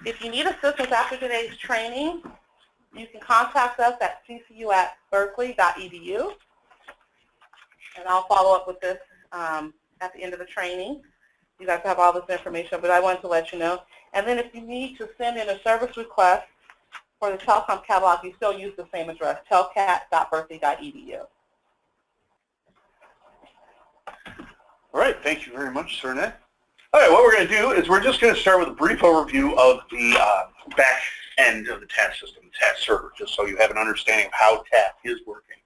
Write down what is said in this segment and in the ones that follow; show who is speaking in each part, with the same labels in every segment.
Speaker 1: If you need assistance after today's training, you can contact us at ccu@berkeley.edu, and I'll follow up with this at the end of the training. You guys have all this information, but I wanted to let you know. And then if you need to send in a service request for the telecom catalog, you still use the same address, telcat.berkeley.edu.
Speaker 2: All right, thank you very much, Sernette. All right, what we're going to do is we're just going to start with a brief overview of the back end of the task system, the task server, just so you have an understanding of how task is working.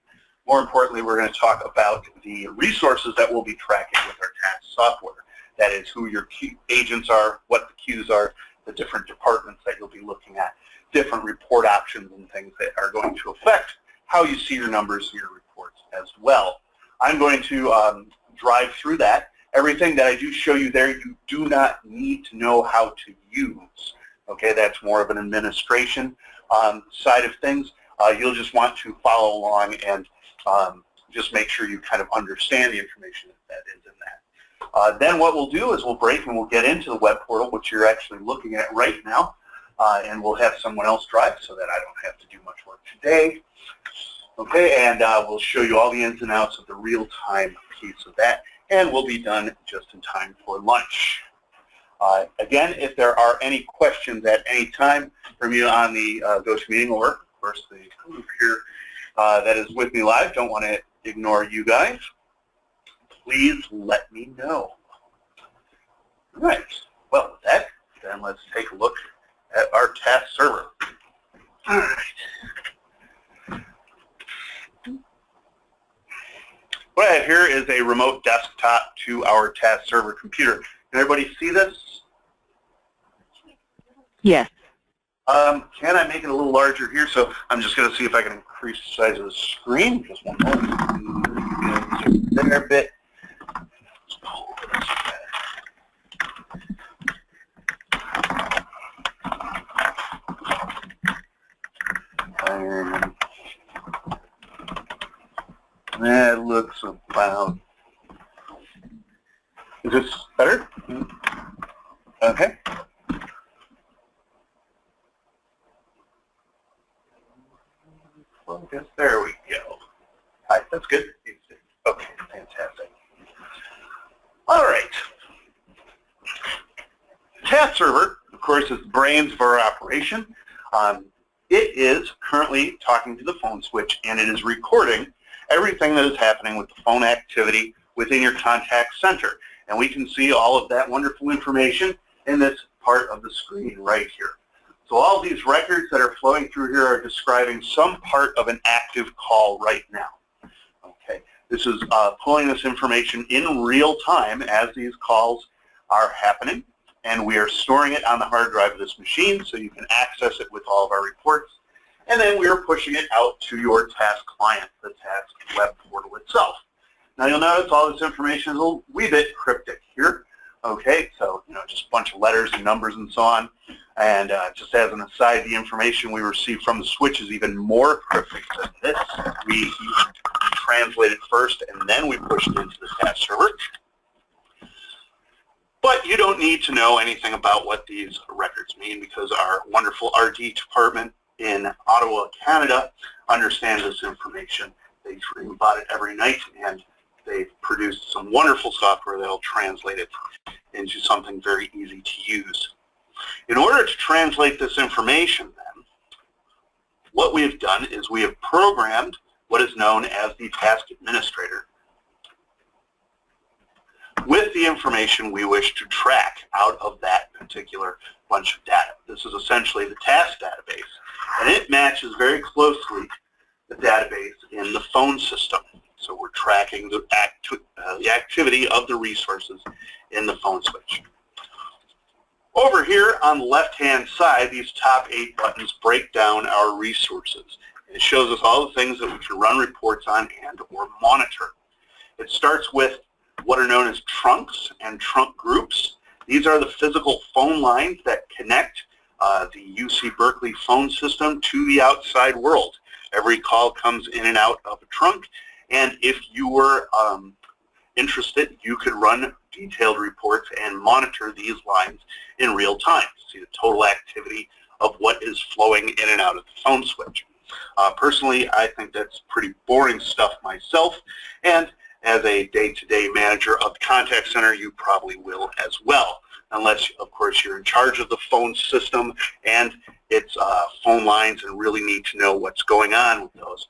Speaker 2: More importantly, we're going to talk about the resources that we'll be tracking with our task software. That is who your agents are, what the queues are, the different departments that you'll be looking at, different report options and things that are going to affect how you see your numbers and your reports as well. I'm going to drive through that. Everything that I do show you there, you do not need to know how to use. Okay, that's more of an administration side of things. You'll just want to follow along and just make sure you kind of understand the information that is in that. Then what we'll do is we'll break and we'll get into the web portal, which you're actually looking at right now, and we'll have someone else drive so that I don't have to do much work today. Okay, and we'll show you all the ins and outs of the real-time piece of that, and we'll be done just in time for lunch. Again, if there are any questions at any time from you on the GoToMeeting, or of course the group here that is with me live, don't want to ignore you guys, please let me know. All right, well with that, then let's take a look at our task server. All right. What I have here is a remote desktop to our task server computer. Can everybody see this?
Speaker 3: Yes.
Speaker 2: Can I make it a little larger here? So I'm just going to see if I can increase the size of the screen. Just one moment. There a bit. That looks about. Is this better? Okay. Well, I guess there we go. All right, that's good. Okay, fantastic. All right. Task server, of course, is the brains of our operation. It is currently talking to the phone switch, and it is recording everything that is happening with the phone activity within your contact center. And we can see all of that wonderful information in this part of the screen right here. So all these records that are flowing through here are describing some part of an active call right now. Okay, this is pulling this information in real time as these calls are happening, and we are storing it on the hard drive of this machine so you can access it with all of our reports. And then we are pushing it out to your task client, the task web portal itself. Now you'll notice all this information is a wee bit cryptic here. Okay, so just a bunch of letters and numbers and so on. And just as an aside, the information we receive from the switch is even more cryptic than this. We translate it first and then we push it into the task server. But you don't need to know anything about what these records mean, because our wonderful RD department in Ottawa, Canada understands this information. They dream about it every night, and they've produced some wonderful software that will translate it into something very easy to use. In order to translate this information then, what we have done is we have programmed what is known as the task administrator with the information we wish to track out of that particular bunch of data. This is essentially the task database, and it matches very closely the database in the phone system. So we're tracking the activity of the resources in the phone switch. Over here on the left-hand side, these top 8 buttons break down our resources. It shows us all the things that we can run reports on and or monitor. It starts with what are known as trunks and trunk groups. These are the physical phone lines that connect the UC Berkeley phone system to the outside world. Every call comes in and out of a trunk, and if you were interested, you could run detailed reports and monitor these lines in real time to see the total activity of what is flowing in and out of the phone switch. Personally, I think that's pretty boring stuff myself, and as a day-to-day manager of the contact center, you probably will as well, unless, of course, you're in charge of the phone system and its phone lines and really need to know what's going on with those.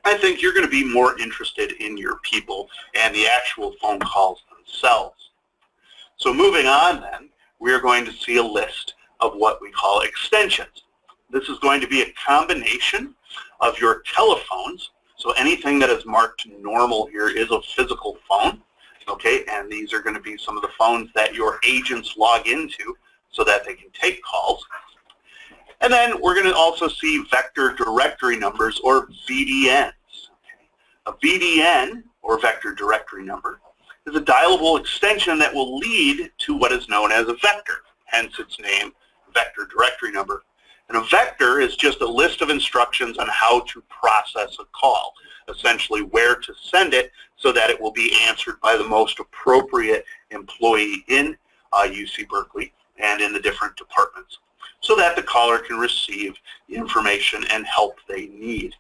Speaker 2: I think you're going to be more interested in your people and the actual phone calls themselves. So moving on then, we're going to see a list of what we call extensions. This is going to be a combination of your telephones. So anything that is marked normal here is a physical phone, okay? And these are going to be some of the phones that your agents log into so that they can take calls. And then we're going to also see vector directory numbers, or VDNs. Okay? A VDN, or vector directory number, is a dialable extension that will lead to what is known as a vector, hence its name, vector directory number. And a vector is just a list of instructions on how to process a call, essentially where to send it so that it will be answered by the most appropriate employee in UC Berkeley and in the different departments, so that the caller can receive the information and help they need.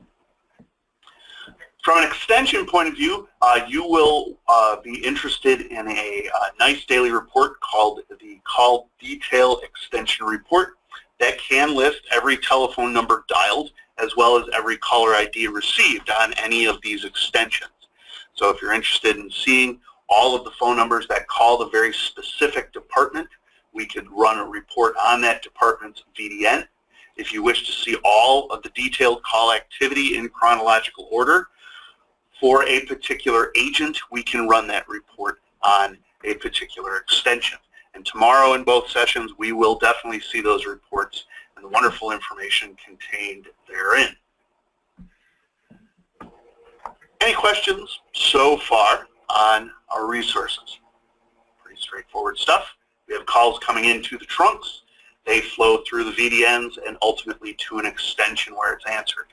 Speaker 2: From an extension point of view, you will be interested in a nice daily report called the Call Detail Extension Report that can list every telephone number dialed as well as every caller ID received on any of these extensions. So if you're interested in seeing all of the phone numbers that call the very specific department, we could run a report on that department's VDN. If you wish to see all of the detailed call activity in chronological order for a particular agent, we can run that report on a particular extension. And tomorrow in both sessions, we will definitely see those reports and the wonderful information contained therein. Any questions so far on our resources? Pretty straightforward stuff. We have calls coming into the trunks. They flow through the VDNs and ultimately to an extension where it's answered.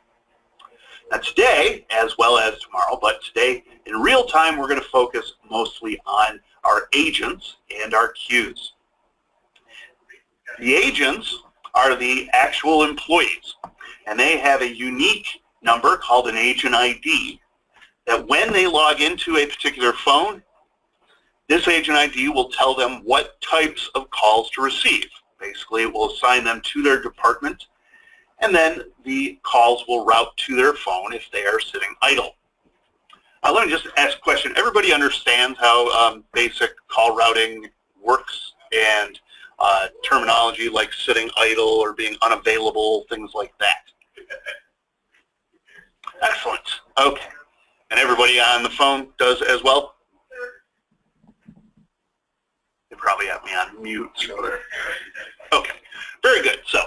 Speaker 2: Now today, as well as tomorrow, but today in real time, we're going to focus mostly on our agents and our queues. The agents are the actual employees, and they have a unique number called an agent ID that when they log into a particular phone, this agent ID will tell them what types of calls to receive. Basically, it will assign them to their department, and then the calls will route to their phone if they are sitting idle. Let me just ask a question. Everybody understands how basic call routing works and terminology like sitting idle or being unavailable, things like that? Excellent. Okay. And everybody on the phone does as well? They probably have me on mute. So okay. Very good. So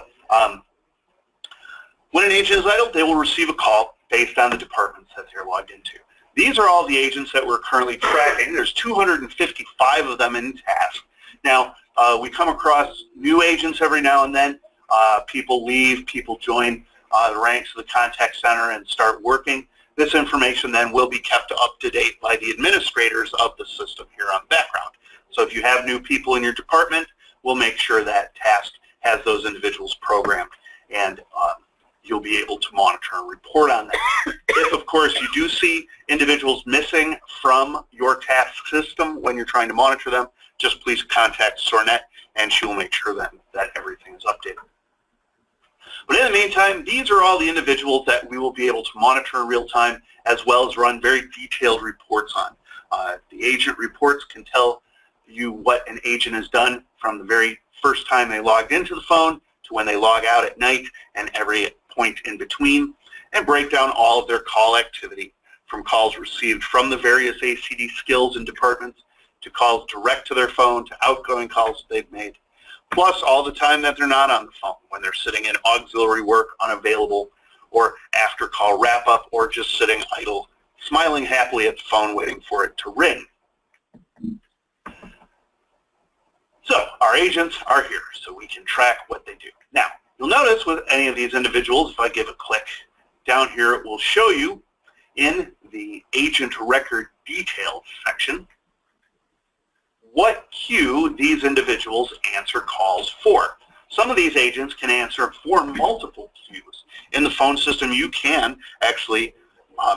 Speaker 2: when an agent is idle, they will receive a call based on the departments that they're logged into. These are all the agents that we're currently tracking. There's 255 of them in task. Now, we come across new agents every now and then. People leave, people join the ranks of the contact center and start working. This information then will be kept up to date by the administrators of the system here on background. So if you have new people in your department, we'll make sure that task has those individuals programmed, and you'll be able to monitor and report on that. If, of course, you do see individuals missing from your task system when you're trying to monitor them, just please contact Sornet, and she will make sure that everything is updated. But in the meantime, these are all the individuals that we will be able to monitor in real time, as well as run very detailed reports on. The agent reports can tell you what an agent has done from the very first time they logged into the phone to when they log out at night and every point in between, and break down all of their call activity, from calls received from the various ACD skills and departments to calls direct to their phone to outgoing calls they've made, plus all the time that they're not on the phone, when they're sitting in auxiliary work, unavailable, or after call wrap-up, or just sitting idle, smiling happily at the phone waiting for it to ring. So our agents are here, so we can track what they do. Now, you'll notice with any of these individuals, if I give a click down here, it will show you in the agent record details section what queue these individuals answer calls for. Some of these agents can answer for multiple queues. In the phone system, you can actually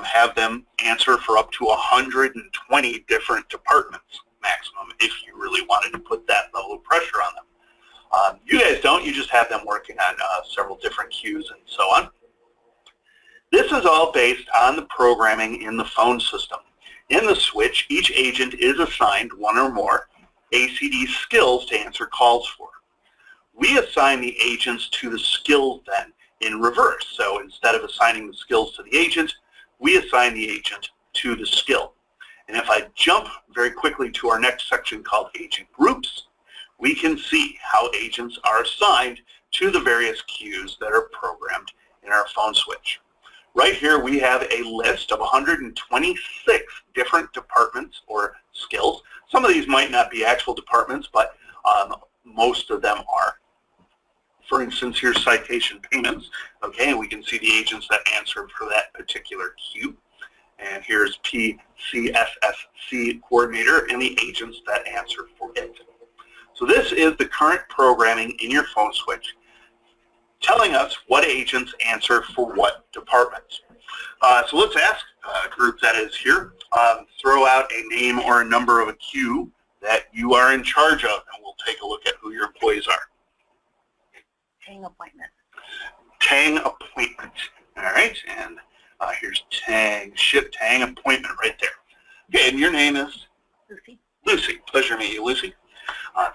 Speaker 2: have them answer for up to 120 different departments maximum if you really wanted to put that level of pressure on them. You guys don't. You just have them working on several different queues and so on. This is all based on the programming in the phone system. In the switch, each agent is assigned one or more ACD skills to answer calls for. We assign the agents to the skills then in reverse. So instead of assigning the skills to the agent, we assign the agent to the skill. And if I jump very quickly to our next section called Agent Groups, we can see how agents are assigned to the various queues that are programmed in our phone switch. Right here we have a list of 126 different departments or skills. Some of these might not be actual departments, but most of them are. For instance, here's citation payments. Okay, and we can see the agents that answer for that particular queue. And here's PCSSC coordinator and the agents that answer for it. So this is the current programming in your phone switch, telling us what agents answer for what departments. So let's ask a group that is here, throw out a name or a number of a queue that you are in charge of, and we'll take a look at who your employees are.
Speaker 1: Tang appointment.
Speaker 2: Tang appointment. All right, and here's Tang, ship Tang appointment right there. Okay, and your name is?
Speaker 1: Lucy.
Speaker 2: Lucy. Pleasure to meet you, Lucy.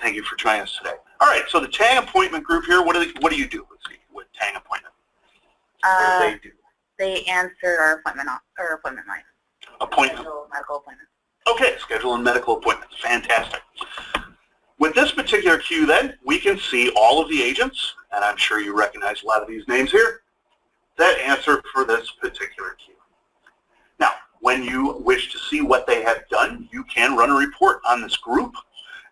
Speaker 2: Thank you for joining us today. All right, so the Tang appointment group here, what do you do, Lucy, with Tang appointment? What do they do?
Speaker 1: They answer our appointment line.
Speaker 2: Appointment.
Speaker 1: Medical appointments.
Speaker 2: Okay, schedule and medical appointments. Fantastic. With this particular queue then, we can see all of the agents, and I'm sure you recognize a lot of these names here, that answer for this particular queue. Now, when you wish to see what they have done, you can run a report on this group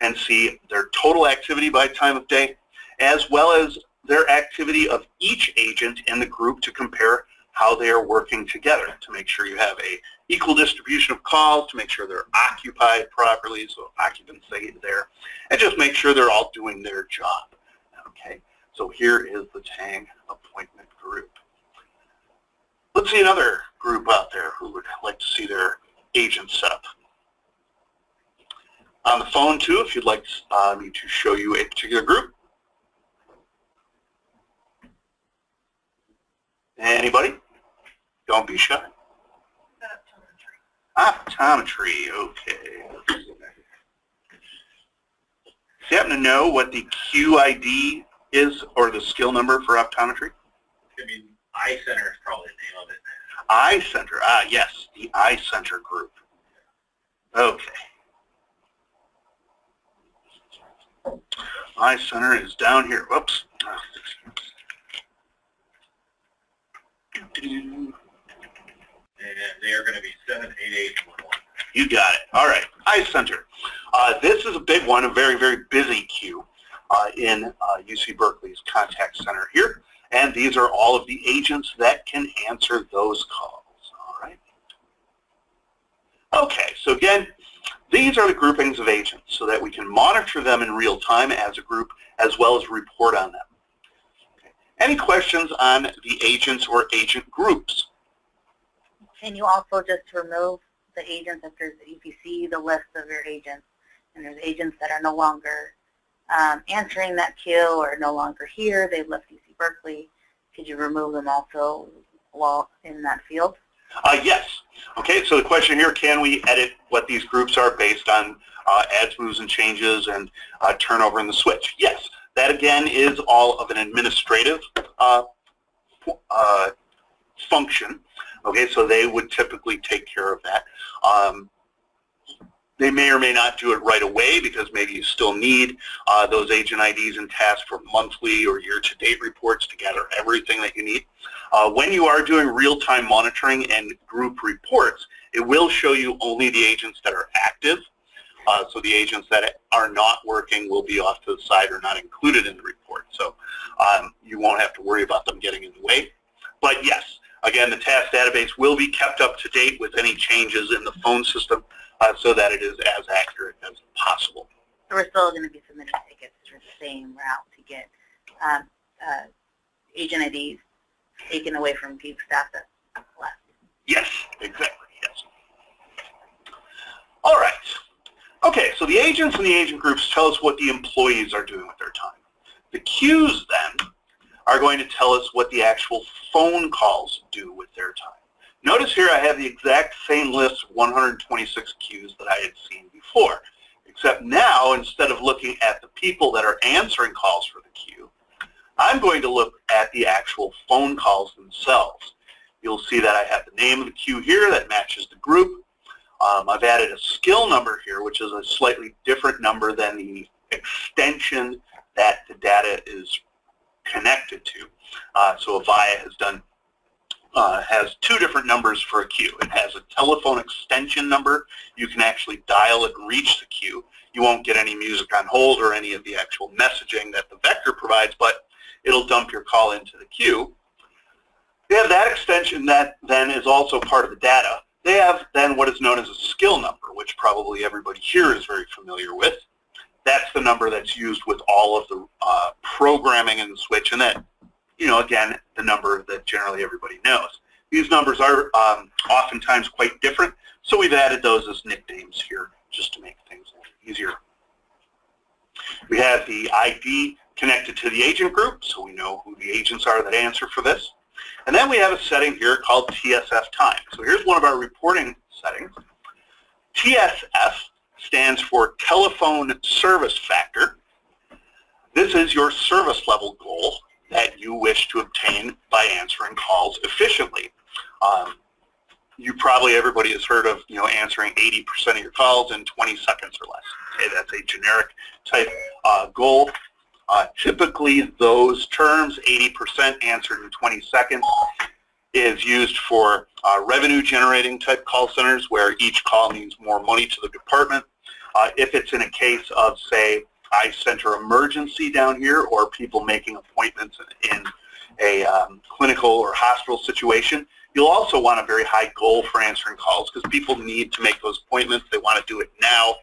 Speaker 2: and see their total activity by time of day, as well as their activity of each agent in the group to compare how they are working together to make sure you have a equal distribution of calls, to make sure they're occupied properly, so occupancy there, and just make sure they're all doing their job. Okay, so here is the Tang appointment group. Let's see another group out there who would like to see their agents set up. On the phone too, if you'd like me to show you a particular group. Anybody? Don't be shy. Optometry, okay. Do you happen to know what the QID is, or the skill number for optometry?
Speaker 3: I mean, Eye Center is probably the name of it.
Speaker 2: Eye Center, yes, the Eye Center group. Okay. Eye Center is down here. Whoops.
Speaker 3: And they are going to be 78811.
Speaker 2: You got it. All right. Eye Center. This is a big one, a very, very busy queue in UC Berkeley's contact center here. And these are all of the agents that can answer those calls. All right. Okay. So again, these are the groupings of agents so that we can monitor them in real time as a group as well as report on them. Okay. Any questions on the agents or agent groups?
Speaker 1: Can you also just remove the agents if you see the list of your agents and there's agents that are no longer answering that queue or no longer here, they've left UC Berkeley, could you remove them also while in that field?
Speaker 2: Yes. Okay, so the question here, can we edit what these groups are based on adds, moves, and changes and turnover in the switch? Yes. That again is all of an administrative function. Okay, so they would typically take care of that. They may or may not do it right away because maybe you still need those agent IDs and tasks for monthly or year-to-date reports to gather everything that you need. When you are doing real-time monitoring and group reports, it will show you only the agents that are active. So the agents that are not working will be off to the side or not included in the report. So you won't have to worry about them getting in the way. But yes, Again, the task database will be kept up to date with any changes in the phone system so that it is as accurate as possible.
Speaker 4: So we're still going to be submitting tickets through the same route to get agent IDs taken away from people staff that left.
Speaker 2: Yes, exactly, yes. All right. Okay, so the agents and the agent groups tell us what the employees are doing with their time. The queues then are going to tell us what the actual phone calls do with their time. Notice here I have the exact same list of 126 queues that I had seen before, except now instead of looking at the people that are answering calls for the queue, I'm going to look at the actual phone calls themselves. You'll see that I have the name of the queue here that matches the group. I've added a skill number here, which is a slightly different number than the extension that the data is connected to. So Avaya has two different numbers for a queue. It has a telephone extension number. You can actually dial it and reach the queue. You won't get any music on hold or any of the actual messaging that the vector provides, but it'll dump your call into the queue. They have that extension that then is also part of the data. They have then what is known as a skill number, which probably everybody here is very familiar with. That's the number that's used with all of the programming in the switch, and that, again, the number that generally everybody knows. These numbers are oftentimes quite different, so we've added those as nicknames here just to make things a little easier. We have the ID connected to the agent group, so we know who the agents are that answer for this. And then we have a setting here called TSF time. So here's one of our reporting settings. TSF stands for Telephone Service Factor. This is your service level goal that you wish to obtain by answering calls efficiently. Everybody has heard of, answering 80% of your calls in 20 seconds or less. Okay, that's a generic type goal. Typically, those terms, 80% answered in 20 seconds, is used for revenue-generating type call centers where each call means more money to the department. If it's in a case of, say, I-center emergency down here or people making appointments in a clinical or hospital situation, you'll also want a very high goal for answering calls because people need to make those appointments. They want to do it now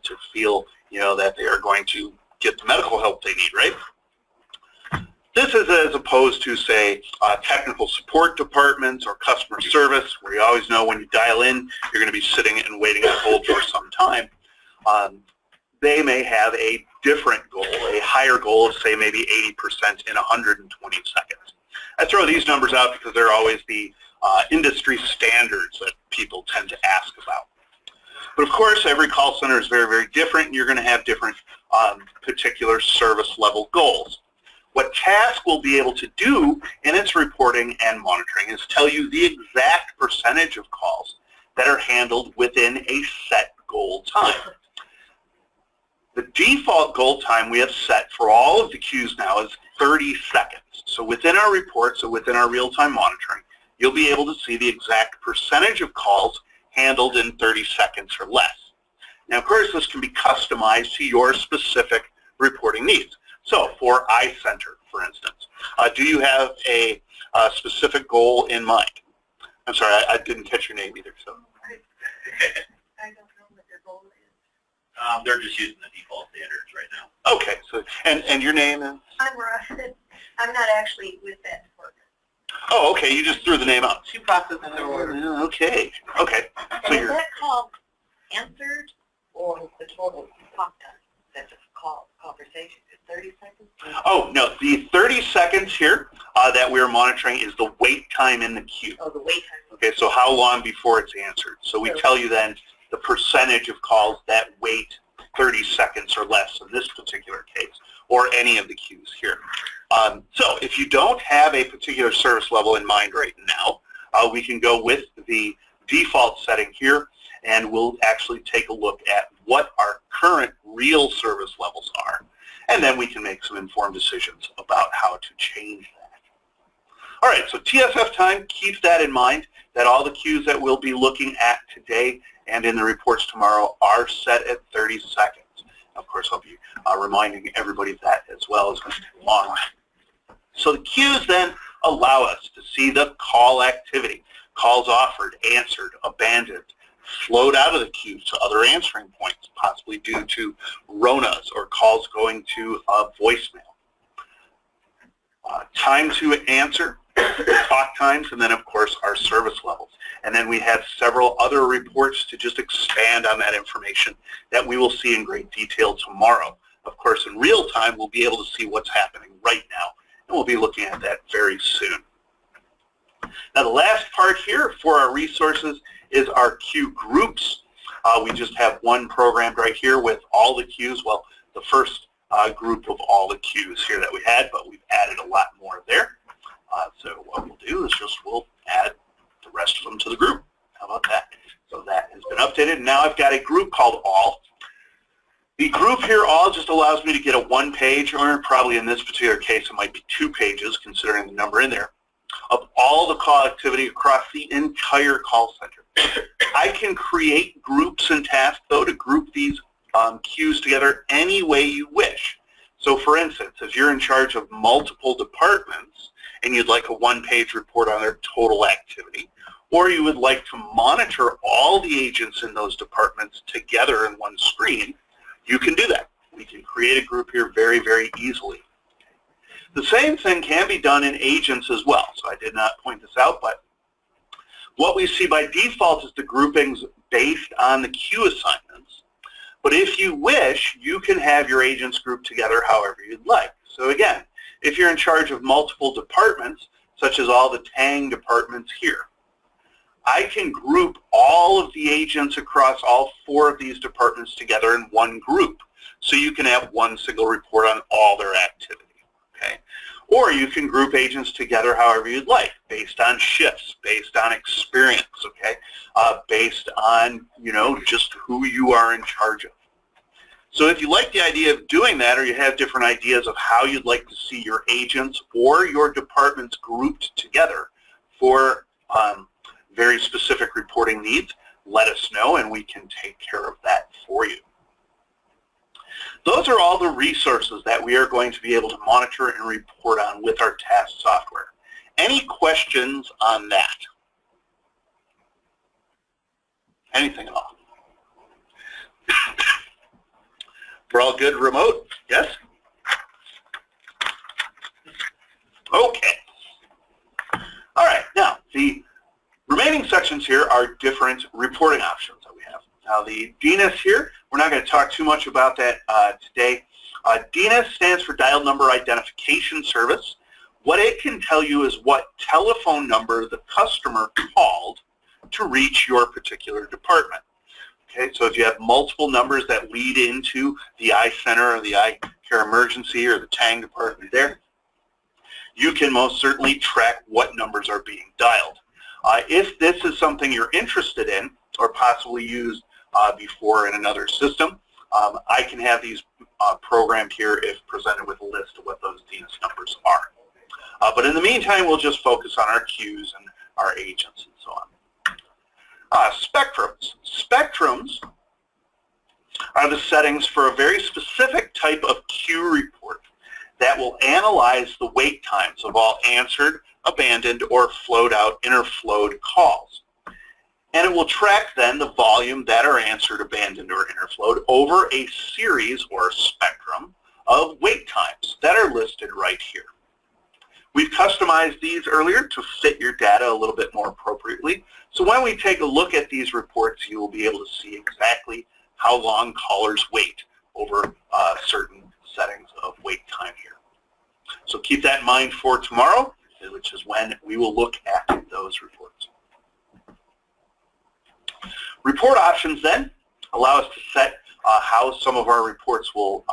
Speaker 2: to feel, that they are going to get the medical help they need, right? This is as opposed to, say, technical support departments or customer service, where you always know when you dial in, you're going to be sitting and waiting on hold for some time. They may have a different goal, a higher goal of, say, maybe 80% in 120 seconds. I throw these numbers out because they're always the industry standards that people tend to ask about. But of course, every call center is very, very different, and you're going to have different particular service level goals. What Task will be able to do in its reporting and monitoring is tell you the exact percentage of calls that are handled within a set goal time. The default goal time we have set for all of the queues now is 30 seconds. So within our report, so within our real-time monitoring, you'll be able to see the exact percentage of calls handled in 30 seconds or less. Now, of course, this can be customized to your specific reporting needs. So for I-Center, for instance, do you have a specific goal in mind? I'm sorry, I didn't catch your name either. So.
Speaker 4: I don't know what their goal is.
Speaker 3: They're just using the default standards right now.
Speaker 2: Okay, so and your name is?
Speaker 4: I'm Russ. I'm not actually with that department.
Speaker 2: Oh, okay, you just threw the name out.
Speaker 1: She processed in the order.
Speaker 2: Okay. So
Speaker 4: Is
Speaker 2: you're
Speaker 4: that call answered
Speaker 1: Or the total.
Speaker 4: talk time? That's just conversation. 30 seconds?
Speaker 2: Oh, no, the 30 seconds here that we're monitoring is the wait time in the queue.
Speaker 4: Oh, the wait time.
Speaker 2: Okay, so how long before it's answered. So we tell you then the percentage of calls that wait 30 seconds or less in this particular case, or any of the queues here. So if you don't have a particular service level in mind right now, we can go with the default setting here, and we'll actually take a look at what our current real service levels are. And then we can make some informed decisions about how to change that. All right, so TSF time, keep that in mind, that all the queues that we'll be looking at today and in the reports tomorrow are set at 30 seconds. Of course, I'll be reminding everybody of that as well. It's going to take a long time. So the queues then allow us to see the call activity, calls offered, answered, abandoned, flowed out of the queue to other answering points, possibly due to RONAs or calls going to voicemail. Time to answer, talk times, and then of course our service levels. And then we have several other reports to just expand on that information that we will see in great detail tomorrow. Of course, in real time, we'll be able to see what's happening right now, and we'll be looking at that very soon. Now, the last part here for our resources is our queue groups. We just have one programmed right here with all the queues. Well, the first group of all the queues here that we had, but we've added a lot more there. So what we'll do is we'll add the rest of them to the group. How about that? So that has been updated. Now I've got a group called All. The group here, All, just allows me to get a one-page, or probably in this particular case it might be 2 pages considering the number in there, of all the call activity across the entire call center. I can create groups and tasks, though, to group these queues together any way you wish. So for instance, if you're in charge of multiple departments and you'd like a one-page report on their total activity, or you would like to monitor all the agents in those departments together in one screen, you can do that. We can create a group here very, very easily. The same thing can be done in agents as well. So I did not point this out, but what we see by default is the groupings based on the queue assignments. But if you wish, you can have your agents grouped together however you'd like. So again, if you're in charge of multiple departments, such as all the TANG departments here, I can group all of the agents across all 4 of these departments together in one group. So you can have one single report on all their activity. Okay? Or you can group agents together however you'd like, based on shifts, based on experience, okay? Based on, just who you are in charge of. So if you like the idea of doing that, or you have different ideas of how you'd like to see your agents or your departments grouped together for very specific reporting needs, let us know and we can take care of that for you. Those are all the resources that we are going to be able to monitor and report on with our task software. Any questions on that? Anything at all? We're all good remote? Yes? Okay. All right, now the remaining sections here are different reporting options that we have. Now the DNIS here, we're not going to talk too much about that today. DNIS stands for Dial Number Identification Service. What it can tell you is what telephone number the customer called to reach your particular department. Okay, so if you have multiple numbers that lead into the iCenter or the iCare Emergency or the TANG department there, you can most certainly track what numbers are being dialed. If this is something you're interested in or possibly used before in another system, I can have these programmed here if presented with a list of what those DNIS numbers are. But in the meantime, we'll just focus on our queues and our agents and so on. Spectrums. Spectrums are the settings for a very specific type of queue report that will analyze the wait times of all answered, abandoned, or flowed out, interflowed calls. And it will track then the volume that are answered, abandoned, or interflowed over a series or spectrum of wait times that are listed right here. We've customized these earlier to fit your data a little bit more appropriately. So when we take a look at these reports, you will be able to see exactly how long callers wait over certain settings of wait time here. So keep that in mind for tomorrow, which is when we will look at those reports. Report options then allow us to set how some of our reports will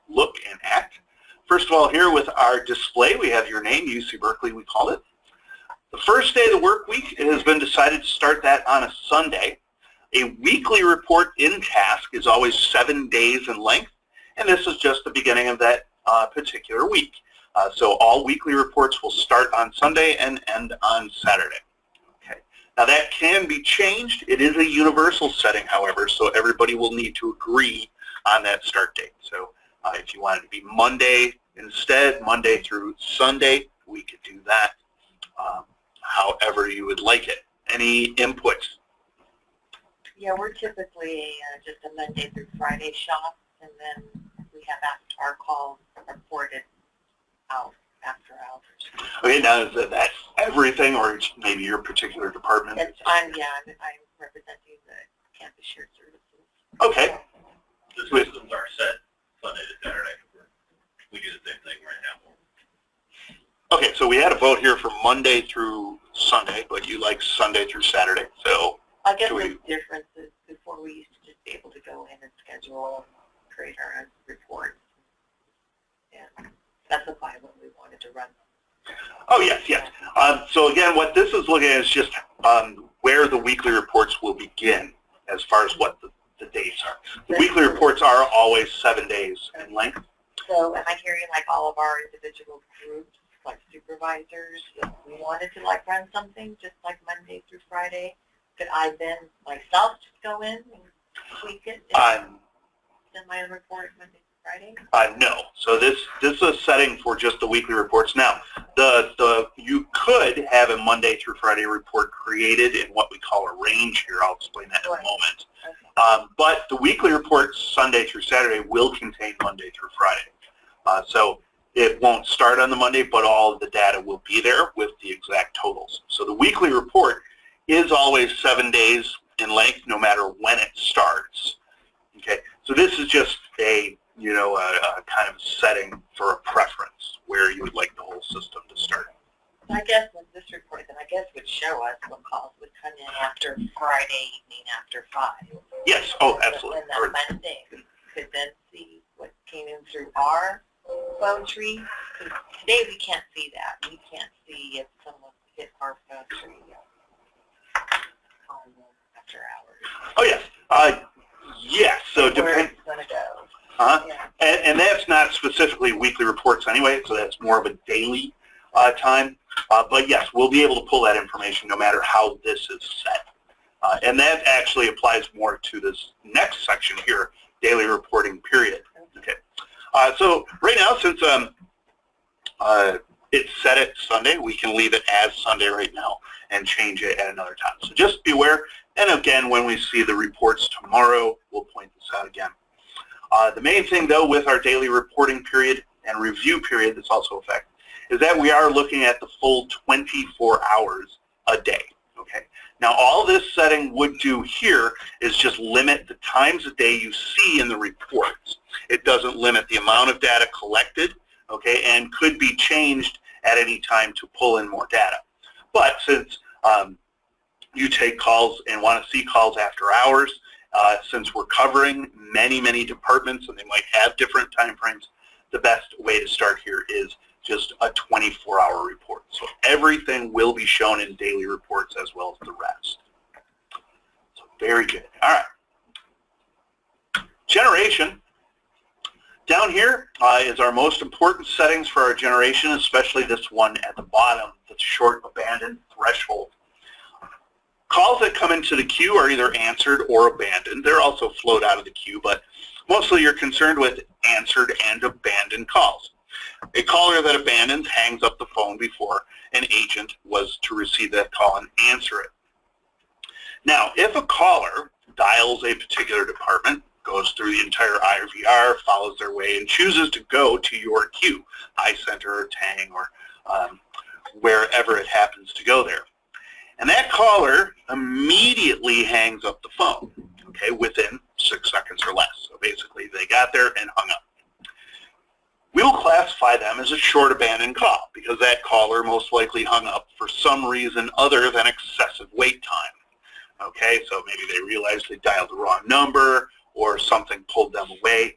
Speaker 2: look and act. First of all, here with our display, we have your name, UC Berkeley, we call it. The first day of the work week, it has been decided to start that on a Sunday. A weekly report in task is always 7 days in length, and this is just the beginning of that particular week. So all weekly reports will start on Sunday and end on Saturday. Okay. Now that can be changed. It is a universal setting, however, so everybody will need to agree on that start date. So if you want it to be Monday instead, Monday through Sunday, we could do that. however you would like it. Any inputs?
Speaker 4: Yeah, we're typically just a Monday through Friday shop, and then we have our calls reported out after hours.
Speaker 2: Okay, now is that everything, or it's maybe your particular department?
Speaker 4: I'm representing the campus shared services.
Speaker 2: Okay.
Speaker 3: The systems are set Sunday to Saturday. We do the same thing right now.
Speaker 2: Okay, so we had a vote here for Monday through Sunday, but you like Sunday through Saturday, so
Speaker 4: I guess
Speaker 2: do
Speaker 4: the difference is before we used to just be able to go in and schedule and create our own reports and specify when we wanted to run them.
Speaker 2: oh yes, yes. So again, what this is looking at is just where the weekly reports will begin as far as what the dates are. The weekly reports are always 7 days in length.
Speaker 4: So am I hearing like all of our individual groups, like supervisors, if we wanted to like run something just like Monday through Friday, could I then myself just go in and tweak it and send my own report Monday through Friday?
Speaker 2: No. So this is a setting for just the weekly reports. Now, you could have a Monday through Friday report created in what we call a range here. I'll explain that in a moment.
Speaker 4: Okay.
Speaker 2: But the weekly reports Sunday through Saturday will contain Monday through Friday. So it won't start on the Monday, but all of the data will be there with the exact totals. So the weekly report is always 7 days in length, no matter when it starts. Okay, so this is just a kind of setting for a preference where you would like the whole system to start.
Speaker 4: I guess with this report, then I guess would show us what calls would come in after Friday evening after 5.
Speaker 2: Yes, oh, absolutely.
Speaker 4: And that Monday, we could then see what came in through our phone tree. Today we can't see that. We can't see if someone hit our phone tree after hours.
Speaker 2: Oh, yes. Yes, so
Speaker 4: Where
Speaker 2: depend.
Speaker 4: it's going to go.
Speaker 2: Yeah. And that's not specifically weekly reports anyway, so that's more of a daily time. But yes, we'll be able to pull that information no matter how this is set. And that actually applies more to this next section here, daily reporting period. Okay. So right now, since it's set at Sunday, we can leave it as Sunday right now and change it at another time. So just be aware. And again, when we see the reports tomorrow, we'll point this out again. The main thing, though, with our daily reporting period and review period that's also affected is that we are looking at the full 24 hours a day. Okay. Now, all this setting would do here is just limit the times a day you see in the reports. It doesn't limit the amount of data collected, okay, and could be changed at any time to pull in more data. But since you take calls and want to see calls after hours, since we're covering many, many departments and they might have different time frames, the best way to start here is just a 24-hour report. So everything will be shown in daily reports as well as the rest. So very good. All right. Generation. Down here is our most important settings for our generation, especially this one at the bottom, the short abandoned threshold. Calls that come into the queue are either answered or abandoned. They're also flowed out of the queue, but mostly you're concerned with answered and abandoned calls. A caller that abandons hangs up the phone before an agent was to receive that call and answer it. Now, if a caller dials a particular department, goes through the entire IVR, follows their way, and chooses to go to your queue, iCenter or Tang or wherever it happens to go there. And that caller immediately hangs up the phone, okay, within 6 seconds or less. So basically, they got there and hung up. We will classify them as a short abandoned call because that caller most likely hung up for some reason other than excessive wait time. Okay, so maybe they realized they dialed the wrong number or something pulled them away.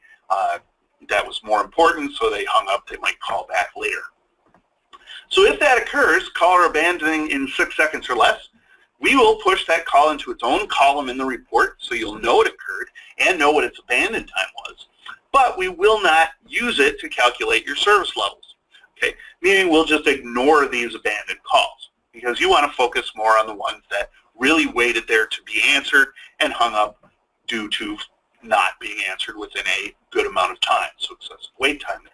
Speaker 2: That was more important, so they hung up. They might call back later. So if that occurs, caller abandoning in 6 seconds or less, we will push that call into its own column in the report so you'll know it occurred and know what its abandon time was. But we will not use it to calculate your service levels. Okay, meaning we'll just ignore these abandoned calls because you want to focus more on the ones that really waited there to be answered and hung up due to not being answered within a good amount of time, so excessive wait time there.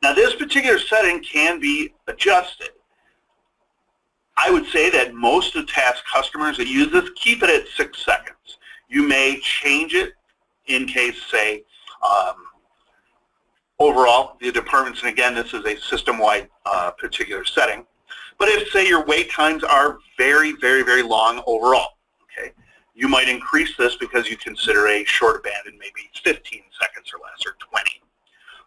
Speaker 2: Now this particular setting can be adjusted. I would say that most of the task customers that use this keep it at 6 seconds. You may change it in case, say, overall, the departments, and again, this is a system-wide particular setting, but if, say, your wait times are very, very, very long overall, okay, you might increase this because you consider a short abandon maybe 15 seconds or less, or 20.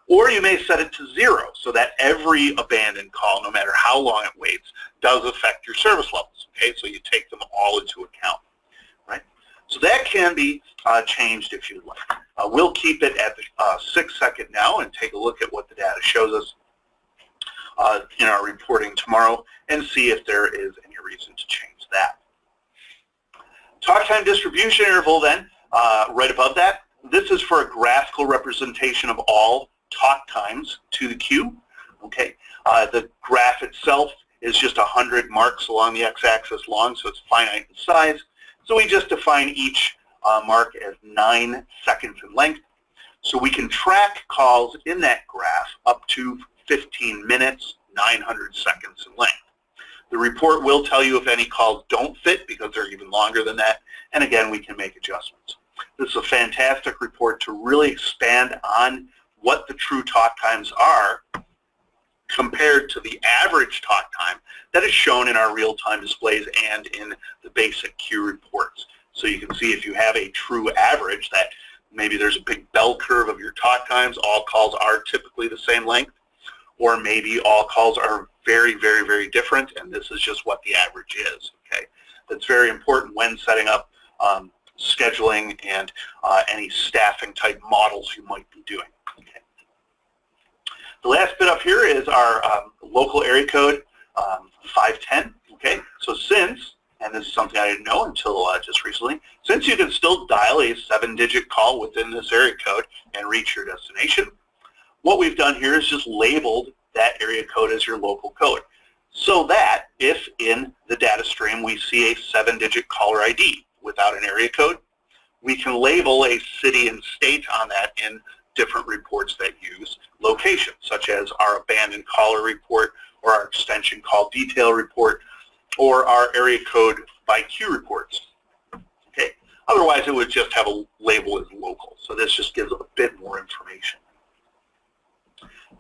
Speaker 2: Or you may set it to 0 so that every abandoned call, no matter how long it waits, does affect your service levels, okay, so you take them all into account, right? So that can be changed if you'd like. We'll keep it at the 6 second now and take a look at what the data shows us in our reporting tomorrow and see if there is any reason to change that. Talk time distribution interval then, right above that, this is for a graphical representation of all talk times to the queue, okay? The graph itself is just 100 marks along the x-axis long, so it's finite in size. So we just define each mark as 9 seconds in length. So we can track calls in that graph up to 15 minutes, 900 seconds in length. The report will tell you if any calls don't fit because they're even longer than that, and again, we can make adjustments. This is a fantastic report to really expand on what the true talk times are compared to the average talk time that is shown in our real-time displays and in the basic queue reports. So you can see if you have a true average that maybe there's a big bell curve of your talk times, all calls are typically the same length, or maybe all calls are very, very, very different, and this is just what the average is, okay? That's very important when setting up scheduling and any staffing type models you might be doing. Okay. The last bit up here is our local area code 510. Okay, so since, and this is something I didn't know until just recently, since you can still dial a 7-digit call within this area code and reach your destination, what we've done here is just labeled that area code as your local code, so that if in the data stream we see a 7-digit caller ID without an area code, we can label a city and state on that in different reports that use location, such as our abandoned caller report or our extension call detail report or our area code by queue reports. Okay. Otherwise, it would just have a label as local. So this just gives a bit more information.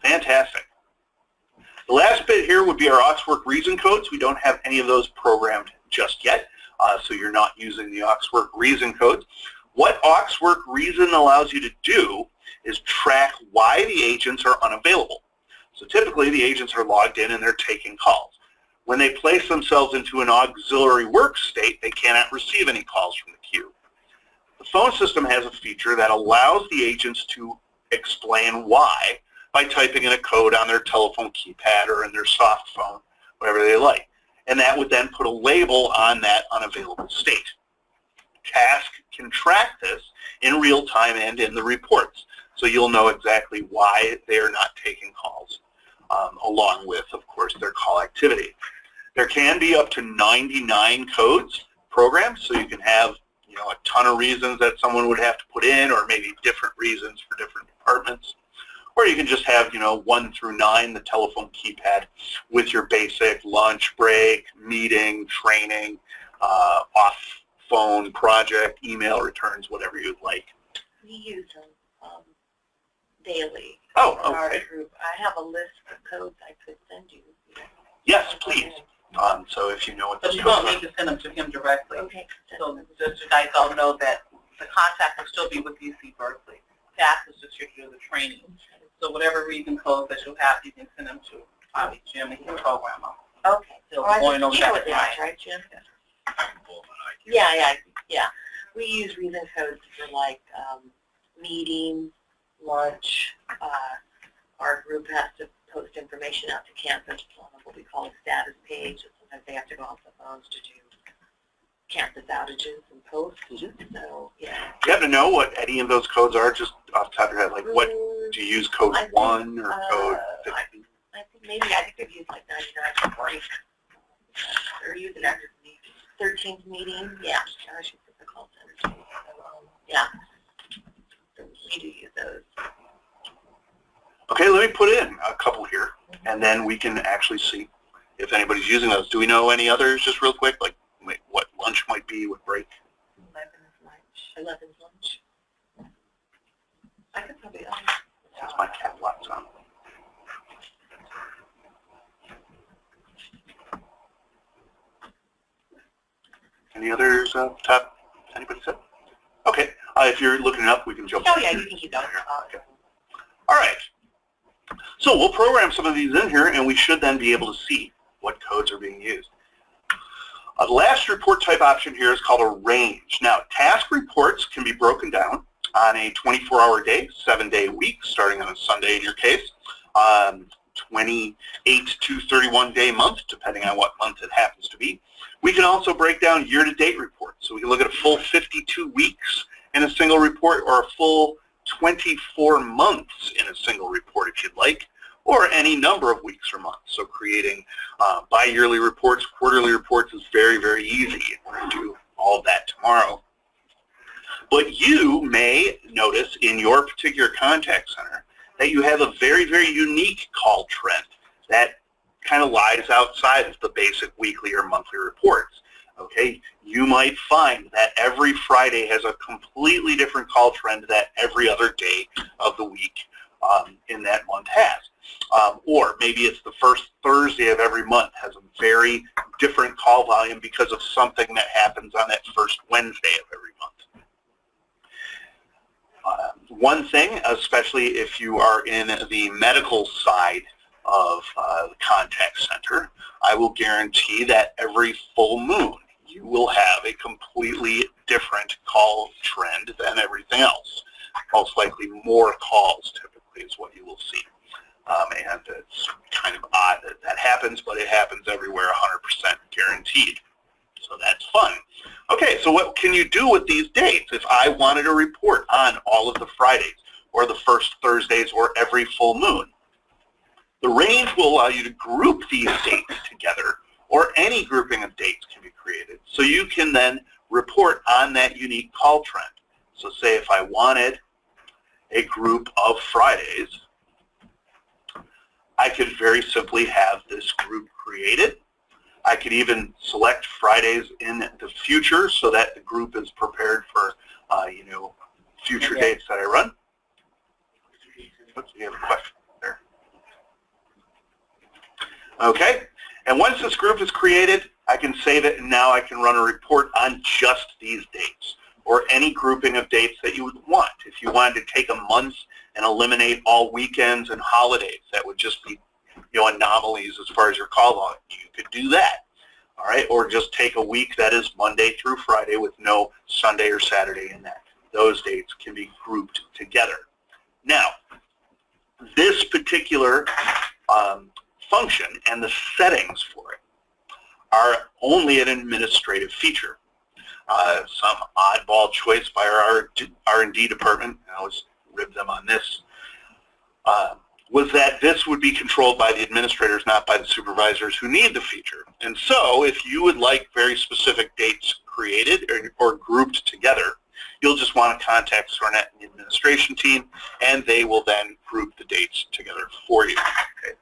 Speaker 2: Fantastic. The last bit here would be our AuxWork reason codes. We don't have any of those programmed just yet, so you're not using the AuxWork reason codes. What AuxWork reason allows you to do is track why the agents are unavailable. So typically the agents are logged in and they're taking calls. When they place themselves into an auxiliary work state, they cannot receive any calls from the queue. The phone system has a feature that allows the agents to explain why by typing in a code on their telephone keypad or in their soft phone, whatever they like. And that would then put a label on that unavailable state. Task can track this in real time and in the reports. So you'll know exactly why they are not taking calls, along with, of course, their call activity. There can be up to 99 codes programmed, so you can have, a ton of reasons that someone would have to put in, or maybe different reasons for different departments. Or you can just have, 1 through 9, the telephone keypad, with your basic lunch break, meeting, training, off phone, project, email returns, whatever you'd like.
Speaker 4: We use them daily.
Speaker 2: Oh,
Speaker 4: in our
Speaker 2: okay.
Speaker 4: group. I have a list of codes I could send you.
Speaker 2: Yes, please. So if you know what
Speaker 1: But
Speaker 2: those
Speaker 1: you
Speaker 2: codes
Speaker 1: don't
Speaker 2: are.
Speaker 1: need to send them to him directly.
Speaker 4: Okay.
Speaker 1: So just you guys all know that the contact will still be with UC Berkeley. Task is just here to do the training. So whatever reason codes that you have, you can send them to probably Jim and he can program them.
Speaker 4: Okay.
Speaker 1: So
Speaker 4: Well,
Speaker 1: going over
Speaker 4: you know
Speaker 1: that
Speaker 4: what they
Speaker 1: line.
Speaker 4: are, right, Jim?
Speaker 3: I can pull them out.
Speaker 4: Yeah. We use reason codes for like meetings, lunch. Our group has to post information out to campus on what we call a status page. Sometimes they have to go off the phones to do campus outages and posts. So, yeah.
Speaker 2: Do you happen to know what any of those codes are, just off the top of your head? Like, what do you use, code
Speaker 4: I think,
Speaker 2: 1 or code 15?
Speaker 4: I think they've used like 99 or 40. They're using that 13th meeting. Yeah, I should put the call center too. So, yeah. So we do use those.
Speaker 2: Okay, let me put in a couple here, and then we can actually see if anybody's using those. Do we know any others, just real quick, like what lunch might be, what break?
Speaker 4: 11's lunch. I could probably,
Speaker 2: Since my cat lights on. Any others top? Anybody said? Okay. If you're looking it up, we can jump.
Speaker 4: oh yeah, you can keep going.
Speaker 2: Okay. All right. So we'll program some of these in here, and we should then be able to see what codes are being used. The last report type option here is called a range. Now, task reports can be broken down on a 24-hour day, 7-day week, starting on a Sunday in your case, 28 to 31-day month, depending on what month it happens to be. We can also break down year-to-date reports. So we can look at a full 52 weeks in a single report, or a full 24 months in a single report if you'd like, or any number of weeks or months. So creating bi-yearly reports, quarterly reports is very, very easy. We're going to do all of that tomorrow. But you may notice in your particular contact center that you have a very, very unique call trend that kind of lies outside of the basic weekly or monthly reports. Okay, you might find that every Friday has a completely different call trend that every other day of the week in that month has. Or maybe it's the first Thursday of every month has a very different call volume because of something that happens on that first Wednesday of every month. One thing, especially if you are in the medical side of the contact center, I will guarantee that every full moon you will have a completely different call trend than everything else. Most likely more calls typically is what you will see. And it's kind of odd that that happens, but it happens everywhere 100% guaranteed. So that's fun. Okay, so what can you do with these dates? If I wanted a report on all of the Fridays or the first Thursdays or every full moon, the range will allow you to group these dates together, or any grouping of dates can be created. So you can then report on that unique call trend. So say if I wanted a group of Fridays, I could very simply have this group created. I could even select Fridays in the future so that the group is prepared for, future dates that I run. Oops, you have a question there. Okay, and once this group is created, I can save it, and now I can run a report on just these dates, or any grouping of dates that you would want. If you wanted to take a month and eliminate all weekends and holidays, that would just be anomalies as far as your call volume. You could do that, all right? Or just take a week that is Monday through Friday with no Sunday or Saturday in that. Those dates can be grouped together. Now, this particular function and the settings for it are only an administrative feature. Some oddball choice by our R&D department, I always rib them on this, was that this would be controlled by the administrators, not by the supervisors who need the feature. And so if you would like very specific dates created or grouped together, you'll just want to contact SORNet and the administration team, and they will then group the dates together for you. Okay?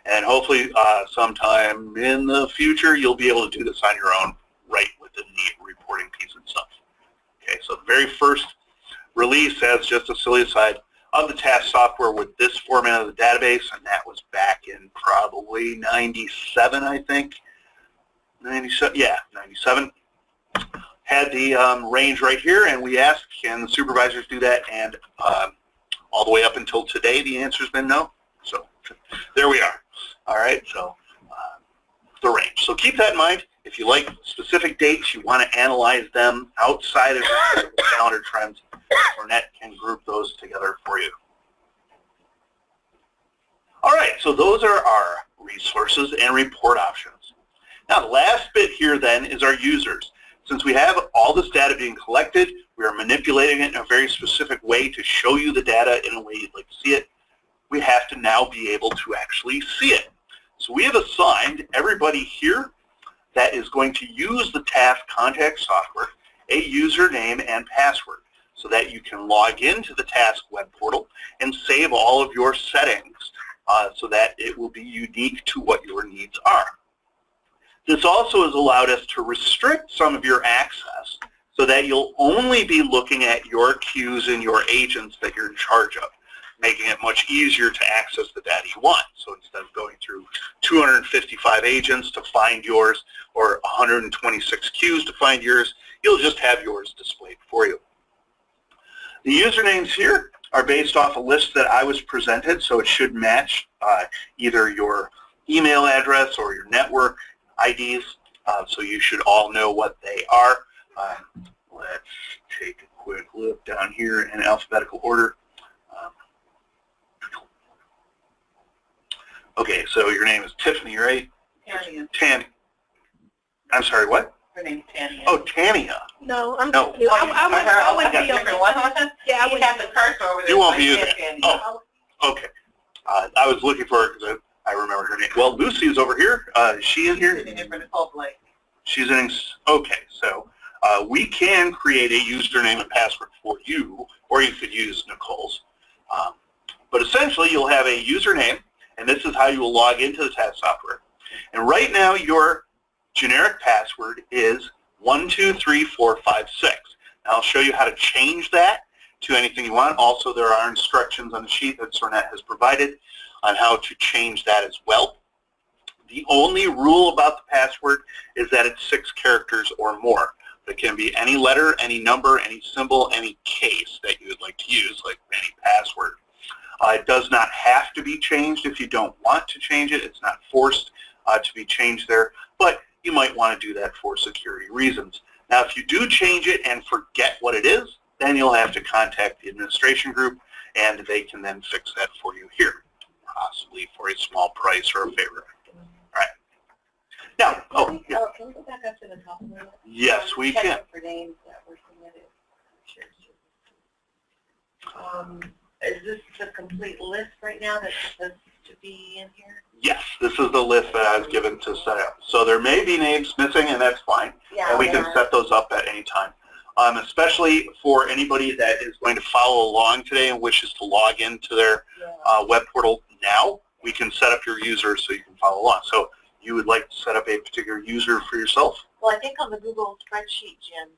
Speaker 2: And hopefully sometime in the future, you'll be able to do this on your own right within the reporting piece itself. Okay, so the very first release, as just a silly aside, of the task software with this format of the database, and that was back in probably 97, I think. 97, yeah, 97. Had the range right here, and we asked, can the supervisors do that? And all the way up until today, the answer's been no. So there we are. All right, so the range. So keep that in mind. If you like specific dates, you want to analyze them outside of the calendar trends, SORNet can group those together for you. All right, so those are our resources and report options. Now, the last bit here then is our users. Since we have all this data being collected, we are manipulating it in a very specific way to show you the data in a way you'd like to see it. We have to now be able to actually see it. So we have assigned everybody here that is going to use the task contact software a username and password so that you can log into the task web portal and save all of your settings so that it will be unique to what your needs are. This also has allowed us to restrict some of your access so that you'll only be looking at your queues and your agents that you're in charge of, making it much easier to access the data you want. So instead of going through 255 agents to find yours or 126 queues to find yours, you'll just have yours displayed for you. The usernames here are based off a list that I was presented, so it should match either your email address or your network IDs, so you should all know what they are. Let's take a quick look down here in alphabetical order. Okay, so your name is Tiffany, right?
Speaker 1: Tanya.
Speaker 2: I'm sorry, what?
Speaker 1: Her name's Tanya.
Speaker 2: Oh, Tanya.
Speaker 5: No, I'm
Speaker 2: No.
Speaker 5: new. I wouldn't be on
Speaker 1: different one.
Speaker 5: Yeah, I
Speaker 1: You
Speaker 5: wouldn't.
Speaker 1: have the cursor over there.
Speaker 2: You won't
Speaker 1: so
Speaker 2: be
Speaker 1: I
Speaker 2: using
Speaker 1: can't
Speaker 2: it.
Speaker 1: see any.
Speaker 2: Okay. I was looking for her because I remember her name. Well, Lucy's over here. Is she in here?
Speaker 1: Sitting in for the public.
Speaker 2: She's in. Okay, so we can create a username and password for you, or you could use Nicole's. But essentially, you'll have a username, and this is how you will log into the Taske software. And right now, your generic password is 123456. Now, I'll show you how to change that to anything you want. Also, there are instructions on the sheet that Sornet has provided on how to change that as well. The only rule about the password is that it's 6 characters or more. It can be any letter, any number, any symbol, any case that you would like to use, like any password. It does not have to be changed if you don't want to change it. It's not forced to be changed there, but you might want to do that for security reasons. Now, if you do change it and forget what it is, then you'll have to contact the administration group, and they can then fix that for you here, possibly for a small price or a favor. All right. Now, yeah.
Speaker 4: Can we go back up to the top of the list?
Speaker 2: Yes, we can.
Speaker 4: For names that were submitted. Is this the complete list right now that's supposed to be in here?
Speaker 2: Yes, this is the list that I was given to set up. So there may be names missing, and that's fine.
Speaker 4: Yeah.
Speaker 2: And we can set those up at any time. Especially for anybody that is going to follow along today and wishes to log into their web portal now, we can set up your user so you can follow along. So you would like to set up a particular user for yourself?
Speaker 4: Well, I think on the Google spreadsheet, Jim,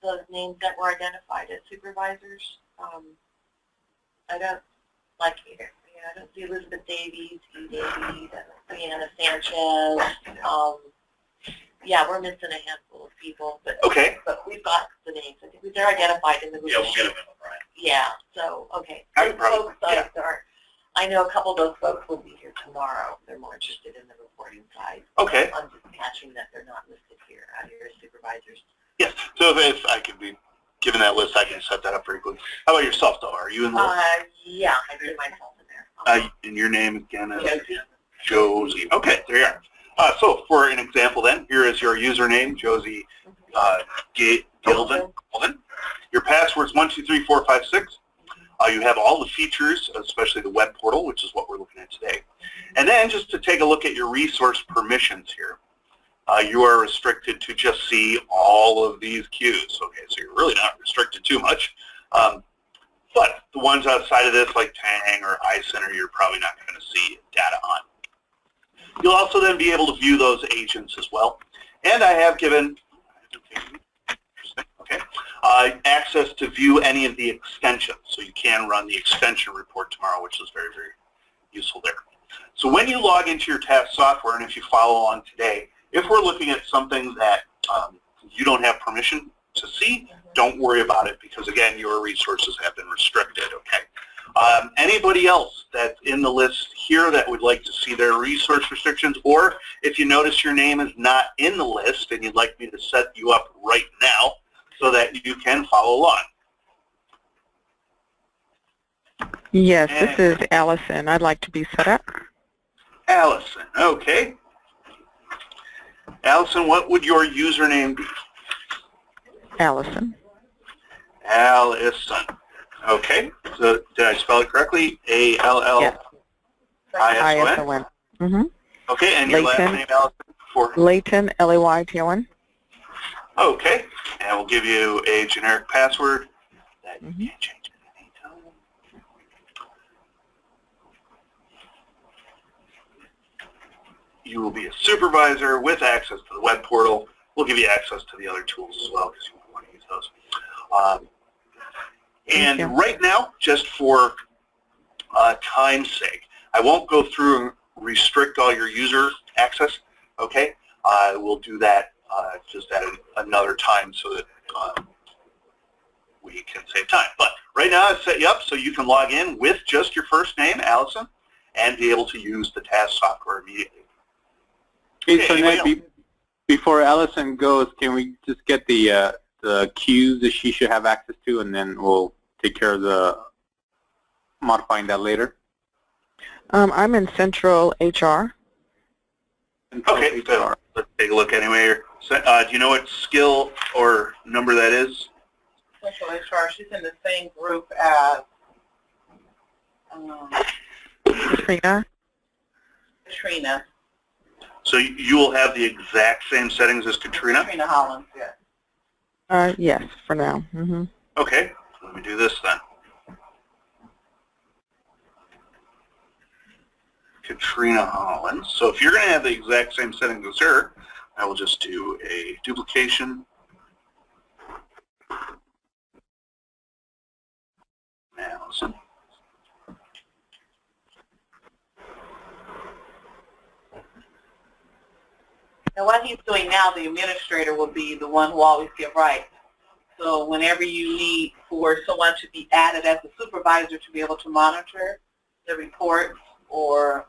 Speaker 4: the names that were identified as supervisors, I don't like either. I don't see Elizabeth Davies, E. Davies, Leanna Sanchez. Yeah, we're missing a handful of people, but
Speaker 2: Okay.
Speaker 4: but we've got the names. I think they're identified in the Google
Speaker 3: Yeah, we'll
Speaker 4: sheet.
Speaker 3: get them in, Brian.
Speaker 4: Yeah, so, okay.
Speaker 2: I
Speaker 4: Those
Speaker 2: would probably-
Speaker 4: folks that are, I know a couple of those folks will be here tomorrow. They're more interested in the reporting side.
Speaker 2: Okay.
Speaker 4: I'm just catching that they're not listed here out here as supervisors.
Speaker 2: Yes. So if I could be given that list, I can set that up very quickly. How about yourself, though? Are you in the list?
Speaker 4: Yeah, I put myself in there.
Speaker 2: And your name again is?
Speaker 4: Josie.
Speaker 2: Josie. Okay, there you are. So for an example then, here is your username, Josie Gilden. Your password is 123456. You have all the features, especially the web portal, which is what we're looking at today. And then just to take a look at your resource permissions here, you are restricted to just see all of these queues. Okay, so you're really not restricted too much. But the ones outside of this, like Tang or iCenter, you're probably not going to see data on. You'll also then be able to view those agents as well. And I have given access to view any of the extensions. So you can run the extension report tomorrow, which is very, very useful there. So when you log into your Taske software, and if you follow along today, if we're looking at something that you don't have permission to see, don't worry about it because, again, your resources have been restricted, okay? Anybody else that's in the list here that would like to see their resource restrictions, or if you notice your name is not in the list and you'd like me to set you up right now so that you can follow along.
Speaker 5: Yes, this is Allison. I'd like to be set up.
Speaker 2: Allison, okay. Allison, what would your username be?
Speaker 5: Allison.
Speaker 2: Allison. Okay. So did I spell it correctly? A-L-L-I-S-O-N?
Speaker 5: I-S-O-N. Mm-hmm.
Speaker 2: Okay, and your last
Speaker 5: Layton.
Speaker 2: name, Allison?
Speaker 5: Layton, L-A-Y-T-O-N.
Speaker 2: Okay. And we'll give you a generic password that you can't change at any time. you will be a supervisor with access to the web portal. We'll give you access to the other tools as well because you want to use those. And right now, just for time's sake, I won't go through and restrict all your user access, okay? I will do that just at another time so that we can save time. But right now I've set you up so you can log in with just your first name, Allison, and be able to use the task software immediately.
Speaker 6: Okay, so Ned, before Allison goes, can we just get the queues that she should have access to, and then we'll take care of the modifying that later?
Speaker 5: I'm in Central HR.
Speaker 2: Okay, so let's take a look anyway. So, do you know what skill or number that is?
Speaker 1: Central HR, she's in the same group as
Speaker 5: Katrina?
Speaker 1: Katrina.
Speaker 2: So you will have the exact same settings as Katrina?
Speaker 1: Katrina Hollins, yes.
Speaker 5: Yes, for now. Mm-hmm.
Speaker 2: Okay, let me do this then. Katrina Hollins. So if you're going to have the exact same settings as her, I will just do a duplication. Allison.
Speaker 1: And what he's doing now, the administrator will be the one who always get right. So whenever you need for someone to be added as a supervisor to be able to monitor the reports or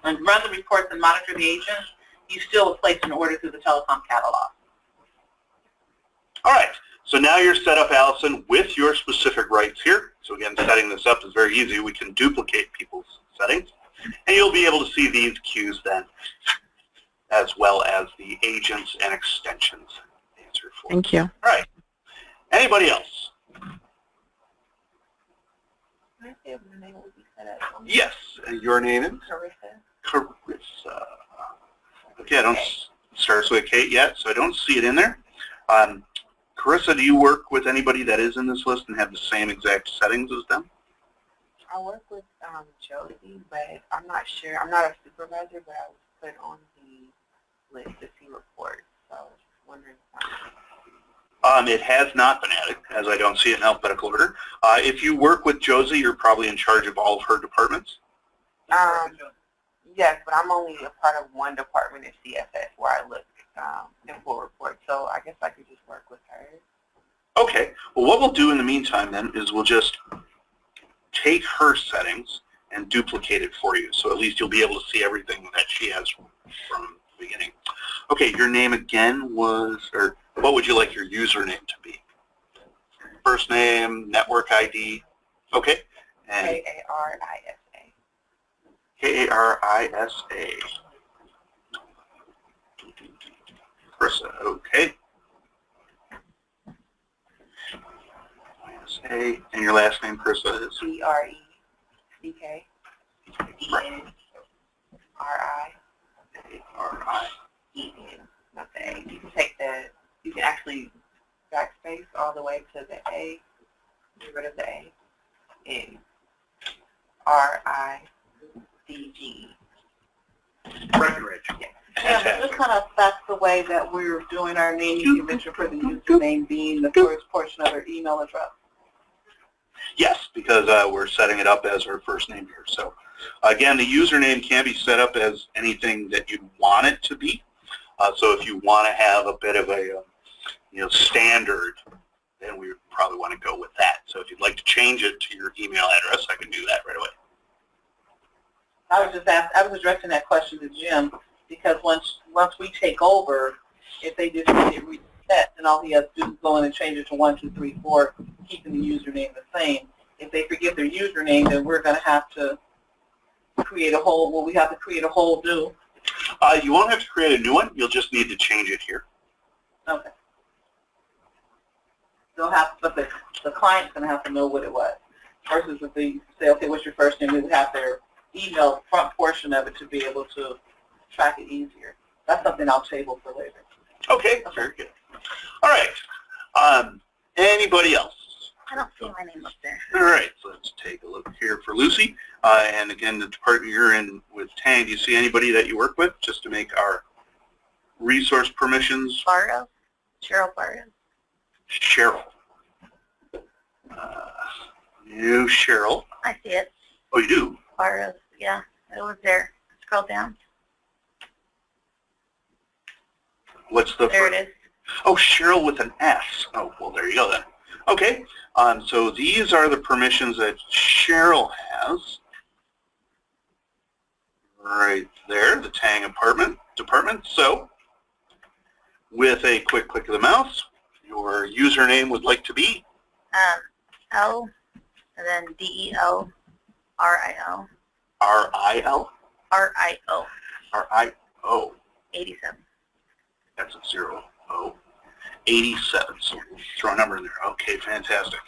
Speaker 1: and run the reports and monitor the agents, you still will place an order through the telecom catalog.
Speaker 2: All right, so now you're set up, Allison, with your specific rights here. So again, setting this up is very easy. We can duplicate people's settings, and you'll be able to see these queues then, as well as the agents and extensions answered for.
Speaker 5: Thank you.
Speaker 2: All right. Anybody else? Yes. And your name is?
Speaker 1: Carissa.
Speaker 2: Carissa. Okay, I don't start with a K yet, so I don't see it in there. Carissa, do you work with anybody that is in this list and have the same exact settings as them?
Speaker 7: I work with Jody, but I'm not sure. I'm not a supervisor, but I was put on the list to see reports. So I was just wondering.
Speaker 2: It has not been added, as I don't see it in alphabetical order. If you work with Josie, you're probably in charge of all of her departments?
Speaker 7: Yes, but I'm only a part of one department at CFS where I look in full reports. So I guess I could just work with her.
Speaker 2: Okay. Well, what we'll do in the meantime then is we'll just take her settings and duplicate it for you. So at least you'll be able to see everything that she has from the beginning. Okay, your name again was, or what would you like your username to be? First name, network ID. Okay. And
Speaker 7: K-A-R-I-S-A.
Speaker 2: K-A-R-I-S-A. Carissa, okay. I-S-A. And your last name, Carissa, is?
Speaker 7: C-R-E-C-K.
Speaker 2: Right.
Speaker 7: R-I.
Speaker 2: A-R-I.
Speaker 7: Not the A. You can take you can actually backspace all the way to the A, get rid of the A, and R-I-C-G.
Speaker 2: Breckenridge.
Speaker 7: Yes.
Speaker 1: Yeah, this kind of affects the way that we're doing our naming convention for the username being the first portion of our email address.
Speaker 2: Yes, because we're setting it up as our first name here. So again, the username can be set up as anything that you want it to be. So if you want to have a bit of a standard, then we would probably want to go with that. So if you'd like to change it to your email address, I can do that right away.
Speaker 1: I was addressing that question to Jim because once we take over, if they just hit reset, then all he has to do is go in and change it to 1, 2, 3, 4, keeping the username the same. If they forget their username, then we're going to have to create a whole. Well, we have to create a whole new.
Speaker 2: You won't have to create a new one. You'll just need to change it here.
Speaker 1: Okay. They'll have, but the client's going to have to know what it was. Versus if they say, okay, what's your first name? We would have their email front portion of it to be able to track it easier. That's something I'll table for later.
Speaker 2: Okay, very good. All right. Anybody else?
Speaker 4: I don't see my name up there.
Speaker 2: All right, so let's take a look here for Lucy. And again, the department you're in with Tang, do you see anybody that you work with just to make our resource permissions?
Speaker 4: Barrow? Cheryl Barrow?
Speaker 2: Cheryl. You, Cheryl.
Speaker 4: I see it.
Speaker 2: Oh, you do?
Speaker 4: Barrow, yeah. It was there. Scroll down.
Speaker 2: What's the
Speaker 4: There
Speaker 2: first?
Speaker 4: it is.
Speaker 2: Oh, Cheryl with an S. Oh, well, there you go then. Okay, so these are the permissions that Cheryl has. Right there, the Tang department. So, with a quick click of the mouse, your username would like to be?
Speaker 4: L, and then D-E-O, R-I-O.
Speaker 2: R-I-L?
Speaker 4: R-I-O.
Speaker 2: R-I-O.
Speaker 4: 87.
Speaker 2: That's a 0, 87. So we'll throw a number in there. Okay, fantastic.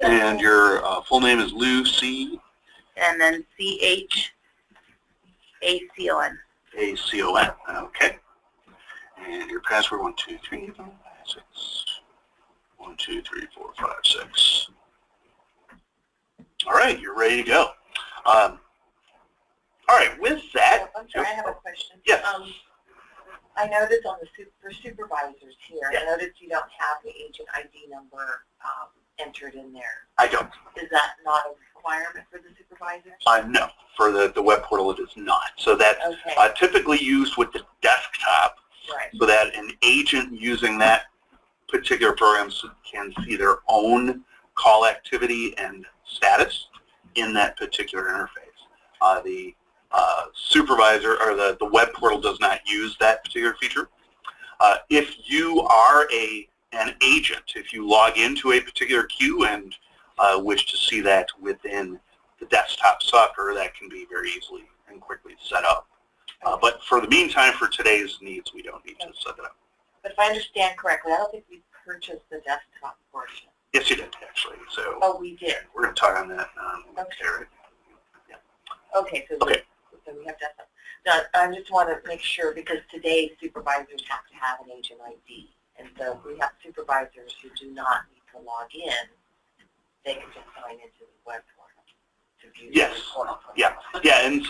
Speaker 2: And your full name is Lucy.
Speaker 4: And then C-H-A-C-O-N.
Speaker 2: A-C-O-N. Okay. And your password 1, 2, 3, 4, 5, 6. 1, 2, 3, 4, 5, 6. All right, you're ready to go. All right, with that.
Speaker 4: I'm sorry, I have a question.
Speaker 2: Yes.
Speaker 4: I noticed on the for supervisors here,
Speaker 2: Yeah.
Speaker 4: I noticed you don't have the agent ID number entered in there.
Speaker 2: I don't.
Speaker 4: Is that not a requirement for the supervisors?
Speaker 2: No, for the web portal it is not. So that's
Speaker 4: Okay,
Speaker 2: typically used with the desktop
Speaker 4: right.
Speaker 2: so that an agent using that particular program can see their own call activity and status in that particular interface. The supervisor or the web portal does not use that particular feature. If you are an agent, if you log into a particular queue and wish to see that within the desktop software, that can be very easily and quickly set up. But for the meantime, for today's needs, we don't need to set it up.
Speaker 4: But if I understand correctly, I don't think we purchased the desktop portion.
Speaker 2: Yes, you did, actually. So
Speaker 4: Oh, we did.
Speaker 2: we're going to talk on that.
Speaker 4: Okay.
Speaker 2: Yeah.
Speaker 4: Okay, so
Speaker 2: Okay.
Speaker 4: so we have desktop. Now, I just want to make sure because today supervisors have to have an agent ID. And so if we have supervisors who do not need to log in, they can just sign into the web portal to view
Speaker 2: Yes.
Speaker 4: the report.
Speaker 2: Yeah, and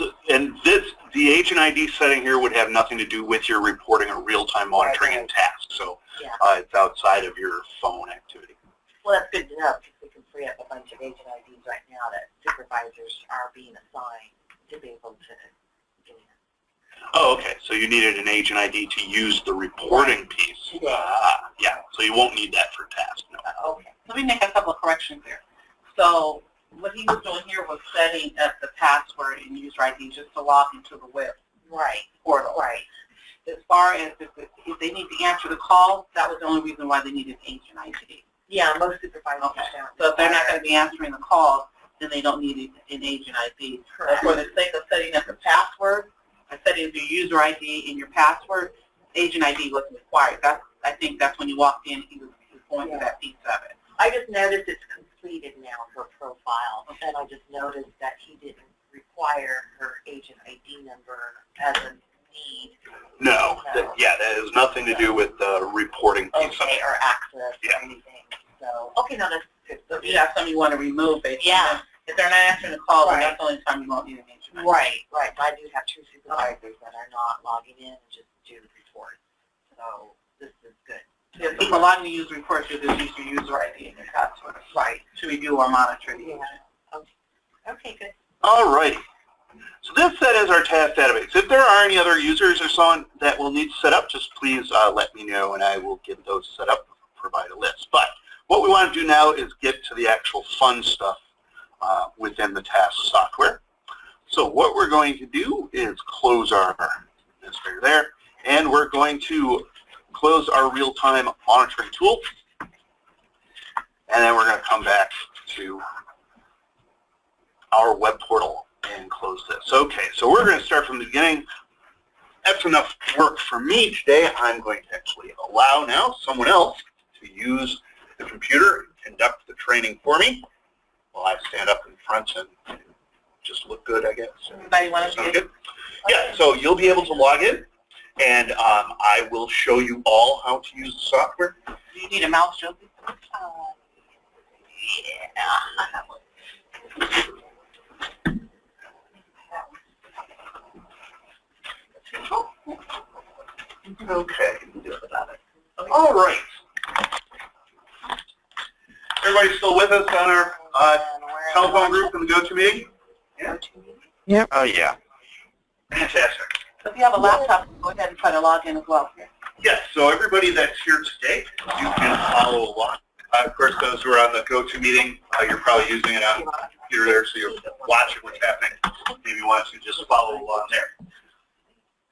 Speaker 2: the agent ID setting here would have nothing to do with your reporting or real-time monitoring and tasks. So
Speaker 4: Yeah.
Speaker 2: it's outside of your phone activity.
Speaker 4: Well, that's good to know because we can free up a bunch of agent IDs right now that supervisors are being assigned to be able to get in.
Speaker 2: Oh, okay. So you needed an agent ID to use the reporting piece.
Speaker 4: Yeah.
Speaker 2: Yeah. So you won't need that for tasks. No.
Speaker 4: Okay.
Speaker 1: Let me make a couple of corrections there. So what he was doing here was setting up the password and user ID just to log into the web
Speaker 4: Right.
Speaker 1: portal.
Speaker 4: Right.
Speaker 1: As far as if they need to answer the call, that was the only reason why they needed agent ID.
Speaker 4: Yeah, most supervisors
Speaker 1: Okay.
Speaker 4: don't.
Speaker 1: So if they're not going to be answering the call, then they don't need an agent ID. But
Speaker 4: Correct.
Speaker 1: for the sake of setting up the password, or setting up your user ID and your password, agent ID wasn't required. I think that's when you walked in, he was going through that piece of it.
Speaker 4: I just noticed it's completed now, her profile, and I just noticed that he didn't require her agent ID number as a need.
Speaker 2: No. That has nothing to do with the reporting piece of
Speaker 4: Okay,
Speaker 2: it.
Speaker 4: or access
Speaker 2: Yeah.
Speaker 4: or anything. So, okay, no, that's good.
Speaker 1: So if you have something you want to remove, basically,
Speaker 4: Yeah.
Speaker 1: if they're not answering the call, then
Speaker 4: Right.
Speaker 1: that's the only time you won't need an agent ID.
Speaker 4: Right, right. I do have two supervisors that are not logging in and just do reports. So this is good.
Speaker 1: If people logging to use reports, you just use your user ID and your password.
Speaker 4: Right.
Speaker 1: To review or monitor the
Speaker 4: Yeah.
Speaker 1: agent.
Speaker 4: Okay, good.
Speaker 2: All right. So this set is our task database. If there are any other users or so on that will need to set up, just please let me know and I will get those set up, provide a list. But what we want to do now is get to the actual fun stuff within the task software. So what we're going to do is close our administrator there, and we're going to close our real-time monitoring tool, and then we're going to come back to our web portal and close this. Okay, so we're going to start from the beginning. That's enough work for me today. I'm going to actually allow now someone else to use the computer and conduct the training for me while I stand up in front and just look good, I guess.
Speaker 1: Everybody want to
Speaker 2: Sound
Speaker 1: do
Speaker 2: good? Yeah, so you'll be able to log in, and I will show you all how to use the software.
Speaker 1: Do you need a mouse, Josie?
Speaker 4: Yeah.
Speaker 2: Okay. All right. Everybody still with us on our telephone group in the GoToMeeting? Yeah.
Speaker 6: Oh, yeah.
Speaker 2: Fantastic.
Speaker 1: So if you have a laptop, go ahead and try to log in as well.
Speaker 2: Yes, so everybody that's here today, you can follow along. Of course, those who are on the GoToMeeting, you're probably using it on the computer there, so you're watching what's happening. Maybe you want to just follow along there.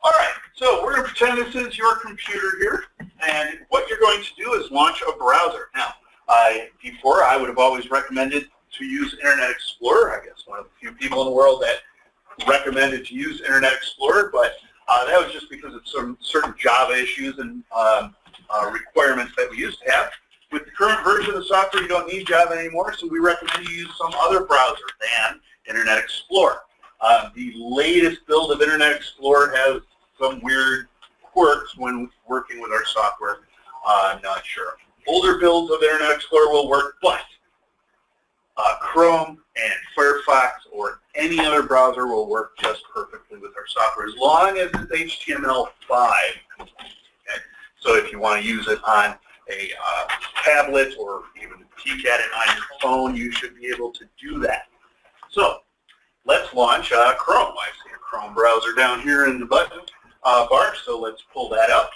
Speaker 2: All right, so we're going to pretend this is your computer here, and what you're going to do is launch a browser. Now, before I would have always recommended to use Internet Explorer. I guess one of the few people in the world that recommended to use Internet Explorer, but that was just because of some certain Java issues and requirements that we used to have. With the current version of the software, you don't need Java anymore, so we recommend you use some other browser than Internet Explorer. The latest build of Internet Explorer has some weird quirks when working with our software. I'm not sure. Older builds of Internet Explorer will work, but Chrome and Firefox or any other browser will work just perfectly with our software as long as it's HTML5. Okay? So if you want to use it on a tablet or even peek at it on your phone, you should be able to do that. So let's launch Chrome. I see a Chrome browser down here in the button bar, so let's pull that up.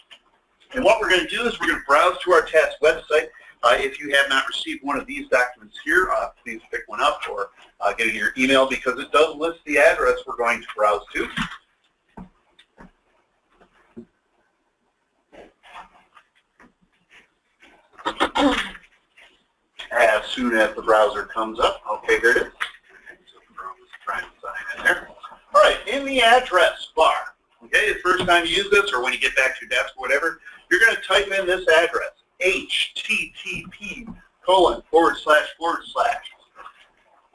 Speaker 2: And what we're going to do is we're going to browse to our Taske website. If you have not received one of these documents here, please pick one up or get it in your email because it does list the address we're going to browse to. As soon as the browser comes up, okay, there it is. So Chrome is trying to sign in there. All right, in the address bar, okay, the first time you use this or when you get back to your desk or whatever, you're going to type in this address, http://.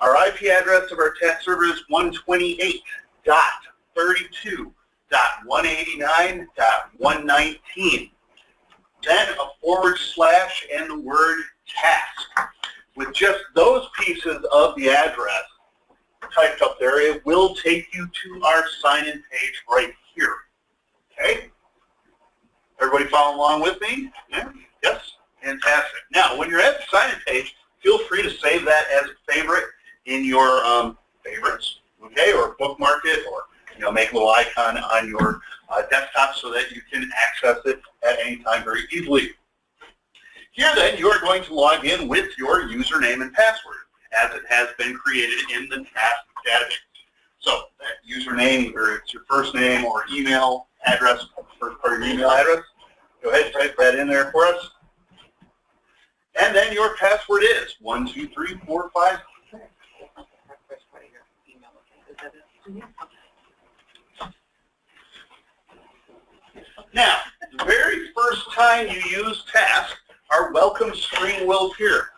Speaker 2: Our IP address of our Taske server is 128.32.189.119. Then a / and the word task. With just those pieces of the address typed up there, it will take you to our sign-in page right here. Okay? Everybody follow along with me? Yeah? Yes? Fantastic. Now, when you're at the sign-in page, feel free to save that as a favorite in your favorites, okay? Or bookmark it, or make a little icon on your desktop so that you can access it at any time very easily. Here then, you are going to log in with your username and password as it has been created in the Taske database. So that username, either it's your first name or email address, first part of your email address, go ahead and type that in there for us. And then your password is 12345. Now, the very first time you use Taske, our welcome screen will appear.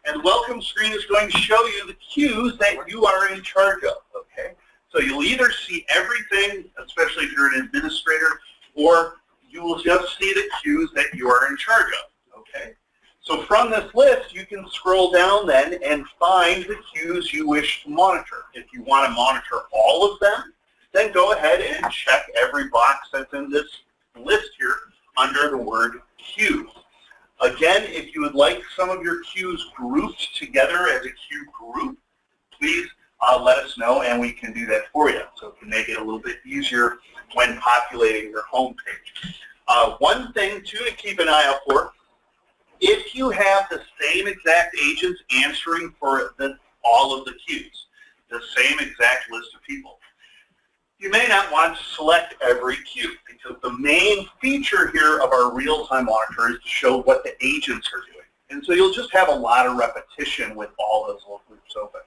Speaker 2: And the welcome screen is going to show you the queues that you are in charge of, okay? So you'll either see everything, especially if you're an administrator, or you will just see the queues that you are in charge of, okay? So from this list, you can scroll down then and find the queues you wish to monitor. If you want to monitor all of them, then go ahead and check every box that's in this list here under the word queues. Again, if you would like some of your queues grouped together as a queue group, please let us know and we can do that for you. So it can make it a little bit easier when populating your home page. One thing too to keep an eye out for, if you have the same exact agents answering for all of the queues, the same exact list of people, you may not want to select every queue because the main feature here of our real-time monitor is to show what the agents are doing. And so you'll just have a lot of repetition with all those little groups open.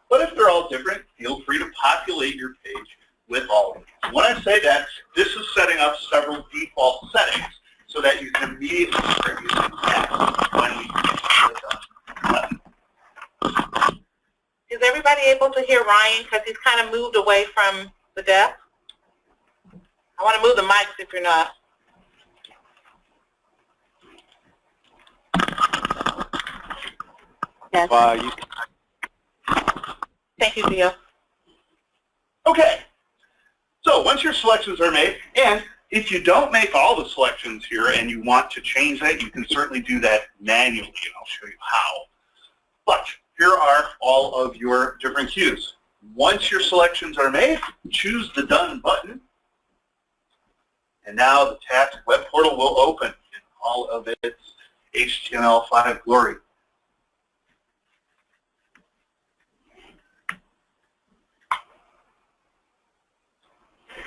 Speaker 2: But if they're all different, feel free to populate your page with all of them. When I say that, this is setting up several default settings so that you can immediately start using Taske when we get done.
Speaker 1: Is everybody able to hear Ryan because he's kind of moved away from the desk? I want to move the mics if you're not.
Speaker 7: Yes.
Speaker 1: Thank you, Gio.
Speaker 2: Okay. So once your selections are made, and If you don't make all the selections here and you want to change that, you can certainly do that manually, and I'll show you how. But here are all of your different cues. Once your selections are made, choose the Done button. And now the Task web portal will open in all of its HTML5 glory.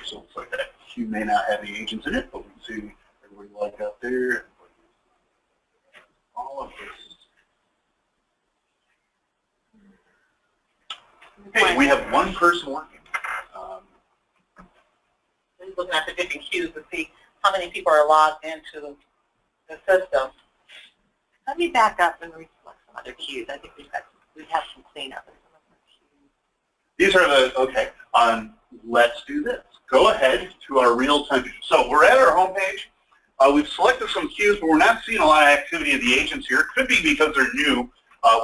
Speaker 2: So it looks like that queue may not have any agents in it, but we can see everybody like out there. All of this. Okay, we have one person working.
Speaker 1: We're looking at the different queues to see how many people are logged into the system.
Speaker 4: Let me back up and reflect some other cues. I think we have some cleanup in some of our cues.
Speaker 2: These are the, okay, let's do this. Go ahead to our real-time view. So we're at our home page. We've selected some cues, but we're not seeing a lot of activity of the agents here. It could be because they're new.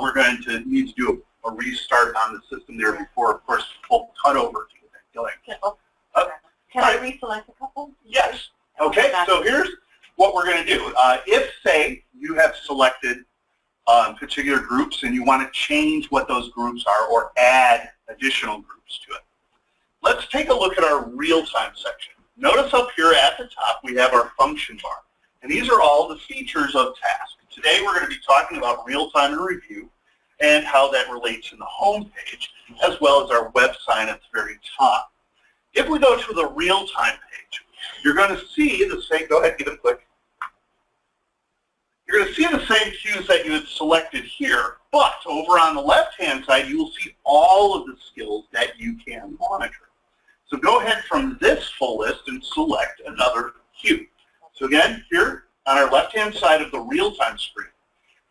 Speaker 2: We're going to need to do a restart on the system there before, of course, full cutover to get that going.
Speaker 4: Can I reselect a couple?
Speaker 2: Yes. Okay, so here's what we're going to do. If, say, you have selected particular groups and you want to change what those groups are or add additional groups to it, let's take a look at our real-time section. Notice up here at the top we have our function bar. And these are all the features of Task. Today we're going to be talking about real-time and review and how that relates in the home page, as well as our web sign at the very top. If we go to the real-time page, you're going to see the same, go ahead, give it a click. You're going to see the same cues that you had selected here, but over on the left-hand side, you will see all of the skills that you can monitor. So go ahead from this full list and select another cue. So again, here on our left-hand side of the real-time screen,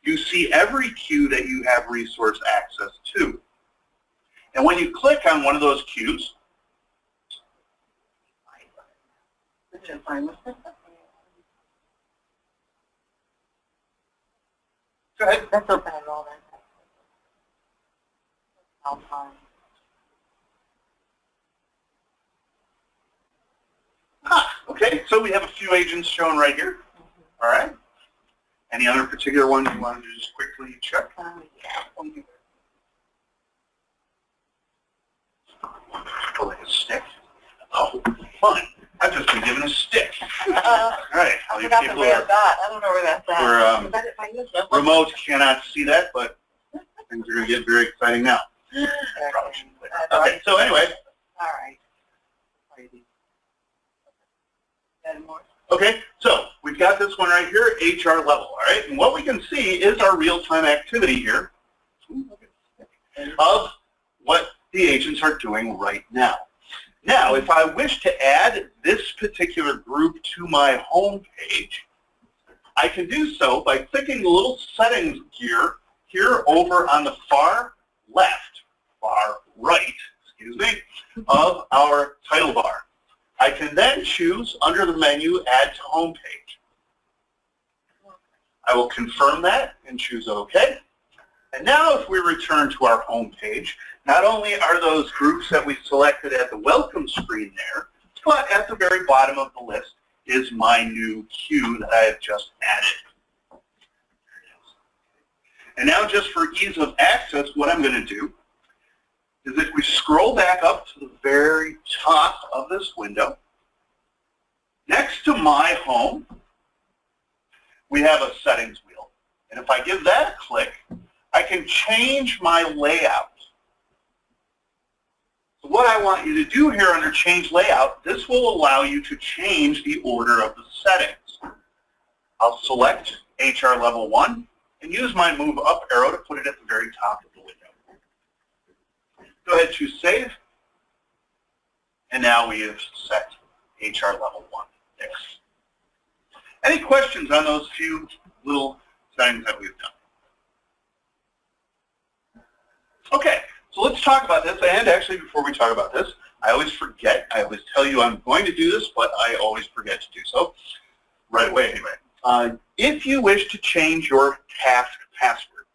Speaker 2: you see every cue that you have resource access to. And when you click on one of those cues, go ahead.
Speaker 4: Let's open it all then. I'll find.
Speaker 2: Okay, so we have a few agents shown right here. All right. Any other particular ones you wanted to just quickly check? Oh, like a stick? Oh, fun. I've just been given a stick. All right. All you people are,
Speaker 1: I don't know where that's at.
Speaker 2: remote cannot see that, but things are going to get very exciting now. Probably shouldn't click. Okay, so anyway.
Speaker 4: All right.
Speaker 2: Okay, so we've got this one right here, HR level, all right? And what we can see is our real-time activity here of what the agents are doing right now. Now, if I wish to add this particular group to my home page, I can do so by clicking the little settings gear here over on the far right, excuse me, of our title bar. I can then choose under the menu Add to Home Page. I will confirm that and choose OK. And now if we return to our home page, not only are those groups that we selected at the welcome screen there, but at the very bottom of the list is my new queue that I have just added. And now just for ease of access, what I'm going to do is if we scroll back up to the very top of this window, next to My Home, we have a settings wheel. And if I give that a click, I can change my layout. So what I want you to do here under Change Layout, this will allow you to change the order of the settings. I'll select HR Level 1 and use my Move Up arrow to put it at the very top of the window. Go ahead, choose Save. And now we have set HR Level 1 there. Any questions on those few little settings that we've done? Okay, so let's talk about this. And actually, before we talk about this, I always forget. I always tell you I'm going to do this, but I always forget to do so. Right away, anyway. If you wish to change your task password,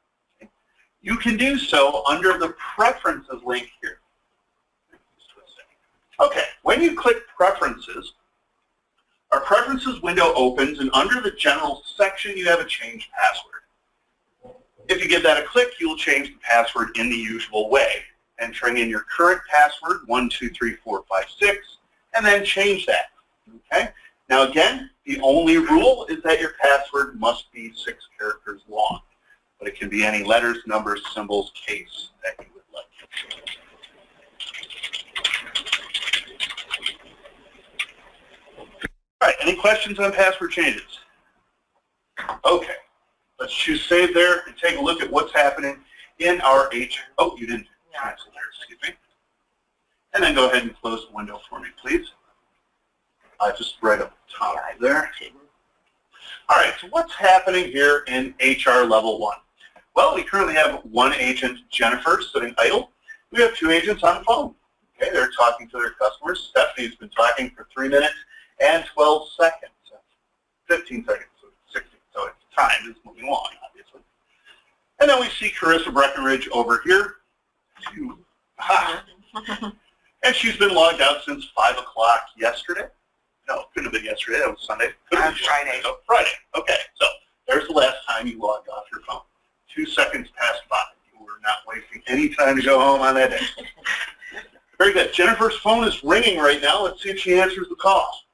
Speaker 2: you can do so under the Preferences link here. Okay, when you click Preferences, Our preferences window opens, and under the general section, you have a change password. If you give that a click, you will change the password in the usual way, entering in your current password, 123456, and then change that. Okay? Now again, the only rule is that your password must be 6 characters long, but it can be any letters, numbers, symbols, case that you would like. All right, any questions on password changes? Okay, let's choose save there and take a look at what's happening in our Oh, you didn't cancel there, excuse me. And then go ahead and close the window for me, please. Just right up top there. All right, so what's happening here in HR level 1? Well, we currently have one agent, Jennifer, sitting idle. We have 2 agents on the phone. Okay, they're talking to their customers. Stephanie's been talking for 3 minutes and 12 seconds. 15 seconds, so 60. So it's time is moving along, obviously. And then we see Carissa Breckenridge over here. And she's been logged out since 5 o'clock yesterday. No, couldn't have been yesterday. That was Sunday.
Speaker 7: Friday.
Speaker 2: Oh, Friday. Okay, so there's the last time you logged off your phone. 2 seconds passed by. You were not wasting any time to go home on that day. Very good. Jennifer's phone is ringing right now. Let's see if she answers the call.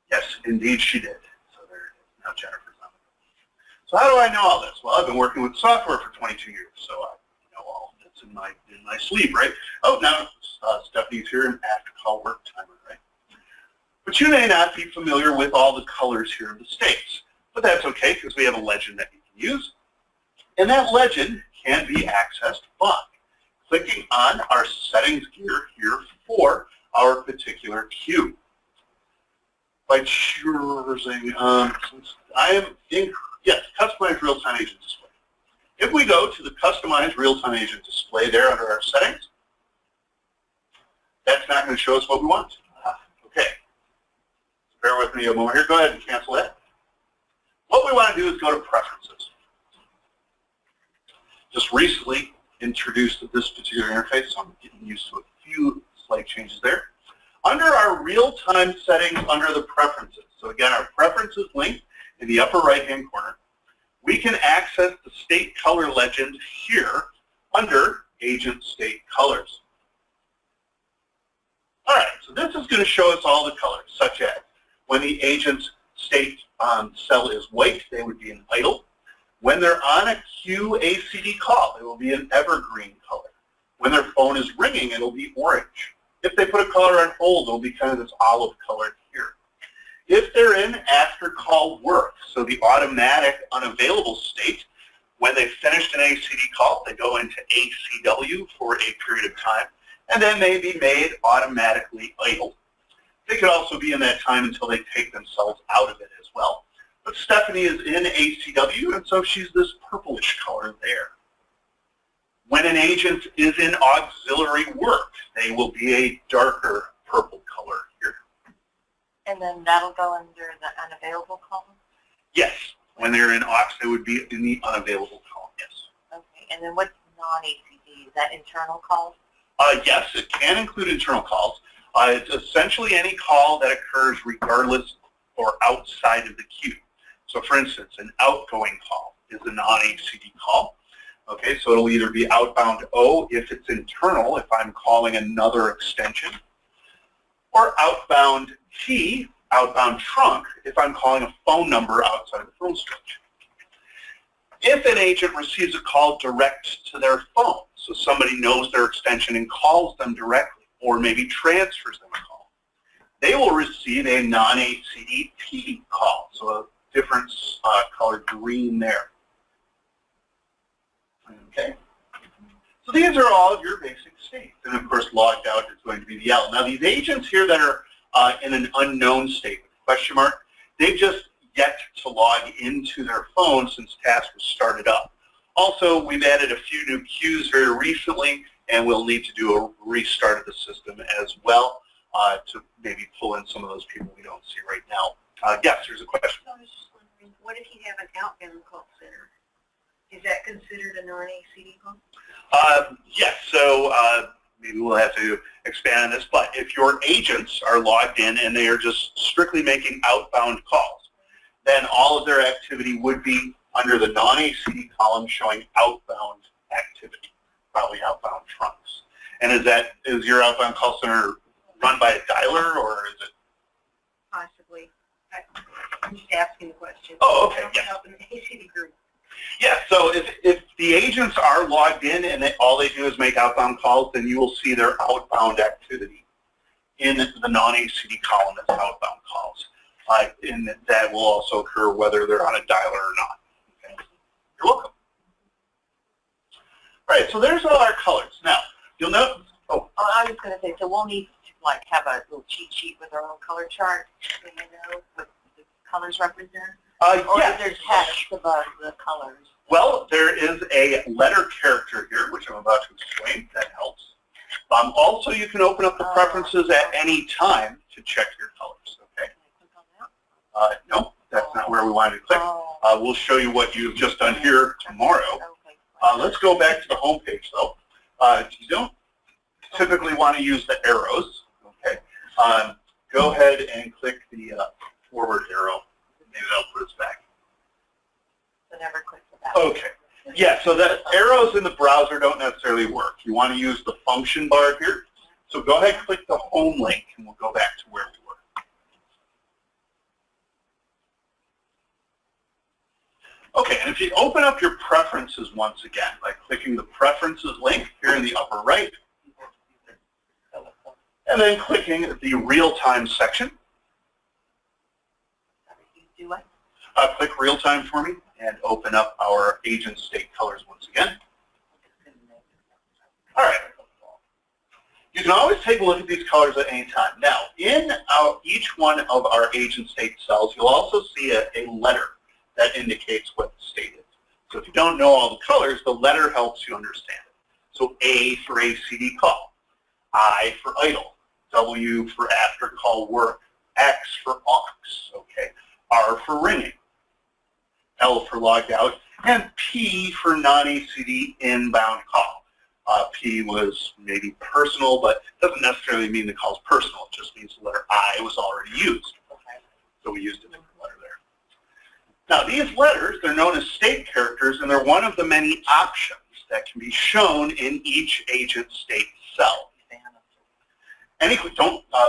Speaker 2: Yes, indeed she did. So there it is. Now Jennifer's on the phone. So how do I know all this? Well, I've been working with software for 22 years, so I know all of this in my sleep, right? Oh, now Stephanie's here in after call work timer, right? But you may not be familiar with all the colors here in the states. But that's okay, because we have a legend that you can use. And that legend can be accessed by clicking on our settings gear here for our particular queue. By choosing, customize real-time agent display. If we go to the customize real-time agent display there under our settings, that's not going to show us what we want. Okay. Bear with me a moment here. Go ahead and cancel that. What we want to do is go to preferences. Just recently introduced this particular interface, so I'm getting used to a few slight changes there. Under our real-time settings under the preferences, so again, our preferences link in the upper right-hand corner, we can access the state color legend here under agent state colors. All right, so this is going to show us all the colors, such as when the agent's state cell is white, they would be an idle. When they're on a QACD call, it will be an evergreen color. When their phone is ringing, it'll be orange. If they put a caller on hold, it'll be kind of this olive color here. If they're in after call work, so the automatic unavailable state, when they've finished an ACD call, they go into ACW for a period of time, and then they be made automatically idle. They could also be in that time until they take themselves out of it as well. But Stephanie is in ACW, and so she's this purplish color there. When an agent is in auxiliary work, they will be a darker purple color here.
Speaker 4: And then that'll go under the unavailable column?
Speaker 2: Yes. When they're in aux, they would be in the unavailable column, yes.
Speaker 4: Okay. And then what's non-ACD? Is that internal calls?
Speaker 2: Yes, it can include internal calls. It's essentially any call that occurs regardless or outside of the queue. So for instance, an outgoing call is a non-ACD call. Okay, so it'll either be outbound O if it's internal, if I'm calling another extension, or outbound T, outbound trunk, if I'm calling a phone number outside of the phone switch. If an agent receives a call direct to their phone, so somebody knows their extension and calls them directly, or maybe transfers them a call, they will receive a non-ACD T call, so a different color green there. Okay. So these are all of your basic states. And of course, logged out is going to be the L. Now these agents here that are in an unknown state with a question mark, they've just yet to log into their phone since Task was started up. Also, we've added a few new queues very recently, and we'll need to do a restart of the system as well to maybe pull in some of those people we don't see right now. Yes, there's a question.
Speaker 7: I was just wondering, what if you have an outbound call center? Is that considered a non-ACD call?
Speaker 2: Yes, so maybe we'll have to expand on this, but if your agents are logged in and they are just strictly making outbound calls, then all of their activity would be under the non-ACD column showing outbound activity, probably outbound trunks. And is your outbound call center run by a dialer, or is it?
Speaker 7: Possibly. I'm just asking the question.
Speaker 2: Oh, okay, yeah.
Speaker 7: Help in the ACD group.
Speaker 2: Yeah, so if the agents are logged in and all they do is make outbound calls, then you will see their outbound activity in the non-ACD column as outbound calls. And that will also occur whether they're on a dialer or not. Okay. You're welcome. All right, so there's all our colors. Now, you'll note,
Speaker 4: I was going to say, so we'll need to like have a little cheat sheet with our own color chart, so you know what the colors represent? Or
Speaker 2: yes.
Speaker 4: is there text above the colors?
Speaker 2: Well, there is a letter character here, which I'm about to explain. That helps. Also, you can open up the preferences at any time to check your colors. Okay.
Speaker 4: Can I click on that?
Speaker 2: No, that's not where we wanted to click.
Speaker 4: Oh.
Speaker 2: We'll show you what you've just done here tomorrow.
Speaker 4: Okay.
Speaker 2: Let's go back to the home page, though. You don't typically want to use the arrows. Okay. Go ahead and click the forward arrow. Maybe that'll put us back.
Speaker 4: So never click the back.
Speaker 2: Okay. Yeah, so the arrows in the browser don't necessarily work. You want to use the function bar here. So go ahead and click the home link, and we'll go back to where we were. Okay, and if you open up your preferences once again by clicking the preferences link here in the upper right, and then clicking the real-time section.
Speaker 4: Do what?
Speaker 2: Click real-time for me and open up our agent state colors once again. All right. You can always take a look at these colors at any time. Now, in each one of our agent state cells, you'll also see a letter that indicates what the state is. So if you don't know all the colors, the letter helps you understand it. So A for ACD call, I for idle, W for after call work, X for aux, okay, R for ringing, L for logged out, and P for non-ACD inbound call. P was maybe personal, but doesn't necessarily mean the call's personal. It just means the letter I was already used. Okay. So we used a different letter there. Now these letters, they're known as state characters, and they're one of the many options that can be shown in each agent state cell.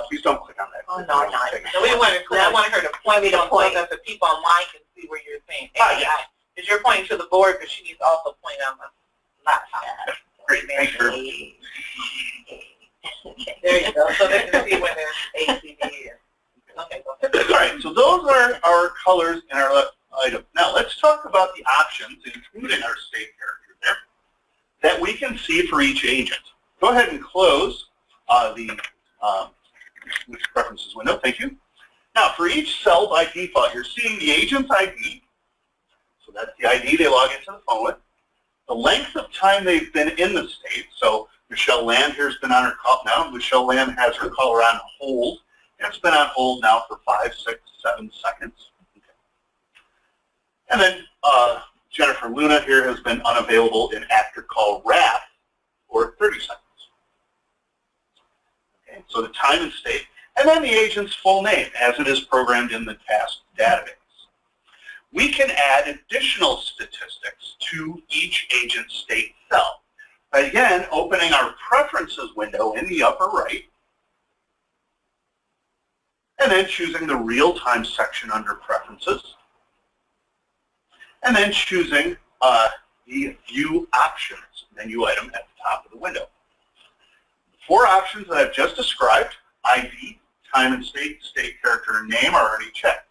Speaker 2: Please don't click on that.
Speaker 4: Oh, no, no.
Speaker 8: So we want to, I want her to point me to point so the people online can see where you're saying. Because you're pointing to the board, but she needs to also point on the laptop.
Speaker 2: Great, thank you.
Speaker 8: There you go. So they can see when there's ACD. Okay, go ahead.
Speaker 2: All right, so those are our colors in our item. Now let's talk about the options, including our state character there, that we can see for each agent. Go ahead and close the preferences window. Thank you. Now, for each cell by default, you're seeing the agent's ID. So that's the ID they log into the phone with. The length of time they've been in the state. So Michelle Land here has been on her call now. Michelle Land has her caller on hold. And it's been on hold now for 5, 6, 7 seconds. Okay. And then Jennifer Luna here has been unavailable in after call wrap for 30 seconds. Okay, so the time and state, and then the agent's full name as it is programmed in the task database. We can add additional statistics to each agent state cell by, again, opening our preferences window in the upper right, and then choosing the real-time section under preferences, and then choosing the view options menu item at the top of the window. The 4 options that I've just described, ID, time and state, state character, and name, are already checked.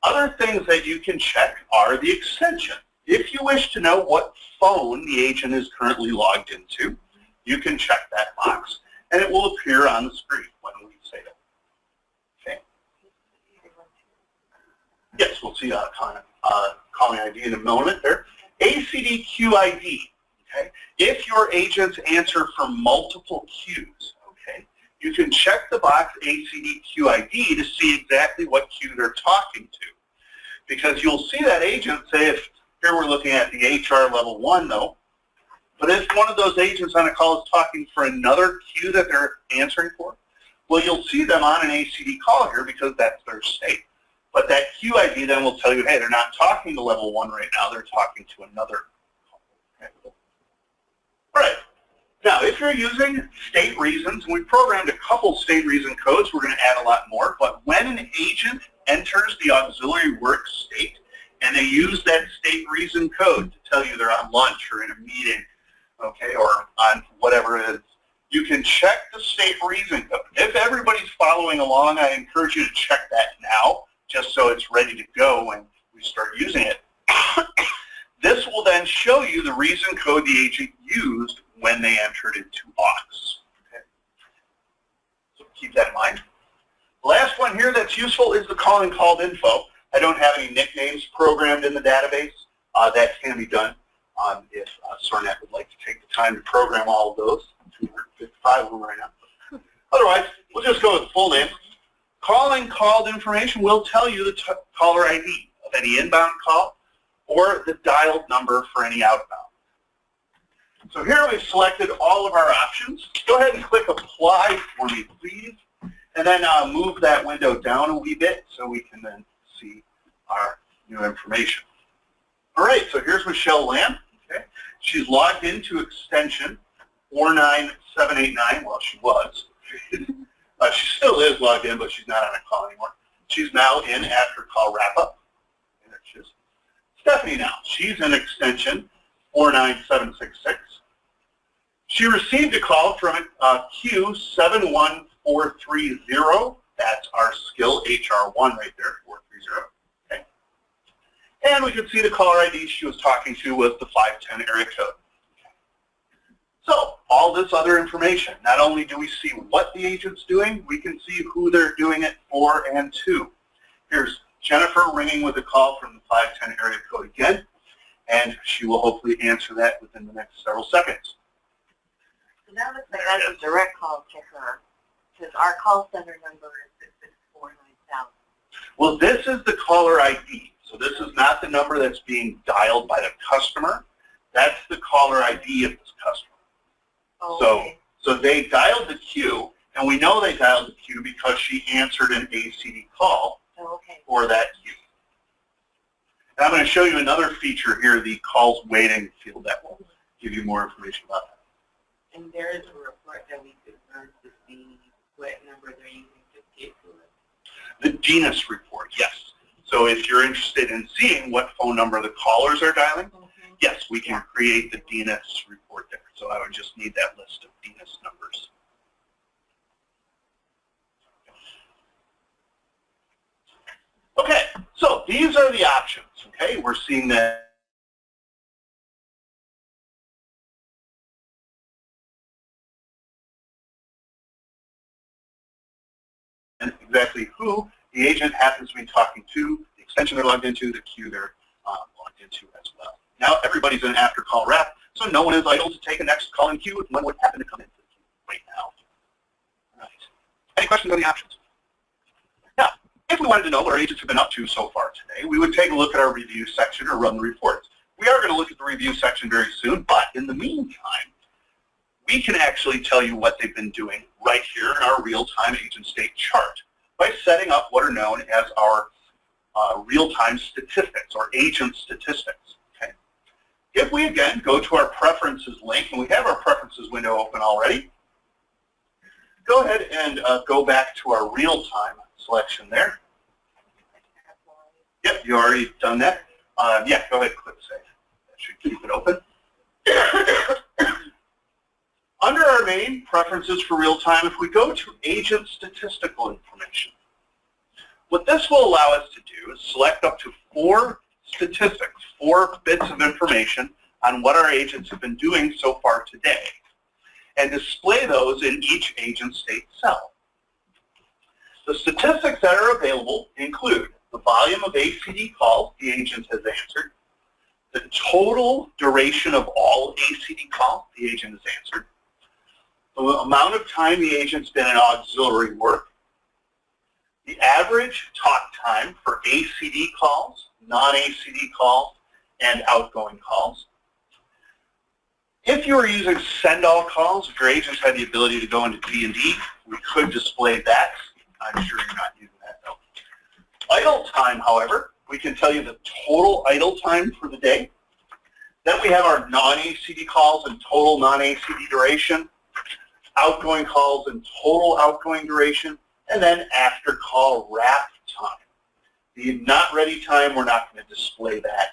Speaker 2: Other things that you can check are the extension. If you wish to know what phone the agent is currently logged into, you can check that box, and it will appear on the screen when we say it. Okay. Yes, we'll see calling ID in a moment there. ACDQ ID. Okay. If your agents answer from multiple queues, okay, you can check the box ACDQ ID to see exactly what queue they're talking to. Because you'll see that agent say, if here we're looking at the HR level 1 though, But if one of those agents on a call is talking for another queue that they're answering for, well, you'll see them on an ACD call here because that's their state. But that queue ID then will tell you, hey, they're not talking to level 1 right now, they're talking to another call. Okay. All right. Now, if you're using state reasons, we programmed a couple state reason codes, we're going to add a lot more, but when an agent enters the auxiliary work state and they use that state reason code to tell you they're on lunch or in a meeting, okay, or on whatever it is, you can check the state reason code. If everybody's following along, I encourage you to check that now, just so it's ready to go when we start using it. This will then show you the reason code the agent used when they entered into aux. Okay. So keep that in mind. The last one here that's useful is the calling called info. I don't have any nicknames programmed in the database. That can be done if SORNet would like to take the time to program all of those. 255 of them right now. Otherwise, we'll just go with the full name. Calling called information will tell you the caller ID of any inbound call or the dialed number for any outbound. So here we've selected all of our options. Go ahead and click Apply for me, please. And then move that window down a wee bit so we can then see our new information. All right, so here's Michelle Lamb. Okay. She's logged into extension 49789. Well, she was. She still is logged in, but she's not on a call anymore. She's now in after call wrap-up. And it's just Stephanie now. She's in extension 49766. She received a call from Q71430. That's our skill HR1 right there, 430. Okay. And we can see the caller ID she was talking to was the 510 area code. So all this other information, not only do we see what the agent's doing, we can see who they're doing it for and to. Here's Jennifer ringing with a call from the 510 area code again, and she will hopefully answer that within the next several seconds.
Speaker 4: So that looks like that's a direct call to her, because our call center number is 649,000.
Speaker 2: Well, this is the caller ID. So this is not the number that's being dialed by the customer. That's the caller ID of this customer.
Speaker 4: Oh, okay.
Speaker 2: So they dialed the queue, and we know they dialed the queue because she answered an ACD call for that queue. And I'm going to show you another feature here, the calls waiting field, that will give you more information about that.
Speaker 7: And there is a report that we could run to see what number they're using to get to it.
Speaker 2: The DNIS report, yes. So if you're interested in seeing what phone number the callers are dialing, yes, we can create the DNIS report there. So I would just need that list of DNIS numbers. Okay, so these are the options, okay? We're seeing that and exactly who the agent happens to be talking to, the extension they're logged into, the queue they're logged into as well. Now everybody's in after call wrap, so no one is idle to take a next call in queue if one would happen to come into the queue right now. All right. Any questions on the options? Now, if we wanted to know what our agents have been up to so far today, we would take a look at our review section or run the reports. We are going to look at the review section very soon, but in the meantime, we can actually tell you what they've been doing right here in our real-time agent state chart by setting up what are known as our real-time statistics or agent statistics. Okay. If we again go to our preferences link, and we have our preferences window open already, go ahead and go back to our real-time selection there. Yep, you already done that. Yeah, go ahead and click save. That should keep it open. Under our main preferences for real-time, if we go to agent statistical information, what this will allow us to do is select up to 4 statistics, 4 bits of information on what our agents have been doing so far today, and display those in each agent state cell. The statistics that are available include the volume of ACD calls the agent has answered, the total duration of all ACD calls the agent has answered, the amount of time the agent's been in auxiliary work, the average talk time for ACD calls, non-ACD calls, and outgoing calls, If you are using send all calls, if your agents had the ability to go into D&D, we could display that. I'm sure you're not using that though. Idle time, however, we can tell you the total idle time for the day. Then we have our non-ACD calls and total non-ACD duration, outgoing calls and total outgoing duration, and then after call wrap time. The not ready time, we're not going to display that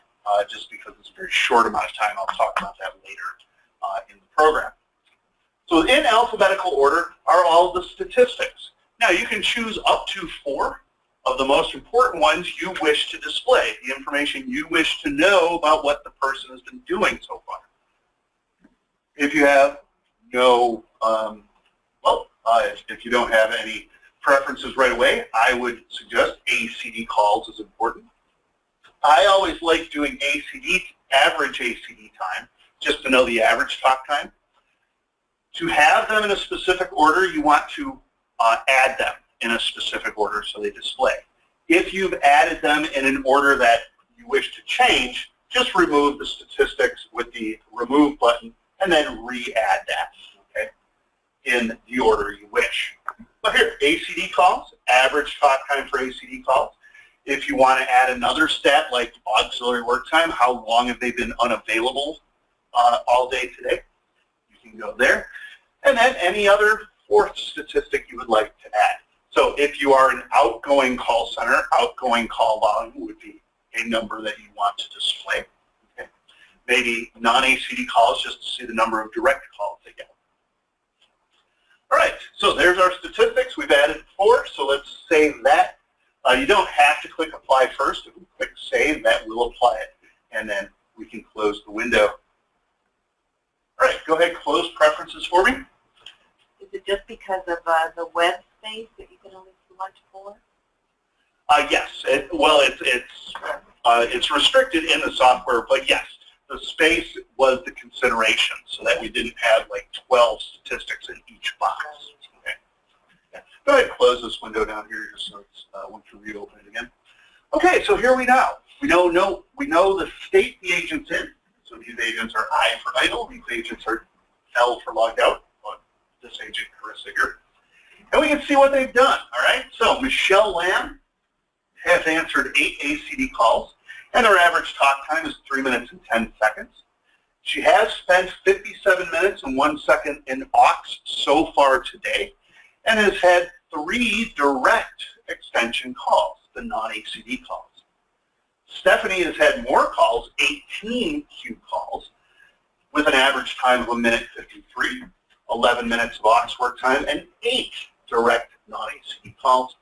Speaker 2: just because it's a very short amount of time. I'll talk about that later in the program. So in alphabetical order are all the statistics. Now you can choose up to 4 of the most important ones you wish to display, the information you wish to know about what the person has been doing so far. If you have no, if you don't have any preferences right away, I would suggest ACD calls is important. I always like doing average ACD time, just to know the average talk time. To have them in a specific order, you want to add them in a specific order so they display. If you've added them in an order that you wish to change, just remove the statistics with the remove button and then re-add that, okay, in the order you wish. But here, ACD calls, average talk time for ACD calls. If you want to add another stat like auxiliary work time, how long have they been unavailable all day today, you can go there. And then any other 4th statistic you would like to add. So if you are an outgoing call center, outgoing call volume would be a number that you want to display. Okay. Maybe non-ACD calls just to see the number of direct calls they get. All right, so there's our statistics. We've added 4, so let's save that. You don't have to click apply first. If we click save, that will apply it, and then we can close the window. All right, go ahead, close preferences for me.
Speaker 4: Is it just because of the web space that you can only select 4?
Speaker 2: Yes. It's restricted in the software, but yes, the space was the consideration, so that we didn't have like 12 statistics in each box. Okay. Yeah. Go ahead, and close this window down here, just so it's once you reopen it again. Okay, so here we now. We know the state the agent's in. So these agents are I for idle. These agents are L for logged out. This agent, Carissa here. And we can see what they've done, all right? So Michelle Lamb has answered 8 ACD calls, and her average talk time is 3 minutes and 10 seconds. She has spent 57 minutes and 1 second in aux so far today, and has had 3 direct extension calls, the non-ACD calls. Stephanie has had more calls, 18 queue calls, with an average time of 1 minute 53. 11 minutes of aux work time, and 8 direct non-ACD calls.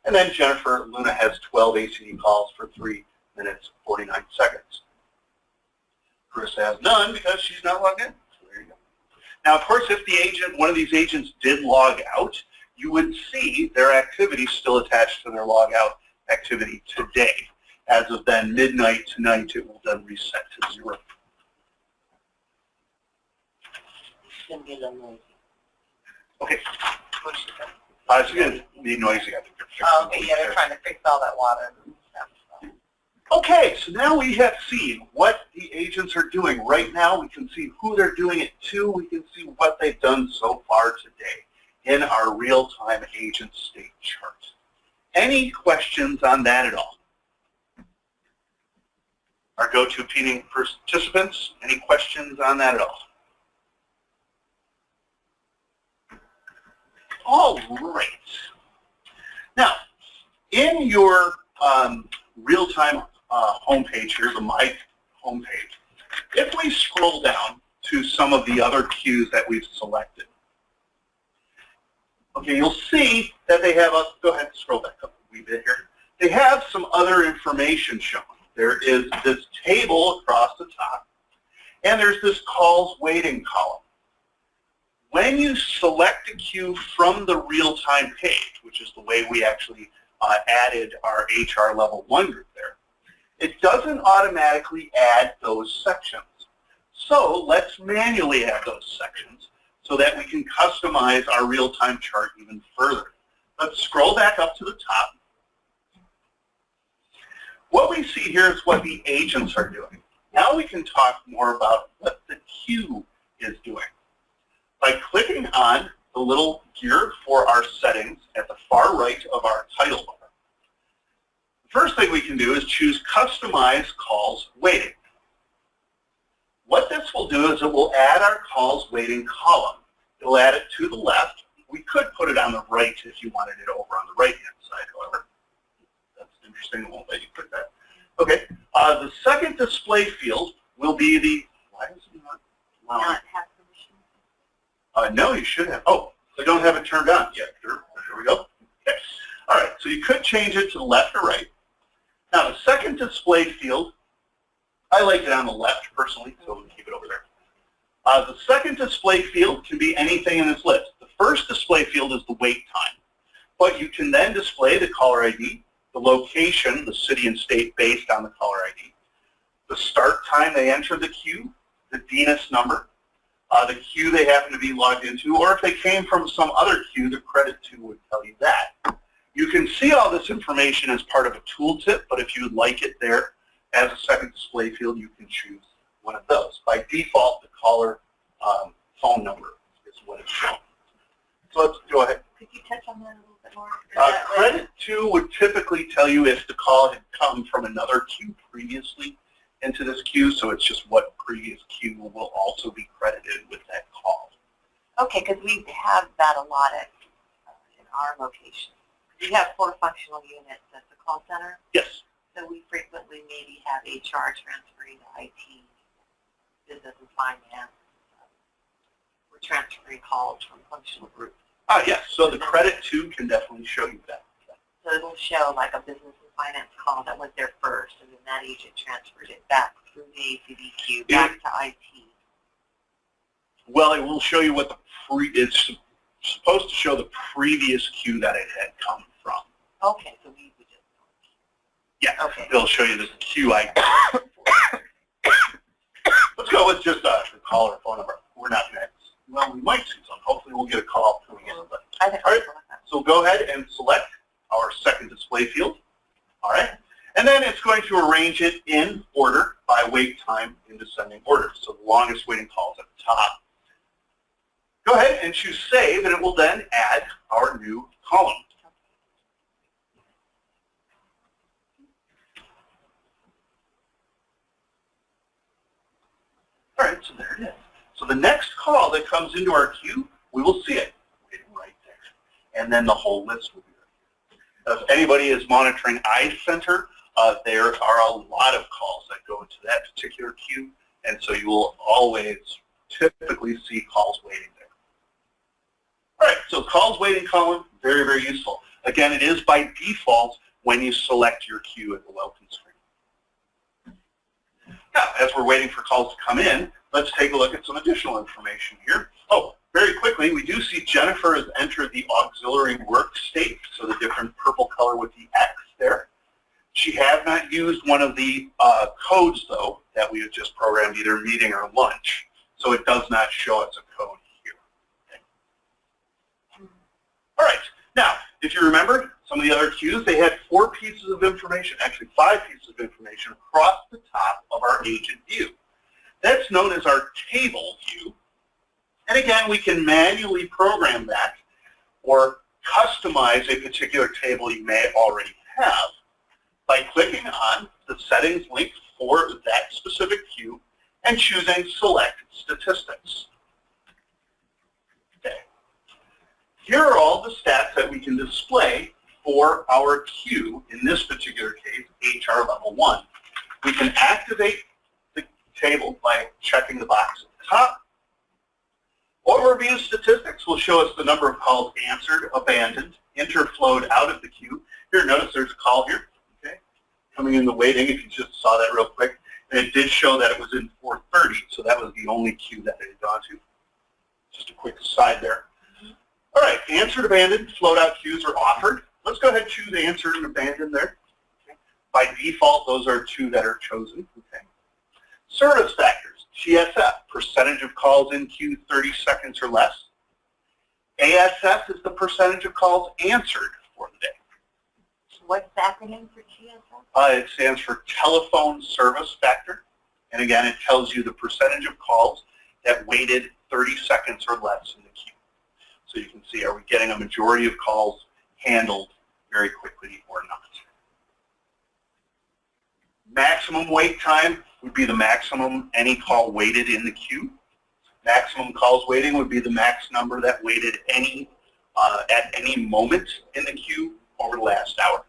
Speaker 2: And then Jennifer Luna has 12 ACD calls for 3 minutes 49 seconds. Carissa has none because she's not logged in. So there you go. Now, of course, if one of these agents did log out, you would see their activity still attached to their log out activity today. As of then midnight tonight, it will then reset to 0. Okay. It's going to be noisy. I think
Speaker 8: Okay, yeah, they're trying to fix all that water and stuff.
Speaker 2: Okay, so now we have seen what the agents are doing. Right now, we can see who they're doing it to. We can see what they've done so far today in our real-time agent state chart. Any questions on that at all? Our GoToMeeting participants, any questions on that at all? All right. Now, in your real-time homepage here, the My homepage, if we scroll down to some of the other queues that we've selected, okay, you'll see that they have go ahead and scroll back up a wee bit here. They have some other information shown. There is this table across the top, and there's this calls waiting column. When you select a queue from the real-time page, which is the way we actually added our HR level 1 group there, it doesn't automatically add those sections. So let's manually add those sections so that we can customize our real-time chart even further. Let's scroll back up to the top. What we see here is what the agents are doing. Now we can talk more about what the queue is doing. By clicking on the little gear for our settings at the far right of our title bar, the first thing we can do is choose Customize Calls Waiting. What this will do is it will add our calls waiting column. It'll add it to the left. We could put it on the right if you wanted it over on the right-hand side, however. That's interesting. It won't let you put that. Okay. The second display field will be the, why is it not allowing?
Speaker 4: Not have permission.
Speaker 2: No, you should have. Oh, I don't have it turned on yet. There we go. Okay. All right. So you could change it to the left or right. Now, the second display field, I like it on the left personally, so we'll keep it over there. The second display field can be anything in this list. The first display field is the wait time, but you can then display the caller ID, the location, the city and state based on the caller ID, the start time they entered the queue, the DNIS number, the queue they happen to be logged into, or if they came from some other queue, the credit to would tell you that. You can see all this information as part of a tooltip, but if you would like it there as a second display field, you can choose one of those. By default, the caller phone number is what it's showing. So let's go ahead.
Speaker 4: Could you touch on that a little bit more?
Speaker 2: Credit to would typically tell you if the call had come from another queue previously into this queue, so it's just what previous queue will also be credited with that call.
Speaker 4: Okay, because we have that a lot at, in our location. We have 4 functional units at the call center,
Speaker 2: Yes.
Speaker 4: so we frequently maybe have HR transferring to IT, business and finance. We're transferring calls from functional groups.
Speaker 2: Yes, so the credit to can definitely show you that.
Speaker 4: So it'll show like a business and finance call that was there first, and then that agent transferred it back through the ACD queue back to IT.
Speaker 2: Well, it will show you what the it's supposed to show the previous queue that it had come from.
Speaker 4: Okay, so we would just.
Speaker 2: Yeah,
Speaker 4: Okay.
Speaker 2: it'll show you the queue ID. Let's go with just the caller phone number. We're not going to, well, we might see some. Hopefully we'll get a call coming in. But,
Speaker 4: I think
Speaker 2: all right, so go ahead and select our second display field. All right, and then it's going to arrange it in order by wait time in descending order. So the longest waiting calls at the top. Go ahead and choose Save, and it will then add our new column. All right, so there it is. So the next call that comes into our queue, we will see it right there. And then the whole list will be there. If anybody is monitoring iCenter, there are a lot of calls that go into that particular queue, and so you will always typically see calls waiting there. All right, so calls waiting column, very, very useful. Again, it is by default when you select your queue at the welcome screen. Now, as we're waiting for calls to come in, let's take a look at some additional information here. Oh, very quickly, we do see Jennifer has entered the auxiliary work state, so the different purple color with the X there. She has not used one of the codes, though, that we had just programmed, either meeting or lunch, so it does not show us a code here. Okay. All right, now, if you remember, some of the other queues, they had 4 pieces of information, actually 5 pieces of information across the top of our agent view. That's known as our table view. And again, we can manually program that or customize a particular table you may already have by clicking on the settings link for that specific queue and choosing Select Statistics. Okay. Here are all the stats that we can display for our queue, in this particular case, HR Level 1. We can activate the table by checking the box at the top. Overview statistics will show us the number of calls answered, abandoned, interflowed out of the queue. Here, notice there's a call here, okay, coming in the waiting, if you just saw that real quick. And it did show that it was in 4:30, so that was the only queue that it had gone to. Just a quick aside there. All right, answered, abandoned, flowed out queues are offered. Let's go ahead and choose answered and abandoned there. Okay. By default, those are 2 that are chosen. Okay. Service factors, TSF, percentage of calls in queue 30 seconds or less. ASF is the percentage of calls answered for the day.
Speaker 4: What's the acronym for TSF?
Speaker 2: It stands for telephone service factor. And again, it tells you the percentage of calls that waited 30 seconds or less in the queue. So you can see, are we getting a majority of calls handled very quickly or not? Maximum wait time would be the maximum any call waited in the queue. Maximum calls waiting would be the max number that waited at any moment in the queue over the last hour.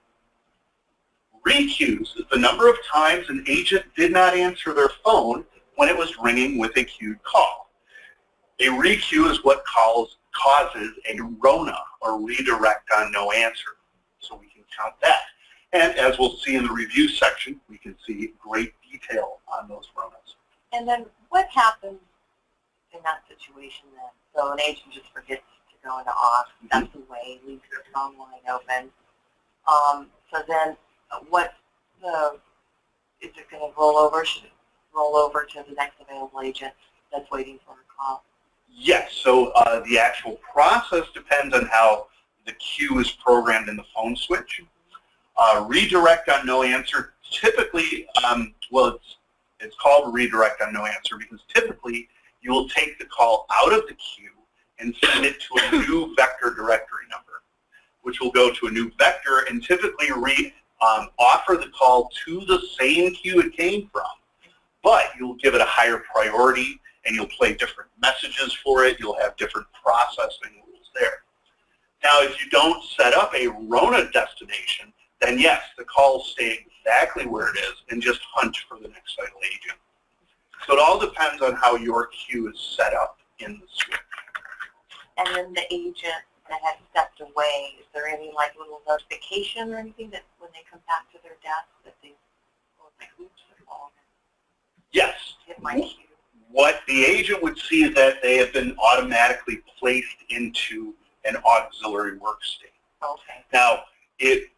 Speaker 2: Requeues is the number of times an agent did not answer their phone when it was ringing with a queued call. A requeue is what causes a RONA, or redirect on no answer. So we can count that. And as we'll see in the review section, we can see great detail on those RONAs.
Speaker 4: And then what happens in that situation then? So an agent just forgets to go into off, steps away, leaves their phone line open. So then is it going to roll over? Should it roll over to the next available agent that's waiting for a call?
Speaker 2: Yes, so the actual process depends on how the queue is programmed in the phone switch. Redirect on no answer, typically, it's called redirect on no answer because typically you will take the call out of the queue and send it to a new vector directory number, which will go to a new vector and typically offer the call to the same queue it came from, but you'll give it a higher priority and you'll play different messages for it. You'll have different processing rules there. Now, if you don't set up a RONA destination, then yes, the calls stay exactly where it is and just hunt for the next cycle agent. So it all depends on how your queue is set up in the switch.
Speaker 4: And then the agent that has stepped away, is there any like little notification or anything that when they come back to their desk that they, oops, they're calling?
Speaker 2: Yes.
Speaker 4: Hit my queue.
Speaker 2: What the agent would see is that they have been automatically placed into an auxiliary work state.
Speaker 4: Okay.
Speaker 2: Now, it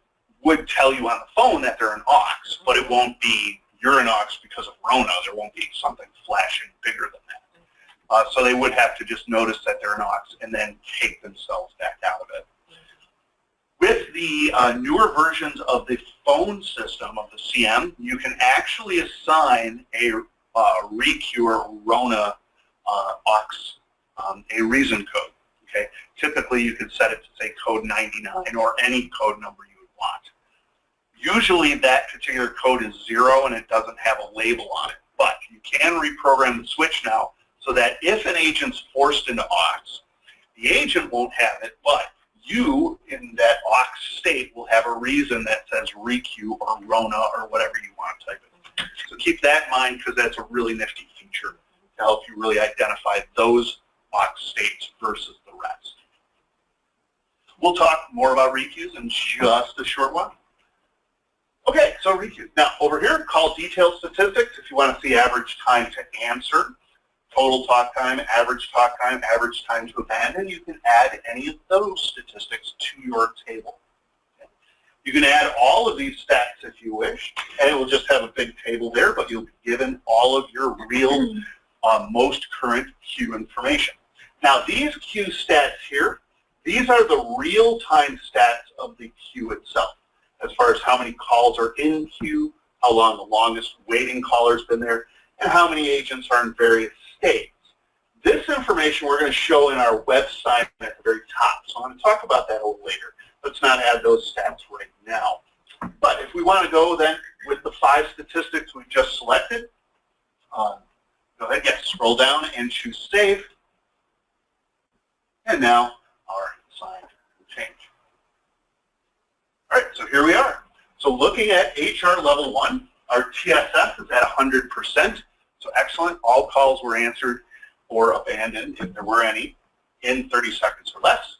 Speaker 2: would tell you on the phone that they're an aux, but it won't be you're an aux because of RONA. There won't be something flashing bigger than that. So they would have to just notice that they're an aux and then take themselves back out of it. With the newer versions of the phone system of the CM, you can actually assign a requeue or RONA aux a reason code. Okay, typically you could set it to say code 99 or any code number you would want. Usually that particular code is 0 and it doesn't have a label on it, but you can reprogram the switch now so that if an agent's forced into aux, the agent won't have it, but you in that aux state will have a reason that says requeue or RONA or whatever you want to type it. So keep that in mind because that's a really nifty feature to help you really identify those aux states versus the rest. We'll talk more about requeues in just a short while. Okay, so requeues. Now over here, call detail statistics. If you want to see average time to answer, total talk time, average time to abandon, you can add any of those statistics to your table. Okay. You can add all of these stats if you wish, and it will just have a big table there, but you'll be given all of your real, most current queue information. Now these queue stats here, these are the real-time stats of the queue itself, as far as how many calls are in queue, how long the longest waiting caller's been there, and how many agents are in various states. This information we're going to show in our website at the very top, so I'm going to talk about that a little later. Let's not add those stats right now. But if we want to go then with the 5 statistics we just selected, go ahead, yes, scroll down and choose Save. And now our slide will change. All right, so here we are. So looking at HR level 1, our TSF is at 100%. So excellent. All calls were answered or abandoned, if there were any, in 30 seconds or less.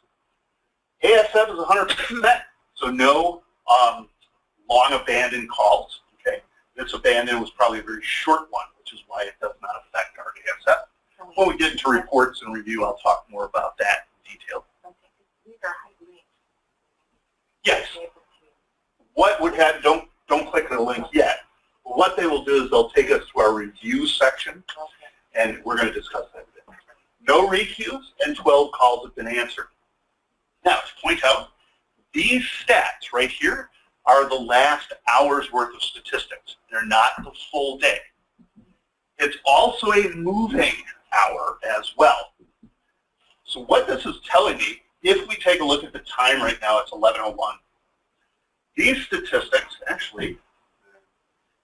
Speaker 2: ASF is 100%, so no long abandoned calls. Okay, this abandon was probably a very short one, which is why it does not affect our ASF. When we get into reports and review, I'll talk more about that in detail. Yes. What would happen? Don't click the link yet. What they will do is they'll take us to our review section, and we're going to discuss that a bit. No requeues and 12 calls have been answered. Now, to point out, these stats right here are the last hour's worth of statistics. They're not the full day. It's also a moving hour as well. So what this is telling me, if we take a look at the time right now, it's 11:01. These statistics, actually,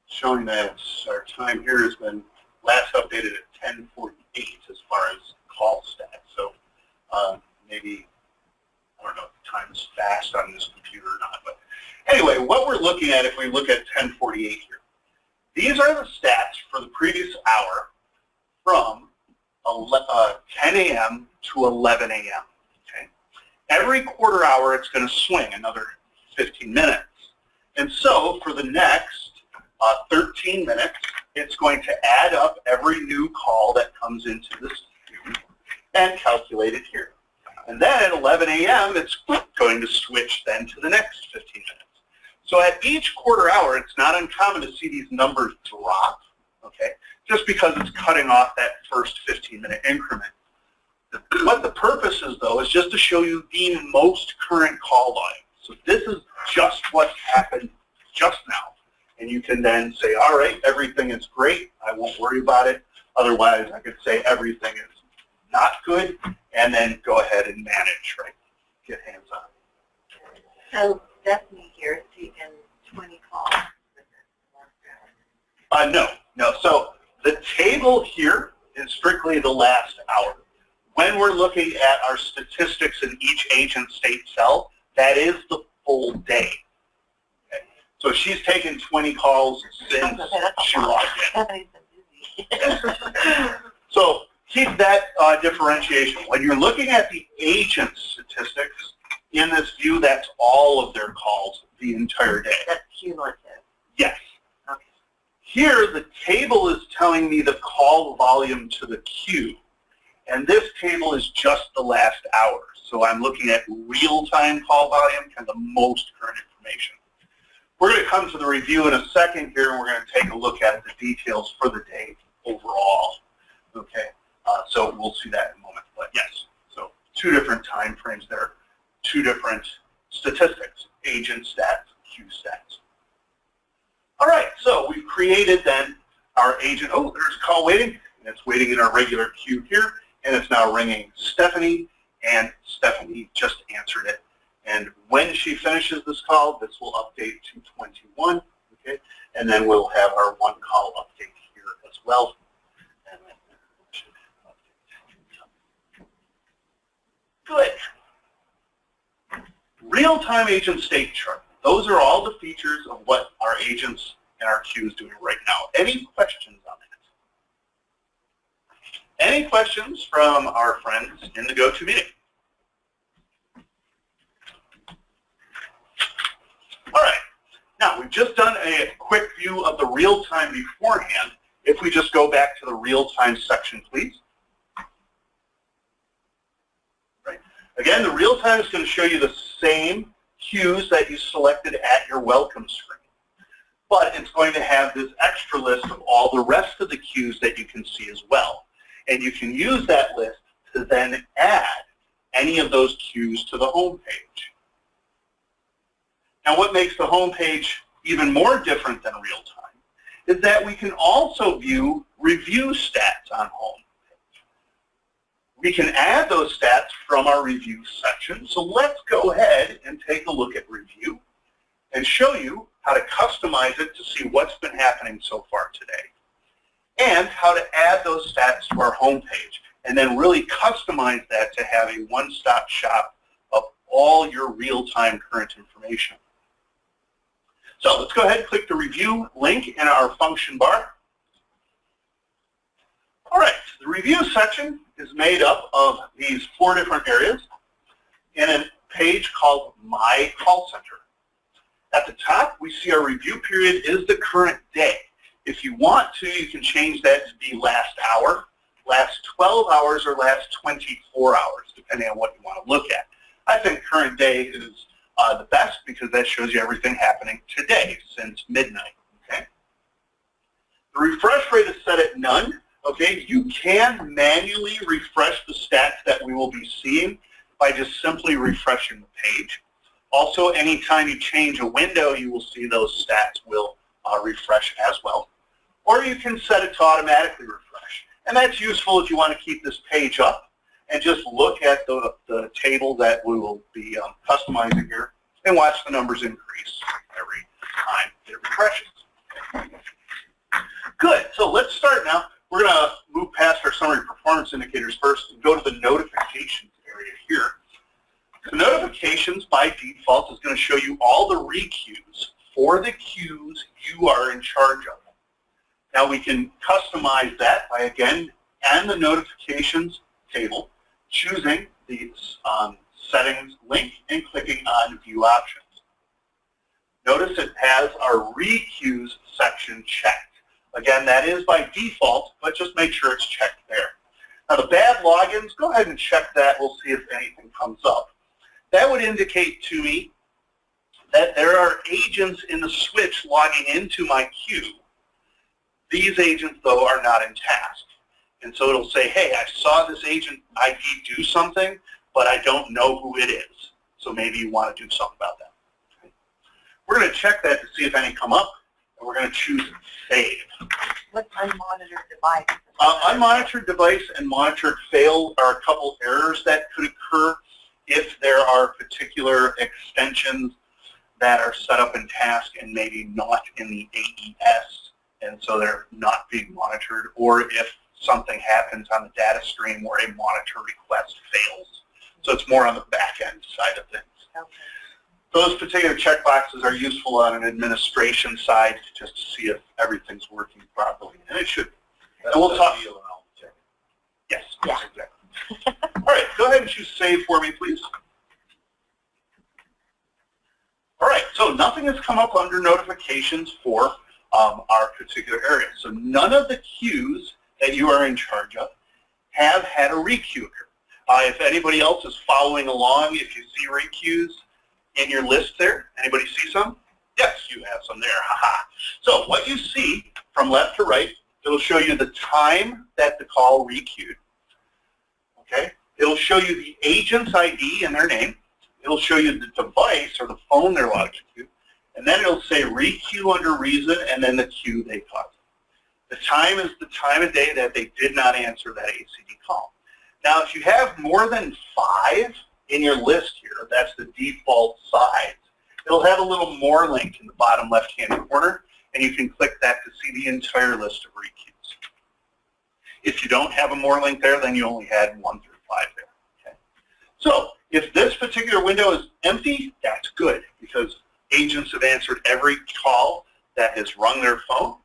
Speaker 2: showing that our time here has been last updated at 10:48 as far as call stats. So maybe, I don't know if the time is fast on this computer or not. But anyway, what we're looking at, if we look at 10:48 here, these are the stats for the previous hour from 10 a.m. to 11 a.m. Okay? Every quarter hour, it's going to swing another 15 minutes. And so for the next 13 minutes, it's going to add up every new call that comes into this queue and calculate it here. And then at 11 a.m., it's going to switch then to the next 15 minutes. So at each quarter hour, it's not uncommon to see these numbers drop, okay, just because it's cutting off that first 15-minute increment. What the purpose is, though, is just to show you the most current call volume. So this is just what happened just now. And you can then say, all right, everything is great. I won't worry about it. Otherwise, I could say everything is not good, and then go ahead and manage, right? Get hands-on.
Speaker 4: So Stephanie here is taking 20 calls.
Speaker 2: No. So the table here is strictly the last hour. When we're looking at our statistics in each agent state cell, that is the full day. Okay? So she's taken 20 calls since she logged in.
Speaker 4: Stephanie's been busy.
Speaker 2: So keep that differentiation. When you're looking at the agent statistics in this view, that's all of their calls the entire day.
Speaker 4: That's cumulative.
Speaker 2: Yes.
Speaker 4: Okay.
Speaker 2: Here, the table is telling me the call volume to the queue. And this table is just the last hour. So I'm looking at real-time call volume and the most current information. We're going to come to the review in a second here, and we're going to take a look at the details for the day overall. Okay, so we'll see that in a moment. But yes, so two different time frames there, two different statistics, agent stats, queue stats. All right, so we've created then our agent. Oh, there's a call waiting, and it's waiting in our regular queue here, and it's now ringing Stephanie, and Stephanie just answered it. And when she finishes this call, this will update to 21, okay? And then we'll have our one call update here as well. And then it should update. Good. Real-time agent state chart. Those are all the features of what our agents and our queue is doing right now. Any questions on that? Any questions from our friends in the GoToMeeting? All right. Now, we've just done a quick view of the real-time beforehand. If we just go back to the real-time section, please. Right. Again, the real-time is going to show you the same queues that you selected at your welcome screen. But it's going to have this extra list of all the rest of the queues that you can see as well. And you can use that list to then add any of those queues to the home page. Now, what makes the home page even more different than real time is that we can also view review stats on home page. We can add those stats from our review section. So let's go ahead and take a look at review and show you how to customize it to see what's been happening so far today, and how to add those stats to our home page, and then really customize that to have a one-stop shop of all your real-time current information. So let's go ahead and click the review link in our function bar. All right, the review section is made up of these 4 different areas in a page called My Call Center. At the top, we see our review period is the current day. If you want to, you can change that to be last hour, last 12 hours, or last 24 hours, depending on what you want to look at. I think current day is the best because that shows you everything happening today since midnight. Okay. The refresh rate is set at none. Okay. You can manually refresh the stats that we will be seeing by just simply refreshing the page. Also, anytime you change a window, you will see those stats will refresh as well. Or you can set it to automatically refresh. And that's useful if you want to keep this page up and just look at the table that we will be customizing here and watch the numbers increase every time it refreshes. Good. So let's start now. We're going to move past our summary performance indicators first and go to the notifications area here. The notifications by default is going to show you all the requeues for the queues you are in charge of. Now we can customize that by, again, and the notifications table, choosing the settings link and clicking on view options. Notice it has our requeues section checked. Again, that is by default, but just make sure it's checked there. Now the bad logins, go ahead and check that. We'll see if anything comes up. That would indicate to me that there are agents in the switch logging into my queue. These agents, though, are not in task. And so it'll say, hey, I saw this agent ID do something, but I don't know who it is. So maybe you want to do something about that. Okay. We're going to check that to see if any come up, and we're going to choose Save.
Speaker 4: What's unmonitored device?
Speaker 2: Unmonitored device and monitored fail are a couple errors that could occur if there are particular extensions that are set up in task and maybe not in the AES, and so they're not being monitored, or if something happens on the data stream where a monitor request fails. So it's more on the back end side of things.
Speaker 4: Okay.
Speaker 2: Those particular checkboxes are useful on an administration side just to see if everything's working properly, and it should. And we'll talk. Yes, yes, exactly. All right, go ahead and choose Save for me, please. All right, so nothing has come up under notifications for our particular area. So none of the queues that you are in charge of have had a requeue occur. If anybody else is following along, if you see requeues in your list there, anybody see some? Yes, you have some there, haha. So what you see from left to right, it'll show you the time that the call requeued. Okay, it'll show you the agent's ID and their name. It'll show you the device or the phone they're logged into, and then it'll say requeue under reason and then the queue they caused. The time is the time of day that they did not answer that ACD call. Now, if you have more than 5 in your list here, that's the default size. It'll have a little more link in the bottom left-hand corner, and you can click that to see the entire list of requeues. If you don't have a more link there, then you only had 1 through 5 there. Okay. So if this particular window is empty, that's good, because agents have answered every call that has rung their phone.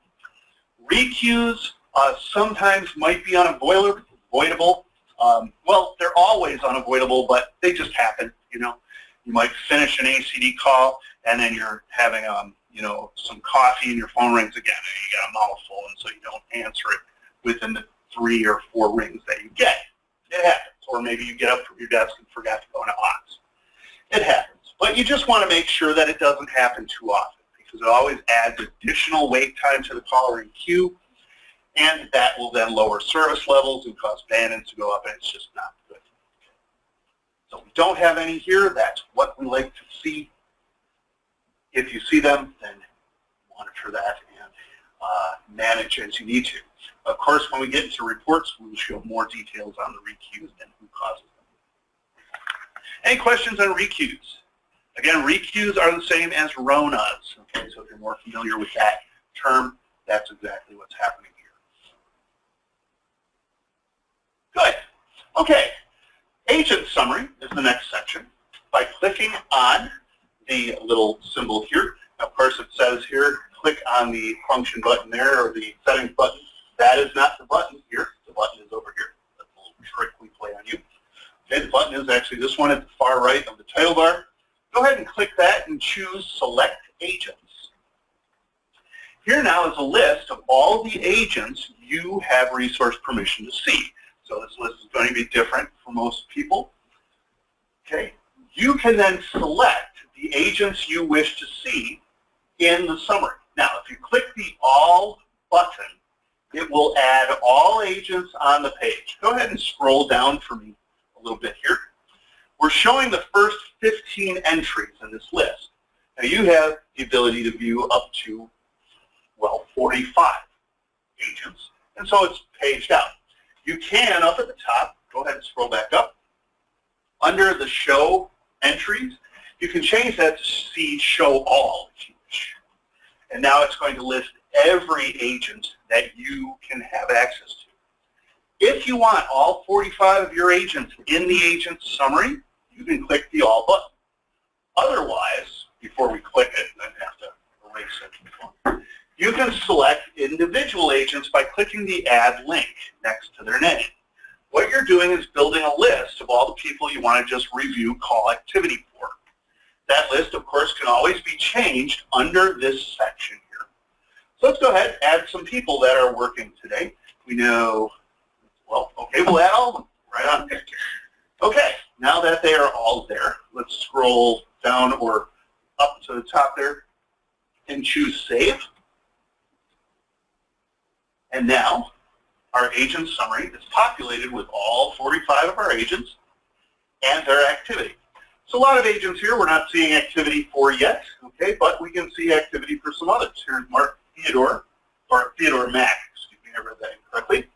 Speaker 2: Requeues sometimes might be unavoidable. Well, they're always unavoidable, but they just happen. You know, you might finish an ACD call, and then you're having you know, some coffee, and your phone rings again, and you got a mouthful, and so you don't answer it within the 3 or 4 rings that you get. It happens. Or maybe you get up from your desk and forgot to go into aux. It happens. But you just want to make sure that it doesn't happen too often, because it always adds additional wait time to the caller in queue, and that will then lower service levels and cause bandits to go up, and it's just not good. So we don't have any here. That's what we like to see. If you see them, then monitor that and manage as you need to. Of course, when we get into reports, we will show more details on the requeues and who causes them. Any questions on requeues? Again, requeues are the same as RONAs. Okay, so if you're more familiar with that term, that's exactly what's happening here. Good. Okay. Agent summary is the next section. By clicking on the little symbol here, of course it says here, click on the function button there, or the settings button. That is not the button here. The button is over here. That's a little trick we play on you. Okay, the button is actually this one at the far right of the title bar. Go ahead and click that and choose Select Agents. Here now is a list of all the agents you have resource permission to see. So this list is going to be different for most people. Okay, you can then select the agents you wish to see in the summary. Now, if you click the All button, it will add all agents on the page. Go ahead and scroll down for me a little bit here. We're showing the first 15 entries in this list. Now you have the ability to view up to, well, 45 agents, and so it's paged out. You can, up at the top, go ahead and scroll back up. Under the show entries, you can change that to see show all if you wish. And now it's going to list every agent that you can have access to. If you want all 45 of your agents in the agent summary, you can click the all button. Otherwise, before we click it, then have to erase it. You can select individual agents by clicking the add link next to their name. What you're doing is building a list of all the people you want to just review call activity for. That list, of course, can always be changed under this section here. So let's go ahead and add some people that are working today. We know, well, okay, we'll add all of them right on there. Okay, now that they are all there, let's scroll down or up to the top there and choose Save. And now our agent summary is populated with all 45 of our agents and their activity. So a lot of agents here we're not seeing activity for yet, okay, but we can see activity for some others. Here's Mark Theodore, or Theodore Mack, excuse me, I read that incorrectly.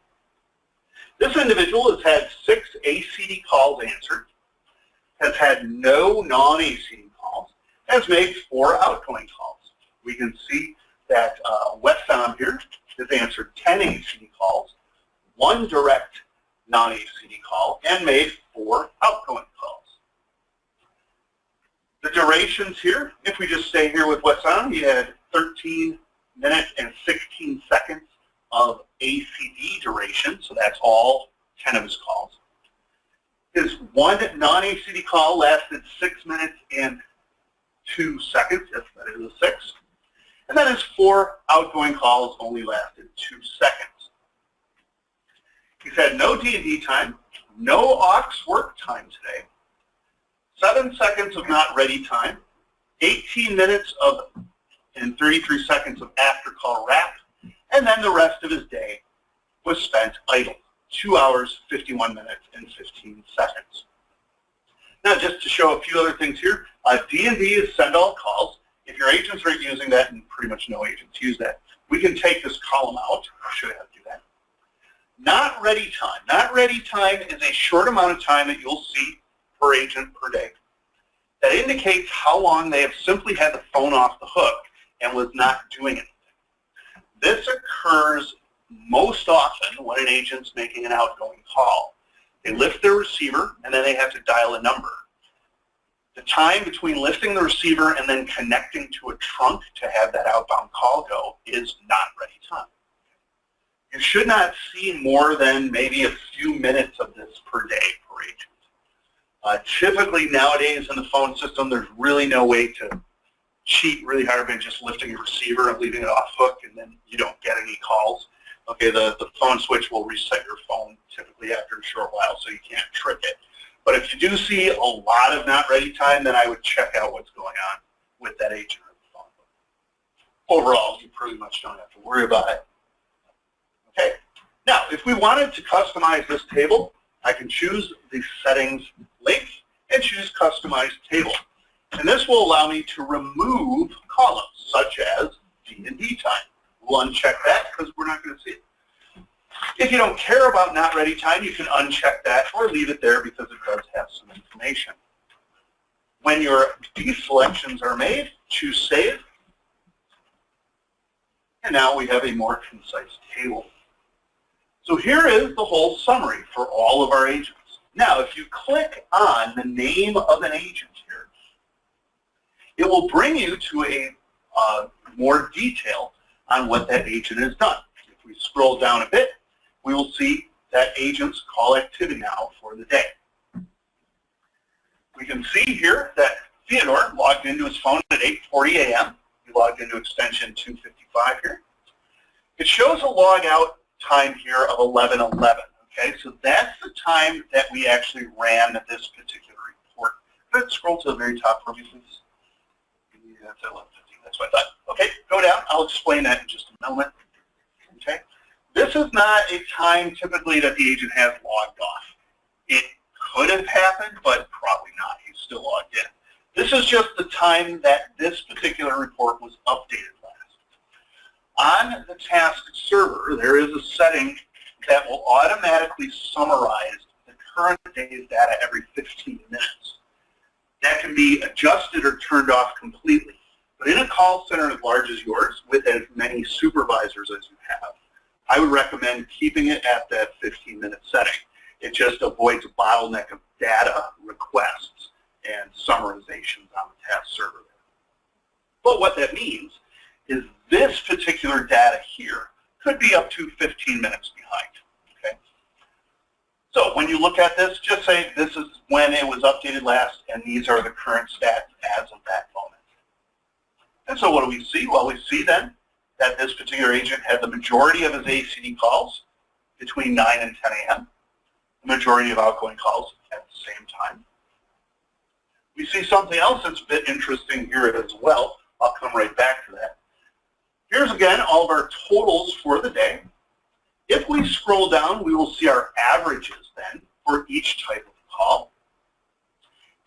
Speaker 2: This individual has had 6 ACD calls answered, has had no non-ACD calls, has made 4 outgoing calls. We can see that Weston here has answered 10 ACD calls, 1 direct non-ACD call, and made 4 outgoing calls. The durations here, if we just stay here with Weston, he had 13 minutes and 16 seconds of ACD duration, so that's all 10 of his calls. His 1 non-ACD call lasted 6 minutes and 2 seconds, yes, that is a 6. And then his 4 outgoing calls only lasted 2 seconds. He's had no D&D time, no aux work time today, 7 seconds of not ready time, 18 minutes of and 33 seconds of after call wrap, and then the rest of his day was spent idle, 2 hours, 51 minutes, and 15 seconds. Now, just to show a few other things here, D&D is send all calls. If your agents are using that, and pretty much no agents use that, we can take this column out. I should have to do that. Not ready time. Not ready time is a short amount of time that you'll see per agent per day. That indicates how long they have simply had the phone off the hook and was not doing anything. This occurs most often when an agent's making an outgoing call. They lift their receiver and then they have to dial a number. The time between lifting the receiver and then connecting to a trunk to have that outbound call go is not ready time. You should not see more than maybe a few minutes of this per day per agent. Typically nowadays in the phone system, there's really no way to cheat really hard by just lifting your receiver and leaving it off hook and then you don't get any calls. Okay, the phone switch will reset your phone typically after a short while, so you can't trick it. But if you do see a lot of not ready time, then I would check out what's going on with that agent or the phone. Overall, you pretty much don't have to worry about it. Okay, now if we wanted to customize this table, I can choose the settings link and choose customize table. And this will allow me to remove columns such as D&D time. We'll uncheck that because we're not going to see it. If you don't care about not ready time, you can uncheck that or leave it there because it does have some information. When your deselections are made, choose Save. And now we have a more concise table. So here is the whole summary for all of our agents. Now, if you click on the name of an agent here, it will bring you to a more detail on what that agent has done. If we scroll down a bit, we will see that agent's call activity now for the day. We can see here that Theodore logged into his phone at 8:40 a.m. He logged into extension 255 here. It shows a log out time here of 11:11. Okay, so that's the time that we actually ran this particular report. Let's scroll to the very top for me, please. Yeah, that's 11:15. That's what I thought. Okay, go down. I'll explain that in just a moment. Okay, this is not a time typically that the agent has logged off. It could have happened, but probably not. He's still logged in. This is just the time that this particular report was updated last. On the task server, there is a setting that will automatically summarize the current day's data every 15 minutes. That can be adjusted or turned off completely. But in a call center as large as yours, with as many supervisors as you have, I would recommend keeping it at that 15-minute setting. It just avoids a bottleneck of data requests and summarizations on the task server. But what that means is this particular data here could be up to 15 minutes behind. Okay? So when you look at this, just say this is when it was updated last, and these are the current stats as of that moment. And so what do we see? Well, we see then that this particular agent had the majority of his ACD calls between 9 and 10 a.m., the majority of outgoing calls at the same time. We see something else that's a bit interesting here as well. I'll come right back to that. Here's again all of our totals for the day. If we scroll down, we will see our averages then for each type of call.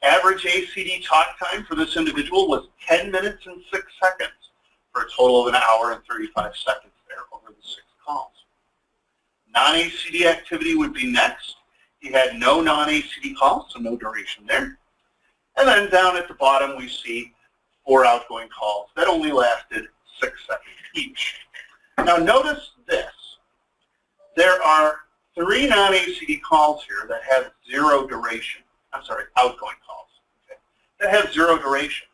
Speaker 2: Average ACD talk time for this individual was 10 minutes and 6 seconds for a total of an hour and 35 seconds there over the 6 calls. Non-ACD activity would be next. He had no non-ACD calls, so no duration there. And then down at the bottom, we see 4 outgoing calls that only lasted 6 seconds each. Now notice this. There are 3 non-ACD calls here that have 0 duration. I'm sorry, outgoing calls. Okay, that have 0 duration.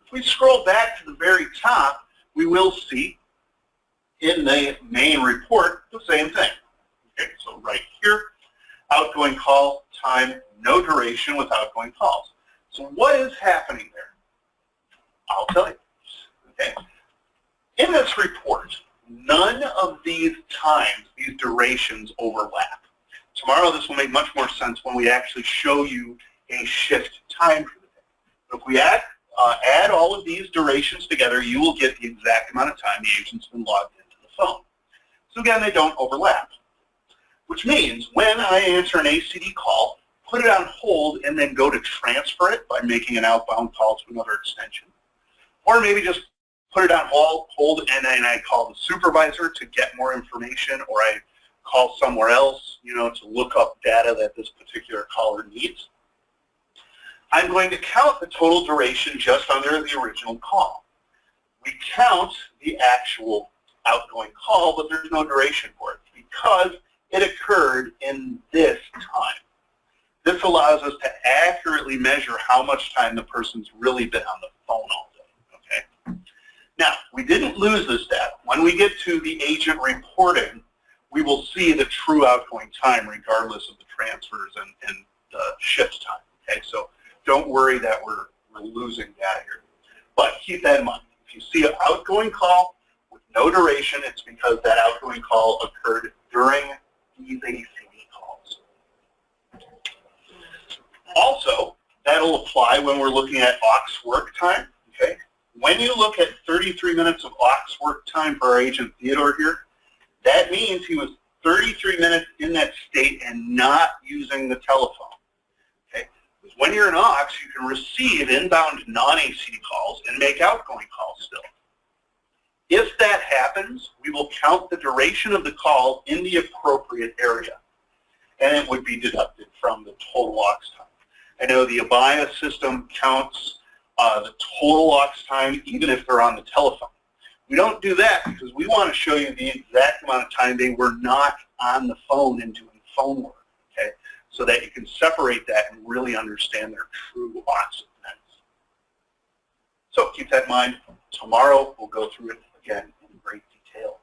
Speaker 2: If we scroll back to the very top, we will see in the main report the same thing. Okay, so right here, outgoing call time, no duration with outgoing calls. So what is happening there? I'll tell you. Okay. In this report, none of these times, these durations overlap. Tomorrow this will make much more sense when we actually show you a shift time for the day. But if we add all of these durations together, you will get the exact amount of time the agent's been logged into the phone. So again, they don't overlap. Which means when I answer an ACD call, put it on hold and then go to transfer it by making an outbound call to another extension. Or maybe just put it on hold and then I call the supervisor to get more information, or I call somewhere else, to look up data that this particular caller needs. I'm going to count the total duration just under the original call. We count the actual outgoing call, but there's no duration for it because it occurred in this time. This allows us to accurately measure how much time the person's really been on the phone all day. Okay. Now, we didn't lose this data. When we get to the agent reporting, we will see the true outgoing time regardless of the transfers and the shift time. Okay, so don't worry that we're losing data here. But keep that in mind. If you see an outgoing call with no duration, it's because that outgoing call occurred during these ACD calls. Also, that'll apply when we're looking at aux work time. Okay, when you look at 33 minutes of aux work time for our agent Theodore here, that means he was 33 minutes in that state and not using the telephone. Okay, because when you're in aux, you can receive inbound non-ACD calls and make outgoing calls still. If that happens, we will count the duration of the call in the appropriate area, and it would be deducted from the total aux time. I know the Abaya system counts the total aux time even if they're on the telephone. We don't do that because we want to show you the exact amount of time they were not on the phone and doing phone work, okay, so that you can separate that and really understand their true aux events. So keep that in mind. Tomorrow we'll go through it again in great detail.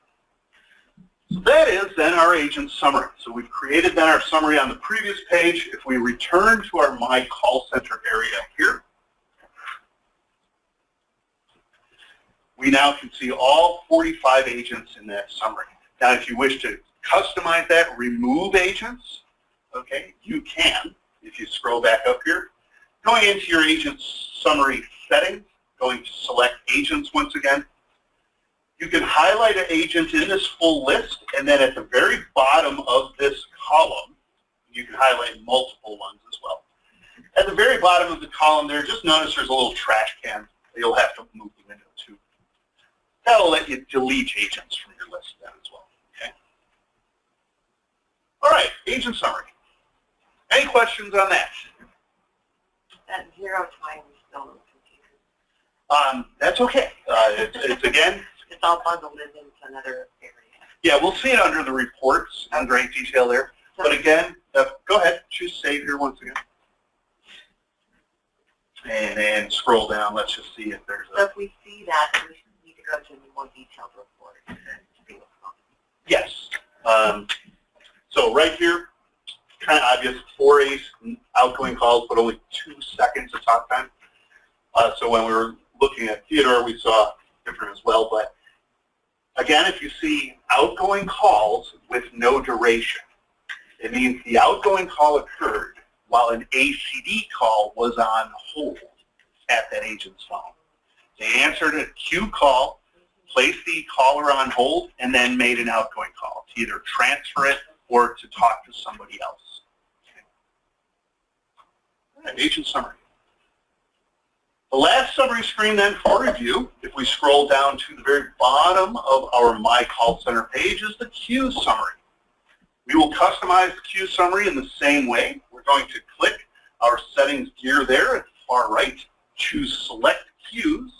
Speaker 2: So that is then our agent summary. So we've created then our summary on the previous page. If we return to our My Call Center area here, we now can see all 45 agents in that summary. Now, if you wish to customize that, remove agents, okay, you can if you scroll back up here. Going into your agent summary settings, going to select agents once again. You can highlight an agent in this full list, and then at the very bottom of this column, you can highlight multiple ones as well. At the very bottom of the column there, just notice there's a little trash can that you'll have to move them into too. That'll let you delete agents from your list then as well. Okay. All right, agent summary. Any questions on that?
Speaker 4: At 0 time, we still don't confused.
Speaker 2: That's okay. It's again,
Speaker 4: It's all bundled into another area.
Speaker 2: yeah, we'll see it under the reports in great detail there. But again, go ahead, choose save here once again. And then scroll down. Let's just see if there's
Speaker 4: So
Speaker 2: a,
Speaker 4: if we see that, we need to go to a more detailed report to see what's going on.
Speaker 2: yes. So right here, kind of obvious, 4 outgoing calls, but only 2 seconds of talk time. So when we were looking at Theodore, we saw different as well. But again, if you see outgoing calls with no duration, it means the outgoing call occurred while an ACD call was on hold at that agent's phone. They answered a queue call, placed the caller on hold, and then made an outgoing call to either transfer it or to talk to somebody else. Okay. All right, agent summary. The last summary screen then for review, if we scroll down to the very bottom of our My Call Center page, is the queue summary. We will customize the queue summary in the same way. We're going to click our settings gear there at the far right, choose select queues,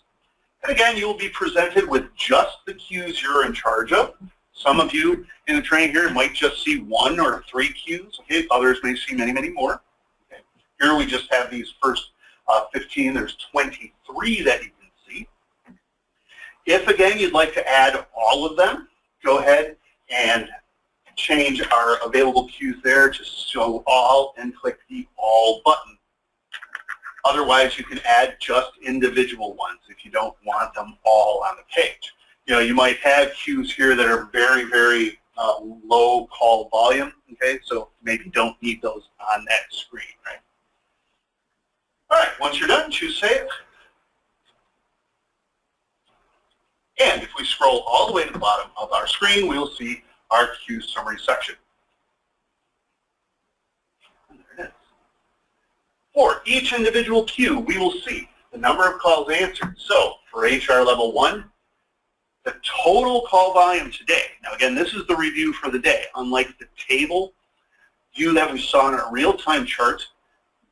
Speaker 2: and again, you will be presented with just the queues you're in charge of. Some of you in the training here might just see 1 or 3 queues. Okay, others may see many, many more. Okay. Here we just have these first 15. There's 23 that you can see. If again you'd like to add all of them, go ahead and change our available queues there to show all and click the all button. Otherwise, you can add just individual ones if you don't want them all on the page. You know, you might have queues here that are very, very low call volume, okay? So maybe you don't need those on that screen, right? All right, once you're done, choose Save. And if we scroll all the way to the bottom of our screen, we will see our queue summary section. And there it is. For each individual queue, we will see the number of calls answered. So for HR level 1, the total call volume today. Now again, this is the review for the day. Unlike the table view that we saw in our real-time chart,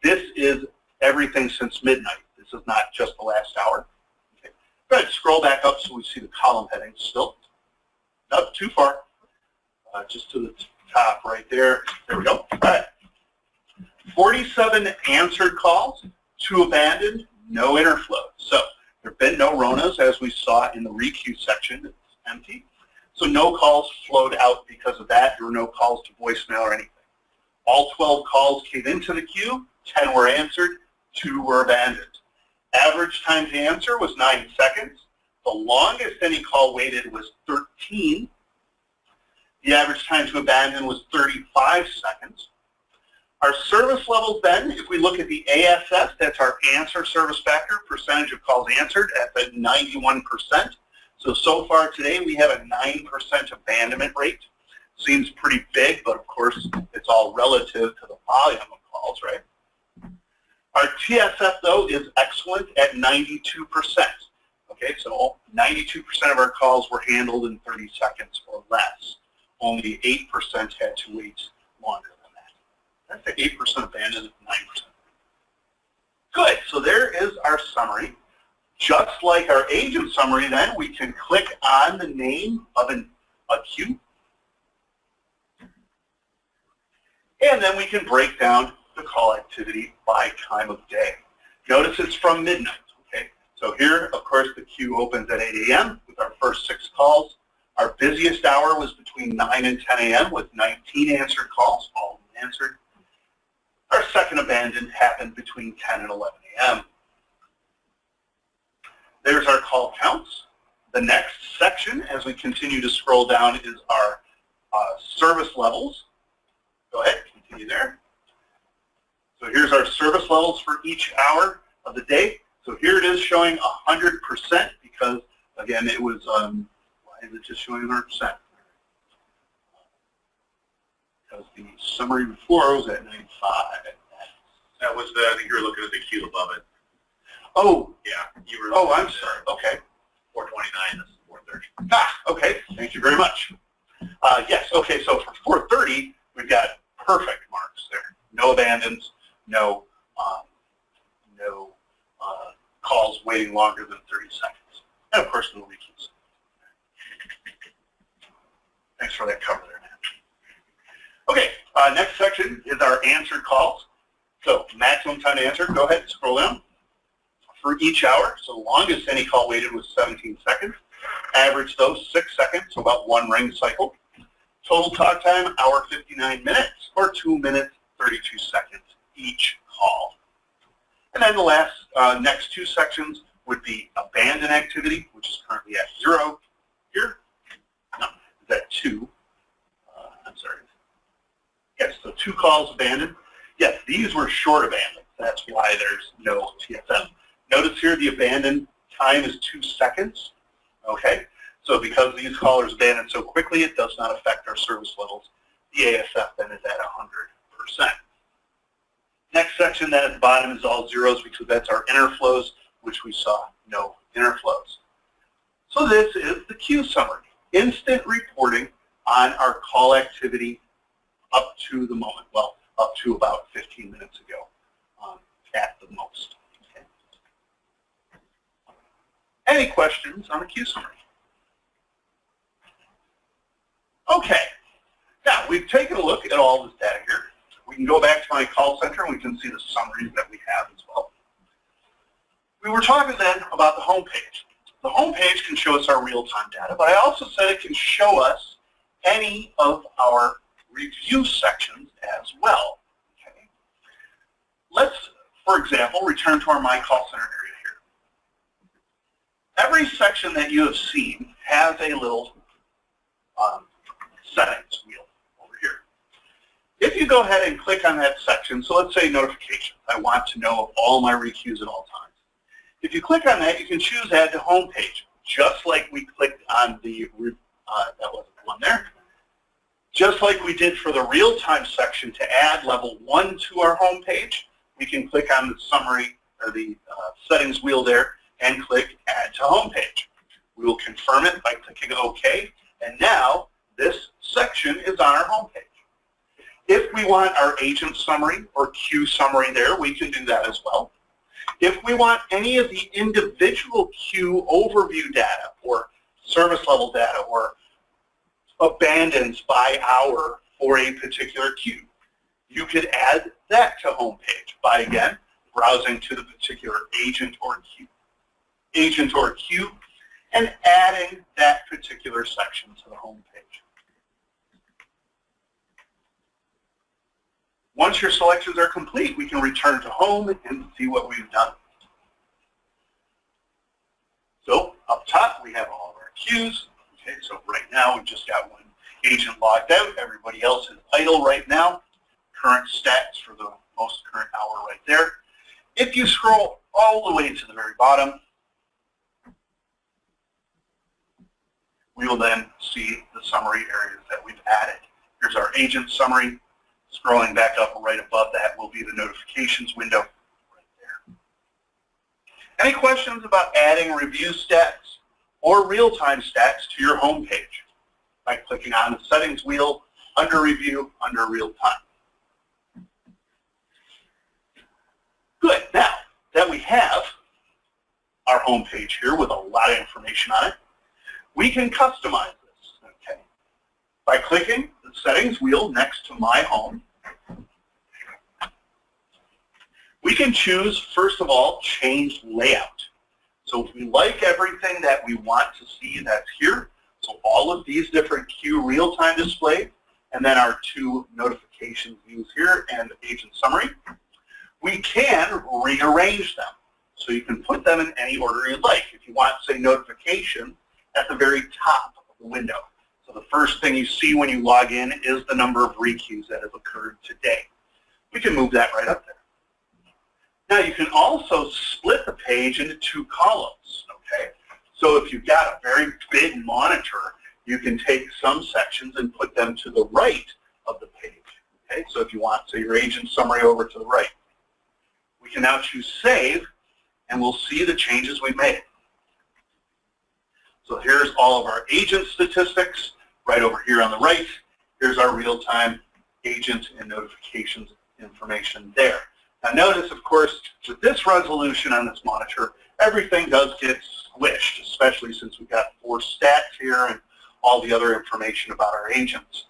Speaker 2: this is everything since midnight. This is not just the last hour. Okay. Go ahead, scroll back up so we see the column headings still. Not too far. Just to the top right there. There we go. All right. 47 answered calls, 2 abandoned, no interflow. So there have been no RONAs as we saw in the requeue section. It's empty. So no calls flowed out because of that. There were no calls to voicemail or anything. All 12 calls came into the queue, 10 were answered, 2 were abandoned. Average time to answer was 9 seconds. The longest any call waited was 13. The average time to abandon was 35 seconds. Our service levels then, if we look at the ASS, that's our answer service factor, percentage of calls answered, at the 91%. So far today we have a 9% abandonment rate. Seems pretty big, but of course it's all relative to the volume of calls, right? Our TSF though is excellent at 92%. Okay, so 92% of our calls were handled in 30 seconds or less. Only 8% had to wait longer than that. That's the 8% abandoned, 9%. Good, so there is our summary. Just like our agent summary then, we can click on the name of a queue. And then we can break down the call activity by time of day. Notice it's from midnight, okay? So here, of course, the queue opens at 8 a.m. with our first 6 calls. Our busiest hour was between 9 and 10 a.m. with 19 answered calls, all answered. Our second abandoned happened between 10 and 11 a.m. There's our call counts. The next section, as we continue to scroll down, is our service levels. Go ahead, continue there. So here's our service levels for each hour of the day. So here it is showing 100% because, again, it was, why is it just showing 100%? Because the summary before was at 95.
Speaker 3: That was the, I think you were looking at the queue above it.
Speaker 2: Oh,
Speaker 3: Yeah. You were.
Speaker 2: oh, I'm sorry. Okay.
Speaker 3: 429, this is 430.
Speaker 2: Ah, okay. Thank you very much. Yes, okay, so for 430, we've got perfect marks there. No abandons, no calls waiting longer than 30 seconds. And of course, no requeues. Thanks for that cover there, Matt. Okay, next section is our answered calls. So maximum time to answer, go ahead and scroll down. For each hour, so the longest any call waited was 17 seconds. Average those 6 seconds, so about 1 ring cycle. Total talk time, hour 59 minutes, or 2 minutes, 32 seconds each call. And then the last, next 2 sections would be abandon activity, which is currently at 0 here. No, is at 2. I'm sorry. Yes, so 2 calls abandoned. Yes, these were short abandons. That's why there's no TSM. Notice here the abandon time is 2 seconds. Okay, so because these callers abandoned so quickly, it does not affect our service levels. The ASF then is at 100%. Next section then at the bottom is all zeros because that's our interflows, which we saw no interflows. So this is the queue summary. Instant reporting on our call activity up to the moment. Well, up to about 15 minutes ago at the most. Okay. Any questions on the queue summary? Okay. Now, we've taken a look at all this data here. We can go back to my call center and we can see the summaries that we have as well. We were talking then about the home page. The home page can show us our real-time data, but I also said it can show us any of our review sections as well. Okay. Let's, for example, return to our My Call Center area here. Every section that you have seen has a little settings wheel over here. If you go ahead and click on that section, so let's say notifications. I want to know of all my requeues at all times. If you click on that, you can choose Add to Home Page, just like we clicked on the, that wasn't the one there, just like we did for the real-time section to add level 1 to our home page. We can click on the summary or the settings wheel there and click Add to Home Page. We will confirm it by clicking OK, and now this section is on our home page. If we want our agent summary or queue summary there, we can do that as well. If we want any of the individual queue overview data or service level data or abandons by hour for a particular queue, you could add that to home page by, again, browsing to the particular agent or queue and adding that particular section to the home page. Once your selections are complete, we can return to home and see what we've done. So up top, we have all of our queues. Okay, so right now we've just got one agent logged out. Everybody else is idle right now. Current stats for the most current hour right there. If you scroll all the way to the very bottom, we will then see the summary areas that we've added. Here's our agent summary. Scrolling back up right above that will be the notifications window right there. Any questions about adding review stats or real-time stats to your home page by clicking on the settings wheel under review, under real-time? Good. Now that we have our home page here with a lot of information on it, we can customize this. Okay. By clicking the settings wheel next to My Home, we can choose, first of all, change layout. So if we like everything that we want to see that's here, so all of these different queue real-time display, and then our 2 notification views here and agent summary, we can rearrange them. So you can put them in any order you'd like. If you want, say, notification at the very top of the window. So the first thing you see when you log in is the number of requeues that have occurred today. We can move that right up there. Now you can also split the page into 2 columns, okay? So if you've got a very big monitor, you can take some sections and put them to the right of the page, okay? So if you want, say, your agent summary over to the right. We can now choose Save, and we'll see the changes we made. So here's all of our agent statistics right over here on the right. Here's our real-time agent and notifications information there. Now notice, of course, with this resolution on this monitor, everything does get squished, especially since we've got 4 stats here and all the other information about our agents.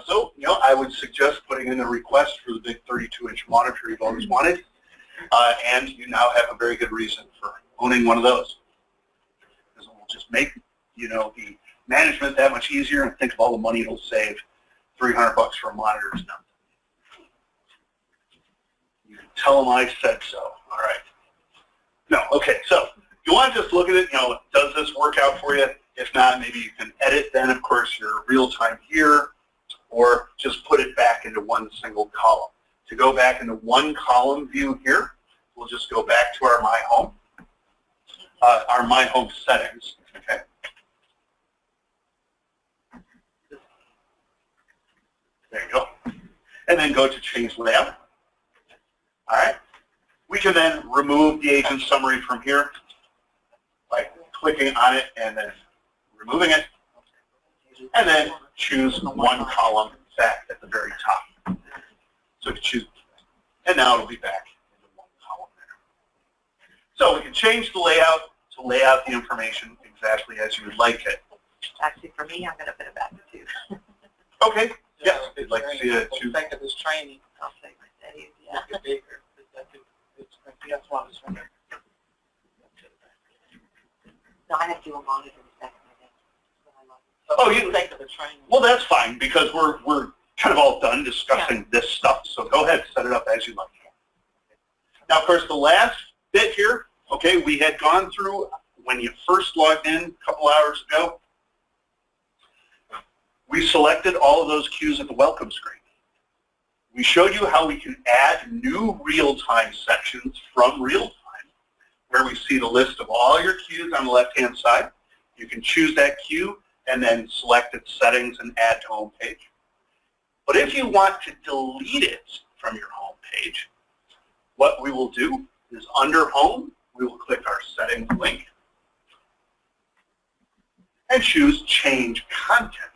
Speaker 2: So, I would suggest putting in a request for the big 32-inch monitor you've always wanted, and you now have a very good reason for owning one of those. Because it will just make, the management that much easier, and think of all the money it'll save. $300 for a monitor is nothing. You can tell them I said so. All right. No, okay, so you want to just look at it, does this work out for you? If not, maybe you can edit then, of course, your real-time here, or just put it back into one single column. To go back into one column view here, we'll just go back to our My Home settings, okay? There you go. And then go to Change Layout. All right. We can then remove the agent summary from here by clicking on it and then removing it, and then choose one column back at the very top. So you choose, and now it'll be back into one column there. So we can change the layout to lay out the information exactly as you would like it.
Speaker 4: Actually, for me, I'm going to put it back too.
Speaker 2: Okay. Yes, I'd like to see it too.
Speaker 8: Think of this training.
Speaker 4: I'll take my settings, yeah.
Speaker 8: Make it bigger. That's why it's from there.
Speaker 4: No, I have dual monitors back in my day.
Speaker 2: Oh, you
Speaker 8: think of the training.
Speaker 2: Well, that's fine because we're kind of all done discussing this stuff. So go ahead, set it up as you like. Now, of course, the last bit here, okay, we had gone through when you first logged in a couple hours ago. We selected all of those cues at the welcome screen. We showed you how we can add new real-time sections from real-time, where we see the list of all your cues on the left-hand side. You can choose that cue and then select its settings and add to home page. But if you want to delete it from your home page, what we will do is under home, we will click our settings link and choose change content.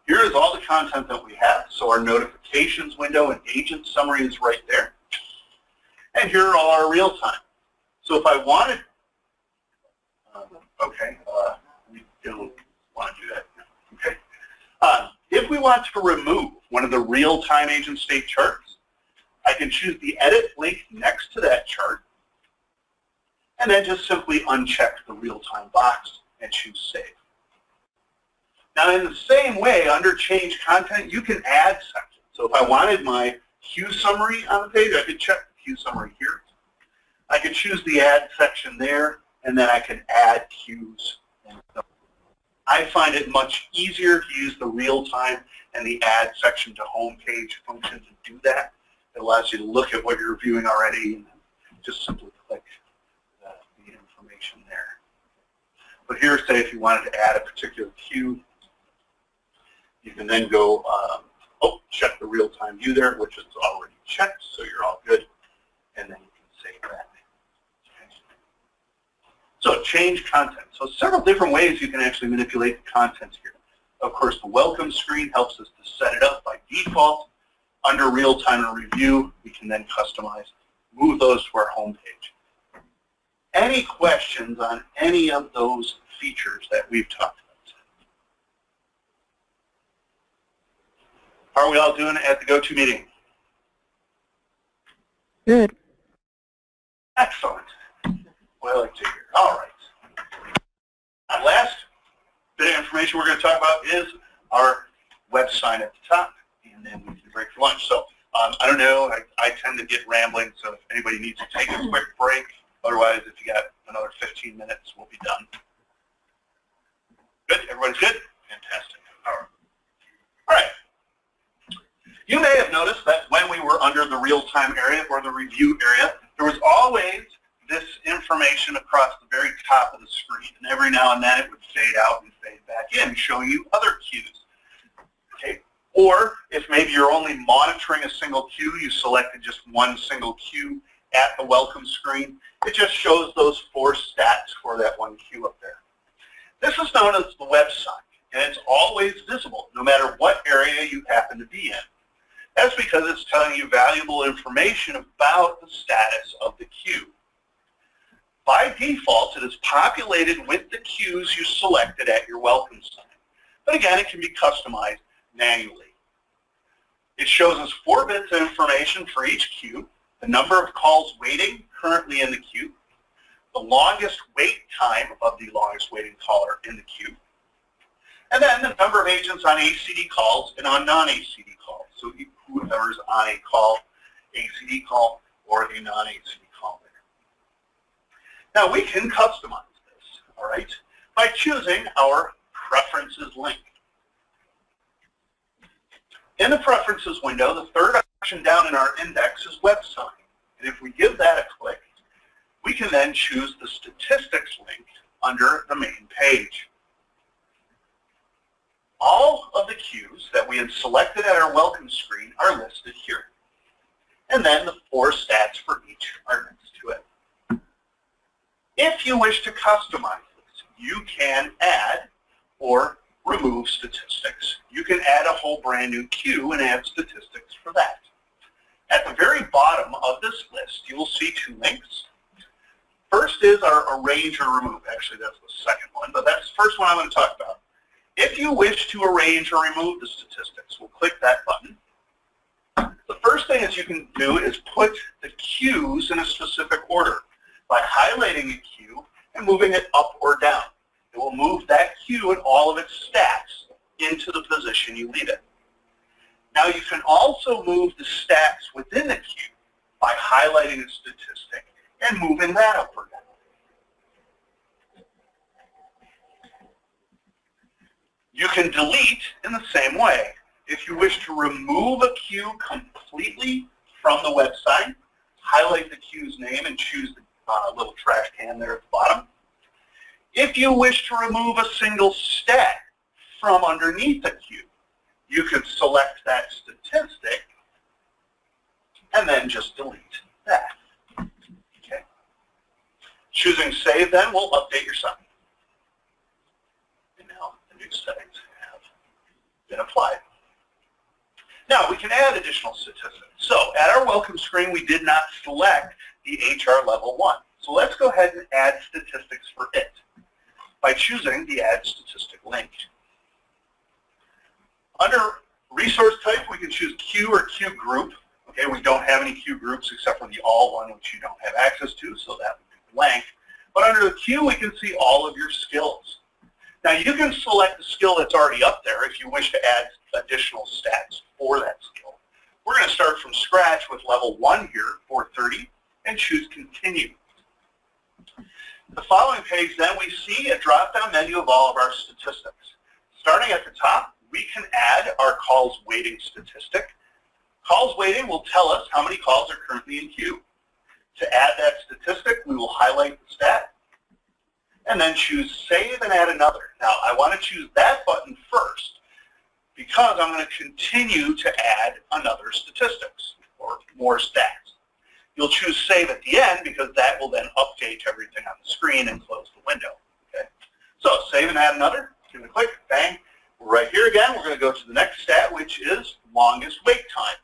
Speaker 2: Here is all the content that we have. So our notifications window and agent summary is right there. And here are all our real time. So if I wanted, we don't want to do that. Okay. If we want to remove one of the real-time agent state charts, I can choose the edit link next to that chart and then just simply uncheck the real-time box and choose save. Now, in the same way, under change content, you can add sections. So if I wanted my cue summary on the page, I could check the cue summary here. I could choose the add section there, and then I can add cues. I find it much easier to use the real-time and the add section to home page function to do that. It allows you to look at what you're viewing already and just simply click the information there. But here, say if you wanted to add a particular cue, you can then go, check the real-time view there, which is already checked, so you're all good, and then you can save that. So change content. So several different ways you can actually manipulate the content here. Of course, the welcome screen helps us to set it up by default. Under real-time and review, we can then customize, move those to our home page. Any questions on any of those features that we've talked about? How are we all doing at the go-to meeting?
Speaker 5: Good.
Speaker 2: Excellent. Well, I like to hear. All right. Our last bit of information we're going to talk about is our web sign at the top, and then we can break for lunch. So I don't know. I tend to get rambling, so if anybody needs to take a quick break, otherwise, if you got another 15 minutes, we'll be done. Good? Everybody's good? Fantastic. All right. You may have noticed that when we were under the real-time area or the review area, there was always this information across the very top of the screen. And every now and then it would fade out and fade back in, showing you other cues. Okay. Or if maybe you're only monitoring a single cue, you selected just one single cue at the welcome screen, it just shows those 4 stats for that one cue up there. This is known as the web sign. and it's always visible, no matter what area you happen to be in. That's because it's telling you valuable information about the status of the queue. By default, it is populated with the queues you selected at your welcome sign. But again, it can be customized manually. It shows us 4 bits of information for each queue, the number of calls waiting currently in the queue, the longest wait time of the longest waiting caller in the queue, and then the number of agents on ACD calls and on non-ACD calls. So whoever's on a call, ACD call, or a non-ACD call there. Now we can customize this, all right, by choosing our Preferences link. In the Preferences window, the third option down in our index is Web Sign. And if we give that a click, we can then choose the Statistics link under the main page. All of the queues that we had selected at our welcome screen are listed here. And then the 4 stats for each are next to it. If you wish to customize this, you can add or remove statistics. You can add a whole brand new queue and add statistics for that. At the very bottom of this list, you will see 2 links. First is our arrange or remove. Actually, that's the second one, but that's the first one I'm going to talk about. If you wish to arrange or remove the statistics, we'll click that button. The first thing that you can do is put the queues in a specific order by highlighting a queue and moving it up or down. It will move that queue and all of its stats into the position you leave it. Now you can also move the stats within the queue by highlighting a statistic and moving that up or down. You can delete in the same way. If you wish to remove a queue completely from the website, highlight the queue's name and choose the little trash can there at the bottom. If you wish to remove a single stat from underneath the queue, you can select that statistic and then just delete that. Okay. Choosing Save then will update your site. And now the new settings have been applied. Now we can add additional statistics. So at our welcome screen, we did not select the HR level 1. So let's go ahead and add statistics for it by choosing the Add Statistic link. Under Resource Type, we can choose Queue or Queue Group. Okay, we don't have any queue groups except for the All one, which you don't have access to, so that would be blank. But under the queue, we can see all of your skills. Now you can select the skill that's already up there if you wish to add additional stats for that skill. We're going to start from scratch with level 1 here, 430, and choose Continue. The following page, then, we see a drop-down menu of all of our statistics. Starting at the top, we can add our calls waiting statistic. Calls waiting will tell us how many calls are currently in queue. To add that statistic, we will highlight the stat and then choose Save and Add Another. Now, I want to choose that button first because I'm going to continue to add another statistics or more stats. You'll choose Save at the end because that will then update everything on the screen and close the window. Okay? So Save and Add Another. Give it a click. Bang. We're right here again. We're going to go to the next stat, which is longest wait time.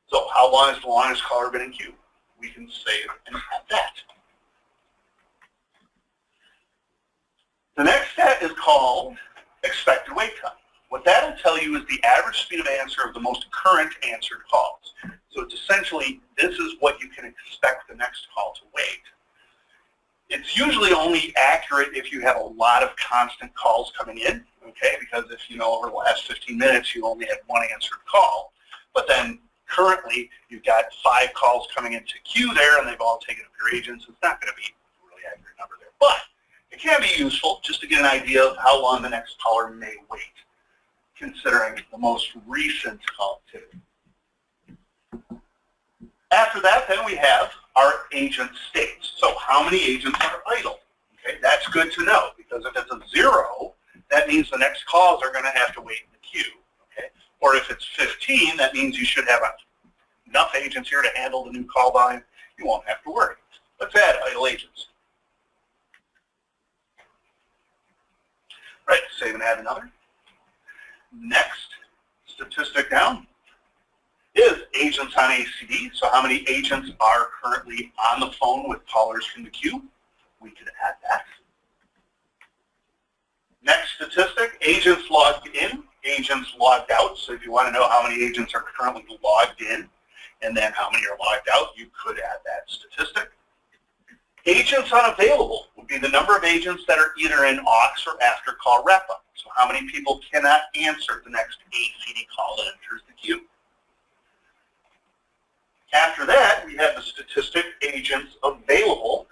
Speaker 2: So how long has the longest caller been in queue? We can save and add that. The next stat is called expected wait time. What that will tell you is the average speed of answer of the most current answered calls. So it's essentially, this is what you can expect the next call to wait. It's usually only accurate if you have a lot of constant calls coming in, okay? Because if you know over the last 15 minutes you only had 1 answered call, but then currently you've got 5 calls coming into queue there and they've all taken up your agents, it's not going to be a really accurate number there. But it can be useful just to get an idea of how long the next caller may wait, considering the most recent call activity. After that, then we have our agent states. So how many agents are idle? Okay, that's good to know because if it's a 0, that means the next calls are going to have to wait in the queue. Okay, or if it's 15, that means you should have enough agents here to handle the new call volume. You won't have to worry. Let's add idle agents. Right, Save and Add Another. non-ACD, so how many agents are currently on the phone with callers from the queue. We could add that. Next statistic, agents logged in, agents logged out. So if you want to know how many agents are currently logged in and then how many are logged out, you could add that statistic. Agents unavailable would be the number of agents that are either in aux or after call wrap-up. So how many people cannot answer the next ACD call that enters the queue. After that, we have the statistic agents available,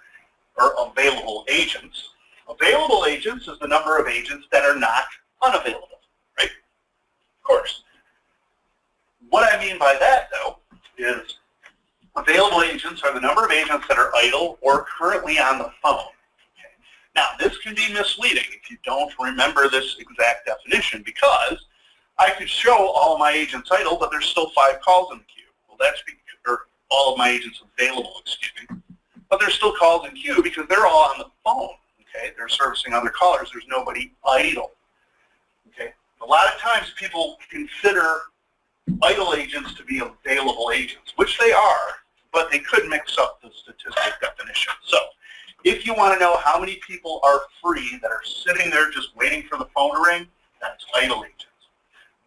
Speaker 2: or available agents. Available agents is the number of agents that are not unavailable, right? Of course. What I mean by that, though, is available agents are the number of agents that are idle or currently on the phone. Okay. Now, this can be misleading if you don't remember this exact definition, because I could show all of my agents idle, but there's still 5 calls in the queue. Well, that's because, or all of my agents available, excuse me, but there's still calls in queue because they're all on the phone. Okay, they're servicing other callers. There's nobody idle. Okay, a lot of times people consider idle agents to be available agents, which they are, but they could mix up the statistic definition. So if you want to know how many people are free that are sitting there just waiting for the phone to ring, that's idle agents.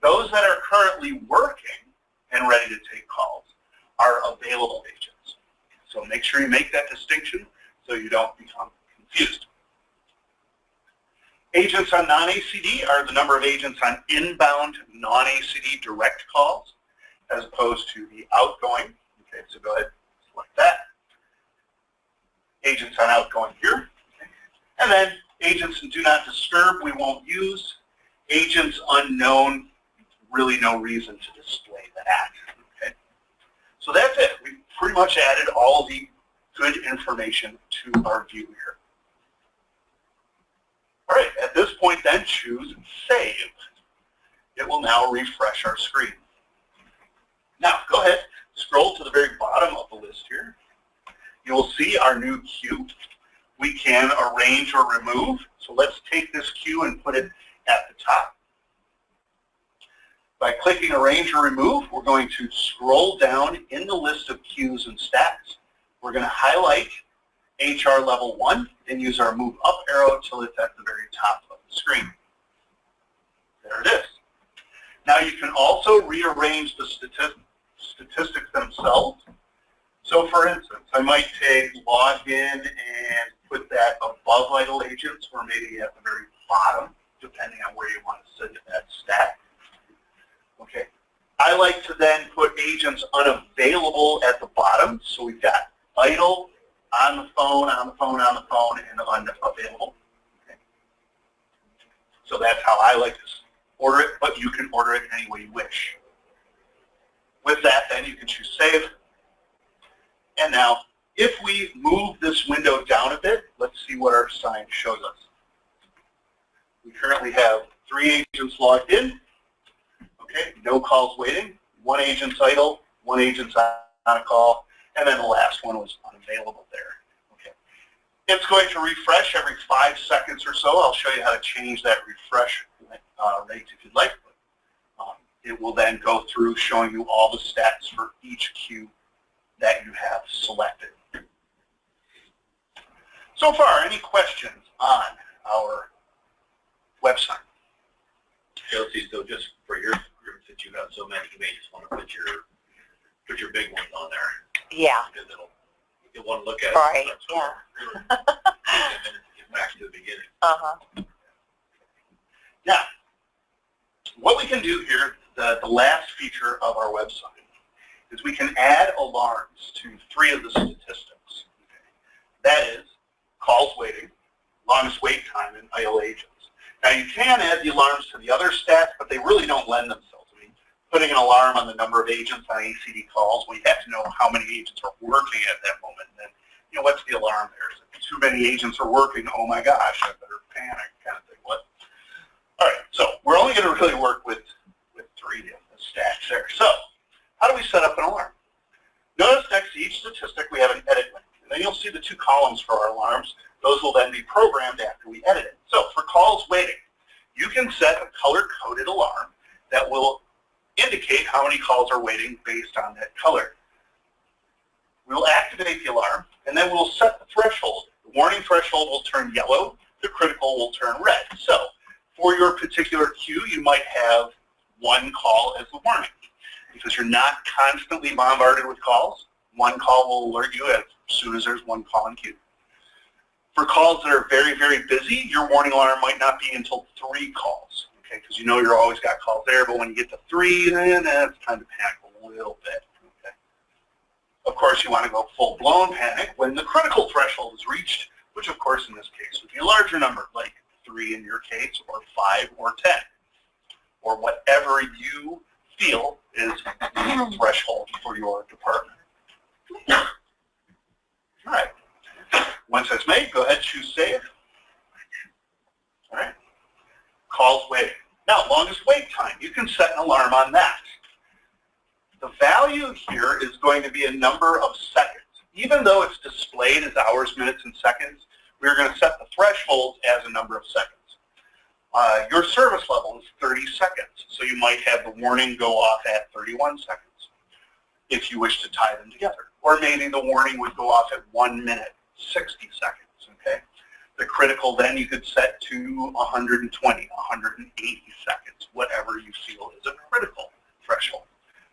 Speaker 2: Those that are currently working and ready to take calls are available agents. So make sure you make that distinction so you don't become confused. Agents on non-ACD are the number of agents on inbound non-ACD direct calls as opposed to the outgoing. Okay, so go ahead, select that. Agents on outgoing here. Okay. And then agents in do not disturb we won't use. Agents unknown, really no reason to display that. Okay. So that's it. We've pretty much added all the good information to our view here. All right, at this point then, choose Save. It will now refresh our screen. Now, go ahead, scroll to the very bottom of the list here. You will see our new queue. We can arrange or remove. So let's take this queue and put it at the top. By clicking Arrange or Remove, we're going to scroll down in the list of queues and stats. We're going to highlight HR level 1 and use our move up arrow till it's at the very top of the screen. There it is. Now you can also rearrange the statistics themselves. So for instance, I might take login and put that above idle agents or maybe at the very bottom, depending on where you want to set that stat. Okay. I like to then put agents unavailable at the bottom. So we've got idle, on the phone, on the phone, on the phone, and unavailable. Okay. So that's how I like to order it, but you can order it any way you wish. With that, then you can choose Save. And now, if we move this window down a bit, let's see what our sign shows us. We currently have 3 agents logged in. Okay, no calls waiting. 1 agent's idle, 1 agent's on a call, and then the last one was unavailable there. Okay. It's going to refresh every 5 seconds or so. I'll show you how to change that refresh rate if you'd like. It will then go through showing you all the stats for each queue that you have selected. So far, any questions on our website?
Speaker 3: Chelsea, so just for your group, that you got so many, you may just want to put your big ones on there.
Speaker 4: Yeah.
Speaker 3: Because you'll want to look at
Speaker 4: Right,
Speaker 3: it.
Speaker 4: yeah.
Speaker 3: And then get back to the beginning.
Speaker 4: Uh-huh.
Speaker 2: Now, what we can do here, the last feature of our website, is we can add alarms to 3 of the statistics. Okay. That is calls waiting, longest wait time, and idle agents. Now you can add the alarms to the other stats, but they really don't lend themselves. I mean, putting an alarm on the number of agents on ACD calls, well, you have to know how many agents are working at that moment. And then, you know, what's the alarm there? If too many agents are working, oh my gosh, I better panic kind of thing. What? All right, so we're only going to really work with 3 of the stats there. So how do we set up an alarm? Notice next to each statistic we have an edit link. And then you'll see the 2 columns for our alarms. Those will then be programmed after we edit it. So for calls waiting, you can set a color-coded alarm that will indicate how many calls are waiting based on that color. we'll activate the alarm, and then we'll set the threshold. The warning threshold will turn yellow, the critical will turn red. So for your particular queue, you might have one call as the warning. Because you're not constantly bombarded with calls, one call will alert you as soon as there's one call in queue. For calls that are very, very busy, your warning alarm might not be until 3 calls, okay? Because you know you're always got calls there, but when you get to 3, then it's time to panic a little bit, okay? Of course, you want to go full-blown panic when the critical threshold is reached, which of course in this case would be a larger number, like 3 in your case, or 5 or 10, or whatever you feel is the threshold for your department. All right. Once that's made, go ahead, choose save. All right. Calls waiting. Now, longest wait time. You can set an alarm on that. The value here is going to be a number of seconds. Even though it's displayed as hours, minutes, and seconds, we're going to set the threshold as a number of seconds. Your service level is 30 seconds, so you might have the warning go off at 31 seconds if you wish to tie them together. Or maybe the warning would go off at 1 minute, 60 seconds, okay? The critical then you could set to 120, 180 seconds, whatever you feel is a critical threshold.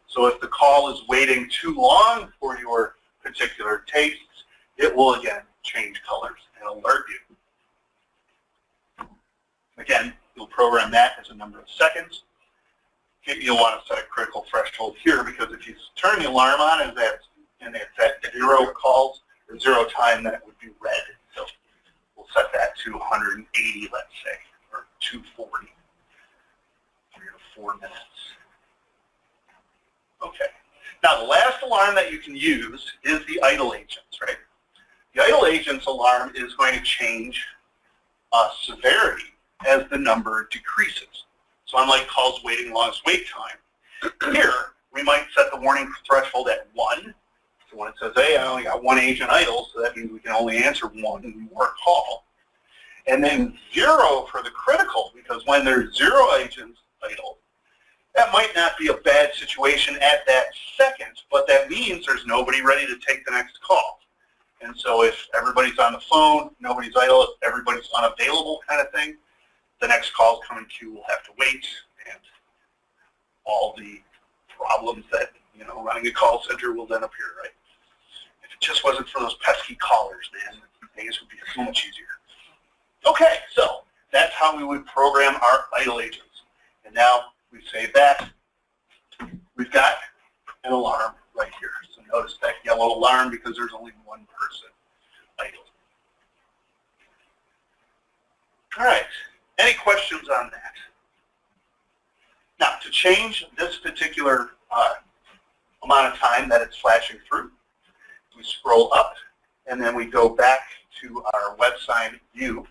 Speaker 2: So if the call is waiting too long for your particular tastes, it will again change colors and alert you. Again, you'll program that as a number of seconds. You'll want to set a critical threshold here because if you turn the alarm on and it's at 0 calls or 0 time, then it would be red. So we'll set that to 180, let's say, or 240, 3 or 4 minutes. Okay. Now the last alarm that you can use is the idle agents, right? The idle agents alarm is going to change severity as the number decreases. So unlike calls waiting longest wait time, here we might set the warning threshold at 1. So when it says, hey, I only got 1 agent idle, so that means we can only answer 1 more call. And then 0 for the critical, because when there's 0 agents idle, that might not be a bad situation at that second, but that means there's nobody ready to take the next call. And so if everybody's on the phone, nobody's idle, if everybody's unavailable kind of thing, the next call coming queue will have to wait, and all the problems that, running a call center will then appear, right? If it just wasn't for those pesky callers, man, things would be so much easier. Okay, so that's how we would program our idle agents. And now we save that. We've got an alarm right here. So notice that yellow alarm because there's only 1 person idle. All right. Any questions on that? Now, to change this particular amount of time that it's flashing through, we scroll up, and then we go back to our web sign view.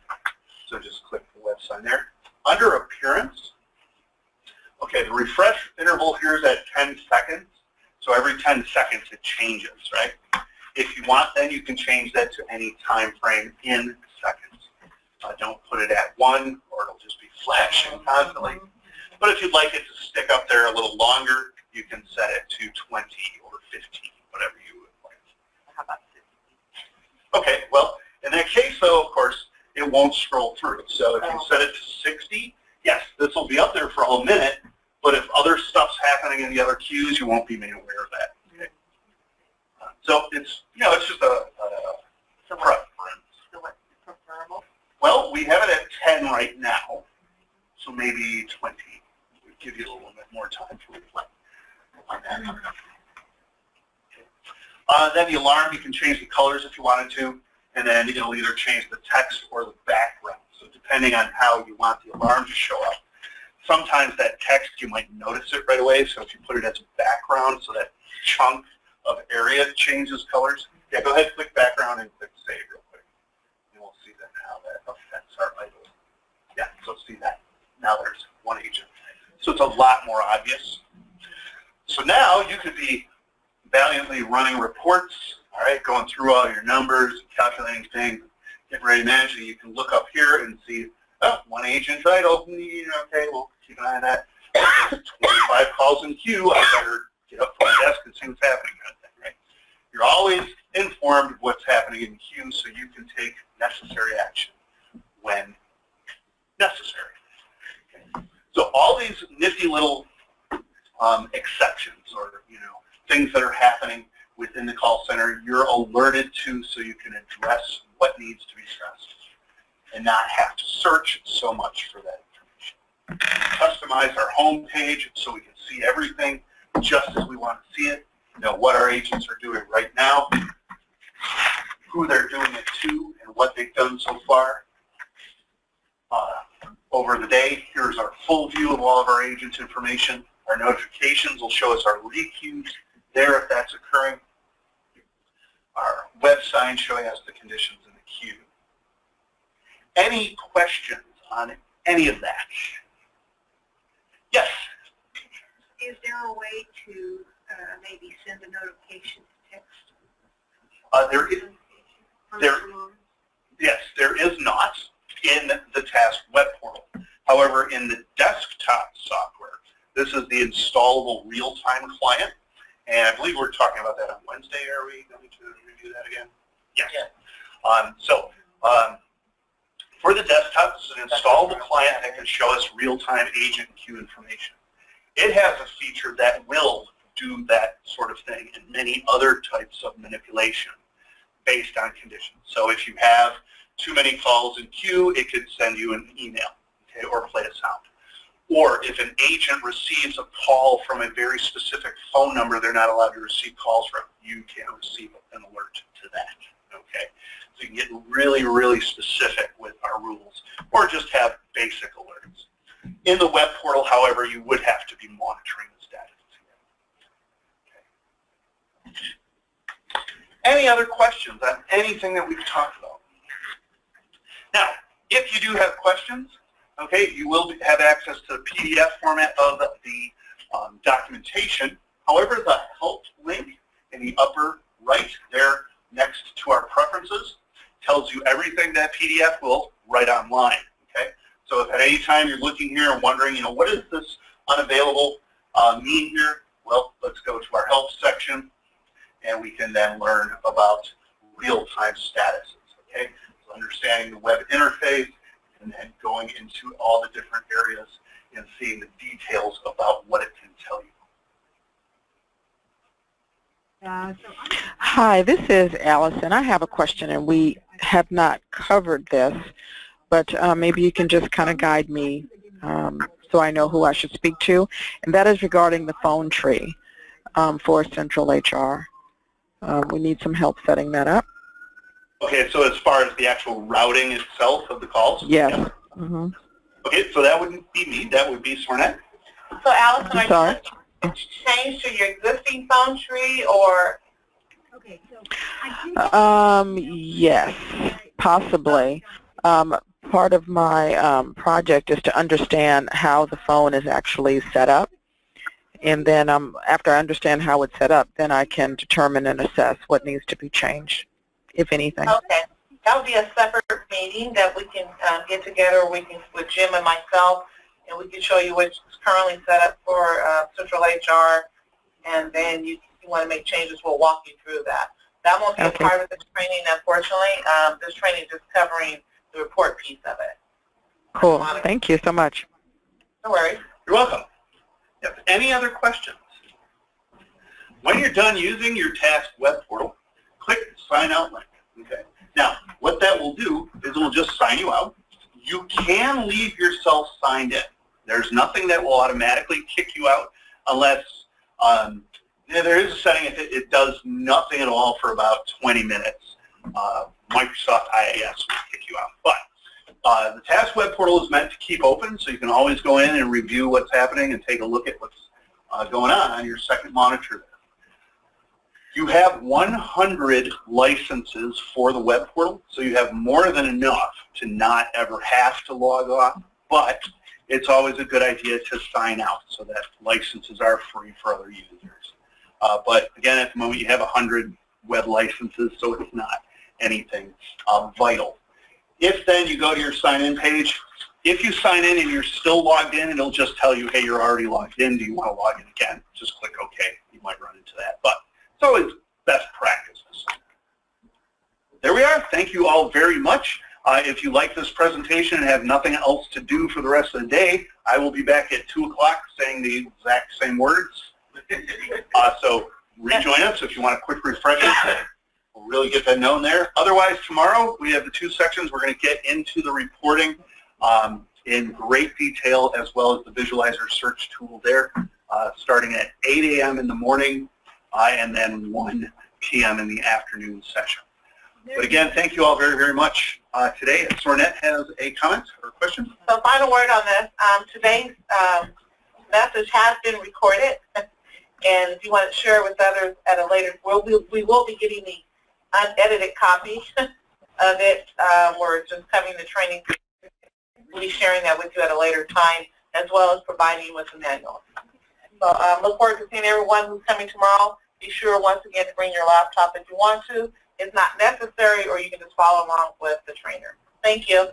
Speaker 2: So just click the web sign there. Under Appearance, okay, the refresh interval here is at 10 seconds. So every 10 seconds it changes, right? If you want, then you can change that to any time frame in seconds. Don't put it at 1, or it'll just be flashing constantly. But if you'd like it to stick up there a little longer, you can set it to 20 or 15, whatever you would like.
Speaker 4: How about 50?
Speaker 2: Okay, well, in that case, though, of course, it won't scroll through. So if you set it to 60, yes, this will be up there for a minute, but if other stuff's happening in the other queues, you won't be made aware of that. Okay? So it's, it's just a preference.
Speaker 4: So what's preferable?
Speaker 2: Well, we have it at 10 right now, so maybe 20 would give you a little bit more time to reflect on that. Then the alarm, you can change the colors if you wanted to, and then it'll either change the text or the background. So depending on how you want the alarm to show up. Sometimes that text, you might notice it right away, so if you put it as a background, so that chunk of area changes colors. Yeah, go ahead, click background and click save real quick. And we'll see then how that affects our idle. Yeah, so see that. Now there's 1 agent. So it's a lot more obvious. So now you could be valiantly running reports, all right, going through all your numbers, calculating things, getting ready to manage it. You can look up here and see, oh, 1 agent idle. Okay, we'll keep an eye on that. 25 calls in queue. I better get up from my desk and see what's happening, kind of thing, right? You're always informed of what's happening in the queue so you can take necessary action when necessary. Okay. So all these nifty little exceptions or, things that are happening within the call center, you're alerted to so you can address what needs to be stressed and not have to search so much for that information. Customize our home page so we can see everything just as we want to see it, what our agents are doing right now, who they're doing it to, and what they've done so far. Over the day, here's our full view of all of our agents' information. Our notifications will show us our lead queues there if that's occurring. Our web sign showing us the conditions in the queue. Any questions on any of that? Yes?
Speaker 9: Is there a way to maybe send a notification to text?
Speaker 2: Yes, there is not in the Task web portal. However, in the desktop software, this is the installable real-time client, and I believe we're talking about that on Wednesday. Are we going to review that again? Yes. For the desktop, this is an installable client that can show us real-time agent queue information. It has a feature that will do that sort of thing and many other types of manipulation based on conditions. So if you have too many calls in queue, it could send you an email, okay, or play a sound. Or if an agent receives a call from a very specific phone number they're not allowed to receive calls from, you can receive an alert to that, okay? So you can get really, really specific with our rules, or just have basic alerts. In the web portal, however, you would have to be monitoring the status. Okay. Any other questions on anything that we've talked about? Now, if you do have questions, okay, you will have access to the PDF format of the documentation. However, the help link in the upper right there next to our preferences tells you everything that PDF will write online, okay? So if at any time you're looking here and wondering, what does this unavailable mean here? Well, let's go to our help section and we can then learn about real-time statuses, okay? So understanding the web interface, and then going into all the different areas and seeing the details about what it can tell you.
Speaker 5: Hi, this is Allison. I have a question, and we have not covered this, but maybe you can just kind of guide me so I know who I should speak to, and that is regarding the phone tree for Central HR. We need some help setting that up.
Speaker 2: Okay, so as far as the actual routing itself of the calls?
Speaker 5: Yes.
Speaker 2: Yeah.
Speaker 5: Mm-hmm.
Speaker 2: Okay, so that wouldn't be me. That would be Swarnett.
Speaker 8: So Allison,
Speaker 5: I'm sorry.
Speaker 8: are you change to your existing phone tree or?
Speaker 9: Okay, so
Speaker 5: yes, possibly. Part of my project is to understand how the phone is actually set up. And then after I understand how it's set up, then I can determine and assess what needs to be changed, if anything.
Speaker 8: Okay. That would be a separate meeting that we can get together with Jim and myself, and we can show you what's currently set up for Central HR, and then you want to make changes, we'll walk you through that. That won't be a part of this training, unfortunately. This training is just covering the report piece of it.
Speaker 5: Cool. Thank you so much.
Speaker 8: No worries.
Speaker 2: You're welcome. Yep. Any other questions? When you're done using your Task web portal, click Sign Out link. Okay. Now, what that will do is it will just sign you out. You can leave yourself signed in. There's nothing that will automatically kick you out unless there is a setting. It does nothing at all for about 20 minutes. Microsoft IAS will kick you out. But the Task web portal is meant to keep open, so you can always go in and review what's happening and take a look at what's going on your second monitor. You have 100 licenses for the web portal, so you have more than enough to not ever have to log off, but it's always a good idea to sign out so that licenses are free for other users. But again, at the moment you have 100 web licenses, so it's not anything vital. If then you go to your sign-in page, if you sign in and you're still logged in, it'll just tell you, hey, you're already logged in. Do you want to log in again? Just click OK. You might run into that. But it's always best practices. There we are. Thank you all very much. If you like this presentation and have nothing else to do for the rest of the day, I will be back at 2 o'clock saying the exact same words. So rejoin us if you want a quick refresher. We'll really get that known there. Otherwise, tomorrow we have the 2 sections. We're going to get into the reporting in great detail, as well as the visualizer search tool there, starting at 8 a.m. in the morning and then 1 p.m. in the afternoon session. But again, thank you all very, very much. Today, Sornette has a comment or a question.
Speaker 8: So final word on this. Today's message has been recorded, and if you want to share it with others at a later, we will be getting the unedited copy of it. We're just covering the training. We'll be sharing that with you at a later time, as well as providing you with the manual. So look forward to seeing everyone who's coming tomorrow. Be sure once again to bring your laptop if you want to. It's not necessary, or you can just follow along with the trainer. Thank you.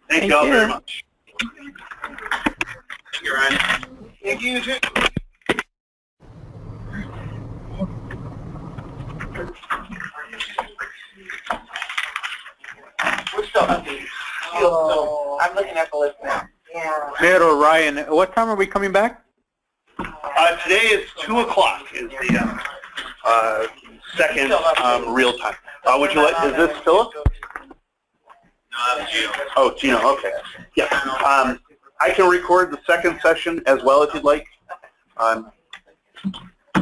Speaker 2: Thank you all very much.
Speaker 3: Thank you, Ryan.
Speaker 2: Thank you, too.
Speaker 8: We're still updating. So I'm looking at the list now.
Speaker 4: Yeah.
Speaker 6: Mayor or Ryan, what time are we coming back?
Speaker 2: Today is 2 o'clock is the second real time. Would you like, is this Philip?
Speaker 3: No, that's Gino.
Speaker 2: Oh, Gino, okay. Yeah. I can record the second session as well if you'd like.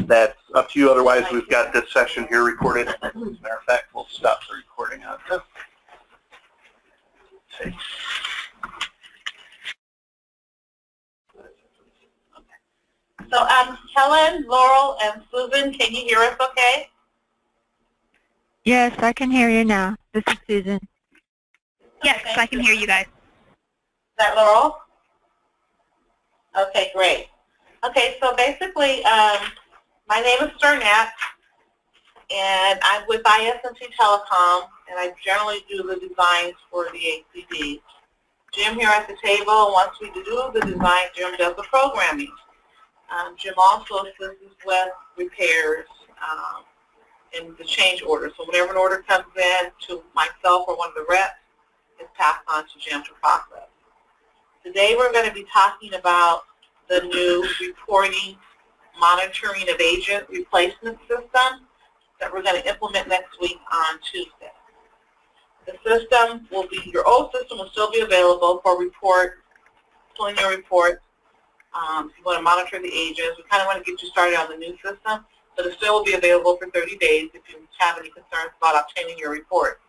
Speaker 2: That's up to you. Otherwise, we've got this session here recorded. As a matter of fact, we'll stop the recording on this.
Speaker 8: So Helen, Laurel, and Susan, can you hear us okay?
Speaker 10: Yes, I can hear you now. This is Susan.
Speaker 9: Yes, I can hear you guys.
Speaker 8: Is that Laurel? Okay, great. Okay, so basically, my name is Sornette, and I'm with IS&T Telecom, and I generally do the designs for the HCD. Jim here at the table, and once we do the design, Jim does the programming. Jim also assists with repairs and the change order. So whenever an order comes in to myself or one of the reps, it's passed on to Jim to process. Today we're going to be talking about the new reporting, monitoring of agent replacement system that we're going to implement next week on Tuesday. The system will be, your old system will still be available for pulling your reports. If you want to monitor the agents, we kind of want to get you started on the new system, but it still will be available for 30 days if you have any concerns about obtaining your report.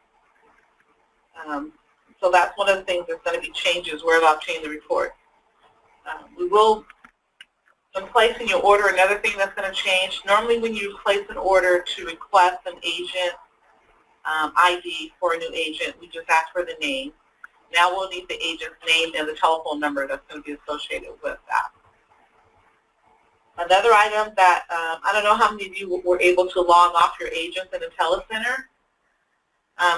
Speaker 8: So that's one of the things that's going to be changes, where to obtain the report. We will, when placing your order, another thing that's going to change, normally when you place an order to request an agent ID for a new agent, we just ask for the name. Now we'll need the agent's name and the telephone number that's going to be associated with that. Another item that, I don't know how many of you were able to log off your agents in the telecenter.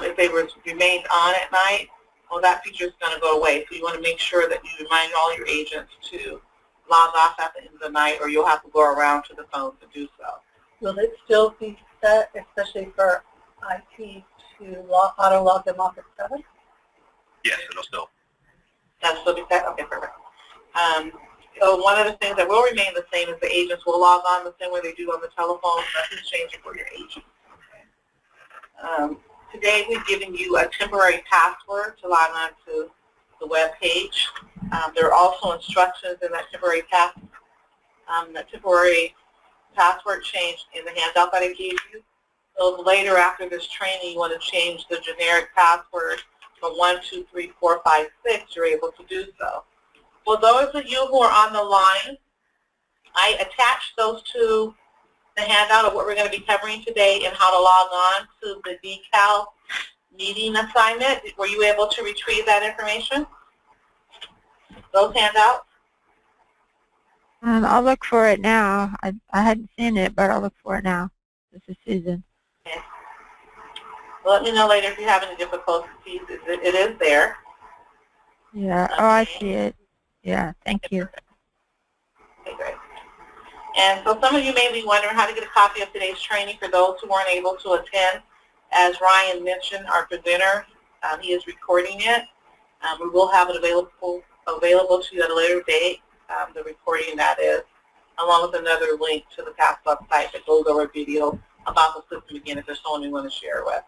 Speaker 8: If they remained on at night, well, that feature is going to go away. So you want to make sure that you remind all your agents to log off at the end of the night, or you'll have to go around to the phone to do so.
Speaker 9: Will it still be set, especially for IT, to auto-log them off at 7?
Speaker 3: Yes, it'll still.
Speaker 8: That's still be set? Okay, perfect. So one of the things that will remain the same is the agents will log on the same way they do on the telephone. Nothing's changing for your agents. Today we've given you a temporary password to log on to the web page. There are also instructions in that temporary password change in the handout that I gave you. So later after this training, you want to change the generic password from 1, 2, 3, 4, 5, 6, you're able to do so. For those of you who are on the line, I attached those to the handout of what we're going to be covering today and how to log on to the decal meeting assignment. Were you able to retrieve that information? Those handouts?
Speaker 10: I'll look for it now. I hadn't seen it, but I'll look for it now. This is Susan.
Speaker 8: Okay. Well, let me know later if you have any difficulties. It is there.
Speaker 10: Yeah. Oh, I see it. Yeah. Thank you.
Speaker 8: Okay, great. And so some of you may be wondering how to get a copy of today's training for those who weren't able to attend. As Ryan mentioned, our presenter, he is recording it. We will have it available to you at a later date, the recording that is, along with another link to the Taske website that goes over a video about the system again if there's someone you want to share with.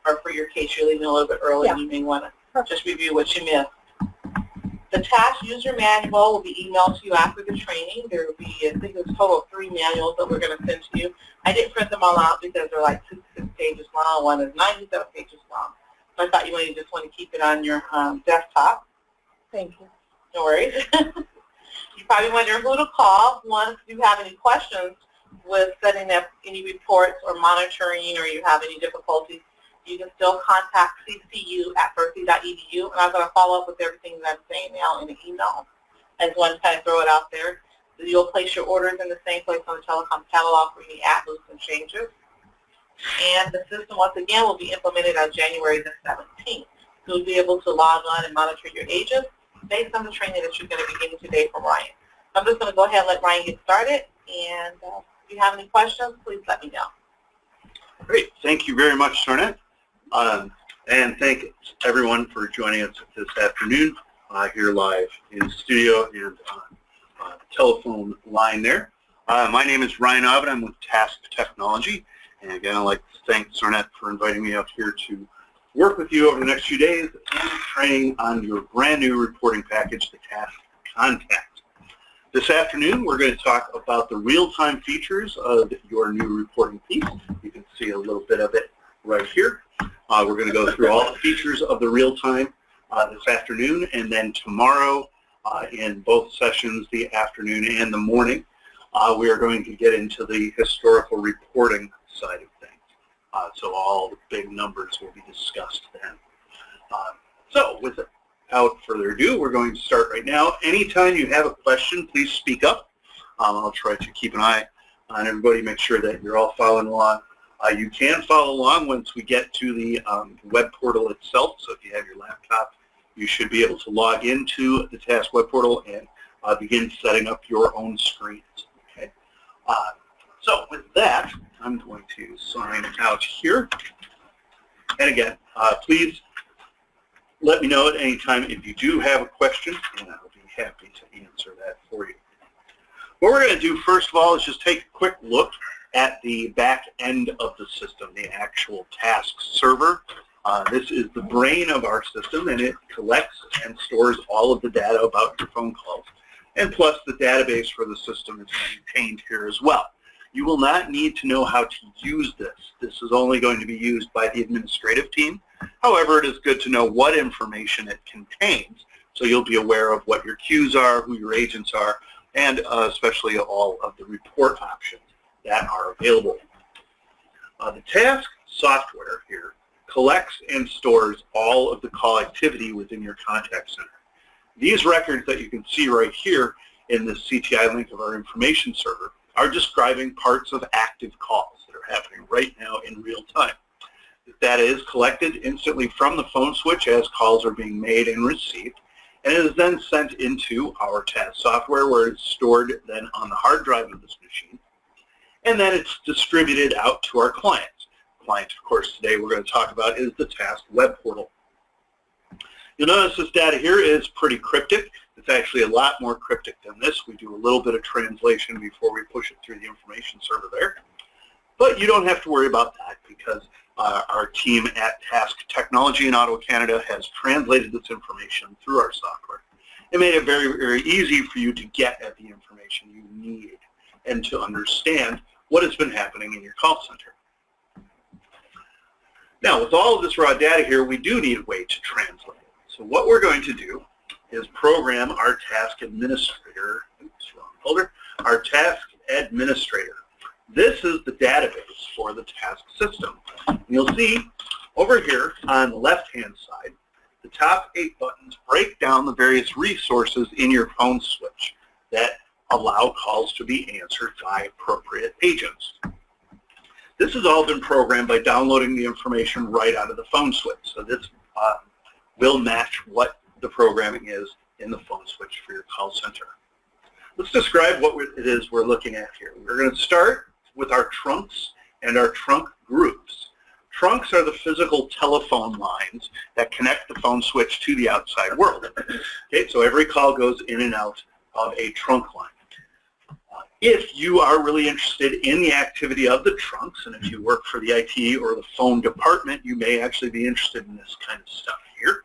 Speaker 8: Or for your case, you're leaving a little bit early and you may want to just review what you missed. The Taske user manual will be emailed to you after the training. There will be, I think, a total of 3 manuals that we're going to send to you. I didn't print them all out because they're like 66 pages long. One is 97 pages long. So I thought you might just want to keep it on your desktop.
Speaker 1: Thank you.
Speaker 8: No worries. You're probably wondering who to call once you have any questions with setting up any reports or monitoring, or you have any difficulties. You can still contact ccu at berkeley.edu, and I'm going to follow up with everything that I'm saying now in an email. I just want to kind of throw it out there. So you'll place your orders in the same place on the telecom catalog for any add, loose, and changes. And the system, once again, will be implemented on January the 17th. So you'll be able to log on and monitor your agents based on the training that you're going to be getting today from Ryan. I'm just going to go ahead and let Ryan get started, and if you have any questions, please let me know.
Speaker 2: Great. Thank you very much, Sornette. And thank everyone for joining us this afternoon here live in the studio and on the telephone line there. My name is Ryan Ovid. I'm with Taske Technology. And again, I'd like to thank Sornette for inviting me up here to work with you over the next few days and training on your brand new reporting package, the Taske Contact. This afternoon, we're going to talk about the real-time features of your new reporting piece. You can see a little bit of it right here. We're going to go through all the features of the real-time this afternoon, and then tomorrow in both sessions, the afternoon and the morning, we are going to get into the historical reporting side of things. So all the big numbers will be discussed then. So without further ado, we're going to start right now. Anytime you have a question, please speak up. I'll try to keep an eye on everybody, make sure that you're all following along. You can follow along once we get to the web portal itself. So if you have your laptop, you should be able to log into the Taske web portal and begin setting up your own screens. Okay. So with that, I'm going to sign out here. And again, please let me know at any time if you do have a question, and I'll be happy to answer that for you. What we're going to do first of all is just take a quick look at the back end of the system, the actual Taske server. This is the brain of our system, and it collects and stores all of the data about your phone calls. And plus, the database for the system is contained here as well. You will not need to know how to use this. This is only going to be used by the administrative team. However, it is good to know what information it contains, so you'll be aware of what your queues are, who your agents are, and especially all of the report options that are available. The Taske software here collects and stores all of the call activity within your contact center. These records that you can see right here in the CTI link of our information server are describing parts of active calls that are happening right now in real time. The data is collected instantly from the phone switch as calls are being made and received, and it is then sent into our Taske software where it's stored then on the hard drive of this machine, and then it's distributed out to our clients. Client, of course, today we're going to talk about is the Taske web portal. You'll notice this data here is pretty cryptic. It's actually a lot more cryptic than this. We do a little bit of translation before we push it through the information server there. But you don't have to worry about that because our team at Taske Technology in Ottawa, Canada has translated this information through our software. It made it very, very easy for you to get at the information you need and to understand what has been happening in your call center. Now, with all of this raw data here, we do need a way to translate it. So what we're going to do is program our Taske administrator, our Taske administrator. This is the database for the Taske system. And you'll see over here on the left-hand side, the top 8 buttons break down the various resources in your phone switch that allow calls to be answered by appropriate agents. This has all been programmed by downloading the information right out of the phone switch. So this will match what the programming is in the phone switch for your call center. let's describe what it is we're looking at here. We're going to start with our trunks and our trunk groups. Trunks are the physical telephone lines that connect the phone switch to the outside world. Okay, so every call goes in and out of a trunk line. If you are really interested in the activity of the trunks, and if you work for the IT or the phone department, you may actually be interested in this kind of stuff here.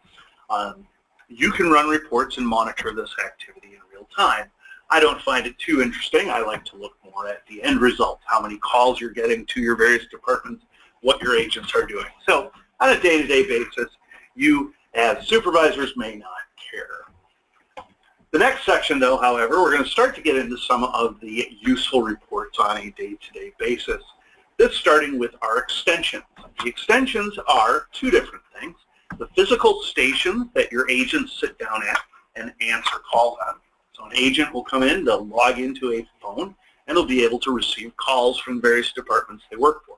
Speaker 2: You can run reports and monitor this activity in real time. I don't find it too interesting. I like to look more at the end result, how many calls you're getting to your various departments, what your agents are doing. So on a day-to-day basis, you as supervisors may not care. The next section, though, however, we're going to start to get into some of the useful reports on a day-to-day basis. This starting with our extensions. The extensions are two different things. The physical stations that your agents sit down at and answer calls on. So an agent will come in, they'll log into a phone, and they'll be able to receive calls from various departments they work for.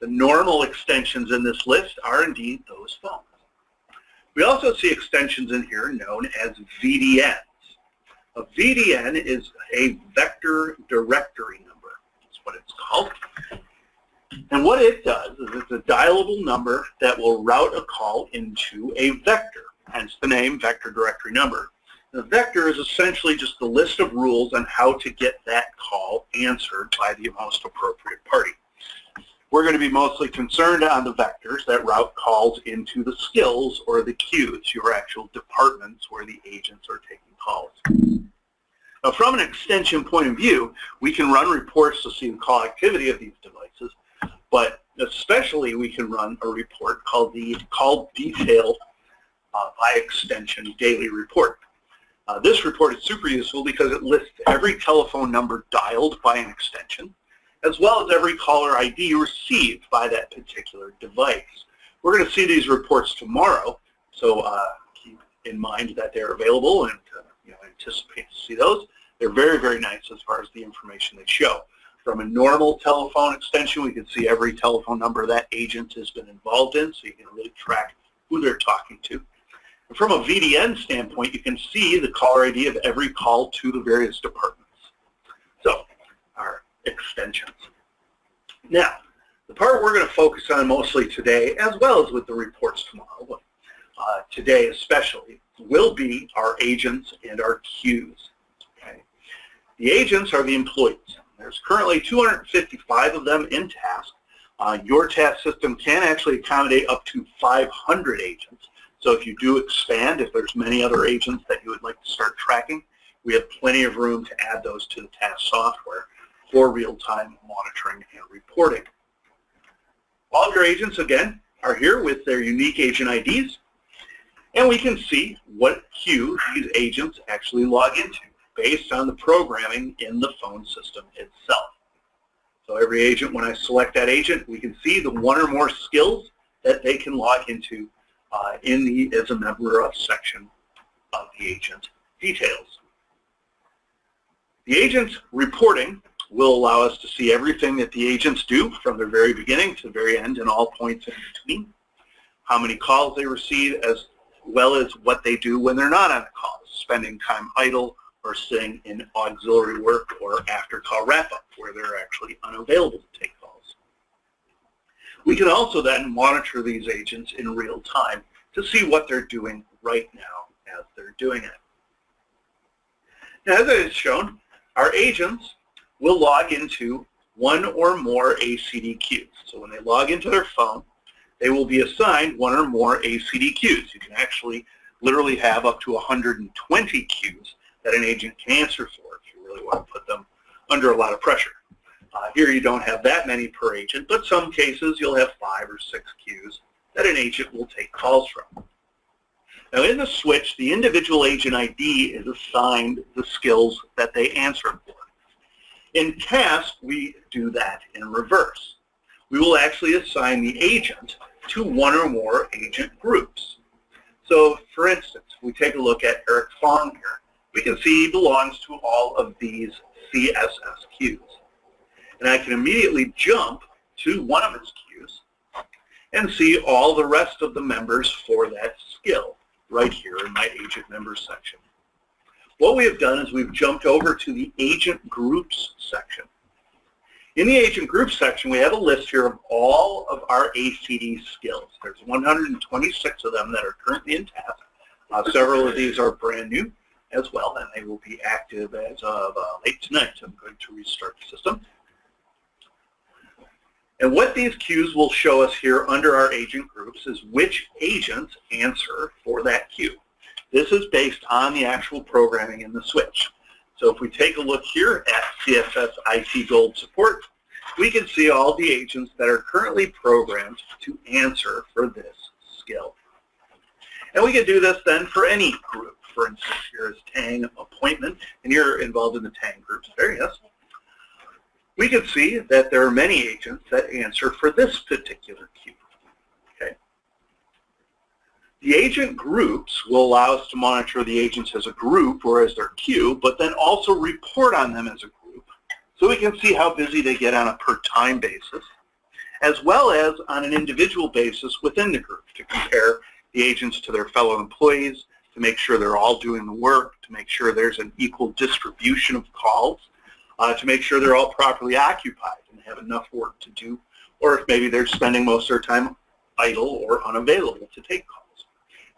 Speaker 2: The normal extensions in this list are indeed those phones. We also see extensions in here known as VDNs. A VDN is a vector directory number. That's what it's called. And what it does is it's a dialable number that will route a call into a vector, hence the name vector directory number. The vector is essentially just the list of rules on how to get that call answered by the most appropriate party. We're going to be mostly concerned on the vectors that route calls into the skills or the queues, your actual departments where the agents are taking calls. Now, from an extension point of view, we can run reports to see the call activity of these devices, but especially we can run a report called the Call Detail by Extension Daily Report. This report is super useful because it lists every telephone number dialed by an extension, as well as every caller ID received by that particular device. We're going to see these reports tomorrow, so keep in mind that they're available and anticipate to see those. They're very, very nice as far as the information they show. From a normal telephone extension, we can see every telephone number that agent has been involved in, so you can really track who they're talking to. And from a VDN standpoint, you can see the caller ID of every call to the various departments. So, our extensions. Now, the part we're going to focus on mostly today, as well as with the reports tomorrow, today especially, will be our agents and our queues. Okay? The agents are the employees. There's currently 255 of them in task. Your task system can actually accommodate up to 500 agents. So if you do expand, if there's many other agents that you would like to start tracking, we have plenty of room to add those to the task software for real-time monitoring and reporting. All of your agents, again, are here with their unique agent IDs, and we can see what queue these agents actually log into based on the programming in the phone system itself. So every agent, when I select that agent, we can see the one or more skills that they can log into in the as a member of section of the agent details. The agent reporting will allow us to see everything that the agents do from their very beginning to the very end and all points in between, how many calls they receive, as well as what they do when they're not on a call, spending time idle or sitting in auxiliary work or after call wrap-up where they're actually unavailable to take calls. We can also then monitor these agents in real time to see what they're doing right now as they're doing it. Now, as it is shown, our agents will log into one or more ACD queues. So when they log into their phone, they will be assigned one or more ACD queues. You can actually literally have up to 120 queues that an agent can answer for if you really want to put them under a lot of pressure. Here you don't have that many per agent, but some cases you'll have 5 or 6 queues that an agent will take calls from. Now in the switch, the individual agent ID is assigned the skills that they answer for. In task, we do that in reverse. We will actually assign the agent to one or more agent groups. So for instance, we take a look at Eric Fong here. We can see he belongs to all of these CSS queues. And I can immediately jump to one of his queues and see all the rest of the members for that skill right here in my agent members section. what we have done is we've jumped over to the agent groups section. In the agent groups section, we have a list here of all of our ACD skills. There's 126 of them that are currently in task. Several of these are brand new as well, and they will be active as of late tonight. I'm going to restart the system. And what these cues will show us here under our agent groups is which agents answer for that cue. This is based on the actual programming in the switch. So if we take a look here at CSS IT Gold Support, we can see all the agents that are currently programmed to answer for this skill. And we can do this then for any group. For instance, here is Tang Appointment, and you're involved in the Tang groups there, yes? We can see that there are many agents that answer for this particular cue. Okay. The agent groups will allow us to monitor the agents as a group or as their queue, but then also report on them as a group so we can see how busy they get on a per time basis, as well as on an individual basis within the group to compare the agents to their fellow employees, to make sure they're all doing the work, to make sure there's an equal distribution of calls, to make sure they're all properly occupied and have enough work to do, or if maybe they're spending most of their time idle or unavailable to take calls.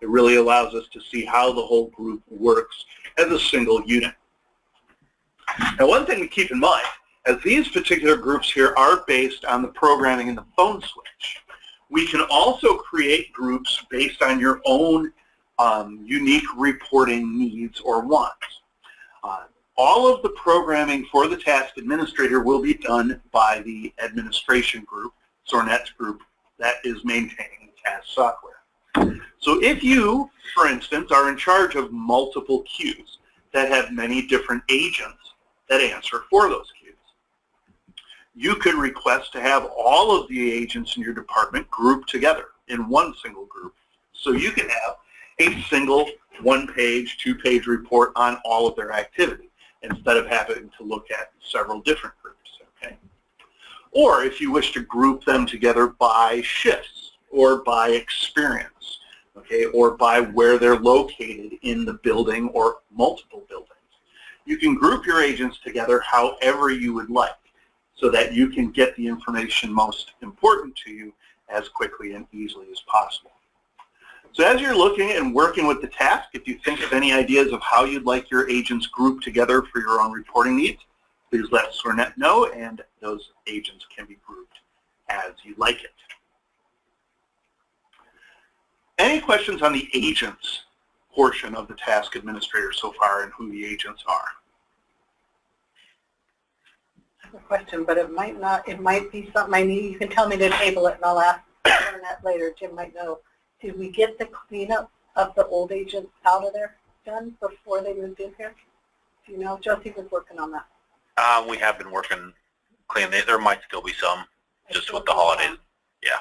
Speaker 2: It really allows us to see how the whole group works as a single unit. Now, one thing to keep in mind, as these particular groups here are based on the programming in the phone switch, we can also create groups based on your own unique reporting needs or wants. All of the programming for the task administrator will be done by the administration group, SORNet's group, that is maintaining the task software. So if you, for instance, are in charge of multiple queues that have many different agents that answer for those queues, you could request to have all of the agents in your department grouped together in one single group, so you can have a single one-page, two-page report on all of their activity, instead of having to look at several different groups, okay? Or if you wish to group them together by shifts or by experience, okay, or by where they're located in the building or multiple buildings, you can group your agents together however you would like so that you can get the information most important to you as quickly and easily as possible. So as you're looking and working with the task, if you think of any ideas of how you'd like your agents grouped together for your own reporting needs, please let SORNet know, and those agents can be grouped as you like it. Any questions on the agents portion of the task administrator so far and who the agents are?
Speaker 9: I have a question, but it might be something I need. You can tell me to table it and I'll ask SORNet later. Jim might know. Did we get the cleanup of the old agents out of there done before they moved in here? Do you know? Josie was working on that.
Speaker 3: We have been working clean. There might still be some, just with the holidays. Yeah.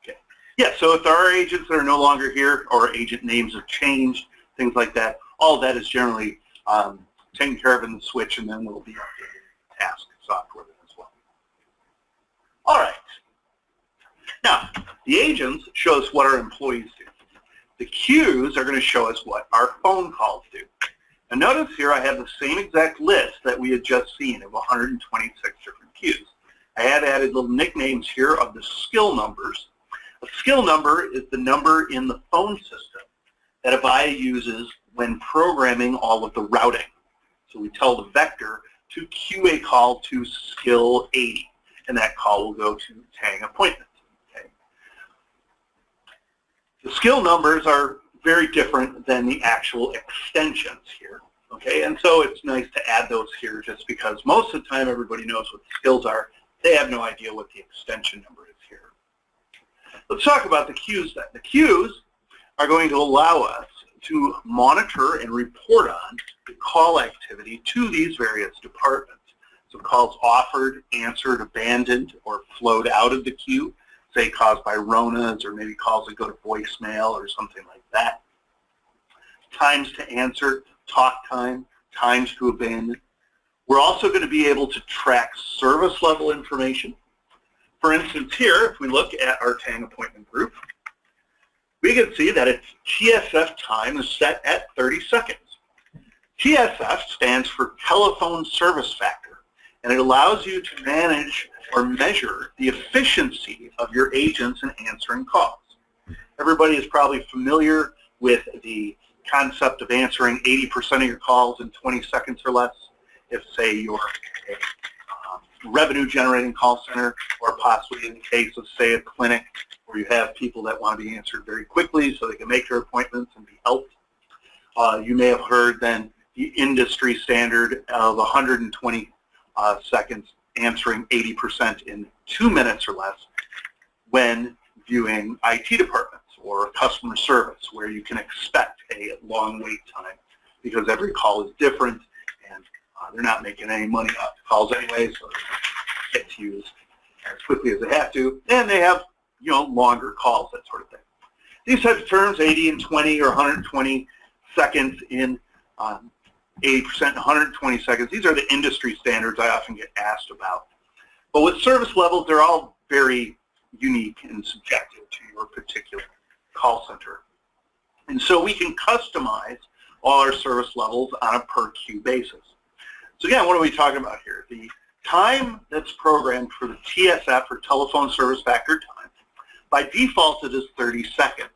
Speaker 2: Okay. Yeah, so if there are agents that are no longer here or agent names have changed, things like that, all of that is generally taken care of in the switch, and then will be updated in task software as well. All right. Now, the agents show us what our employees do. The queues are going to show us what our phone calls do. And notice here I have the same exact list that we had just seen of 126 different queues. I have added little nicknames here of the skill numbers. A skill number is the number in the phone system that Avaya uses when programming all of the routing. So we tell the vector to queue a call to skill 80, and that call will go to Tang Appointment. The skill numbers are very different than the actual extensions here, okay? And so it's nice to add those here just because most of the time everybody knows what the skills are. They have no idea what the extension number is here. Let's talk about the queues then. The queues are going to allow us to monitor and report on the call activity to these various departments. So calls offered, answered, abandoned, or flowed out of the queue, say caused by RONAs, or maybe calls that go to voicemail or something like that. Times to answer, talk time, times to abandon. We're also going to be able to track service level information. For instance, here, if we look at our Tang Appointment group, we can see that its TSF time is set at 30 seconds. TSF stands for Telephone Service Factor, and it allows you to manage or measure the efficiency of your agents in answering calls. Everybody is probably familiar with the concept of answering 80% of your calls in 20 seconds or less. If, say, you're a revenue-generating call center, or possibly in the case of, say, a clinic where you have people that want to be answered very quickly so they can make their appointments and be helped. You may have heard then the industry standard of 120 seconds answering 80% in 2 minutes or less when viewing IT departments or customer service, where you can expect a long wait time because every call is different and they're not making any money off the calls anyway, so they get to use as quickly as they have to, and they have, you know, longer calls, that sort of thing. These types of terms, 80 and 20 or 120 seconds in 80% and 120 seconds, these are the industry standards I often get asked about. But with service levels, they're all very unique and subjective to your particular call center. And so we can customize all our service levels on a per queue basis. So again, what are we talking about here? The time that's programmed for the TSF, or Telephone Service Factor time, by default it is 30 seconds.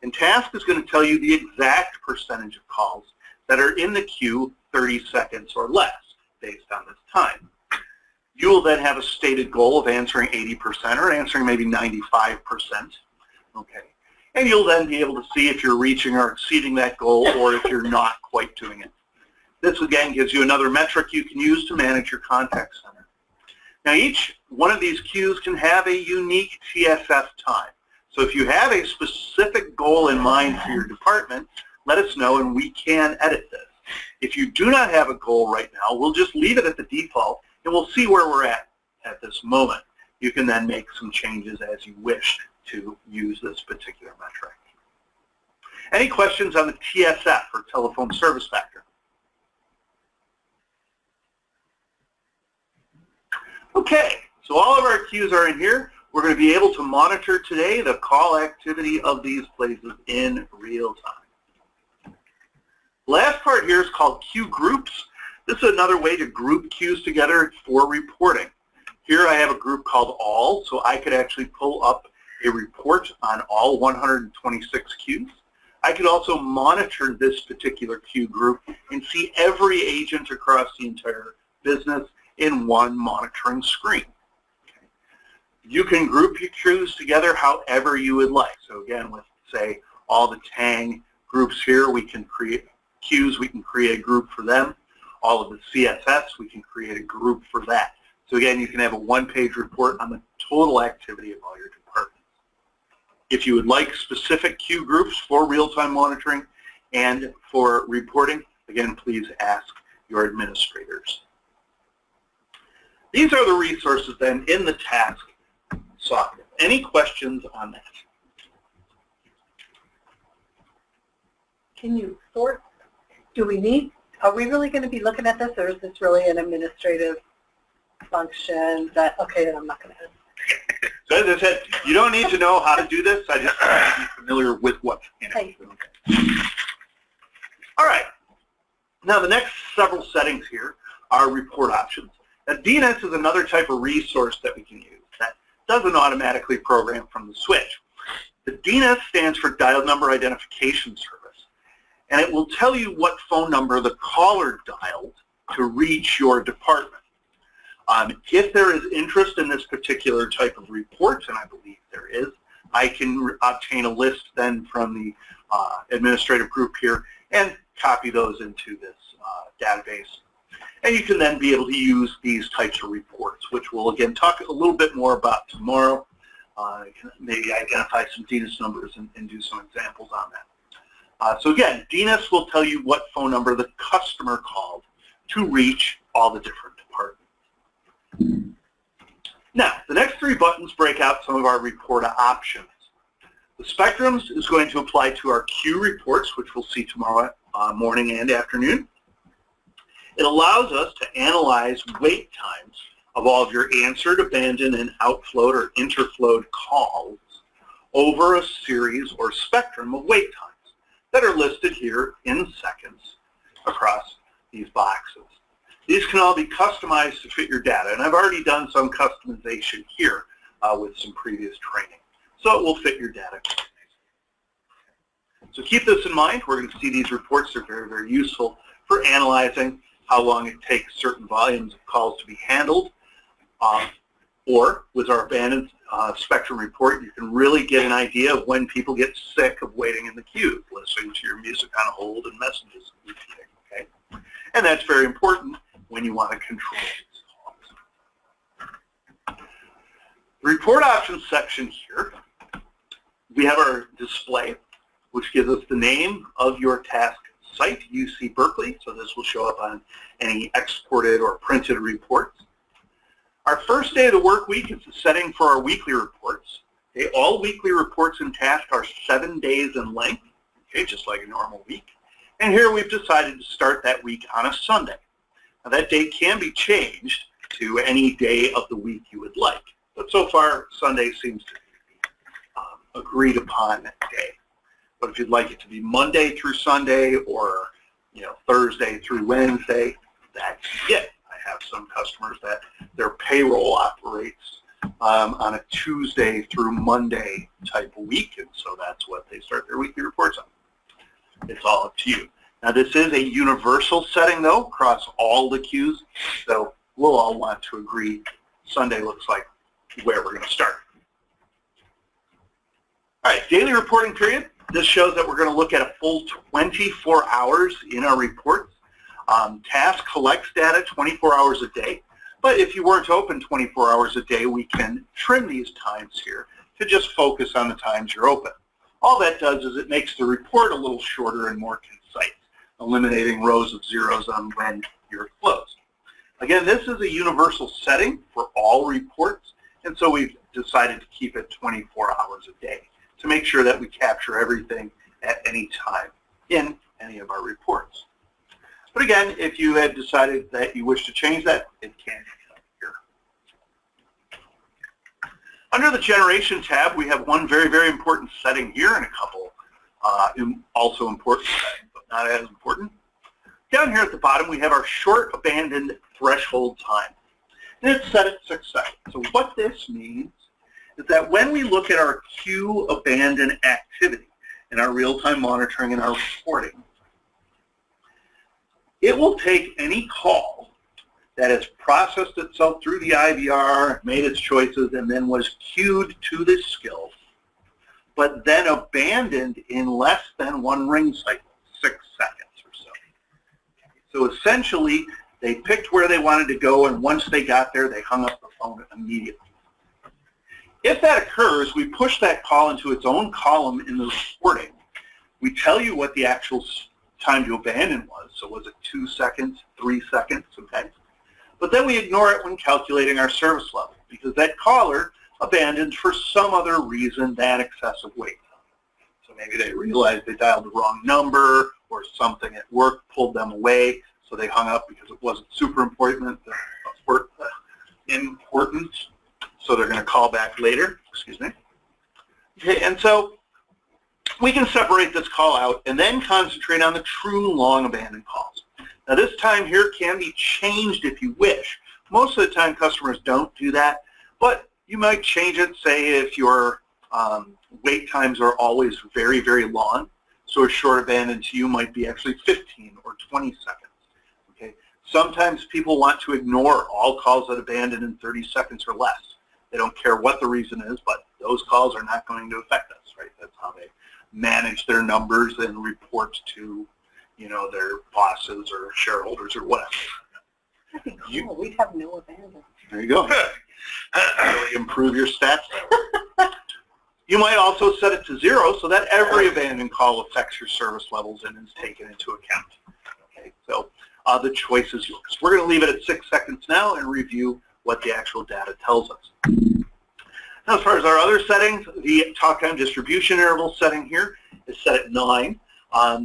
Speaker 2: And Task is going to tell you the exact percentage of calls that are in the queue 30 seconds or less based on this time. You will then have a stated goal of answering 80% or answering maybe 95%. Okay. And you'll then be able to see if you're reaching or exceeding that goal, or if you're not quite doing it. This again gives you another metric you can use to manage your contact center. Now each one of these queues can have a unique TSF time. So if you have a specific goal in mind for your department, let us know and we can edit this. If you do not have a goal right now, we'll just leave it at the default and we'll see where we're at this moment. You can then make some changes as you wish to use this particular metric. Any questions on the TSF, or Telephone Service Factor? Okay, so all of our queues are in here. We're going to be able to monitor today the call activity of these places in real time. Last part here is called queue groups. This is another way to group queues together for reporting. Here I have a group called All, so I could actually pull up a report on all 126 queues. I could also monitor this particular queue group and see every agent across the entire business in one monitoring screen. Okay. You can group your queues together however you would like. So again, with, say, all the Tang groups here, we can create queues, we can create a group for them. All of the CSS, we can create a group for that. So again, you can have a one-page report on the total activity of all your departments. If you would like specific queue groups for real-time monitoring and for reporting, again, please ask your administrators. These are the resources then in the Task software. Any questions on that?
Speaker 9: Can you sort? Are we really going to be looking at this, or is this really an administrative function that, okay, then I'm not going to ask?
Speaker 2: So as I said, you don't need to know how to do this. I just want to be familiar with what's in it. Okay. All right. Now the next several settings here are report options. Now DNS is another type of resource that we can use that doesn't automatically program from the switch. The DNS stands for Dial Number Identification Service, and it will tell you what phone number the caller dialed to reach your department. If there is interest in this particular type of report, and I believe there is, I can obtain a list then from the administrative group here and copy those into this database. And you can then be able to use these types of reports, which we'll again talk a little bit more about tomorrow. Maybe identify some DNS numbers and do some examples on that. So again, DNS will tell you what phone number the customer called to reach all the different departments. Now, the next three buttons break out some of our report options. The spectrums is going to apply to our queue reports, which we'll see tomorrow morning and afternoon. It allows us to analyze wait times of all of your answered, abandoned, and outflowed or interflowed calls over a series or spectrum of wait times that are listed here in seconds across these boxes. These can all be customized to fit your data, and I've already done some customization here with some previous training. So it will fit your data. So keep this in mind. We're going to see these reports. They're very, very useful for analyzing how long it takes certain volumes of calls to be handled. Or with our abandoned spectrum report, you can really get an idea of when people get sick of waiting in the queue, listening to your music on hold and messages repeating, okay? And that's very important when you want to control these calls. The report options section here, we have our display, which gives us the name of your task site, UC Berkeley, so this will show up on any exported or printed reports. Our first day of the work week is the setting for our weekly reports. Okay, all weekly reports in task are 7 days in length, okay, just like a normal week. And here we've decided to start that week on a Sunday. Now that date can be changed to any day of the week you would like, but so far Sunday seems to be agreed upon day. But if you'd like it to be Monday through Sunday or Thursday through Wednesday, that's it. I have some customers that their payroll operates on a Tuesday through Monday type of week, and so that's what they start their weekly reports on. It's all up to you. Now this is a universal setting though across all the queues, so we'll all want to agree Sunday looks like where we're going to start. All right, daily reporting period. This shows that we're going to look at a full 24 hours in our reports. Task collects data 24 hours a day, but if you weren't open 24 hours a day, we can trim these times here to just focus on the times you're open. All that does is it makes the report a little shorter and more concise, eliminating rows of zeros on when you're closed. Again, this is a universal setting for all reports, and so we've decided to keep it 24 hours a day to make sure that we capture everything at any time in any of our reports. But again, if you had decided that you wish to change that, it can be done here. Under the Generation tab, we have one very, very important setting here and a couple also important settings, but not as important. Down here at the bottom, we have our short abandoned threshold time. And it's set at 6 seconds. So what this means is that when we look at our queue abandon activity in our real-time monitoring and our reporting, it will take any call that has processed itself through the IVR, made its choices, and then was queued to this skill, but then abandoned in less than 1 ring cycle, 6 seconds or so. So essentially, they picked where they wanted to go, and once they got there, they hung up the phone immediately. If that occurs, we push that call into its own column in the reporting. We tell you what the actual time to abandon was. So was it 2 seconds, 3 seconds, okay? But then we ignore it when calculating our service level because that caller abandoned for some other reason than excessive wait time. So maybe they realized they dialed the wrong number or something at work pulled them away, so they hung up because it wasn't super important, so they're going to call back later, excuse me. Okay, and so we can separate this call out and then concentrate on the true long abandoned calls. Now this time here can be changed if you wish. Most of the time customers don't do that, but you might change it, say if your wait times are always very, very long. So a short abandon to you might be actually 15 or 20 seconds. Okay. Sometimes people want to ignore all calls that abandon in 30 seconds or less. They don't care what the reason is, but those calls are not going to affect us, right? That's how they manage their numbers and report to, their bosses or shareholders or whatever.
Speaker 9: That'd be cool. We'd have no abandon.
Speaker 2: There you go. Really improve your stats. You might also set it to 0 so that every abandoned call affects your service levels and is taken into account. Okay, so the choice is yours. We're going to leave it at 6 seconds now and review what the actual data tells us. Now, as far as our other settings, the talk time distribution interval setting here is set at 9.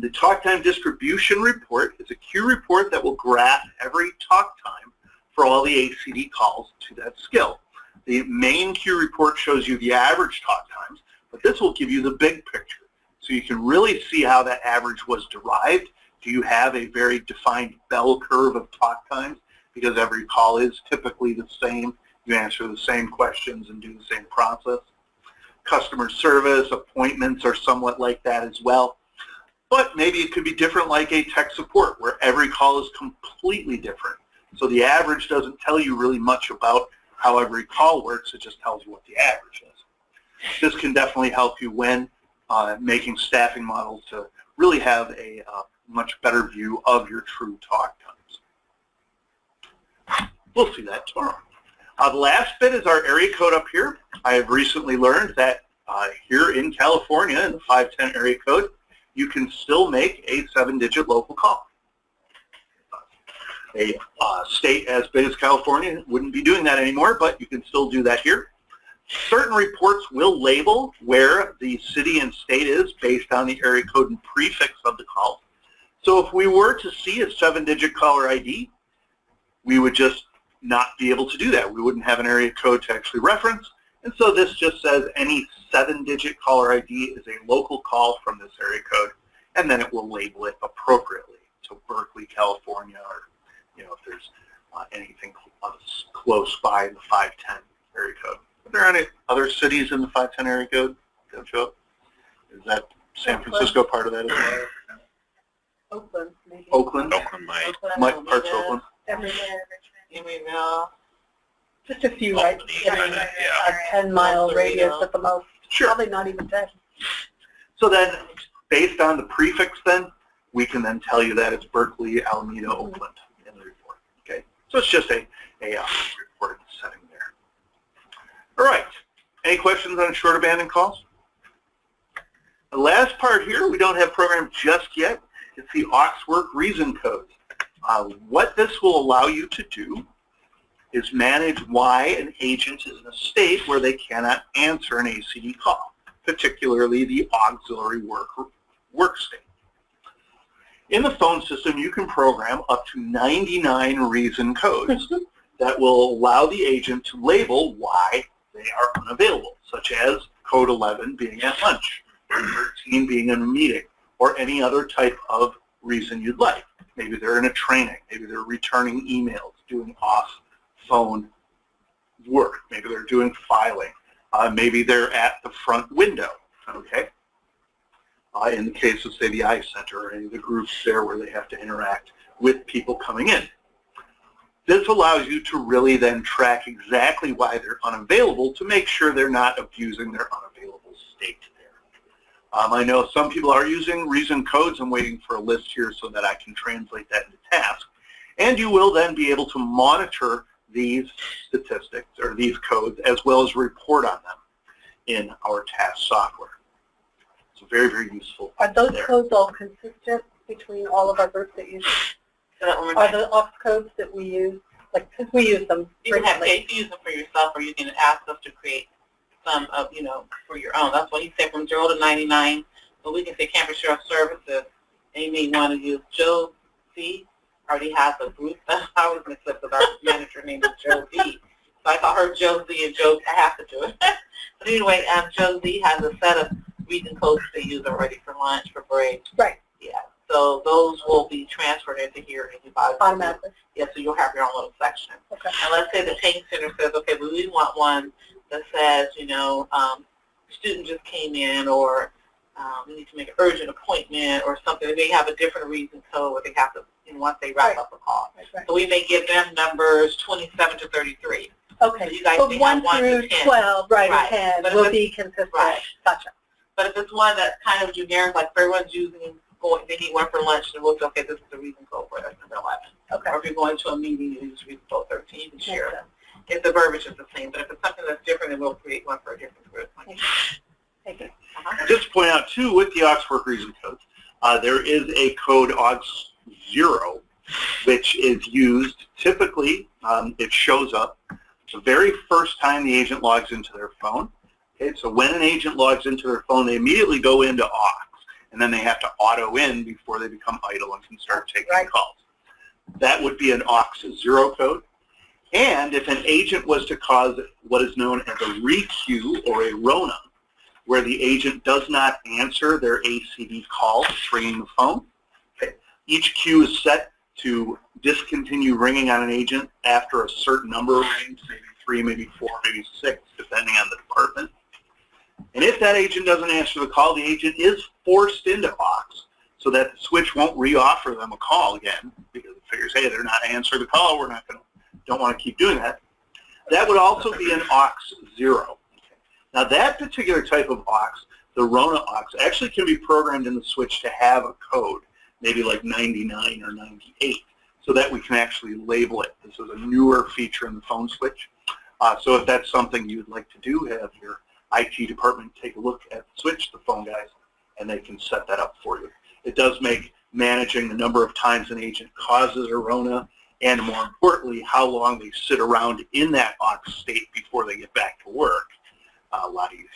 Speaker 2: The talk time distribution report is a queue report that will graph every talk time for all the ACD calls to that skill. The main queue report shows you the average talk times, but this will give you the big picture. So you can really see how that average was derived Do you have a very defined bell curve of talk times? Because every call is typically the same. You answer the same questions and do the same process. Customer service, appointments are somewhat like that as well. But maybe it could be different like a tech support where every call is completely different. So the average doesn't tell you really much about how every call works. It just tells you what the average is. This can definitely help you when making staffing models to really have a much better view of your true talk times. We'll see that tomorrow. The last bit is our area code up here. I have recently learned that here in California, in the 510 area code, you can still make a 7-digit local call. A state as big as California wouldn't be doing that anymore, but you can still do that here. Certain reports will label where the city and state is based on the area code and prefix of the call. So if we were to see a 7-digit caller ID, we would just not be able to do that. We wouldn't have an area code to actually reference. And so this just says any 7-digit caller ID is a local call from this area code, and then it will label it appropriately. So Berkeley, California, or if there's anything close by the 510 area code. Are there any other cities in the 510 area code that show up? Is that San Francisco part of that as well?
Speaker 9: Oakland, maybe.
Speaker 2: Oakland?
Speaker 3: Oakland might.
Speaker 2: Parts of Oakland?
Speaker 9: Everywhere.
Speaker 8: Emeryville.
Speaker 9: Just a few, right?
Speaker 3: Albany,
Speaker 9: A 10-mile radius at the most.
Speaker 2: Sure.
Speaker 9: Probably not even 10.
Speaker 2: So then, based on the prefix then, we can then tell you that it's Berkeley, Alameda, Oakland in the report. Okay? So it's just a report setting there. All right. Any questions on short abandoned calls? The last part here, we don't have programmed just yet. It's the aux work reason codes. What this will allow you to do is manage why an agent is in a state where they cannot answer an ACD call, particularly the auxiliary work state. In the phone system, you can program up to 99 reason codes that will allow the agent to label why they are unavailable, such as code 11 being at lunch, or 13 being in a meeting, or any other type of reason you'd like. Maybe they're in a training, maybe they're returning emails, doing off-phone work, maybe they're doing filing, maybe they're at the front window, okay? In the case of, say, the I Center or any of the groups there where they have to interact with people coming in. This allows you to really then track exactly why they're unavailable to make sure they're not abusing their unavailable state there. I know some people are using reason codes. I'm waiting for a list here so that I can translate that into task. And you will then be able to monitor these statistics or these codes as well as report on them in our task software. It's very, very useful.
Speaker 9: Are those
Speaker 2: there.
Speaker 9: codes all consistent between all of our groups that use? Are the aux codes that we use, like, because we use them
Speaker 8: You can have,
Speaker 9: frequently?
Speaker 8: you can use them for yourself, or you can ask us to create some of, for your own. That's why he said from 0 to 99. But we can say campus share services, and you may want to use Joe C. Already has a group. I was going to slip with our manager named Joe D. So I call her Joe Z and Joe. I have to do it. But anyway, Joe Z has a set of reason codes they use already for lunch, for break.
Speaker 9: Right.
Speaker 8: Yeah. So those will be transferred into here and you buy them.
Speaker 9: Automatically.
Speaker 8: Yeah, so you'll have your own little section.
Speaker 9: Okay.
Speaker 8: And let's say the training center says, okay, well, we want one that says, student just came in, or we need to make an urgent appointment or something. They may have a different reason code where they have to, once they wrap up a call.
Speaker 9: Right.
Speaker 8: So we may give them numbers 27 to 33.
Speaker 9: Okay.
Speaker 8: So you guys
Speaker 9: But
Speaker 8: may
Speaker 9: 1
Speaker 8: have 1
Speaker 9: through
Speaker 8: to 10.
Speaker 9: 12, right,
Speaker 8: Right.
Speaker 9: and
Speaker 8: But
Speaker 9: 10 will
Speaker 8: if
Speaker 9: be consistent.
Speaker 8: Right.
Speaker 9: Gotcha.
Speaker 8: But if it's one that's kind of generic, like everyone's using, they need one for lunch, then we'll say, okay, this is the reason code for it. That's number 11.
Speaker 9: Okay.
Speaker 8: Or if you're going to a meeting, you use reason code 13, you can share
Speaker 9: Makes
Speaker 8: them. If the verbiage is the same, but if it's something that's different, then we'll create one for a different group.
Speaker 9: Thank you.
Speaker 2: Just to point out, too, with the aux work reason codes, there is a code aux0, which is used typically, it shows up the very first time the agent logs into their phone. Okay, so when an agent logs into their phone, they immediately go into aux, and then they have to auto in before they become idle and can start taking calls. That would be an aux0 code. And if an agent was to cause what is known as a requeue or a RONA, where the agent does not answer their ACD call, ringing the phone, okay, Each queue is set to discontinue ringing on an agent after a certain number of rings, maybe 3, maybe 4, maybe 6, depending on the department. And if that agent doesn't answer the call, the agent is forced into aux so that the switch won't re-offer them a call again because it figures, hey, they're not answering the call, don't want to keep doing that. That would also be an aux 0. Now that particular type of aux, the Rona aux, actually can be programmed in the switch to have a code, maybe like 99 or 98, so that we can actually label it. This is a newer feature in the phone switch. So if that's something you'd like to do, have your IT department take a look at the switch, the phone guys, and they can set that up for you. It does make managing the number of times an agent causes a Rona, and more importantly, how long they sit around in that aux state before they get back to work, a lot easier.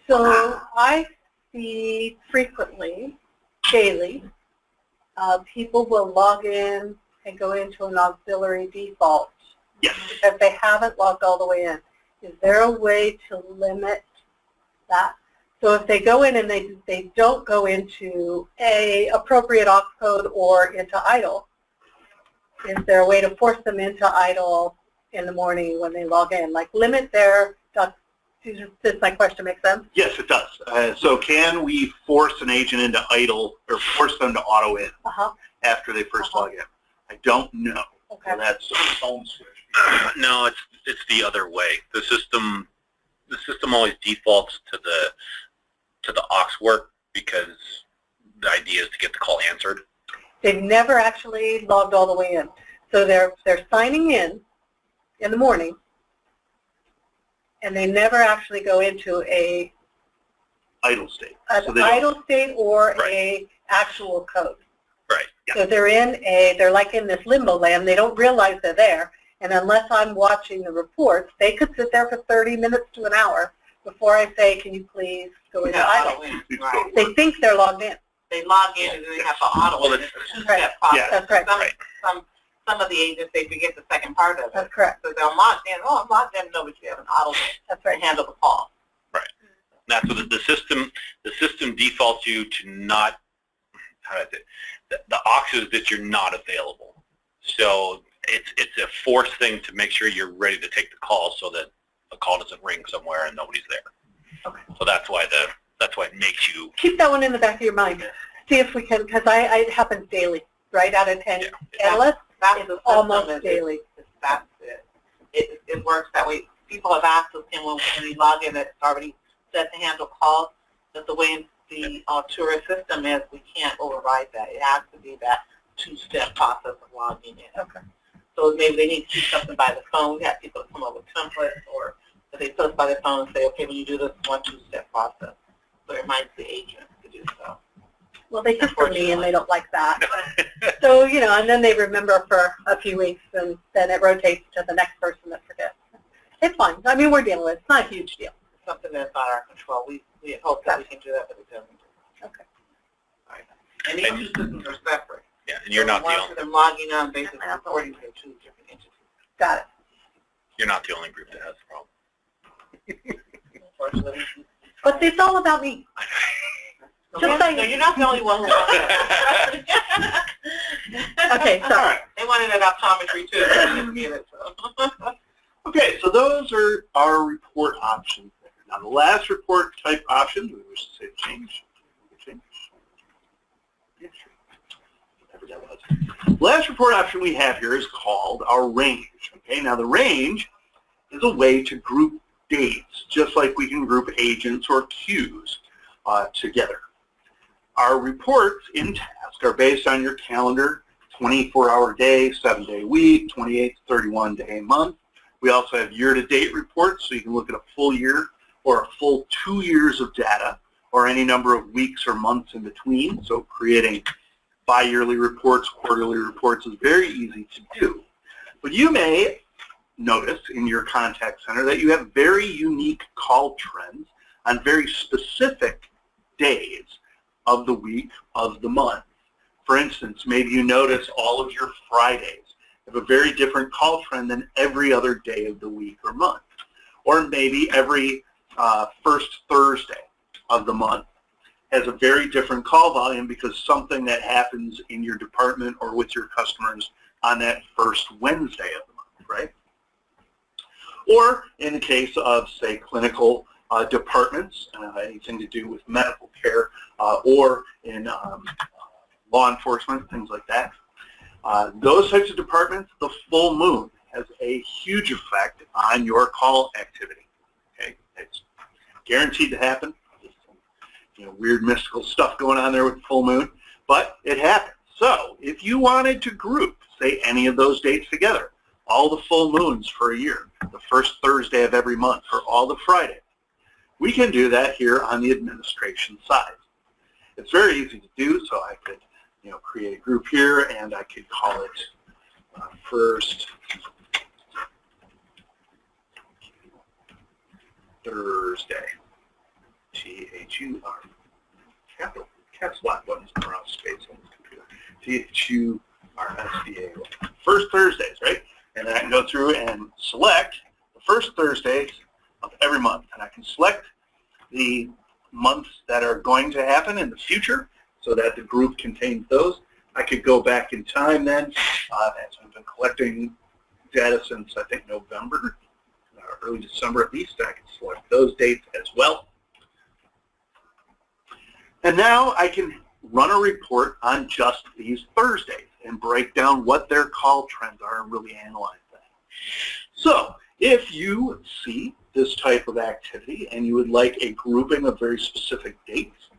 Speaker 9: So I see frequently, daily, people will log in and go into an auxiliary default
Speaker 2: Yes.
Speaker 9: because they haven't logged all the way in. Is there a way to limit that? So if they go in and they don't go into a appropriate aux code or into idle, is there a way to force them into idle in the morning when they log in? Like limit their, does my question make sense?
Speaker 2: Yes, it does. So can we force an agent into idle or force them to auto in after they first log in? I don't know.
Speaker 9: Okay.
Speaker 2: So that's a phone switch.
Speaker 3: No, it's the other way. The system always defaults to the aux work because the idea is to get the call answered.
Speaker 9: They've never actually logged all the way in. So they're signing in the morning, and they never actually go into a
Speaker 2: Idle state.
Speaker 9: an idle state or a actual code.
Speaker 3: Right.
Speaker 2: Yeah.
Speaker 9: So they're like in this limbo land. They don't realize they're there. And unless I'm watching the reports, they could sit there for 30 minutes to an hour before I say, can you please go into idle?
Speaker 8: Right.
Speaker 9: They think they're logged in.
Speaker 8: They log in and then they have to auto.
Speaker 3: Well,
Speaker 8: It's a two-step process.
Speaker 9: That's right.
Speaker 8: Some of the agents, they forget the second part of it.
Speaker 9: That's correct.
Speaker 8: So they'll log in, I'm logged in, no, but you have an auto
Speaker 9: That's
Speaker 8: to
Speaker 9: right.
Speaker 8: handle the call.
Speaker 3: That's what the system defaults you to not, the auxes that you're not available. So it's a forced thing to make sure you're ready to take the call so that a call doesn't ring somewhere and nobody's there.
Speaker 9: Okay.
Speaker 3: So that's why it makes you.
Speaker 9: Keep that one in the back of your mind. See if we can, because it happens daily, right? Out of 10 analysts,
Speaker 8: That's
Speaker 9: it's almost daily.
Speaker 8: That's it. It works that way. People have asked us, when we log in, it's already set to handle calls, but the way the Altura system is, we can't override that. It has to be that two-step process of logging in.
Speaker 9: Okay.
Speaker 8: So maybe they need to do something by the phone. We have people come up with templates, or if they put us by the phone and say, okay, when you do this one two-step process, so it reminds the agent to do so.
Speaker 9: Well, they hear from me and they don't like that. So, and then they remember for a few weeks, and then it rotates to the next person that forgets. It's fine. I mean, we're dealing with it. It's not a huge deal.
Speaker 8: It's something that's out of our control. We hope that we can do that, but it doesn't.
Speaker 9: Okay.
Speaker 8: All right. And these two systems are separate.
Speaker 3: Yeah, and you're not the
Speaker 8: One
Speaker 3: only.
Speaker 8: of them logging on basically reporting to two different entities.
Speaker 9: Got it.
Speaker 3: You're not the only group that has the problem.
Speaker 8: Unfortunately.
Speaker 9: But it's all about me. Just
Speaker 8: No,
Speaker 9: saying.
Speaker 8: you're not the only one who wants it.
Speaker 9: Okay,
Speaker 2: All
Speaker 9: sorry.
Speaker 2: right.
Speaker 8: They wanted an optometry too. They didn't get it, so.
Speaker 2: Okay, so those are our report options there. Now the last report type option, do we wish to save change? Yes, sure. Whatever that was. The last report option we have here is called our range. Okay, now the range is a way to group dates, just like we can group agents or queues together. Our reports in Task are based on your calendar, 24-hour day, 7-day week, 28 to 31-day month. We also have year-to-date reports, so you can look at a full year or a full 2 years of data or any number of weeks or months in between. So creating bi-yearly reports, quarterly reports is very easy to do. But you may notice in your contact center that you have very unique call trends on very specific days of the week, of the month. For instance, maybe you notice all of your Fridays have a very different call trend than every other day of the week or month. Or maybe every first Thursday of the month has a very different call volume because something that happens in your department or with your customers on that first Wednesday of the month, right? Or in the case of, say, clinical departments, anything to do with medical care, or in law enforcement, things like that. Those types of departments, the full moon has a huge effect on your call activity. Okay, it's guaranteed to happen. You know, weird mystical stuff going on there with the full moon, but it happens. So if you wanted to group, say, any of those dates together, all the full moons for a year, the first Thursday of every month, or all the Fridays, we can do that here on the administration side. It's very easy to do, so I could, you know, create a group here, and I could call it first Thursday. T-H-U-R. Caps lock buttons around space on this computer. T-H-U-R-S-D-A. First Thursdays, right? And then I can go through and select the first Thursdays of every month. And I can select the months that are going to happen in the future so that the group contains those. I could go back in time then, as we've been collecting data since, I think, November, early December at least. I can select those dates as well. And now I can run a report on just these Thursdays and break down what their call trends are and really analyze that. So if you see this type of activity and you would like a grouping of very specific dates,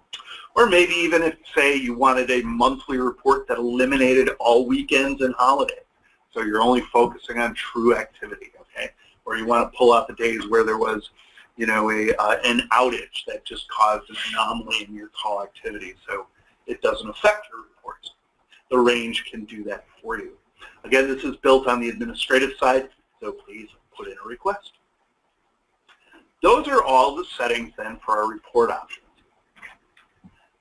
Speaker 2: or maybe even if, say, you wanted a monthly report that eliminated all weekends and holidays, so you're only focusing on true activity, okay? Or you want to pull out the days where there was, you know, an outage that just caused an anomaly in your call activity, so it doesn't affect your reports. The range can do that for you. Again, this is built on the administrative side, so please put in a request. Those are all the settings then for our report options.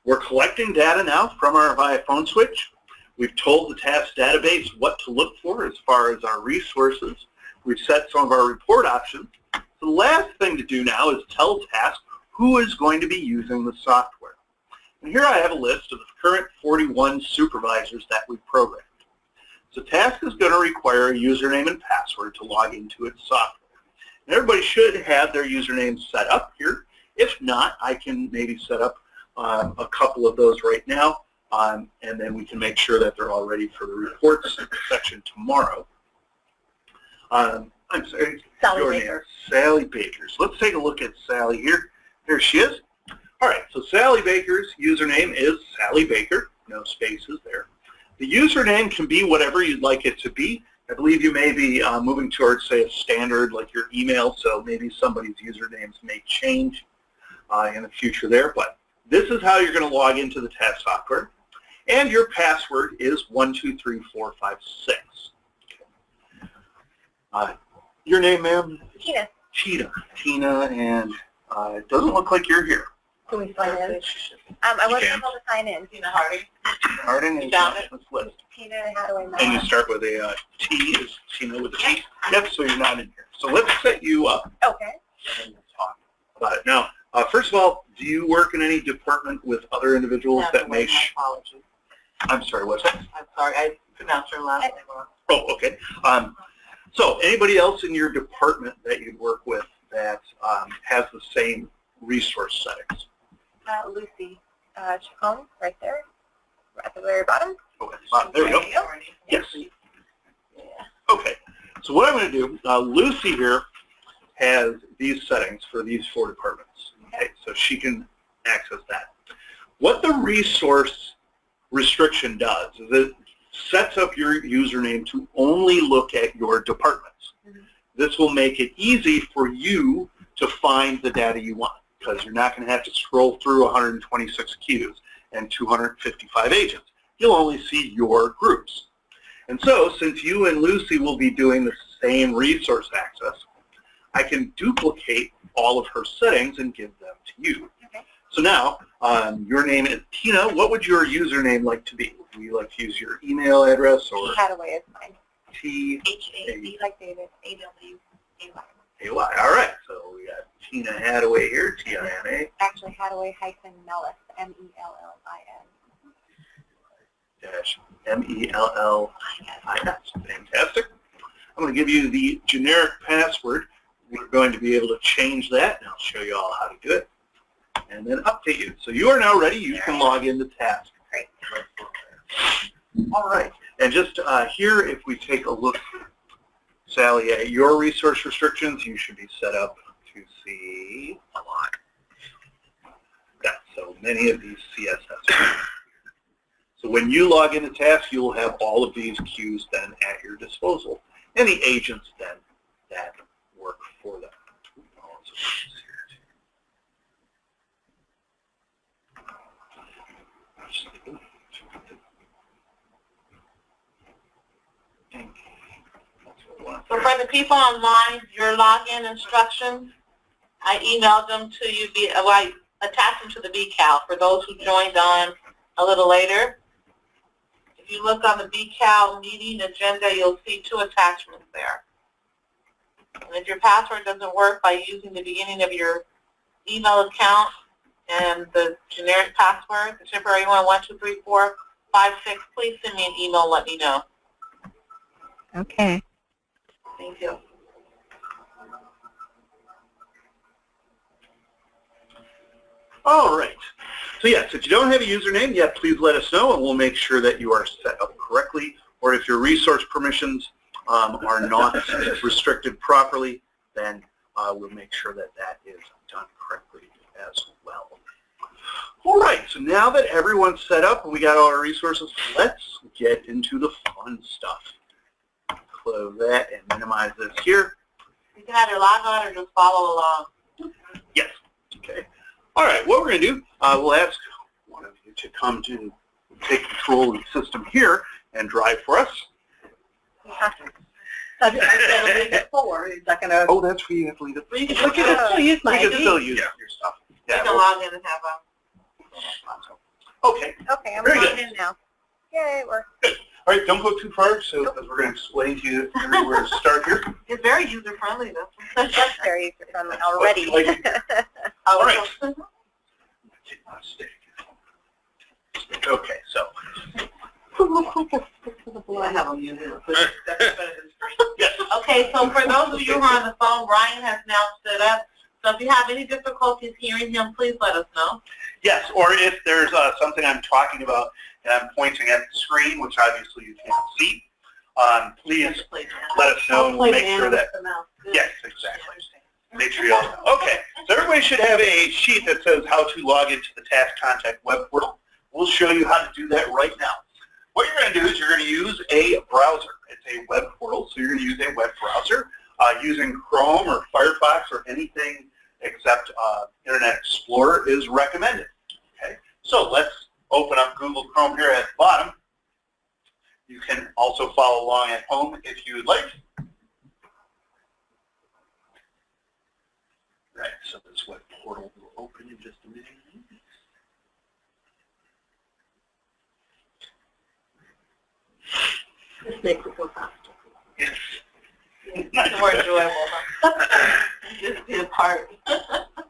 Speaker 2: We're collecting data now from our via phone switch. We've told the task database what to look for as far as our resources. We've set some of our report options. The last thing to do now is tell Task who is going to be using the software. And here I have a list of the current 41 supervisors that we've programmed. So Task is going to require a username and password to log into its software. And everybody should have their username set up here. If not, I can maybe set up a couple of those right now, and then we can make sure that they're all ready for the reports section tomorrow. I'm sorry,
Speaker 9: Sally Baker.
Speaker 2: Sally Baker. So let's take a look at Sally here. Here she is. All right, so Sally Baker's username is Sally Baker. No spaces there. The username can be whatever you'd like it to be. I believe you may be moving towards, say, a standard like your email, so maybe somebody's usernames may change in the future there, but this is how you're going to log into the Task software. And your password is 123456. Your name, ma'am?
Speaker 8: Tina.
Speaker 2: Tina, and it doesn't look like you're here.
Speaker 9: Can we sign in?
Speaker 8: I wasn't
Speaker 2: can.
Speaker 8: able to sign in. Tina Harding.
Speaker 2: Harding is on this list.
Speaker 8: Tina, how do I know?
Speaker 2: And you start with a T, is Tina with a T? Yep, so you're not in here. So let's set you up
Speaker 8: Okay.
Speaker 2: and we'll talk about it. Now, first of all, do you work in any department with other individuals that may...
Speaker 8: Apologies.
Speaker 2: I'm sorry, what's that?
Speaker 8: I'm sorry, I pronounced her last name wrong.
Speaker 2: Oh, okay. So anybody else in your department that you work with that has the same resource settings?
Speaker 8: Lucy Chacon, right there, at the very bottom.
Speaker 2: Oh, there we go. Yes.
Speaker 8: Yeah.
Speaker 2: Okay. So what I'm going to do, Lucy here has these settings for these 4 departments. Okay, so she can access that. What the resource restriction does is it sets up your username to only look at your departments. This will make it easy for you to find the data you want, because you're not going to have to scroll through 126 queues and 255 agents. You'll only see your groups. And so, since you and Lucy will be doing the same resource access, I can duplicate all of her settings and give them to you.
Speaker 8: Okay.
Speaker 2: So now, your name is Tina. What would your username like to be? Would you like to use your email address or?
Speaker 8: T Hadaway is mine.
Speaker 2: T
Speaker 8: H-A-D like David, A-W-A-Y.
Speaker 2: A-Y. All right. So we got Tina Hadaway here, T-I-N-A.
Speaker 7: Actually, Hadaway-Mellis, M-E-L-L-I-S.
Speaker 2: Dash M-E-L-L-I-S. Fantastic. I'm going to give you the generic password. We're going to be able to change that, and I'll show you all how to do it, and then update you. So you are now ready. You can log into Taske.
Speaker 7: Great.
Speaker 2: All right. And just here, if we take a look, Sally, at your resource restrictions, you should be set up to see a lot. Yeah, so many of these CSS. So when you log into Taske, you'll have all of these queues then at your disposal, and the agents then that work for them.
Speaker 8: So for the people online, your login instructions, I emailed them to you via, well, I attached them to the VCal for those who joined on a little later. If you look on the VCal meeting agenda, you'll see 2 attachments there. And if your password doesn't work by using the beginning of your email account and the generic password, the temporary one, 123456, please send me an email and let me know.
Speaker 10: Okay.
Speaker 8: Thank you.
Speaker 2: All right. So yes, if you don't have a username yet, please let us know, and we'll make sure that you are set up correctly. Or if your resource permissions are not restricted properly, then we'll make sure that that is done correctly as well. All right. So now that everyone's set up and we got all our resources, let's get into the fun stuff. Close that and minimize this here.
Speaker 8: You can either log on or just follow along.
Speaker 2: Yes. Okay. All right. What we're going to do, we'll ask one of you to come to take control of the system here and drive for us.
Speaker 9: I said leave it for. Is that going to?
Speaker 2: Oh, that's where you have to leave it.
Speaker 8: You can
Speaker 9: still use my
Speaker 2: You can
Speaker 9: ID.
Speaker 2: still use your stuff.
Speaker 8: You
Speaker 2: Yeah.
Speaker 8: can log in and have
Speaker 2: Okay.
Speaker 9: Okay, I'm
Speaker 2: Very
Speaker 9: logged
Speaker 2: good.
Speaker 9: in now. Yay, we're.
Speaker 2: All right. Don't go too far, so because we're going to explain to you where to start here.
Speaker 8: It's very user-friendly, though.
Speaker 9: That's very user-friendly already.
Speaker 2: All right. Okay. So.
Speaker 8: I have them using it. Okay, so for those of you who are on the phone, Ryan has now stood up. So if you have any difficulties hearing him, please let us know.
Speaker 2: Yes, or if there's something I'm talking about and I'm pointing at the screen, which obviously you can't see, please let us know and we'll make sure that, yes, exactly. Make sure you all know. Okay, so everybody should have a sheet that says how to log into the Taske Contact web portal. We'll show you how to do that right now. What you're going to do is you're going to use a browser. It's a web portal, so you're going to use a web browser. Using Chrome or Firefox or anything except Internet Explorer is recommended. Okay, so let's open up Google Chrome here at the bottom. You can also follow along at home if you would like. Right, so this web portal will open in just a minute.
Speaker 9: This makes it go faster.
Speaker 2: Yes.
Speaker 8: It's more enjoyable, huh? Just be a part.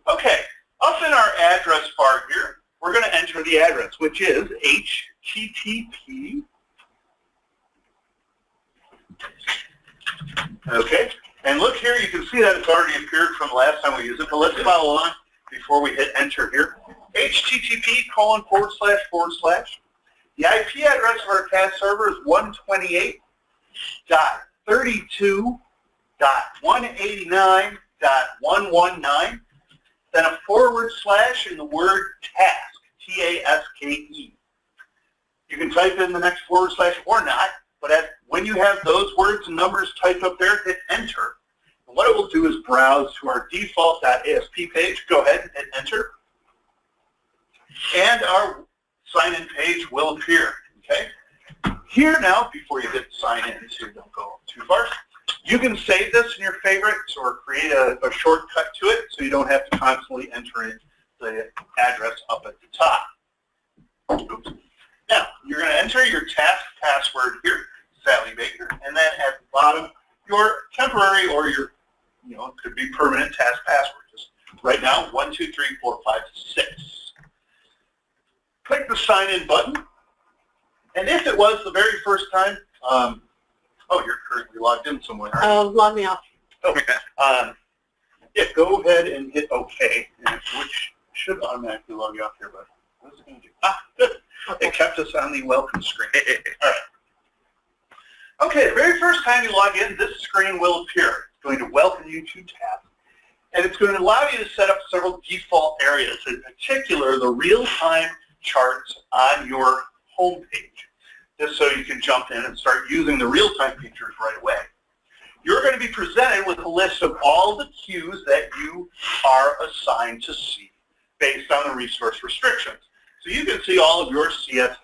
Speaker 2: Okay, up in our address bar here, we're going to enter the address, which is HTTP. Okay, and look here, you can see that it's already appeared from the last time we used it, but let's follow along before we hit enter here. HTTP://. The IP address of our Taske server is 128.32.189.119, then a / and the word task, T-A-S-K-E. You can type in the next / or not, but when you have those words and numbers typed up there, hit enter. And what it will do is browse to our default.asp page. Go ahead and hit enter. And our sign-in page will appear. Okay. Here now, before you hit sign in, so you don't go too far, you can save this in your favorites or create a shortcut to it so you don't have to constantly enter in the address up at the top. Oops. Now, you're going to enter your Taske password here, Sally Baker, and then at the bottom, your temporary or your, it could be permanent Taske password. Just right now, 1, 2, 3, 4, 5, 6. Click the sign in button. And if it was the very first time, oh, you're currently logged in somewhere.
Speaker 9: Log me off.
Speaker 2: Yeah, go ahead and hit OK, which should automatically log you off here, but what is it going to do? Good.
Speaker 9: Okay.
Speaker 2: It kept us on the welcome screen. All right. Okay, the very first time you log in, this screen will appear. It's going to welcome you to Taske, and it's going to allow you to set up several default areas, in particular the real-time charts on your home page, just so you can jump in and start using the real-time features right away. You're going to be presented with a list of all the cues that you are assigned to see based on the resource restrictions. So you can see all of your CSS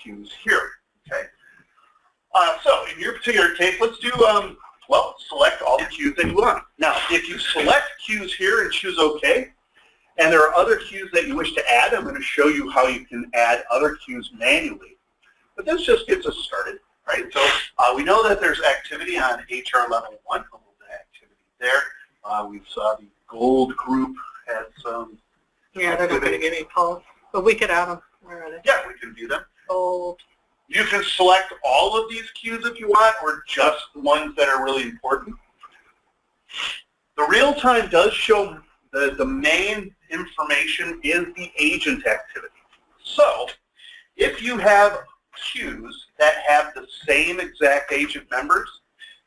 Speaker 2: cues here. Okay. So in your particular case, let's do, well, select all the cues that you want. Now, if you select cues here and choose OK, and there are other cues that you wish to add, I'm going to show you how you can add other cues manually. But this just gets us started, right? So we know that there's activity on HR level 1, a little bit of activity there. We saw the gold group had some.
Speaker 9: Yeah, they're not going to get any calls, but we could add them. Where are they?
Speaker 2: Yeah, we can view them.
Speaker 9: Gold.
Speaker 2: You can select all of these cues if you want, or just the ones that are really important. The real time does show the main information is the agent activity. So if you have cues that have the same exact agent members,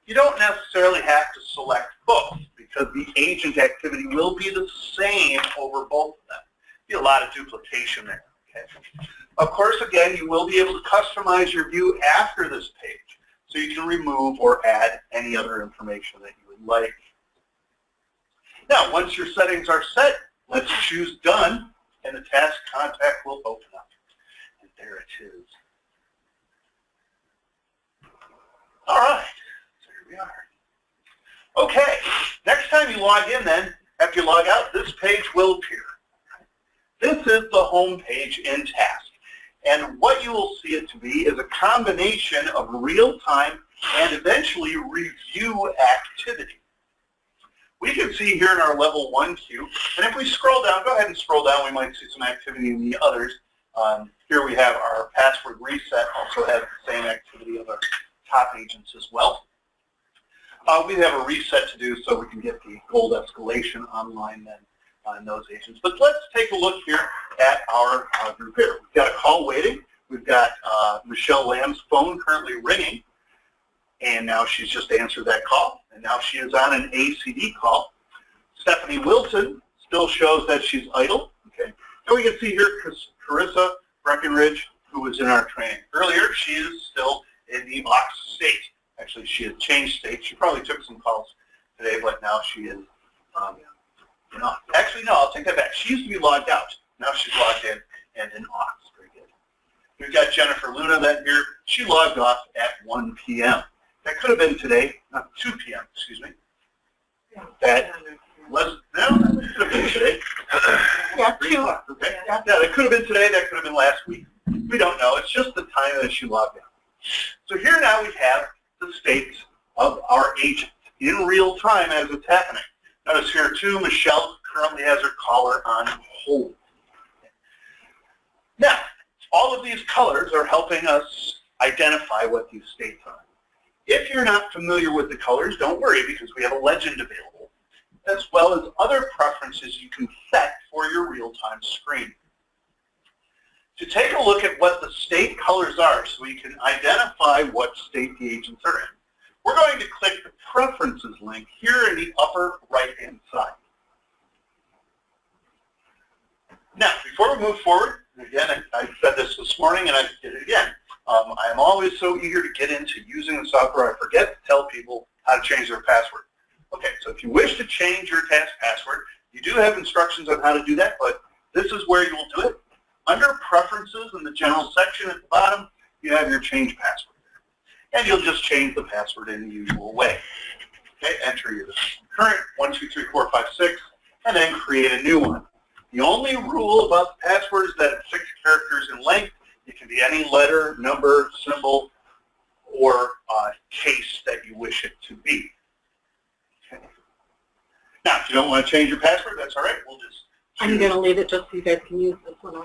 Speaker 2: you don't necessarily have to select both, because the agent activity will be the same over both of them. Be a lot of duplication there. Okay. Of course, again, you will be able to customize your view after this page, so you can remove or add any other information that you would like. Now, once your settings are set, let's choose Done, and the task contact will open up. And there it is. All right, so here we are. Okay, next time you log in then, after you log out, this page will appear. This is the home page in Taske. And what you will see it to be is a combination of real-time and eventually review activity. We can see here in our level 1 queue, and if we scroll down, go ahead and scroll down, we might see some activity in the others. Here we have our password reset, also has the same activity of our top agents as well. We have a reset to do so we can get the gold escalation online then on those agents. But let's take a look here at our group here. We've got a call waiting. We've got Michelle Lamb's phone currently ringing, and now she's just answered that call, and now she is on an ACD call. Stephanie Wilson still shows that she's idle. Okay, and we can see here Carissa Breckenridge, who was in our training earlier. She is still in the box state. Actually, she has changed state. She probably took some calls today, but now she is, actually, no, I'll take that back. She used to be logged out. Now she's logged in and in aux. Very good. We've got Jennifer Luna then here. She logged off at 1 p.m. That could have been today, not 2 p.m., excuse me. That was, no, that could have been today.
Speaker 9: Yeah,
Speaker 2: 3 o'clock, okay. Yeah, that could have been today, that could have been last week. We don't know. It's just the time that she logged in. So here now we have the states of our agent in real time as it's happening. Notice here too, Michelle currently has her caller on hold. Now, all of these colors are helping us identify what these states are. If you're not familiar with the colors, don't worry, because we have a legend available, as well as other preferences you can set for your real-time screen. To take a look at what the state colors are so we can identify what state the agents are in, we're going to click the Preferences link here in the upper right-hand side. Now, before we move forward, again, I said this morning and I did it again. I'm always so eager to get into using the software, I forget to tell people how to change their password. Okay, so if you wish to change your Taske password, you do have instructions on how to do that, but this is where you will do it. Under Preferences in the General section at the bottom, you have your Change Password. And you'll just change the password in the usual way. Okay, enter your current 1, 2, 3, 4, 5, 6, and then create a new one. The only rule about the password is that it's 6 characters in length. It can be any letter, number, symbol, or case that you wish it to be. Okay. Now, if you don't want to change your password, that's all right. We'll just
Speaker 9: I'm
Speaker 2: choose.
Speaker 9: going to leave it just so you guys can use this one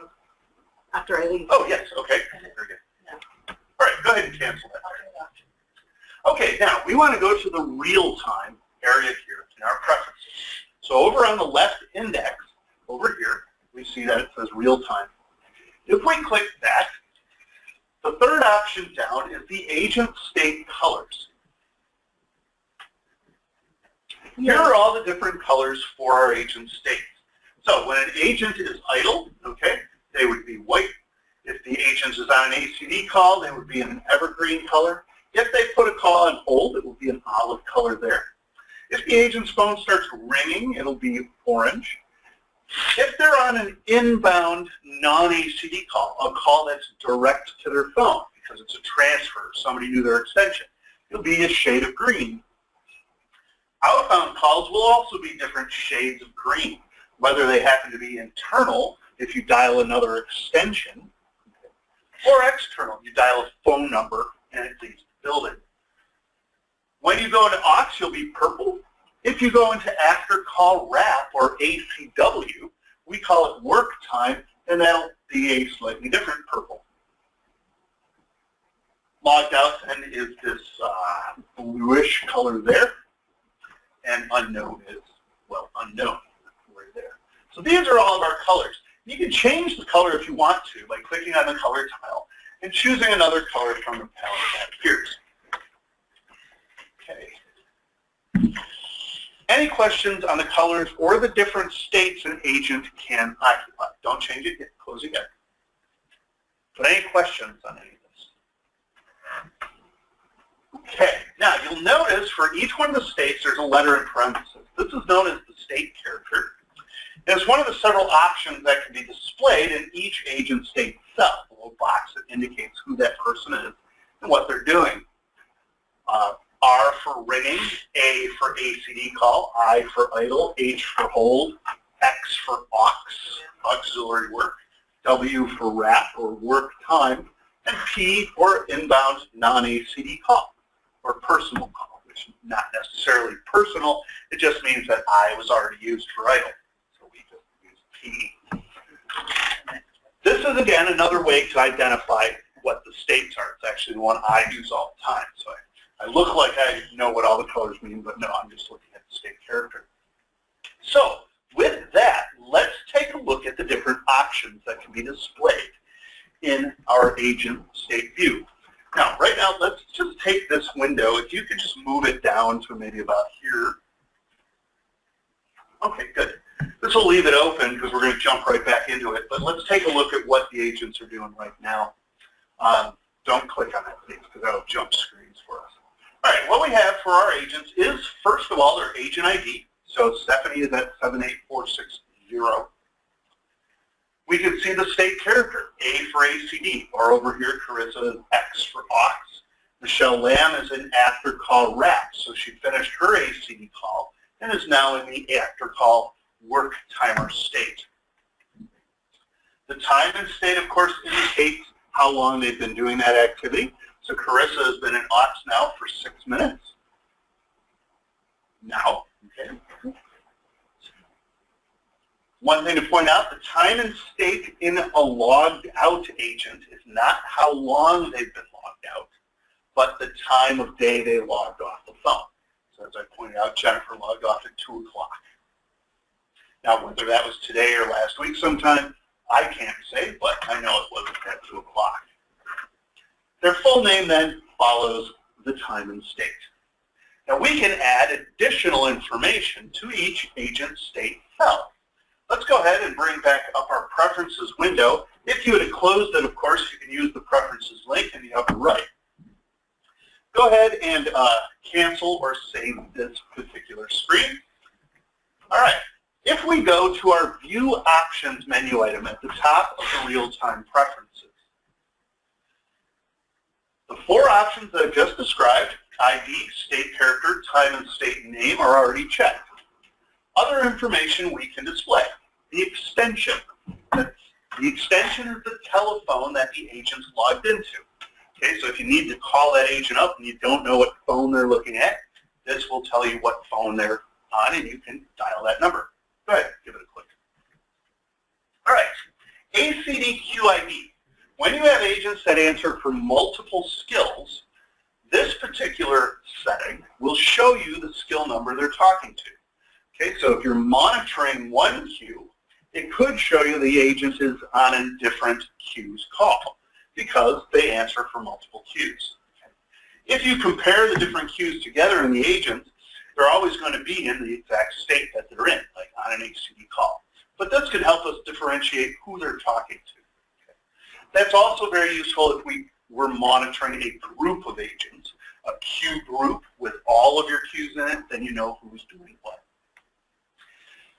Speaker 9: after I leave.
Speaker 2: Oh, yes, okay. Very good. All right, go ahead and cancel that. Okay, now we want to go to the real-time area here in our preferences. So over on the left index, over here, we see that it says real-time. If we click that, the third option down is the agent state colors. Here are all the different colors for our agent states. So when an agent is idle, okay, they would be white. If the agent is on an ACD call, they would be in an evergreen color. If they put a call on hold, it will be an olive color there. If the agent's phone starts ringing, it'll be orange. If they're on an inbound non-ACD call, a call that's direct to their phone because it's a transfer, somebody knew their extension, it'll be a shade of green. Outbound calls will also be different shades of green, whether they happen to be internal, if you dial another extension, or external, you dial a phone number and it leaves the building. When you go into aux, you'll be purple. If you go into after call wrap or ACW, we call it work time, and that'll be a slightly different purple. Logged out then is this bluish color there, and unknown is, well, unknown right there. So these are all of our colors. You can change the color if you want to by clicking on the color tile and choosing another color from the palette that appears. Okay. Any questions on the colors or the different states an agent can occupy? Don't change it yet. Close it yet. But any questions on any of this? Okay. Now, you'll notice for each one of the states, there's a letter in parentheses. This is known as the state character. It's one of the several options that can be displayed in each agent state cell, a little box that indicates who that person is and what they're doing. R for ringing, A for ACD call, I for idle, H for hold, X for aux, auxiliary work, W for wrap or work time, and P for inbound non-ACD call or personal call, which is not necessarily personal. It just means that I was already used for idle. So we just use P. This is, again, another way to identify what the states are. It's actually the one I use all the time. So I look like I know what all the colors mean, but no, I'm just looking at the state character. So with that, let's take a look at the different options that can be displayed in our agent state view. Now, right now, let's just take this window. If you could just move it down to maybe about here. Okay, good. This will leave it open because we're going to jump right back into it. But let's take a look at what the agents are doing right now. Don't click on that, please, because that'll jump screens for us. All right, what we have for our agents is, first of all, their agent ID. So Stephanie is at 78460. We can see the state character, A for ACD, or over here, Carissa is X for aux. Michelle Lamb is in after call wrap, so she finished her ACD call and is now in the after call work timer state. The time and state, of course, indicates how long they've been doing that activity. So Carissa has been in aux now for 6 minutes. Now, okay. One thing to point out, the time and state in a logged out agent is not how long they've been logged out, but the time of day they logged off the phone. So as I pointed out, Jennifer logged off at 2 o'clock. Now, whether that was today or last week sometime, I can't say, but I know it wasn't at 2 o'clock. Their full name then follows the time and state. Now, we can add additional information to each agent state cell. Let's go ahead and bring back up our preferences window. If you had closed it, of course, you can use the preferences link in the upper right. Go ahead and cancel or save this particular screen. All right. If we go to our View Options menu item at the top of the real-time preferences, the 4 options that I've just described, ID, state character, time and state name, are already checked. Other information we can display. The extension. The extension is the telephone that the agent's logged into. Okay, so if you need to call that agent up and you don't know what phone they're looking at, this will tell you what phone they're on and you can dial that number. Go ahead, give it a click. All right, ACDQID. When you have agents that answer for multiple skills, this particular setting will show you the skill number they're talking to. Okay, so if you're monitoring one queue, it could show you the agent is on a different queue's call because they answer for multiple queues. If you compare the different queues together in the agent, they're always going to be in the exact state that they're in, like on an HCD call. But this can help us differentiate who they're talking to. Okay. That's also very useful if we're monitoring a group of agents, a queue group with all of your queues in it, then you know who's doing what.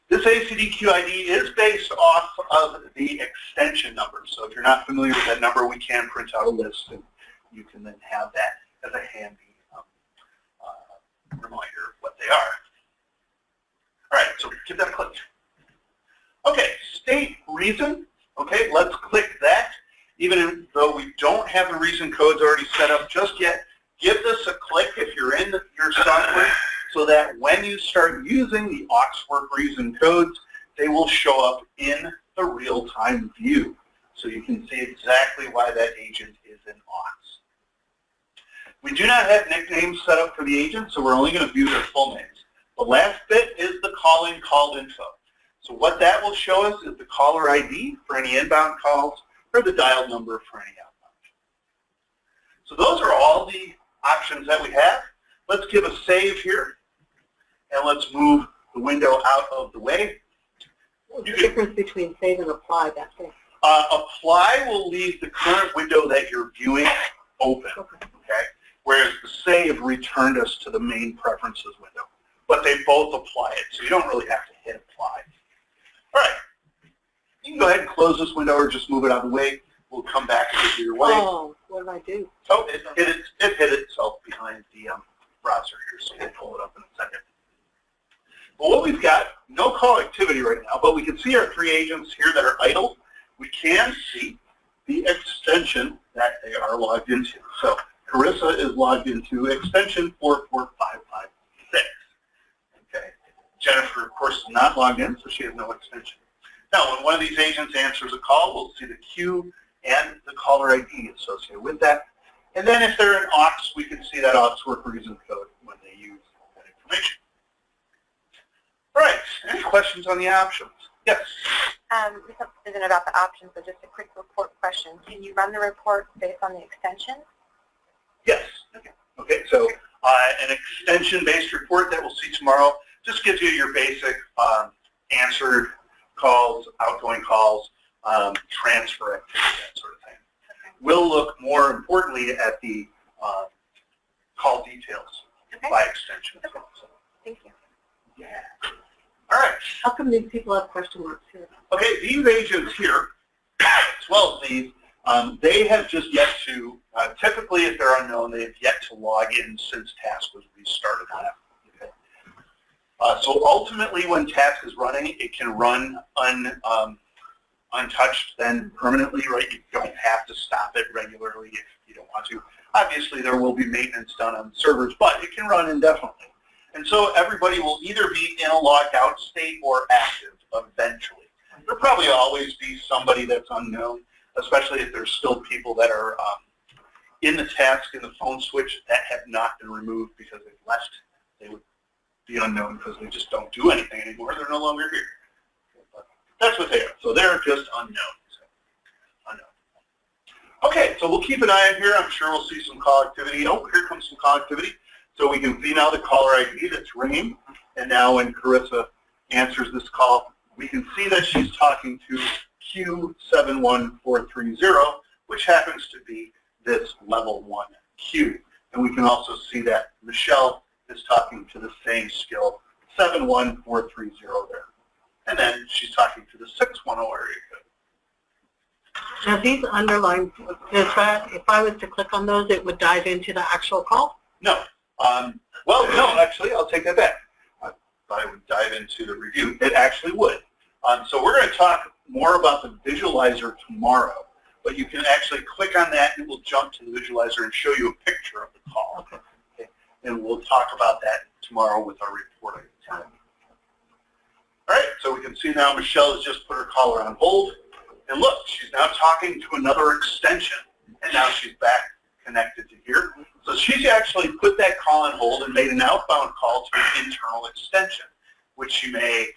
Speaker 2: This ACDQID is based off of the extension number. So if you're not familiar with that number, we can print out a list and you can then have that as a handy reminder of what they are. All right, so give that a click. Okay, state reason. Okay, let's click that. Even though we don't have the reason codes already set up just yet, give this a click if you're in your software so that when you start using the Auxwork reason codes, they will show up in the real-time view. So you can see exactly why that agent is in Aux. We do not have nicknames set up for the agent, so we're only going to view their full names. The last bit is the calling called info. So what that will show us is the caller ID for any inbound calls or the dial number for any outbound. So those are all the options that we have. Let's give a save here, and let's move the window out of the way.
Speaker 9: What's the difference between save and apply that thing?
Speaker 2: Apply will leave the current window that you're viewing open, okay? Whereas the save returned us to the main preferences window. But they both apply it, so you don't really have to hit apply. All right, you can go ahead and close this window or just move it out of the way. We'll come back to your way.
Speaker 9: Oh, what did I do?
Speaker 2: Oh, it hid itself behind the browser here, so we'll pull it up in a second. But what we've got, no call activity right now, but we can see our three agents here that are idle. We can see the extension that they are logged into. So Carissa is logged into extension 44556. Okay. Jennifer, of course, is not logged in, so she has no extension. Now, when one of these agents answers a call, we'll see the queue and the caller ID associated with that. And then if they're in Aux, we can see that Auxwork reason code when they use that information. All right, any questions on the options? Yes?
Speaker 11: This isn't about the options, but just a quick report question. Can you run the report based on the extension?
Speaker 2: Yes. Okay, so an extension-based report that we'll see tomorrow just gives you your basic answered calls, outgoing calls, transfer activity, that sort of thing.
Speaker 11: Okay.
Speaker 2: We'll look more importantly at the call details by extension.
Speaker 11: Okay.
Speaker 2: So,
Speaker 11: Thank you.
Speaker 2: yeah. All right.
Speaker 9: How come these people have question marks here?
Speaker 2: Okay, these agents here, as well as these, they have just yet to, typically if they're unknown, they have yet to log in since Task was restarted on it. Okay. So ultimately when Task is running, it can run untouched then permanently, right? You don't have to stop it regularly if you don't want to. Obviously there will be maintenance done on the servers, but it can run indefinitely. And so everybody will either be in a logged out state or active eventually. There'll probably always be somebody that's unknown, especially if there's still people that are in the task in the phone switch that have not been removed because they've left. They would be unknown because they just don't do anything anymore. They're no longer here. But that's what they are. So they're just unknown. Okay, so we'll keep an eye on here. I'm sure we'll see some call activity. Oh, here comes some call activity. So we can see now the caller ID that's ringing. And now when Carissa answers this call, we can see that she's talking to Q71430, which happens to be this level 1 queue. And we can also see that Michelle is talking to the same skill, 71430 there. And then she's talking to the 610 area code.
Speaker 9: Now these underlined, if I was to click on those, it would dive into the actual call?
Speaker 2: No. Well, no, actually, I'll take that back. I thought I would dive into the review. It actually would. So we're going to talk more about the visualizer tomorrow, but you can actually click on that and it will jump to the visualizer and show you a picture of the call. Okay. And we'll talk about that tomorrow with our reporting. so we can see now Michelle has just put her caller on hold. And look, she's now talking to another extension. And now she's back connected to here. So she's actually put that call on hold and made an outbound call to an internal extension, which she may,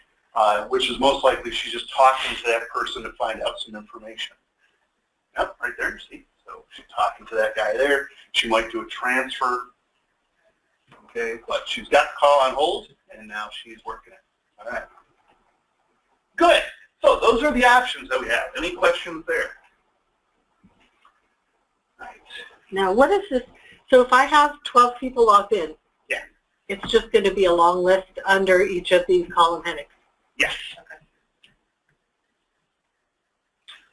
Speaker 2: which is most likely she's just talking to that person to find out some information. Yep, right there, you see. So she's talking to that guy there. She might do a transfer. Okay, but she's got the call on hold, and now she's working it. All right. Good. So those are the options that we have. Any questions there? Right.
Speaker 9: Now, what is this? So if I have 12 people logged in,
Speaker 2: yeah,
Speaker 9: it's just going to be a long list under each of these column headings.
Speaker 2: Yes.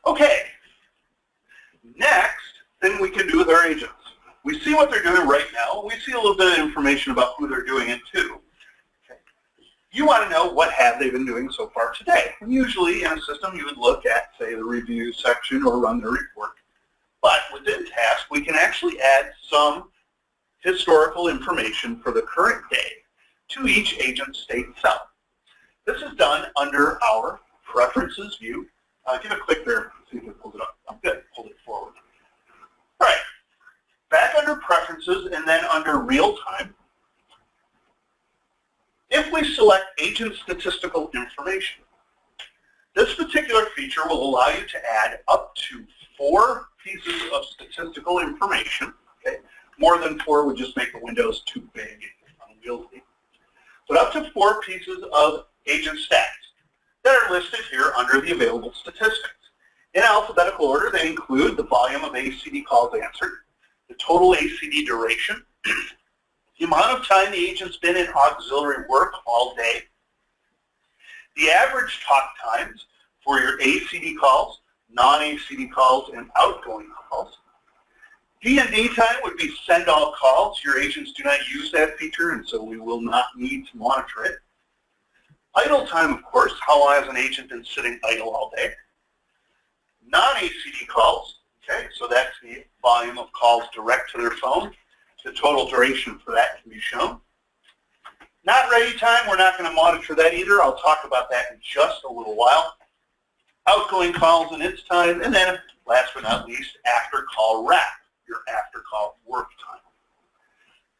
Speaker 2: Okay. Next thing we can do with our agents. We see what they're doing right now. We see a little bit of information about who they're doing it to. Okay. You want to know what have they been doing so far today. And usually in a system you would look at, say, the review section or run the report. But within Task, we can actually add some historical information for the current day to each agent state cell. This is done under our Preferences view. Give a click there, see if it pulls it up. I'm good. Hold it forward. All right. Back under Preferences and then under Real Time, if we select Agent Statistical Information, this particular feature will allow you to add up to 4 pieces of statistical information. Okay? More than 4 would just make the windows too big and unwieldy. But up to 4 pieces of agent stats that are listed here under the available statistics. In alphabetical order, they include the volume of ACD calls answered, the total ACD duration, the amount of time the agent's been in auxiliary work all day, the average talk times for your ACD calls, non-ACD calls, and outgoing calls. D&D time would be send all calls. Your agents do not use that feature, and so we will not need to monitor it. Idle time, of course, how long has an agent been sitting idle all day? Non-ACD calls, okay, so that's the volume of calls direct to their phone. The total duration for that can be shown. Not ready time, we're not going to monitor that either. I'll talk about that in just a little while. Outgoing calls and its time, and then last but not least, after call wrap, your after call work time.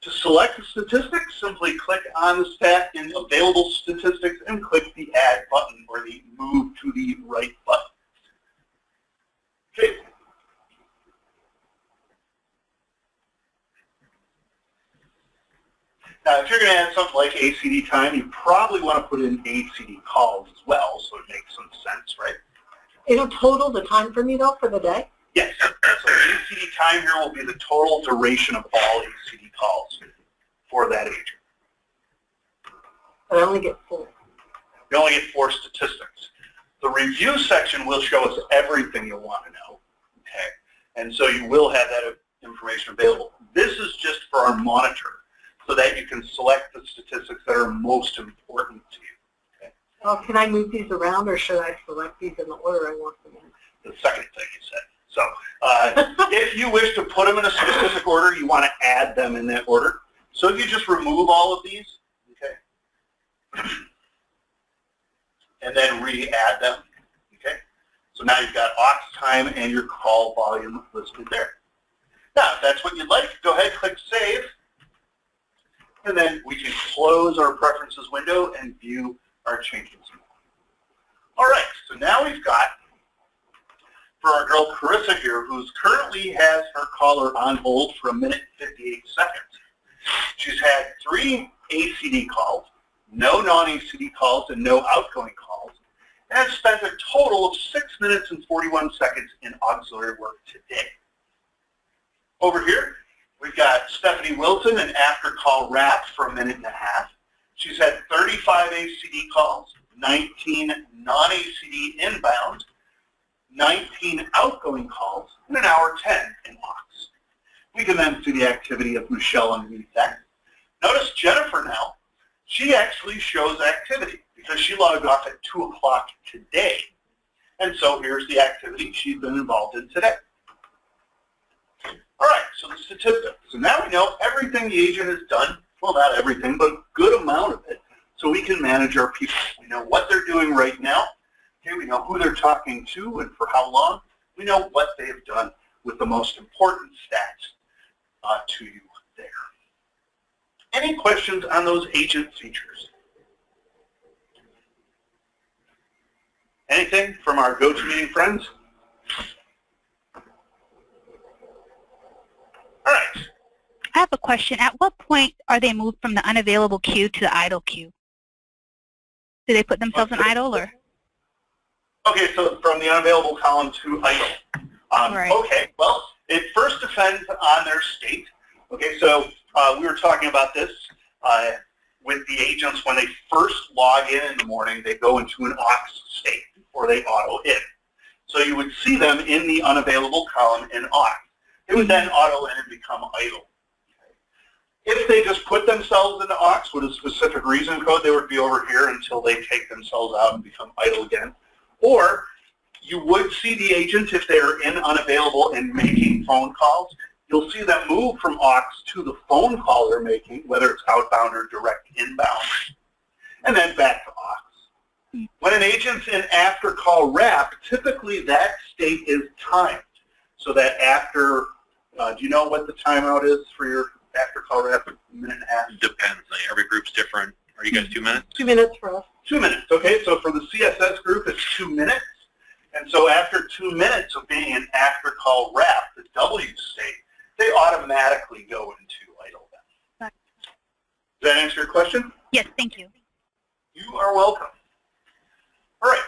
Speaker 2: To select the statistics, simply click on the stat in available statistics and click the add button or the move to the right button. Okay. Now, if you're going to add something like ACD time, you probably want to put in ACD calls as well, so it makes some sense, right?
Speaker 9: It'll total the time for me, though, for the day?
Speaker 2: Yes. So ACD time here will be the total duration of all ACD calls for that agent.
Speaker 9: But I only get 4.
Speaker 2: You only get 4 statistics. The review section will show us everything you'll want to know. Okay. And so you will have that information available. This is just for our monitor, so that you can select the statistics that are most important to you. Okay?
Speaker 9: Well, can I move these around, or should I select these in the order I want them in?
Speaker 2: The second thing you said. So if you wish to put them in a specific order, you want to add them in that order. So if you just remove all of these, okay, and then re-add them, okay. So now you've got aux time and your call volume listed there. Now, if that's what you'd like, go ahead, click Save, and then we can close our Preferences window and view our changes. All right, so now we've got, for our girl Carissa here, who's currently has her caller on hold for 1 minute and 58 seconds. She's had 3 ACD calls, no non-ACD calls, and no outgoing calls, and has spent a total of 6 minutes and 41 seconds in auxiliary work today. Over here, we've got Stephanie Wilson, an after-call wrap for 1.5 minutes. She's had 35 ACD calls, 19 non-ACD inbound, 19 outgoing calls, and 1 hour 10 in aux. We can then see the activity of Michelle underneath that. Notice Jennifer now, she actually shows activity because she logged off at 2 o'clock today. And so here's the activity she's been involved in today. All right, so the statistics. So now we know everything the agent has done, well, not everything, but a good amount of it, so we can manage our people. We know what they're doing right now. Okay, we know who they're talking to and for how long. We know what they've done with the most important stats to you there. Any questions on those agent features? Anything from our GoToMeeting friends? All right.
Speaker 12: I have a question. At what point are they moved from the unavailable queue to the idle queue? Do they put themselves in idle or?
Speaker 2: Okay, so from the unavailable column to idle.
Speaker 12: Right.
Speaker 2: Okay, well, it first depends on their state. Okay, so we were talking about this with the agents. When they first log in the morning, they go into an aux state before they auto in. So you would see them in the unavailable column in aux. They would then auto in and become idle. If they just put themselves into aux with a specific reason code, they would be over here until they take themselves out and become idle again. Or you would see the agent, if they're in unavailable and making phone calls, you'll see them move from aux to the phone call they're making, whether it's outbound or direct inbound, and then back to aux. When an agent's in after call wrap, typically that state is timed. So that after, do you know what the timeout is for your after call wrap? A minute and a half?
Speaker 3: Depends. Every group's different. Are you guys 2 minutes?
Speaker 9: 2 minutes for us.
Speaker 2: 2 minutes, okay? So for the CSS group, it's 2 minutes. And so after 2 minutes of being in after call wrap, the W state, they automatically go into idle then. Does that answer your question?
Speaker 12: Yes, thank you.
Speaker 2: You are welcome. All right.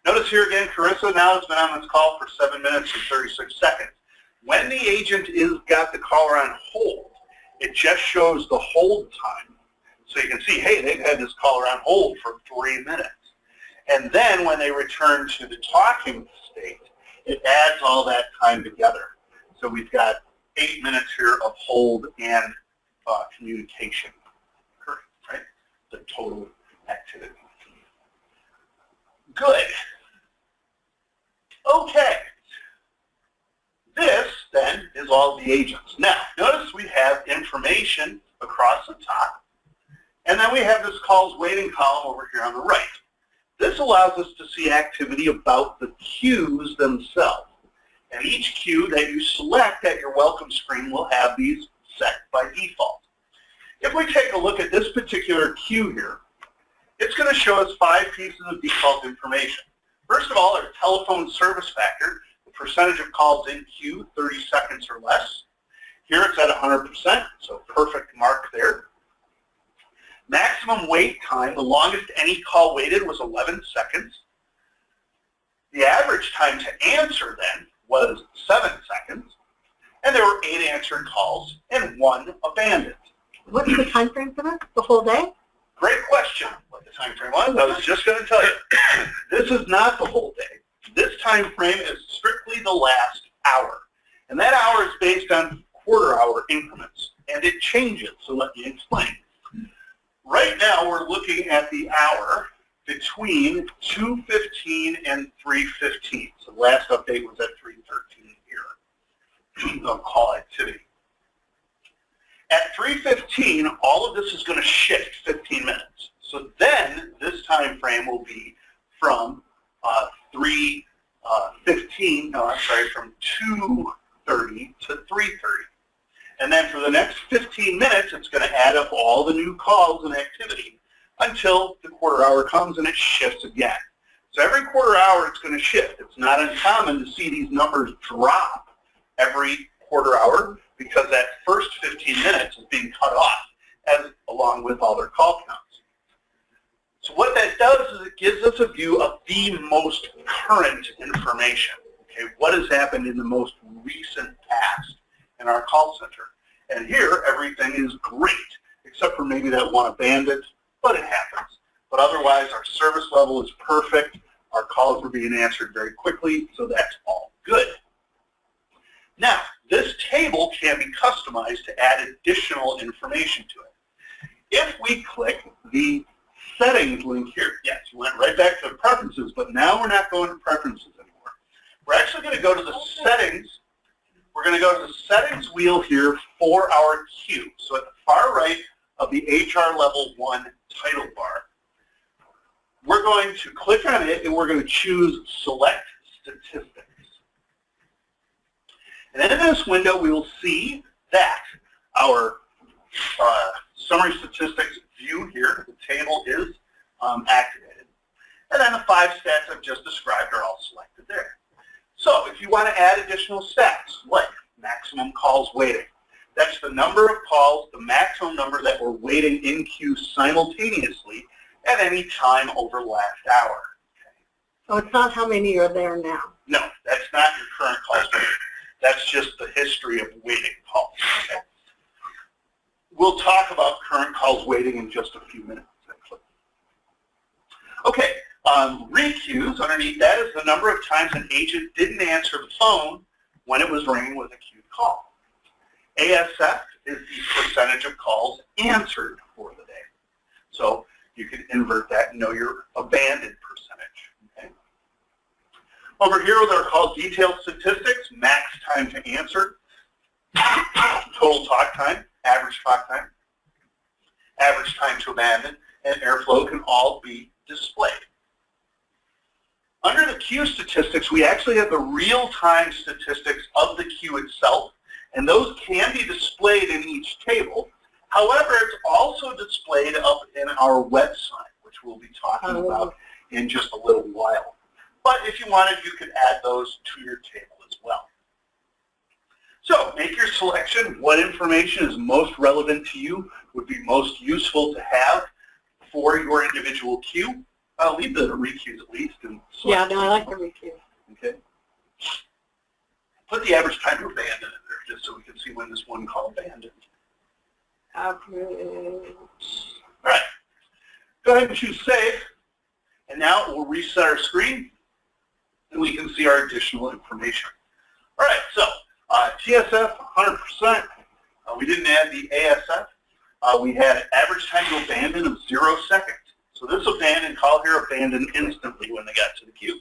Speaker 2: Notice here again, Carissa now has been on this call for 7 minutes and 36 seconds. When the agent is got the caller on hold, it just shows the hold time. So you can see, hey, they've had this caller on hold for 3 minutes. And then when they return to the talking state, it adds all that time together. So we've got 8 minutes here of hold and communication, right? The total activity. Good. Okay. This, then, is all the agents. Now, notice we have information across the top, and then we have this calls waiting column over here on the right. This allows us to see activity about the queues themselves. And each queue that you select at your welcome screen will have these set by default. If we take a look at this particular queue here, it's going to show us 5 pieces of default information. First of all, our telephone service factor, the percentage of calls in queue, 30 seconds or less. Here it's at 100%, so perfect mark there. Maximum wait time, the longest any call waited was 11 seconds. The average time to answer then was 7 seconds, and there were 8 answered calls and 1 abandoned.
Speaker 9: What's the time frame for this? The whole day?
Speaker 2: Great question, what the time frame was. I was just going to tell you. This is not the whole day. This time frame is strictly the last hour. And that hour is based on quarter-hour increments, and it changes, so let me explain. Right now, we're looking at the hour between 2:15 and 3:15. So the last update was at 3:13 here of call activity. At 3:15, all of this is going to shift 15 minutes. So then this time frame will be from 2:30 to 3:30. And then for the next 15 minutes, it's going to add up all the new calls and activity until the quarter hour comes and it shifts again. So every quarter hour, it's going to shift. It's not uncommon to see these numbers drop every quarter hour because that first 15 minutes is being cut off along with all their call counts. So what that does is it gives us a view of the most current information. Okay, what has happened in the most recent past in our call center. And here, everything is great, except for maybe that 1 abandoned, but it happens. But otherwise, our service level is perfect. Our calls are being answered very quickly, so that's all good. Now, this table can be customized to add additional information to it. If we click the settings link here, yes, you went right back to preferences, but now we're not going to preferences anymore. We're actually going to go to the settings. We're going to go to the settings wheel here for our queue. So at the far right of the HR level 1 title bar. We're going to click on it and we're going to choose Select Statistics. And in this window, we will see that our summary statistics view here, the table is activated. And then the 5 stats I've just described are all selected there. So if you want to add additional stats, like maximum calls waiting, that's the number of calls, the maximum number that were waiting in queue simultaneously at any time over last hour.
Speaker 9: So it's not how many are there now.
Speaker 2: No, that's not your current calls waiting. That's just the history of waiting calls. Okay? We'll talk about current calls waiting in just a few minutes, actually. Okay, requeues, underneath that is the number of times an agent didn't answer the phone when it was ringing with a queued call. ASF is the percentage of calls answered for the day. So you can invert that and know your abandoned percentage. Okay? Over here with our call detail statistics, max time to answer, total talk time, average talk time, average time to abandon, and airflow can all be displayed. Under the queue statistics, we actually have the real-time statistics of the queue itself, and those can be displayed in each table. However, it's also displayed up in our website, which we'll be talking about in just a little while. But if you wanted, you could add those to your table as well. So make your selection. What information is most relevant to you, would be most useful to have for your individual queue. I'll leave the requeues at least. And
Speaker 9: Yeah, no, I like the requeues.
Speaker 2: Okay. Put the average time to abandon in there, just so we can see when this one call abandoned.
Speaker 9: Average.
Speaker 2: All right. Go ahead and choose Save. And now we'll reset our screen, and we can see our additional information. All right, so TSF, 100%. We didn't add the ASF. We had average time to abandon of 0 seconds. So this abandoned call here abandoned instantly when they got to the queue.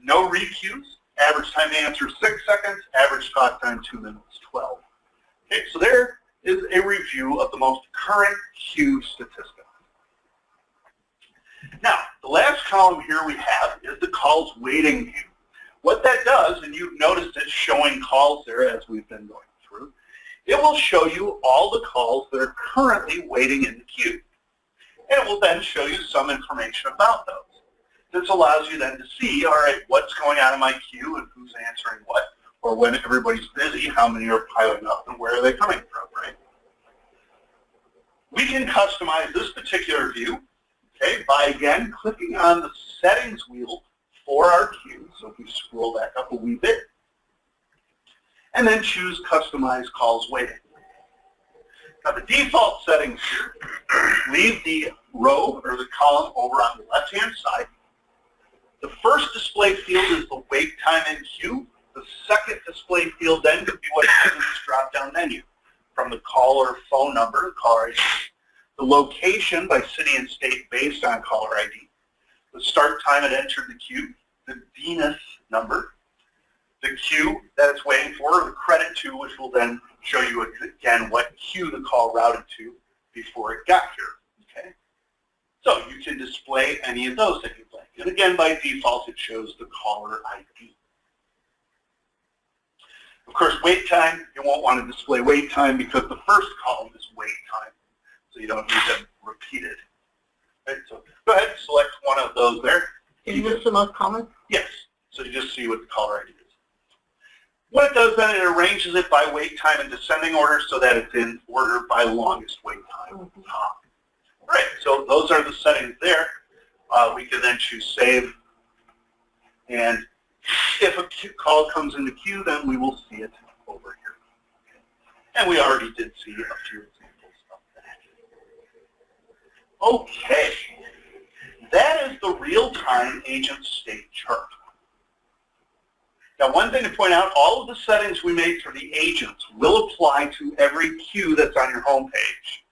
Speaker 2: No requeues. Average time to answer 6 seconds. Average talk time 2 minutes 12. Okay, so there is a review of the most current queue statistics. Now, the last column here we have is the calls waiting queue. What that does, and you've noticed it showing calls there as we've been going through, it will show you all the calls that are currently waiting in the queue. And it will then show you some information about those. This allows you then to see, all right, what's going on in my queue and who's answering what, or when everybody's busy, how many are piling up and where are they coming from, right? We can customize this particular view, okay, by again clicking on the settings wheel for our queue. So if we scroll back up a wee bit, and then choose Customize Calls Waiting. Now the default settings here, leave the row or the column over on the left-hand side. The first display field is the wait time in queue. The second display field then could be what is in this drop-down menu, from the caller phone number, caller ID, the location by city and state based on caller ID, the start time it entered the queue, the DNIS number, the queue that it's waiting for, the credit to, which will then show you again what queue the call routed to before it got here. Okay? So you can display any of those that you'd like. And again, by default, it shows the caller ID. Of course, wait time, you won't want to display wait time because the first column is wait time. So you don't need them repeated. Right? So go ahead and select one of those there.
Speaker 9: Is this the most common?
Speaker 2: Yes. So you just see what the caller ID is. What it does then, it arranges it by wait time in descending order so that it's in order by longest wait time. All right, so those are the settings there. We can then choose Save. And if a call comes in the queue, then we will see it over here. And we already did see a few examples of that. Okay, that is the real-time agent state chart. Now, one thing to point out, all of the settings we made for the agents will apply to every queue that's on your home page.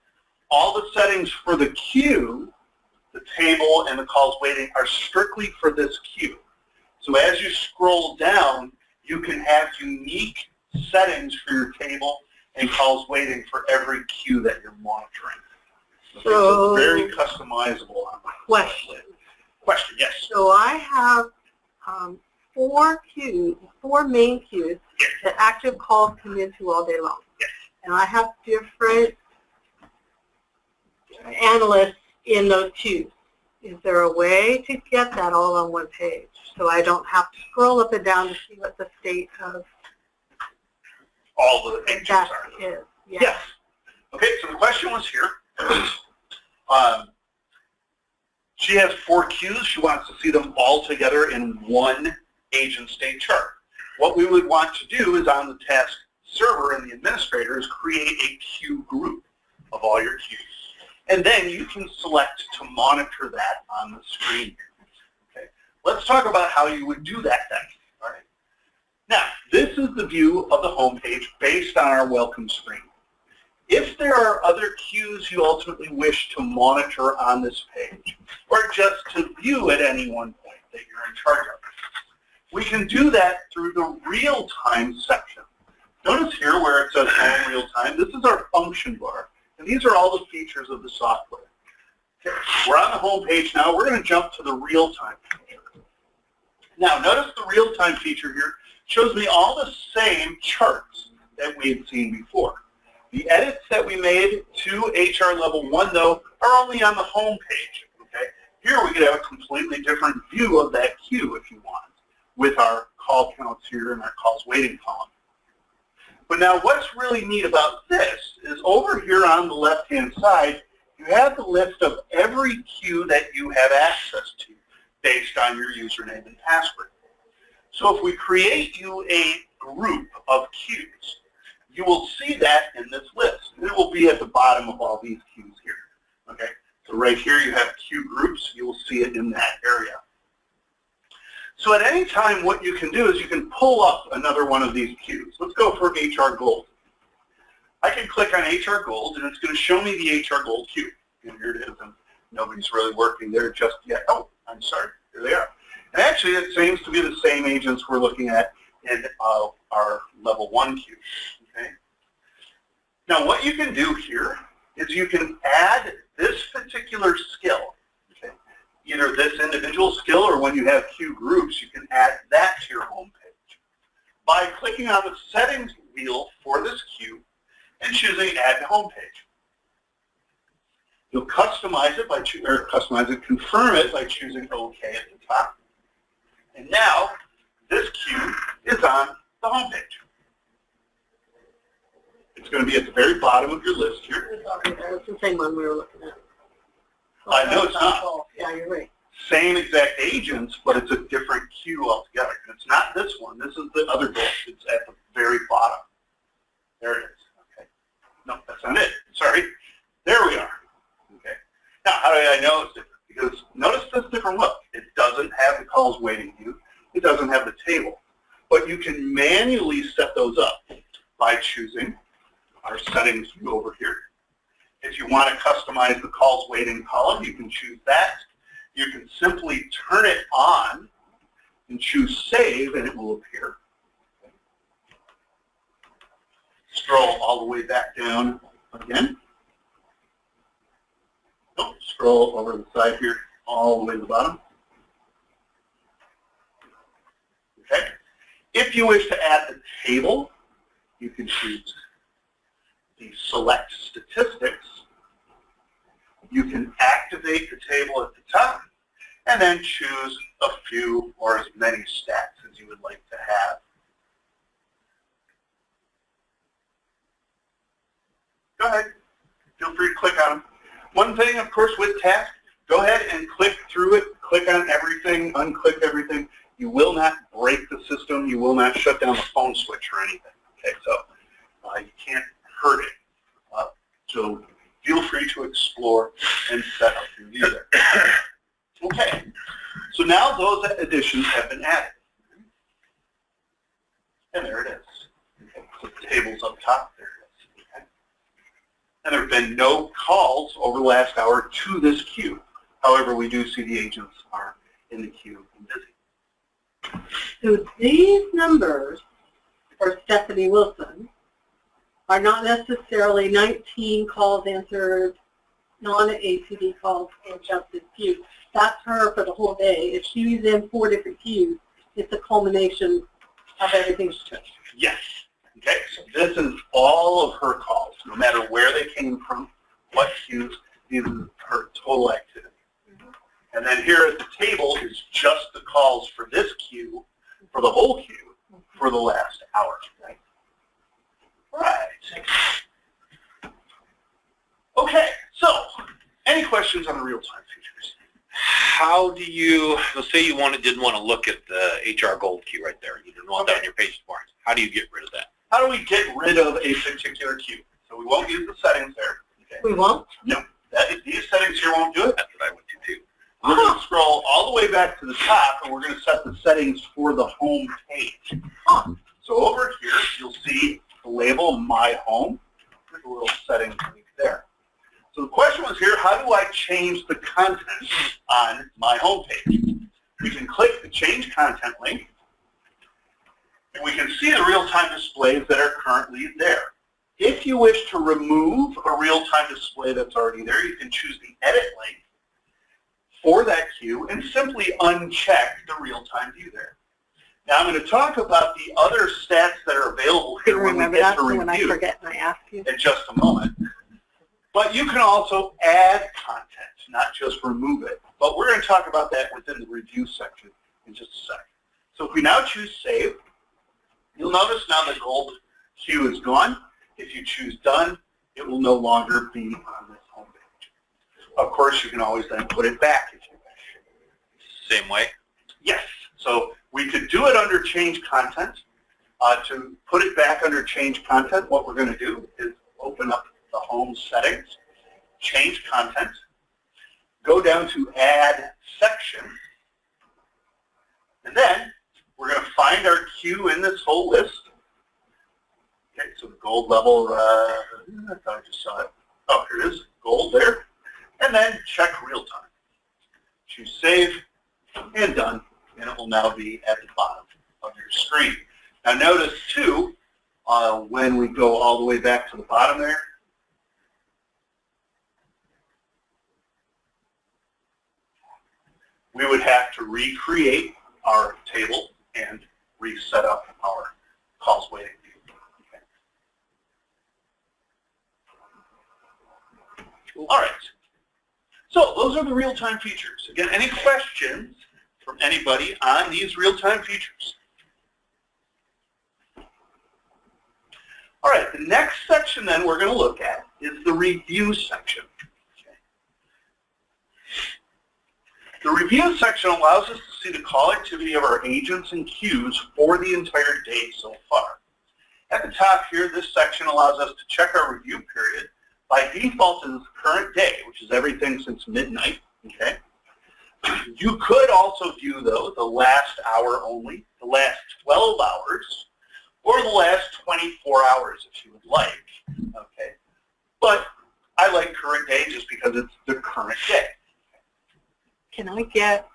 Speaker 2: All the settings for the queue, the table, and the calls waiting are strictly for this queue. So as you scroll down, you can have unique settings for your table and calls waiting for every queue that you're monitoring. Okay, so it's very customizable on my question, yes.
Speaker 9: So I have 4 main queues that active calls come into all day long.
Speaker 2: Yes.
Speaker 9: And I have different analysts in those queues. Is there a way to get that all on one page so I don't have to scroll up and down to see what the state of
Speaker 2: all the agents
Speaker 9: that
Speaker 2: are?
Speaker 9: is? Yeah.
Speaker 2: Yes. Okay, so the question was here. She has 4 queues. She wants to see them all together in one agent state chart. What we would want to do is on the task server and the administrators create a queue group of all your queues. And then you can select to monitor that on the screen. Okay. Let's talk about how you would do that then. All right. Now, this is the view of the home page based on our welcome screen. If there are other queues you ultimately wish to monitor on this page, or just to view at any one point that you're in charge of, we can do that through the real-time section. Notice here where it says home real-time, this is our function bar, and these are all the features of the software. Okay, we're on the home page now. We're going to jump to the real-time feature. Now, notice the real-time feature here shows me all the same charts that we had seen before. The edits that we made to HR level 1, though, are only on the home page. Okay? Here we could have a completely different view of that queue if you want, with our call counts here and our calls waiting column. But now what's really neat about this is over here on the left-hand side, you have the list of every queue that you have access to based on your username and password. So if we create you a group of queues, you will see that in this list. It will be at the bottom of all these queues here. Okay? So right here you have queue groups. You will see it in that area. So at any time what you can do is you can pull up another one of these queues. Let's go for HR Gold. I can click on HR Gold and it's going to show me the HR Gold queue. And here it is. And nobody's really working there just yet. Oh, I'm sorry. Here they are. And actually it seems to be the same agents we're looking at in our level 1 queue. Okay. Now what you can do here is you can add this particular skill, okay, either this individual skill or when you have queue groups, you can add that to your home page by clicking on the settings wheel for this queue and choosing Add to Home Page. You'll customize it by confirm it by choosing OK at the top. And now this queue is on the home page. It's going to be at the very bottom of your list here.
Speaker 9: It's the same one we were looking at.
Speaker 2: I know it's not.
Speaker 9: Yeah, you're right.
Speaker 2: Same exact agents, but it's a different queue altogether. And it's not this one. This is the other goal. It's at the very bottom. There it is. Okay. No, that's not it. Sorry. There we are. Okay. Now, how do I know it's different? Because notice this different look. It doesn't have the calls waiting queue. It doesn't have the table. But you can manually set those up by choosing our settings view over here. If you want to customize the calls waiting column, you can choose that. You can simply turn it on and choose save and it will appear. Scroll all the way back down again. Oh, scroll over the side here all the way to the bottom. Okay. If you wish to add the table, you can choose the select statistics. You can activate the table at the top and then choose a few or as many stats as you would like to have. Go ahead. Feel free to click on them. One thing, of course, with Task, go ahead and click through it. Click on everything, unclick everything. You will not break the system. You will not shut down the phone switch or anything. Okay, so you can't hurt it. So feel free to explore and set up your view there. Okay, so now those additions have been added. And there it is. Okay, so the table's up top. There it is. Okay. And there have been no calls over the last hour to this queue. However, we do see the agents are in the queue and busy.
Speaker 9: So these numbers for Stephanie Wilson are not necessarily 19 calls answered, non-ACD calls in just this queue. That's her for the whole day. If she's in 4 different queues, it's a culmination of everything she took.
Speaker 2: Yes. Okay, so this is all of her calls, no matter where they came from, what queues, these are her total activity. And then here at the table is just the calls for this queue, for the whole queue, for the last hour. Right. Okay, so any questions on the real-time features?
Speaker 3: How do you, let's say you didn't want to look at the HR Gold queue right there. You didn't want that on your page tomorrow. How do you get rid of that?
Speaker 2: How do we get rid of a particular queue? So we won't use the settings there. Okay.
Speaker 9: We won't?
Speaker 2: No. These settings here won't do it.
Speaker 3: That's what I went to too.
Speaker 2: We're going to scroll all the way back to the top, and we're going to set the settings for the home page. So over here, you'll see the label My Home. There's a little settings link there. So the question was here, how do I change the content on my home page? We can click the Change Content link, and we can see the real-time displays that are currently there. If you wish to remove a real-time display that's already there, you can choose the Edit link for that queue and simply uncheck the real-time view there. Now I'm going to talk about the other stats that are available here when we get to
Speaker 9: when I
Speaker 2: review
Speaker 9: forget and I ask you.
Speaker 2: in just a moment. But you can also add content, not just remove it. But we're going to talk about that within the review section in just a second. So if we now choose Save, you'll notice now the gold queue is gone. If you choose Done, it will no longer be on this home page. Of course, you can always then put it back if you wish.
Speaker 3: Same way?
Speaker 2: Yes. So we could do it under Change Content. To put it back under Change Content, what we're going to do is open up the Home settings, Change Content, go down to Add Section, and then we're going to find our queue in this whole list. Okay, so the gold level, I thought I just saw it. Oh, here it is, gold there. And then check real time. Choose Save and Done, and it will now be at the bottom of your screen. Now notice too, when we go all the way back to the bottom there, we would have to recreate our table and reset up our calls waiting view. Okay. All right. So those are the real-time features. Again, any questions from anybody on these real-time features? All right, the next section then we're going to look at is the review section. Okay. The review section allows us to see the call activity of our agents and queues for the entire day so far. At the top here, this section allows us to check our review period. By default, it is the current day, which is everything since midnight. Okay. You could also view, though, the last hour only, the last 12 hours, or the last 24 hours if you would like. Okay. But I like current day just because it's the current day.
Speaker 9: Can I get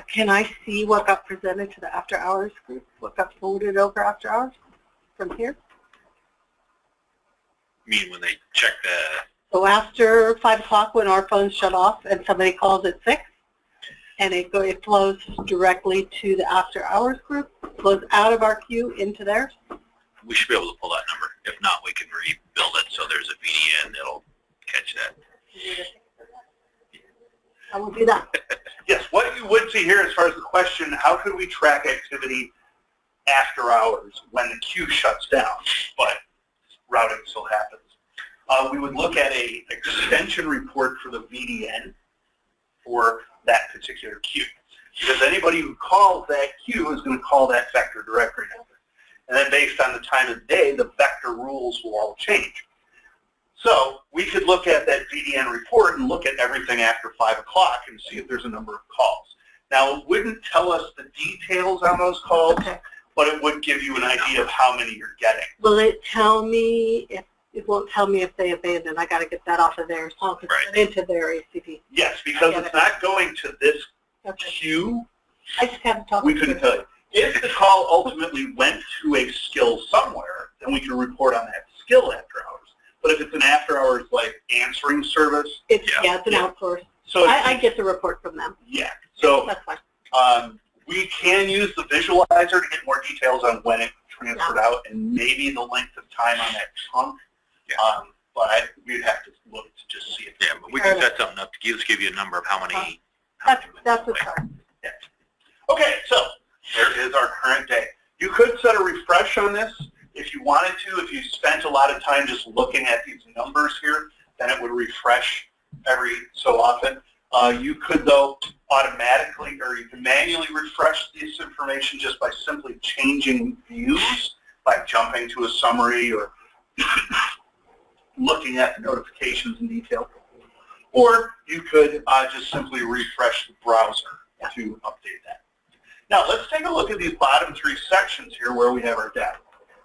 Speaker 9: can I see what got presented to the after hours group? What got forwarded over after hours from here?
Speaker 3: You mean when they check the...
Speaker 9: So after 5 o'clock when our phones shut off and somebody calls at 6, and it flows directly to the after hours group, flows out of our queue into theirs?
Speaker 3: We should be able to pull that number. If not, we can rebuild it so there's a VDN that'll catch that.
Speaker 9: I will do that.
Speaker 2: Yes, what you would see here as far as the question, how could we track activity after hours when the queue shuts down, but routing still happens? We would look at an extension report for the VDN for that particular queue. Because anybody who calls that queue is going to call that vector directory number. And then based on the time of day, the vector rules will all change. So we could look at that VDN report and look at everything after 5 o'clock and see if there's a number of calls. Now, it wouldn't tell us the details on those calls, but it would give you an idea of how many you're getting.
Speaker 9: Will it tell me if, it won't tell me if they abandon? I got to get that off of theirs, so I can put it into their ACP.
Speaker 2: Yes, because it's not going to this queue.
Speaker 9: I just haven't talked
Speaker 2: We couldn't tell you. If the call ultimately went to a skill somewhere, then we can report on that skill after hours. But if it's an after hours, like answering service.
Speaker 9: It's an outsource.
Speaker 2: So
Speaker 9: I get the report from them.
Speaker 2: yeah. So
Speaker 9: That's fine.
Speaker 2: we can use the visualizer to get more details on when it transferred out and maybe the length of time on that chunk.
Speaker 3: Yeah.
Speaker 2: But we'd have to look to just see if.
Speaker 3: Yeah, but we can set something up to just give you a number of how many.
Speaker 9: That's a start.
Speaker 2: Yeah. Okay, so there is our current day. You could set a refresh on this if you wanted to. If you spent a lot of time just looking at these numbers here, then it would refresh every so often. You could, though, automatically, or you can manually refresh this information just by simply changing views, by jumping to a summary or looking at the notifications in detail. Or you could just simply refresh the browser to update that. Now, let's take a look at these bottom three sections here where we have our data.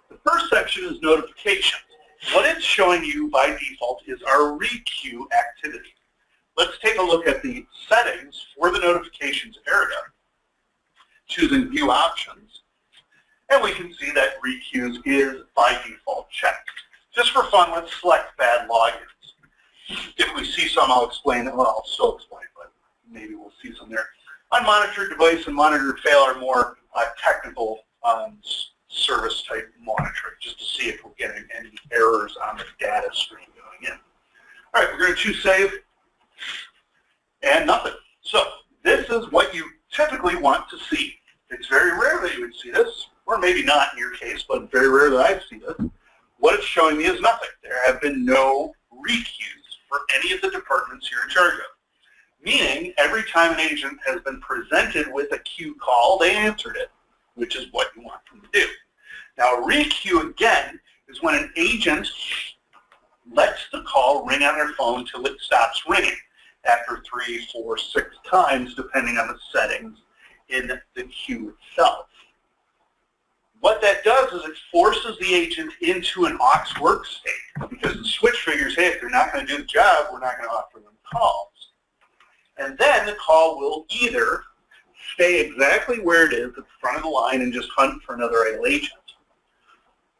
Speaker 2: The first section is notifications. What it's showing you by default is our requeue activity. Let's take a look at the settings for the notifications area, choosing view options, and we can see that requeues is by default checked. Just for fun, let's select bad logins. If we see some, I'll explain it. Well, I'll still explain, but maybe we'll see some there. Unmonitored device and monitored fail are more technical service type monitoring, just to see if we're getting any errors on the data stream going in. All right, we're going to choose save, and nothing. So this is what you typically want to see. It's very rare that you would see this, or maybe not in your case, but very rare that I see this. What it's showing me is nothing. There have been no requeues for any of the departments you're in charge of. Meaning, every time an agent has been presented with a queue call, they answered it, which is what you want them to do. Now, a requeue, again, is when an agent lets the call ring on their phone till it stops ringing after 3, 4, 6 times, depending on the settings in the queue itself. What that does is it forces the agent into an aux work state, because the switch figures, hey, if they're not going to do the job, we're not going to offer them calls. And then the call will either stay exactly where it is at the front of the line and just hunt for another idle agent,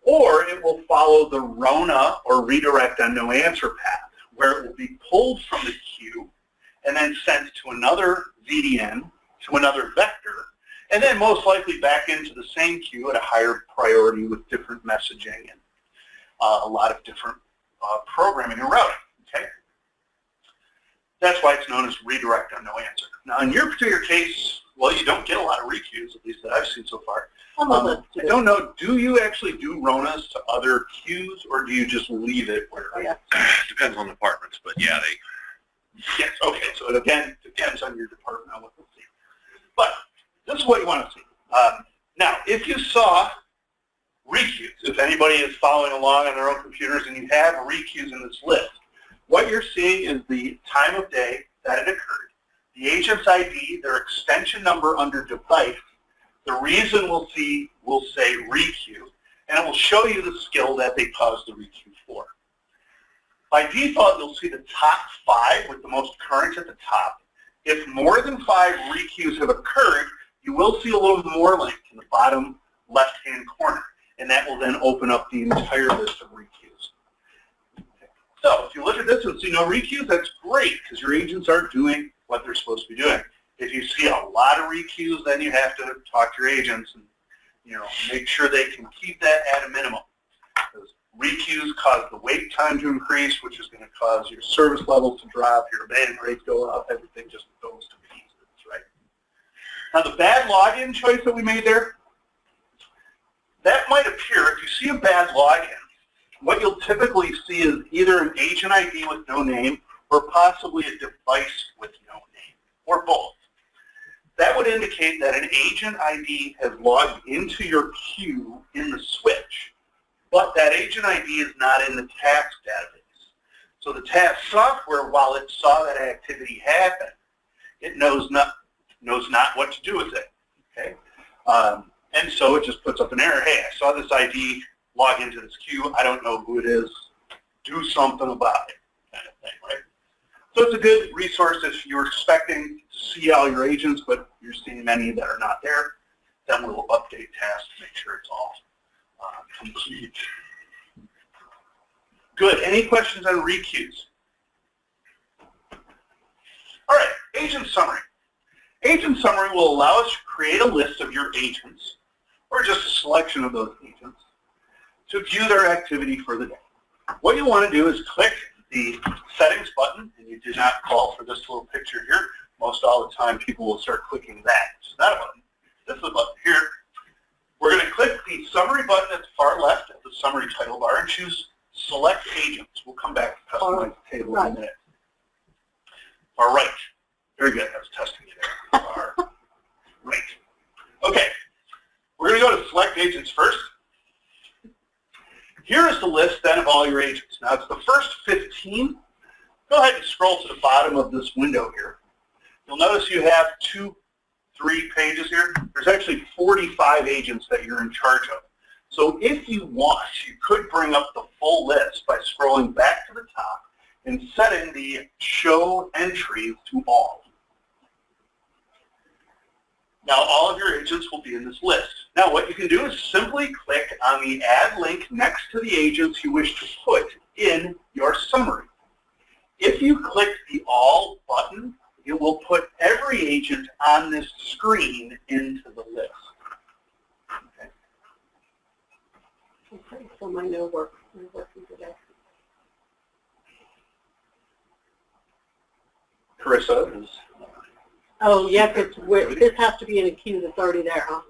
Speaker 2: or it will follow the RONA, or redirect on no answer path, where it will be pulled from the queue and then sent to another VDN, to another vector, and then most likely back into the same queue at a higher priority with different messaging and a lot of different programming and routing. Okay? That's why it's known as redirect on no answer. Now, in your particular case, well, you don't get a lot of requeues, at least that I've seen so far. I don't know, do you actually do RONAs to other queues, or do you just leave it where it is?
Speaker 3: Depends on the departments, but yeah, they.
Speaker 2: Yes, okay, so it again depends on your department on what they'll see. But this is what you want to see. Now, if you saw requeues, if anybody is following along on their own computers and you have requeues in this list, what you're seeing is the time of day that it occurred, the agent's ID, their extension number under device, the reason will say requeue, and it will show you the skill that they caused the requeue for. By default, you'll see the top 5 with the most current at the top. If more than 5 requeues have occurred, you will see a little more link in the bottom left-hand corner, and that will then open up the entire list of requeues. So if you look at this and see no requeues, that's great, because your agents are doing what they're supposed to be doing. If you see a lot of requeues, then you have to talk to your agents and make sure they can keep that at a minimum. Because requeues cause the wait time to increase, which is going to cause your service levels to drop, your abandonment rates go up, everything just goes to pieces, right? Now the bad login choice that we made there, that might appear, if you see a bad login, what you'll typically see is either an agent ID with no name or possibly a device with no name, or both. That would indicate that an agent ID has logged into your queue in the switch, but that agent ID is not in the task database. So the task software, while it saw that activity happen, it knows not what to do with it. Okay, and so it just puts up an error. Hey, I saw this ID log into this queue. I don't know who it is. Do something about it, kind of thing, right? So it's a good resource if you're expecting to see all your agents, but you're seeing many that are not there. Then we'll update tasks to make sure it's all complete. Good. Any questions on requeues? agent summary. Agent summary will allow us to create a list of your agents, or just a selection of those agents, to view their activity for the day. What you want to do is click the settings button, and you did not call for this little picture here. Most all the time people will start clicking that. It's not a button. This is a button here. We're going to click the summary button at the far left of the summary title bar and choose select agents. We'll come back to customize the table in a minute. Far right. Very good. I was testing you there. Far right. Okay. We're going to go to select agents first. Here is the list then of all your agents. Now it's the first 15. Go ahead and scroll to the bottom of this window here. You'll notice you have 3 pages here. There's actually 45 agents that you're in charge of. So if you want, you could bring up the full list by scrolling back to the top and setting the show entries to all. Now all of your agents will be in this list. Now what you can do is simply click on the add link next to the agents you wish to put in your summary. If you click the all button, it will put every agent on this screen into the list. Okay.
Speaker 9: Okay, so my no work today.
Speaker 2: Carissa is...
Speaker 9: Oh, yeah, because this has to be in a queue that's already there, huh?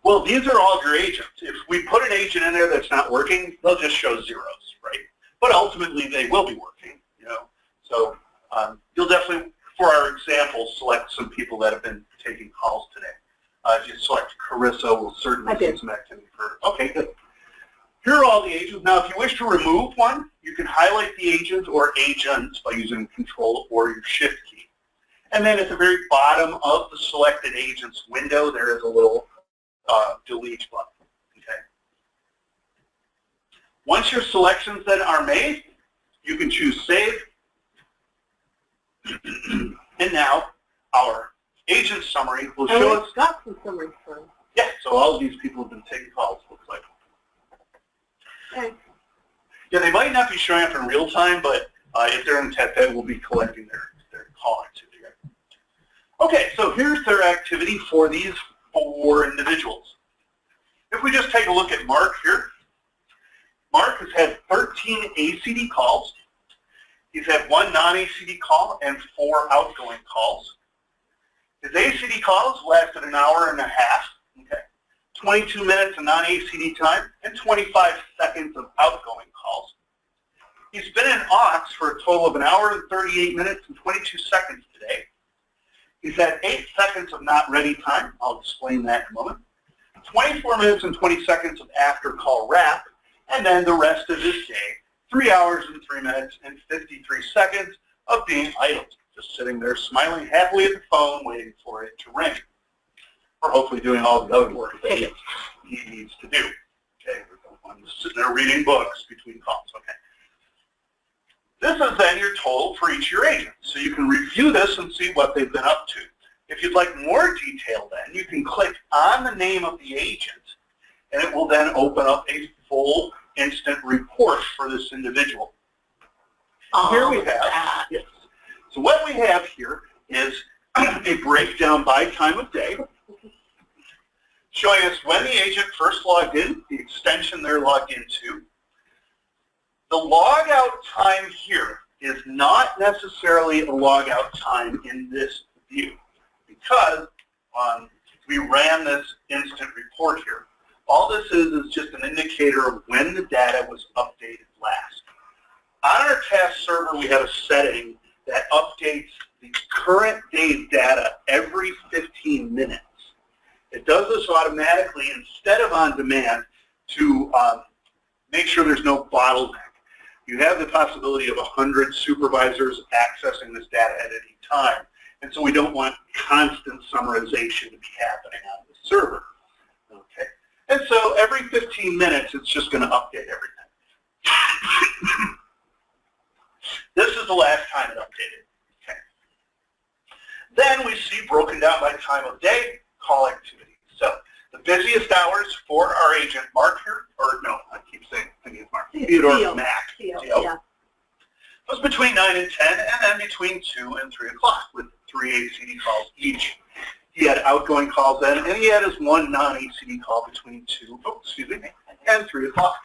Speaker 2: Well, these are all of your agents. If we put an agent in there that's not working, they'll just show zeros, right? But ultimately, they will be working, you know. So you'll definitely, for our example, select some people that have been taking calls today. If you select Carissa, we'll certainly see some activity for her. Okay, good. Here are all the agents. Now, if you wish to remove one, you can highlight the agent or agents by using Control or your Shift key. And then at the very bottom of the selected agents window, there is a little delete button. Okay. Once your selections then are made, you can choose Save. And now our agent summary will show us.
Speaker 9: Got some summary for them.
Speaker 2: Yeah, so all of these people have been taking calls, looks like.
Speaker 9: Okay.
Speaker 2: Yeah, they might not be showing up in real time, but if they're in TED, we'll be collecting their call activity. Okay, so here's their activity for these 4 individuals. If we just take a look at Mark here, Mark has had 13 ACD calls. He's had 1 non-ACD call and 4 outgoing calls. His ACD calls lasted an hour and a half, okay, 22 minutes of non-ACD time, and 25 seconds of outgoing calls. He's been in aux for a total of an hour and 38 minutes and 22 seconds today. He's had 8 seconds of not ready time. I'll explain that in a moment. 24 minutes and 20 seconds of after call wrap, and then the rest of his day, 3 hours and 3 minutes and 53 seconds of being idle, just sitting there smiling happily at the phone, waiting for it to ring, or hopefully doing all the other work that he needs to do. Okay, I'm just sitting there reading books between calls. Okay. This is then your total for each of your agents. So you can review this and see what they've been up to. If you'd like more detail then, you can click on the name of the agent, and it will then open up a full instant report for this individual. Here we have, yes. So what we have here is a breakdown by time of day, showing us when the agent first logged in, the extension they're logged into. The logout time here is not necessarily a logout time in this view because we ran this instant report here. All this is just an indicator of when the data was updated last. On our task server, we have a setting that updates the current day's data every 15 minutes. It does this automatically instead of on demand to make sure there's no bottleneck. You have the possibility of 100 supervisors accessing this data at any time, and so we don't want constant summarization to be happening on the server. Okay, and so every 15 minutes, it's just going to update everything. This is the last time it updated. Okay. Then we see broken down by time of day, call activity. So the busiest hours for our agent Mark here, or no, I keep saying it's Mark, Theodore Mac,
Speaker 9: yeah.
Speaker 2: was between 9 and 10, and then between 2 and 3 o'clock, with 3 ACD calls each. He had outgoing calls then, and he had his one non-ACD call between 2, and 3 o'clock.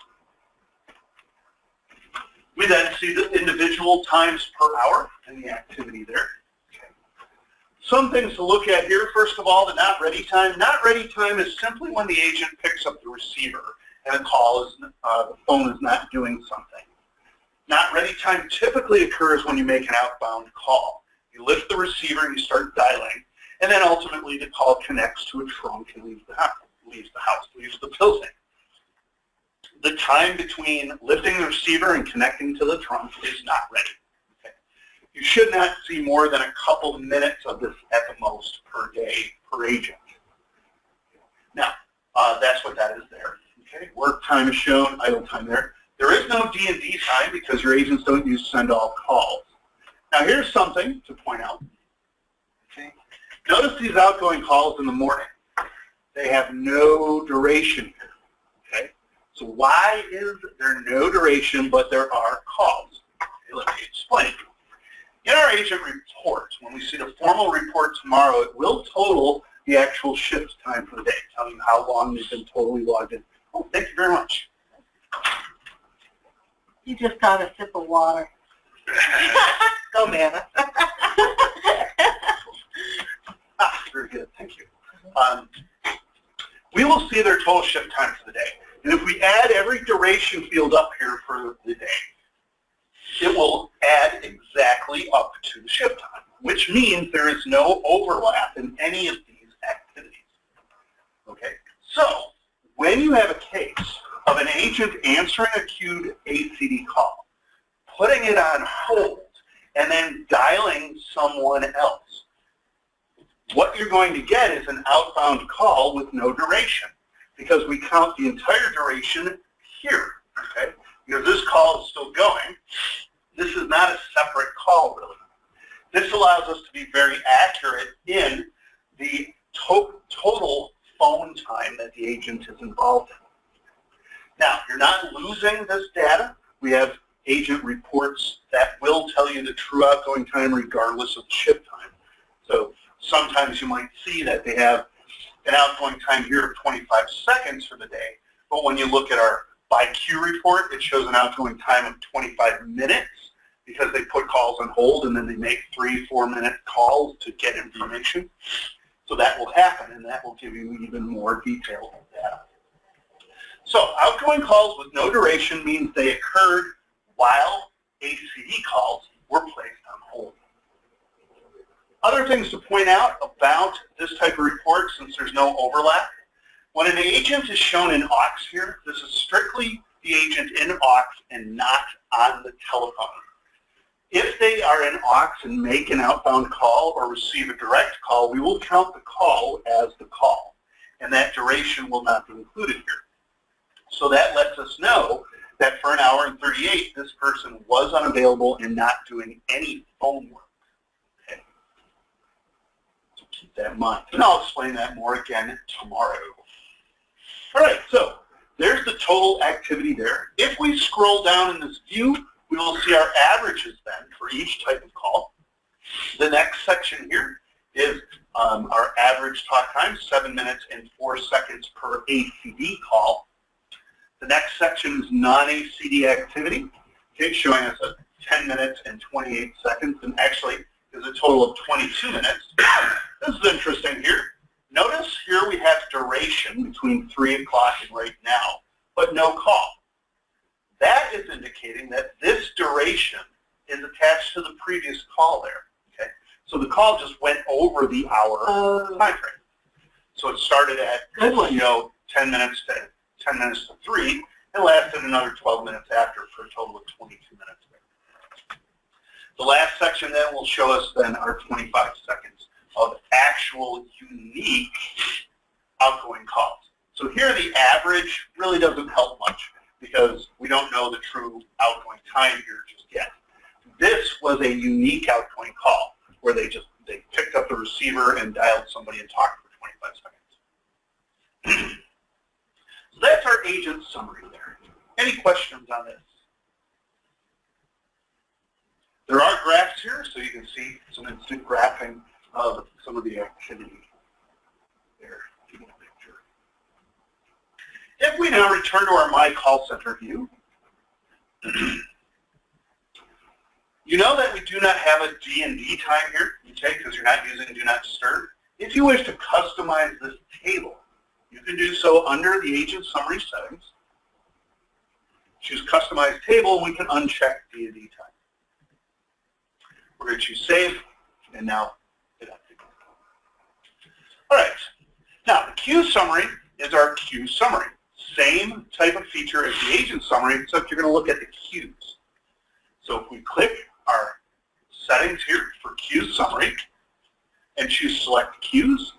Speaker 2: We then see the individual times per hour and the activity there. Okay. Some things to look at here. First of all, the not ready time. Not ready time is simply when the agent picks up the receiver and the phone is not doing something. Not ready time typically occurs when you make an outbound call. You lift the receiver and you start dialing, and then ultimately the call connects to a trunk and leaves the building. The time between lifting the receiver and connecting to the trunk is not ready. Okay. You should not see more than a couple minutes of this at the most per day per agent. Now, that's what that is there. Okay. Work time is shown, idle time there. There is no D&D time because your agents don't use send all calls. Now here's something to point out. Okay. Notice these outgoing calls in the morning. They have no duration here. Okay. So why is there no duration but there are calls? Okay, let me explain. In our agent report, when we see the formal report tomorrow, it will total the actual shift time for the day, telling you how long they've been totally logged in. Oh, thank you very much.
Speaker 9: You just got a sip of water.
Speaker 8: Go, Nana.
Speaker 2: Very good, thank you. We will see their total shift time for the day. And if we add every duration field up here for the day, it will add exactly up to the shift time, which means there is no overlap in any of these activities. Okay, so when you have a case of an agent answering a queued ACD call, putting it on hold, and then dialing someone else, what you're going to get is an outbound call with no duration, because we count the entire duration here, okay? Because this call is still going. This is not a separate call, really. This allows us to be very accurate in the total phone time that the agent is involved in. Now, you're not losing this data. We have agent reports that will tell you the true outgoing time regardless of shift time. So sometimes you might see that they have an outgoing time here of 25 seconds for the day, but when you look at our by queue report, it shows an outgoing time of 25 minutes because they put calls on hold and then they make 3-4 minute calls to get information. So that will happen, and that will give you even more detailed data. So outgoing calls with no duration means they occurred while ACD calls were placed on hold. Other things to point out about this type of report, since there's no overlap, when an agent is shown in aux here, this is strictly the agent in aux and not on the telephone. If they are in aux and make an outbound call or receive a direct call, we will count the call as the call, and that duration will not be included here. So that lets us know that for an hour and 38, this person was unavailable and not doing any phone work. Okay. So keep that in mind. And I'll explain that more again tomorrow. All right, so there's the total activity there. If we scroll down in this view, we will see our averages then for each type of call. The next section here is our average talk time, 7 minutes and 4 seconds per ACD call. The next section is non-ACD activity, okay, showing us a 10 minutes and 28 seconds, and actually is a total of 22 minutes. This is interesting here. Notice here we have duration between 3 o'clock and right now, but no call. That is indicating that this duration is attached to the previous call there. Okay, so the call just went over the hour time frame. So it started at 10 minutes to 3, and lasted another 12 minutes after for a total of 22 minutes there. The last section then will show us then our 25 seconds of actual unique outgoing calls. So here the average really doesn't help much because we don't know the true outgoing time here just yet. This was a unique outgoing call where they picked up the receiver and dialed somebody and talked for 25 seconds. So that's our agent summary there. Any questions on this? There are graphs here, so you can see some instant graphing of some of the activity there to get a picture. If we now return to our My Call Center view, you know that we do not have a D&D time here, okay, because you're not using Do Not Disturb. If you wish to customize this table, you can do so under the Agent Summary settings. Choose Customize Table, and we can uncheck D&D time. We're going to choose Save, and now hit Update. All right. Now, the queue summary is our queue summary. Same type of feature as the Agent Summary, except you're going to look at the queues. So if we click our settings here for queue summary and choose Select Queues,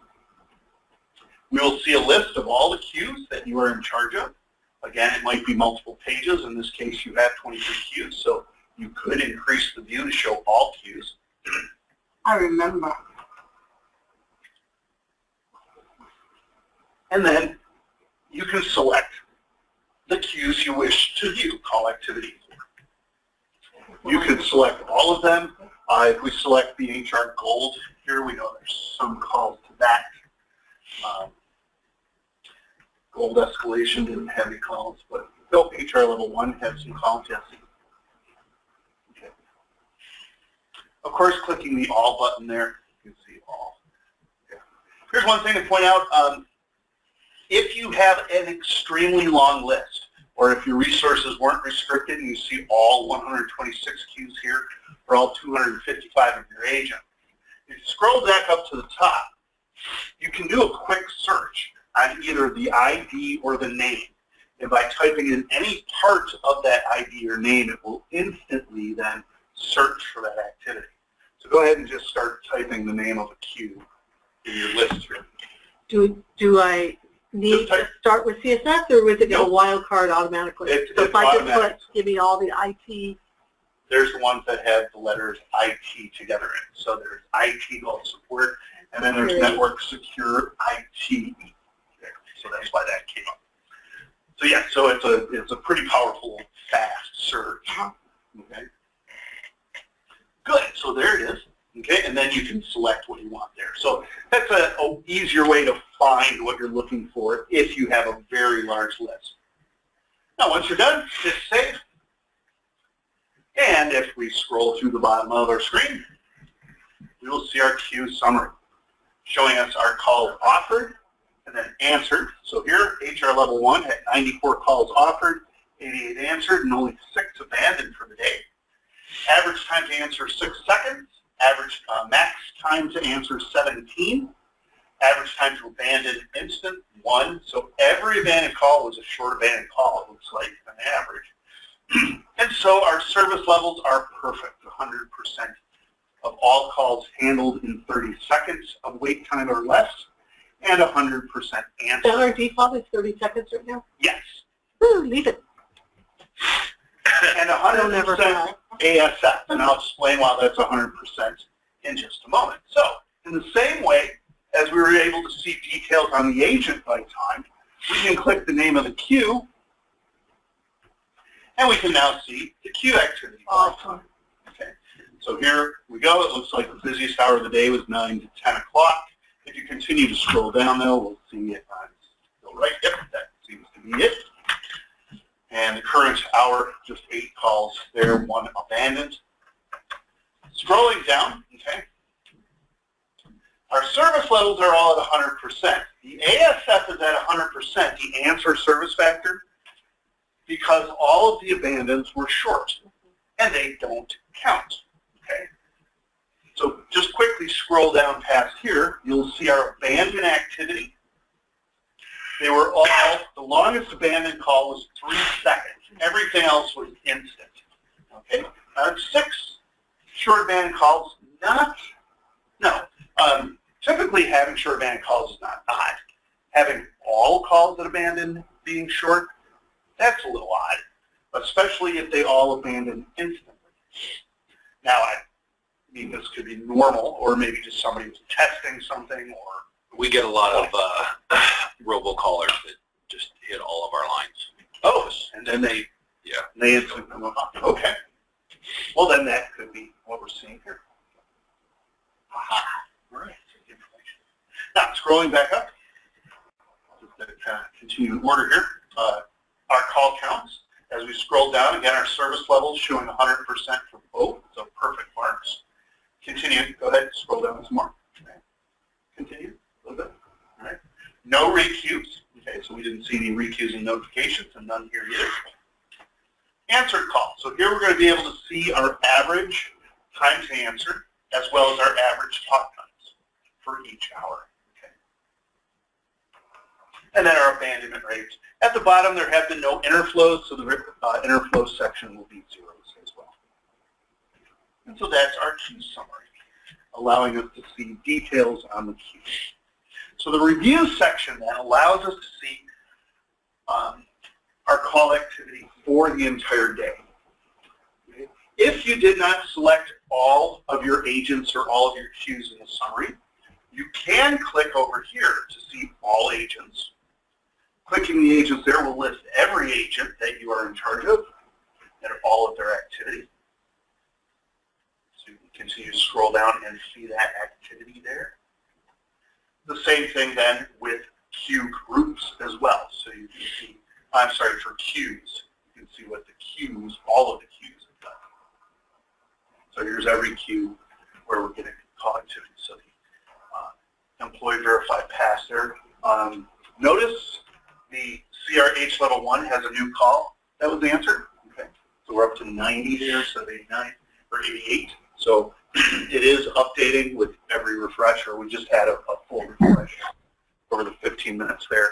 Speaker 2: we will see a list of all the queues that you are in charge of. Again, it might be multiple pages. In this case, you have 23 queues, so you could increase the view to show all queues.
Speaker 9: I remember.
Speaker 2: And then you can select the queues you wish to view, call activity. You can select all of them. If we select the HR Gold here, we know there's some calls to that. Gold Escalation didn't have any calls, but Bill HR Level 1 had some calls, yes. Okay. Of course, clicking the All button there, you can see all. Okay. Here's one thing to point out. If you have an extremely long list, or if your resources weren't restricted and you see all 126 queues here, or all 255 of your agents, if you scroll back up to the top, you can do a quick search on either the ID or the name. And by typing in any part of that ID or name, it will instantly then search for that activity. So go ahead and just start typing the name of a queue in your list here.
Speaker 9: Do I need to start with CSS, or was it a wild card automatically? So if I just put, give me all the IT.
Speaker 2: There's the ones that have the letters IT together in it. So there's IT Gold Support, and then there's Network Secure IT. So that's why that came up. So yeah, so it's a pretty powerful, fast search. Okay. Good. So there it is. Okay, and then you can select what you want there. So that's an easier way to find what you're looking for if you have a very large list. Now, once you're done, hit Save. And if we scroll through the bottom of our screen, we will see our queue summary, showing us our calls offered and then answered. So here, HR Level 1 had 94 calls offered, 88 answered, and only 6 abandoned for the day. Average time to answer 6 seconds. Average max time to answer 17. Average time to abandon instant 1. So every abandoned call was a short abandoned call, it looks like, on average. And so our service levels are perfect, 100% of all calls handled in 30 seconds of wait time or less, and 100% answer.
Speaker 9: So our default is 30 seconds right now?
Speaker 2: Yes.
Speaker 9: Woo, leave it.
Speaker 2: And 100% ASF, and I'll explain why that's 100% in just a moment. So, in the same way as we were able to see details on the agent by time, we can click the name of the queue, and we can now see the queue activity by time. Okay. So here we go. It looks like the busiest hour of the day was 9 to 10 o'clock. If you continue to scroll down, though, we'll see it on the right. Yep, that seems to be it. And the current hour, just 8 calls there, 1 abandoned. Scrolling down, okay, our service levels are all at 100%. The ASF is at 100%, the answer service factor, because all of the abandons were short, and they don't count, okay? So just quickly scroll down past here, you'll see our abandon activity. They were all, the longest abandoned call was 3 seconds. Everything else was instant. Okay? 6 short abandoned calls, typically having short abandoned calls is not odd. Having all calls that abandon being short, that's a little odd, especially if they all abandon instantly. Now, I mean, this could be normal, or maybe just somebody was testing something, or
Speaker 3: we get a lot of robocallers that just hit all of our lines.
Speaker 2: Oh, and then they instantly come up. Okay. Well, then that could be what we're seeing here. Aha. All right. Now, scrolling back up, just continue in order here. Our call counts. As we scroll down, again, our service levels showing 100% for both, so perfect marks. Continue. Go ahead. Scroll down some more. Okay. Continue a little bit. All right. No requeues. Okay, so we didn't see any requeues and notifications, and none here either. Answered call. So here we're going to be able to see our average time to answer, as well as our average talk times for each hour. Okay. And then our abandonment rates. At the bottom, there have been no interflows, so the interflow section will be zeros as well. And so that's our queue summary, allowing us to see details on the queue. So the review section then allows us to see our call activity for the entire day. Okay. If you did not select all of your agents or all of your queues in the summary, you can click over here to see all agents. Clicking the agents there will list every agent that you are in charge of and all of their activity. So you can continue to scroll down and see that activity there. The same thing then with queue groups as well. So you can see, I'm sorry, for queues, you can see what the queues, all of the queues have done. So here's every queue where we're getting call activity. So the employee verified pass there. Notice the CRH level 1 has a new call that was answered. Okay, so we're up to 90 there, so 89 or 88. So it is updating with every refresh, or we just had a full refresh over the 15 minutes there.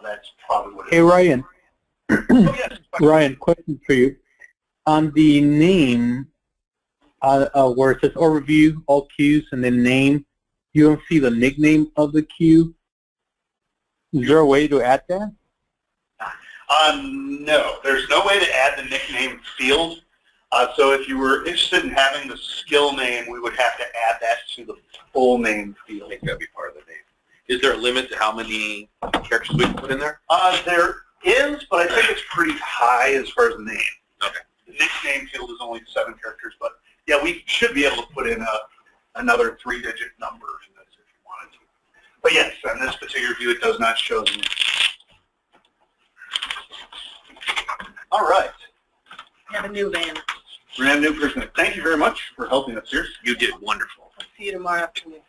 Speaker 2: That's probably what it is.
Speaker 6: Hey, Ryan.
Speaker 2: Oh, yes.
Speaker 6: Ryan, question for you. On the name, where it says overview, all queues, and then name, you don't see the nickname of the queue. Is there a way to add that?
Speaker 2: No, there's no way to add the nickname field. So if you were interested in having the skill name, we would have to add that to the full name field.
Speaker 3: I think that'd be part of the name. Is there a limit to how many characters we can put in there?
Speaker 2: There is, but I think it's pretty high as far as the name.
Speaker 3: Okay.
Speaker 2: The nickname field is only 7 characters, but yeah, we should be able to put in another 3-digit number if you wanted to. But yes, on this particular view, it does not show the name. All right.
Speaker 9: We have a new van.
Speaker 2: We're going to have a new person. Thank you very much for helping us here.
Speaker 3: You did wonderful.
Speaker 9: I'll see you tomorrow afternoon.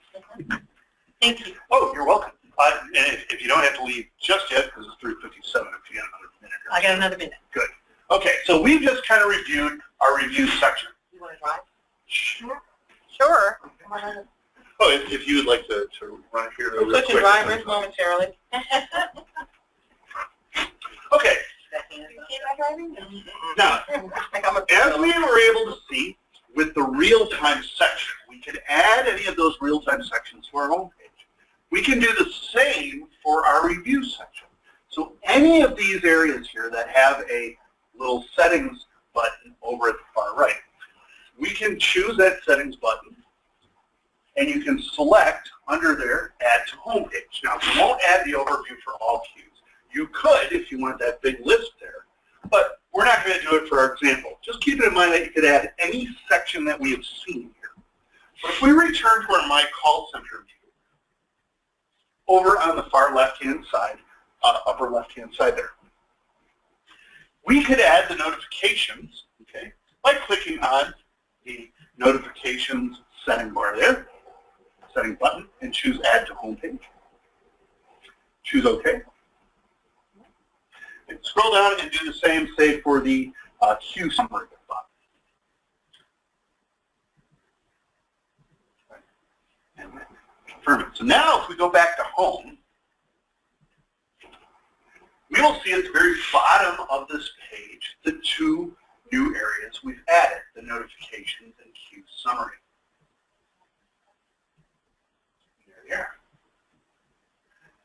Speaker 9: Thank you.
Speaker 2: Oh, you're welcome. And if you don't have to leave just yet, because it's 3:57, if you got another minute.
Speaker 9: I got another minute.
Speaker 2: Good. Okay, so we've just kind of reviewed our review section.
Speaker 9: You want to drive?
Speaker 2: Sure.
Speaker 9: Sure.
Speaker 2: Oh, if you would like to run it here real quick.
Speaker 8: Switching drivers momentarily.
Speaker 2: Okay. Now, as we were able to see with the real-time section, we could add any of those real-time sections to our homepage. We can do the same for our review section. So any of these areas here that have a little settings button over at the far right, we can choose that settings button, and you can select under there, add to homepage. Now, we won't add the overview for all queues. You could if you want that big list there, but we're not going to do it for our example. Just keep it in mind that you could add any section that we have seen here. But if we return to our My Call Center view, over on the far left-hand side, upper left-hand side there, we could add the notifications, okay, by clicking on the notifications setting bar there, setting button, and choose Add to Homepage. Choose OK. And scroll down and do the same, say, for the queue summary at the bottom. And then confirm it. So now if we go back to home, we will see at the very bottom of this page the 2 new areas we've added, the notifications and queue summary. There they are.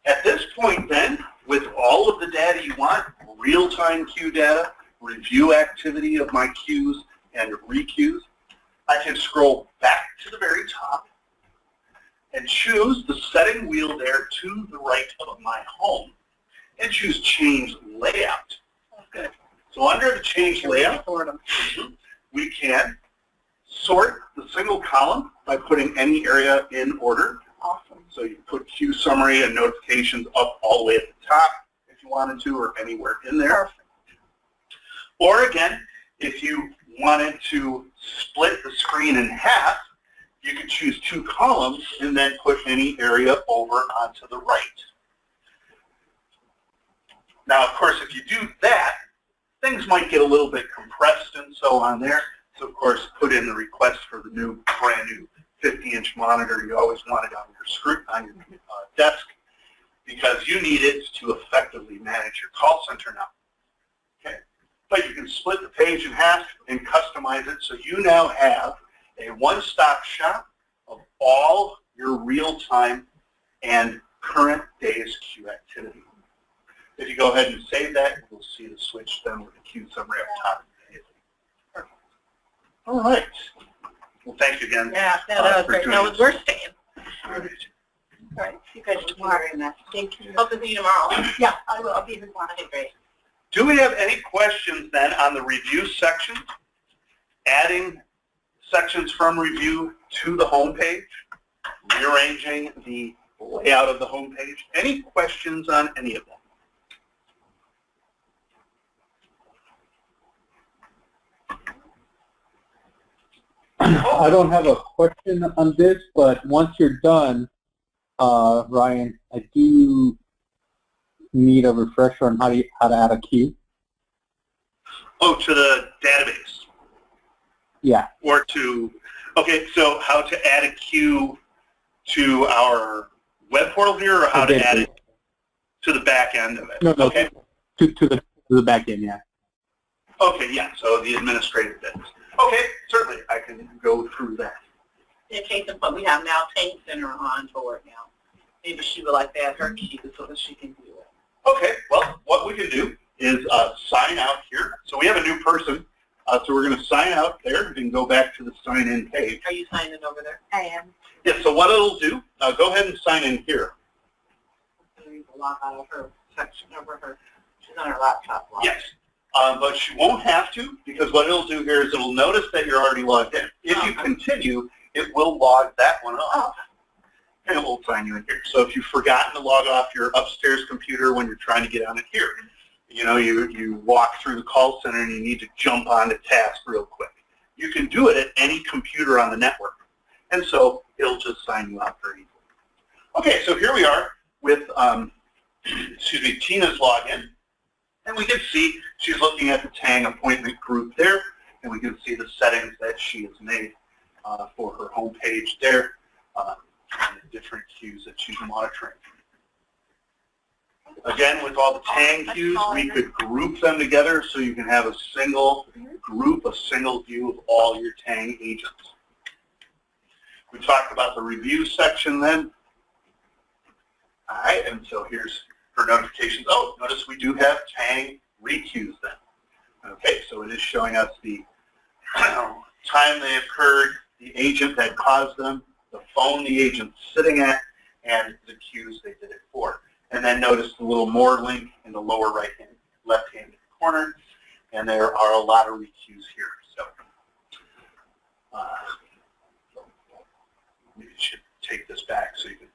Speaker 2: At this point then, with all of the data you want, real-time queue data, review activity of my queues and requeues, I can scroll back to the very top and choose the setting wheel there to the right of my home and choose Change Layout. Okay. So under the Change Layout, we can sort the single column by putting any area in order.
Speaker 9: Awesome.
Speaker 2: So you put queue summary and notifications up all the way at the top if you wanted to, or anywhere in there.
Speaker 9: Perfect.
Speaker 2: Or again, if you wanted to split the screen in half, you could choose 2 columns and then put any area over onto the right. Now, of course, if you do that, things might get a little bit compressed and so on there. So, of course, put in the request for the new, brand new 50-inch monitor you always wanted on your screen, on your desk, because you need it to effectively manage your call center now. Okay, but you can split the page in half and customize it so you now have a one-stop shop of all your real-time and current day's queue activity. If you go ahead and save that, you'll see the switch then with the queue summary up top. Perfect. All right. Well, thank you again.
Speaker 8: Yeah, that was great. No, we're staying.
Speaker 2: All right.
Speaker 9: All right, you guys tomorrow. Thank you.
Speaker 8: Hope to see you tomorrow.
Speaker 9: Yeah, I will. I'll be here tomorrow.
Speaker 8: Okay, great.
Speaker 2: Do we have any questions then on the review section? Adding sections from review to the home page, rearranging the layout of the home page. Any questions on any of that?
Speaker 6: I don't have a question on this, but once you're done, Ryan, I do need a refresher on how to add a queue.
Speaker 2: Oh, to the database.
Speaker 6: Yeah.
Speaker 2: Or to, okay, so how to add a queue to our web portal here, or how to add it to the back end of it?
Speaker 6: No,
Speaker 2: okay.
Speaker 6: To the back end, yeah.
Speaker 2: Okay, yeah, so the administrative bits. Okay, certainly, I can go through that.
Speaker 8: In case of what we have now, Tank Center on board now. Maybe she would like to add her queue so that she can do it.
Speaker 2: Okay, well, what we can do is sign out here. So we have a new person, so we're going to sign out there and go back to the sign-in page.
Speaker 8: Are you signing over there?
Speaker 11: I am.
Speaker 2: Yeah, so what it'll do, go ahead and sign in here.
Speaker 8: Log out of her section over her. She's on her laptop.
Speaker 2: Yes, but she won't have to, because what it'll do here is it'll notice that you're already logged in. If you continue, it will log that one off, and it will sign you in here. So if you've forgotten to log off your upstairs computer when you're trying to get on it here, you know, you walk through the call center and you need to jump onto task real quick. You can do it at any computer on the network, and so it'll just sign you out very easily. Okay, so here we are with, excuse me, Tina's login. And we can see she's looking at the Tang appointment group there, and we can see the settings that she has made for her home page there, and the different queues that she's monitoring. Again, with all the Tang queues, we could group them together so you can have a single group, a single view of all your Tang agents. We talked about the review section then. All right, and so here's her notifications. Oh, notice we do have Tang requeues then. Okay, so it is showing us the time they occurred, the agent that caused them, the phone the agent's sitting at, and the queues they did it for. And then notice the little more link in the lower right-hand, left-hand corner, and there are a lot of requeues here. So maybe you should take this back so you can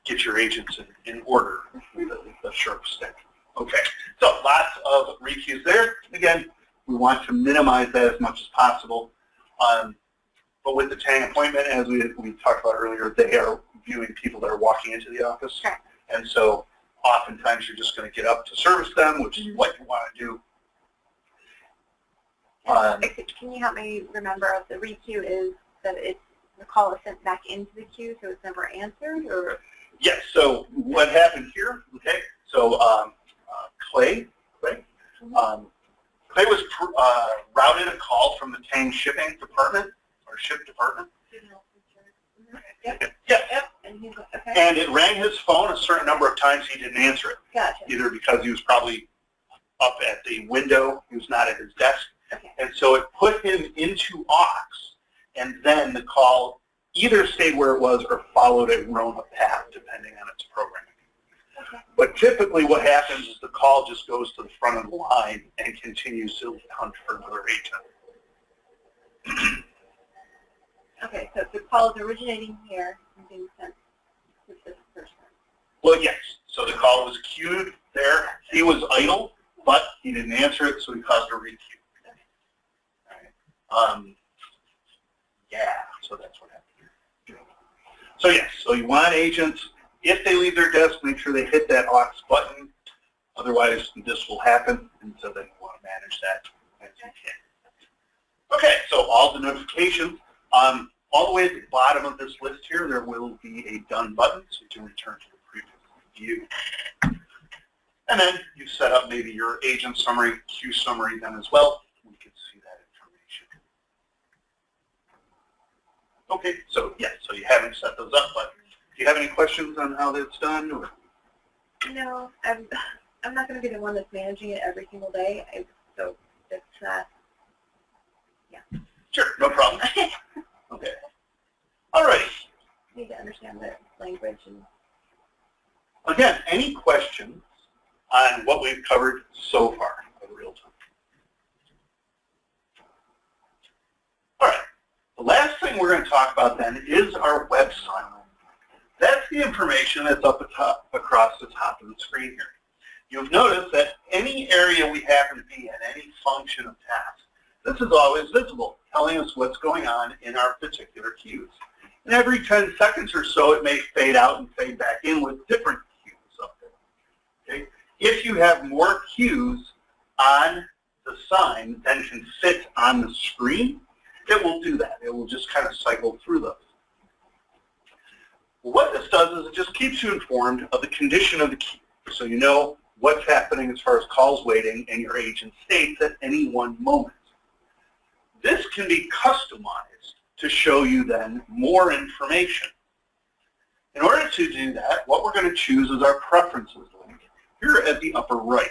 Speaker 2: get your agents in order with the sharp stick. Okay, so lots of requeues there. Again, we want to minimize that as much as possible. But with the Tang appointment, as we talked about earlier, they are viewing people that are walking into the office.
Speaker 11: Sure.
Speaker 2: And so oftentimes you're just going to get up to service them, which is what you want to do.
Speaker 11: Can you help me remember if the requeue is that the call is sent back into the queue, so it's never answered, or?
Speaker 2: Yes, so what happened here, okay, so Clay was routed a call from the Tang shipping department, or ship department. Yeah. And it rang his phone a certain number of times. He didn't answer it.
Speaker 11: Gotcha.
Speaker 2: Either because he was probably up at the window, he was not at his desk.
Speaker 11: Okay.
Speaker 2: And so it put him into aux, and then the call either stayed where it was or followed a roam path, depending on its programming.
Speaker 11: Okay.
Speaker 2: But typically what happens is the call just goes to the front of the line and continues to hunt for another agent.
Speaker 11: Okay, so if the call is originating here and being sent to the
Speaker 2: Well, yes. So the call was queued there. He was idle, but he didn't answer it, so he caused a requeue. Yeah, so that's what happened. So yes, so you want agents, if they leave their desk, make sure they hit that aux button. Otherwise, this will happen, and so then you want to manage that as you can. Okay, so all the notifications. All the way at the bottom of this list here, there will be a done button, so you can return to the previous view. And then you set up maybe your agent summary, queue summary then as well. We can see that information. Okay, so yes, so you haven't set those up, but do you have any questions on how that's done? Or?
Speaker 11: No, I'm not going to be the one that's managing it every single day, so it's, yeah.
Speaker 2: Sure, no problem. Okay. All right.
Speaker 11: I need to understand the language. And
Speaker 2: Again, any questions on what we've covered so far in real time? All right. The last thing we're going to talk about then is our website. That's the information that's up atop, across the top of the screen here. You'll notice that any area we happen to be in, any function of task, this is always visible, telling us what's going on in our particular queues. And every 10 seconds or so, it may fade out and fade back in with different queues up there. Okay? If you have more queues on the sign than can fit on the screen, it will do that. It will just kind of cycle through those. What this does is it just keeps you informed of the condition of the queue, so you know what's happening as far as calls waiting and your agent states at any one moment. This can be customized to show you then more information. In order to do that, what we're going to choose is our preferences link here at the upper right.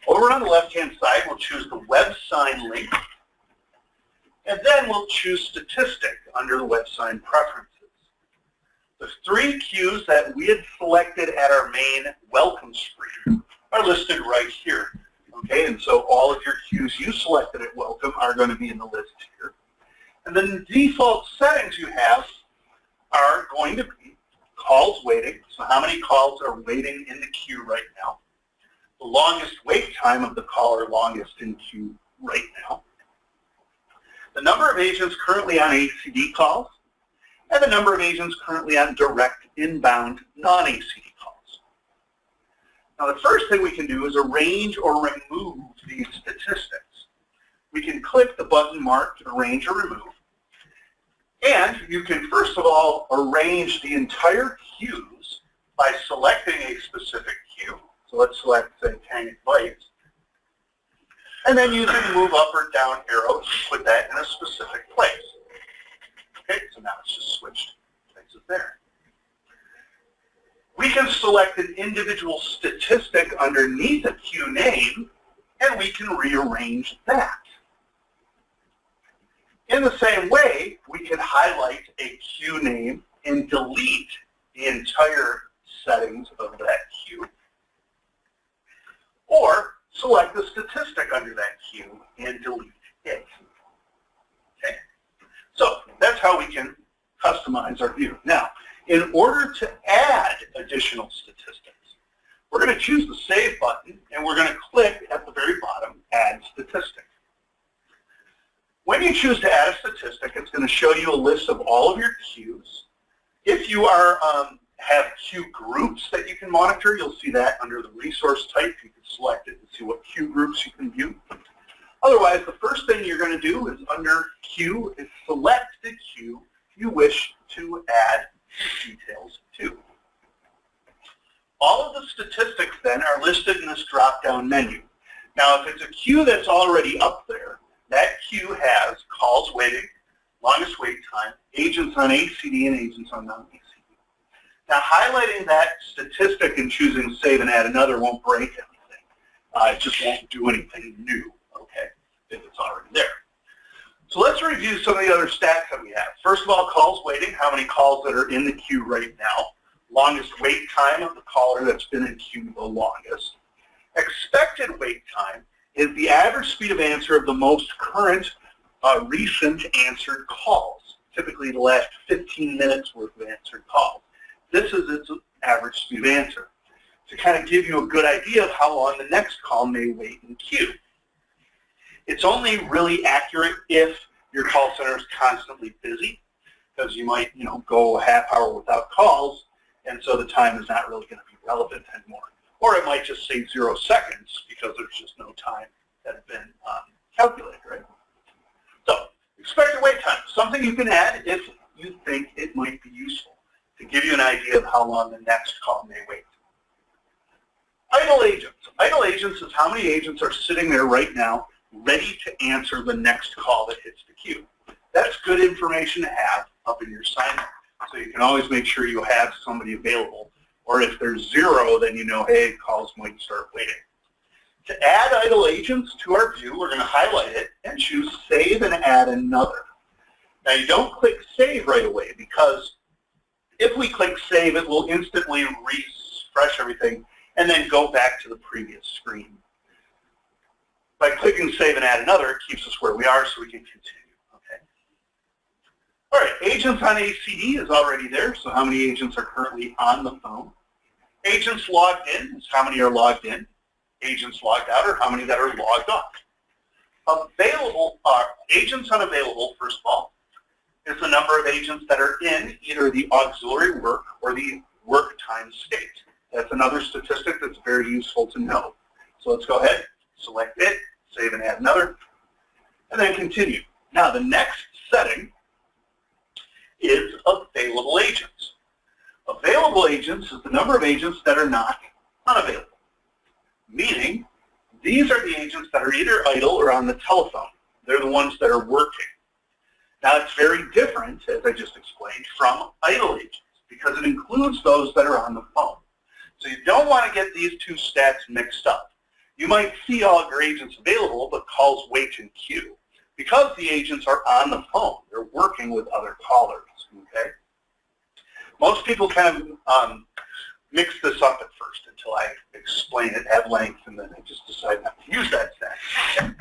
Speaker 2: Over on the left-hand side, we'll choose the web sign link, and then we'll choose statistic under the web sign preferences. The 3 queues that we had selected at our main welcome screen are listed right here. Okay, and so all of your queues you selected at welcome are going to be in the list here. And then the default settings you have are going to be calls waiting, so how many calls are waiting in the queue right now, the longest wait time of the caller longest in queue right now, the number of agents currently on ACD calls, and the number of agents currently on direct inbound non-ACD calls. Now the first thing we can do is arrange or remove these statistics. We can click the button marked Arrange or Remove, and you can first of all arrange the entire queues by selecting a specific queue. So let's select, say, Tang Bites, and then using the move up or down arrow to put that in a specific place. Okay, so now it's just switched places there. We can select an individual statistic underneath a queue name, and we can rearrange that. In the same way, we can highlight a queue name and delete the entire settings of that queue, or select a statistic under that queue and delete it. Okay? So that's how we can customize our view. Now, in order to add additional statistics, we're going to choose the Save button, and we're going to click at the very bottom, Add Statistic. When you choose to add a statistic, it's going to show you a list of all of your queues. If you are have queue groups that you can monitor, you'll see that under the resource type. You can select it and see what queue groups you can view. Otherwise, the first thing you're going to do is under queue is select the queue you wish to add details to. All of the statistics then are listed in this drop-down menu. Now, if it's a queue that's already up there, that queue has calls waiting, longest wait time, agents on ACD, and agents on non-ACD. Now, highlighting that statistic and choosing Save and Add Another won't break anything. It just won't do anything new, okay, if it's already there. So let's review some of the other stats that we have. First of all, calls waiting, how many calls that are in the queue right now. Longest wait time of the caller that's been in queue the longest. Expected wait time is the average speed of answer of the most current recent answered calls, typically the last 15 minutes worth of answered calls. this is its average speed of answer, to kind of give you a good idea of how long the next call may wait in queue. It's only really accurate if your call center is constantly busy, because you might, go a half hour without calls, and so the time is not really going to be relevant anymore. Or it might just say 0 seconds because there's just no time that has been calculated, right? So, expected wait time, something you can add if you think it might be useful to give you an idea of how long the next call may wait. Idle agents. Idle agents is how many agents are sitting there right now ready to answer the next call that hits the queue. That's good information to have up in your assignment. So you can always make sure you have somebody available. Or if there's 0, then you know, hey, calls might start waiting. To add idle agents to our view, we're going to highlight it and choose Save and Add Another. Now you don't click Save right away, because if we click Save, it will instantly refresh everything and then go back to the previous screen. By clicking Save and Add Another, it keeps us where we are so we can continue. Okay. All right, agents on ACD is already there, so how many agents are currently on the phone? Agents logged in is how many are logged in. Agents logged out are how many that are logged off. Available are agents unavailable, first of all, is the number of agents that are in either the auxiliary work or the work time state. That's another statistic that's very useful to know. So let's go ahead, select it, Save and Add Another, and then continue. Now the next setting is available agents. Available agents is the number of agents that are not unavailable, meaning these are the agents that are either idle or on the telephone. They're the ones that are working. Now it's very different, as I just explained, from idle agents, because it includes those that are on the phone. So you don't want to get these two stats mixed up. You might see all your agents available, but calls wait in queue. Because the agents are on the phone, they're working with other callers, okay? Most people kind of mix this up at first until I explain it at length, and then I just decide not to use that stat.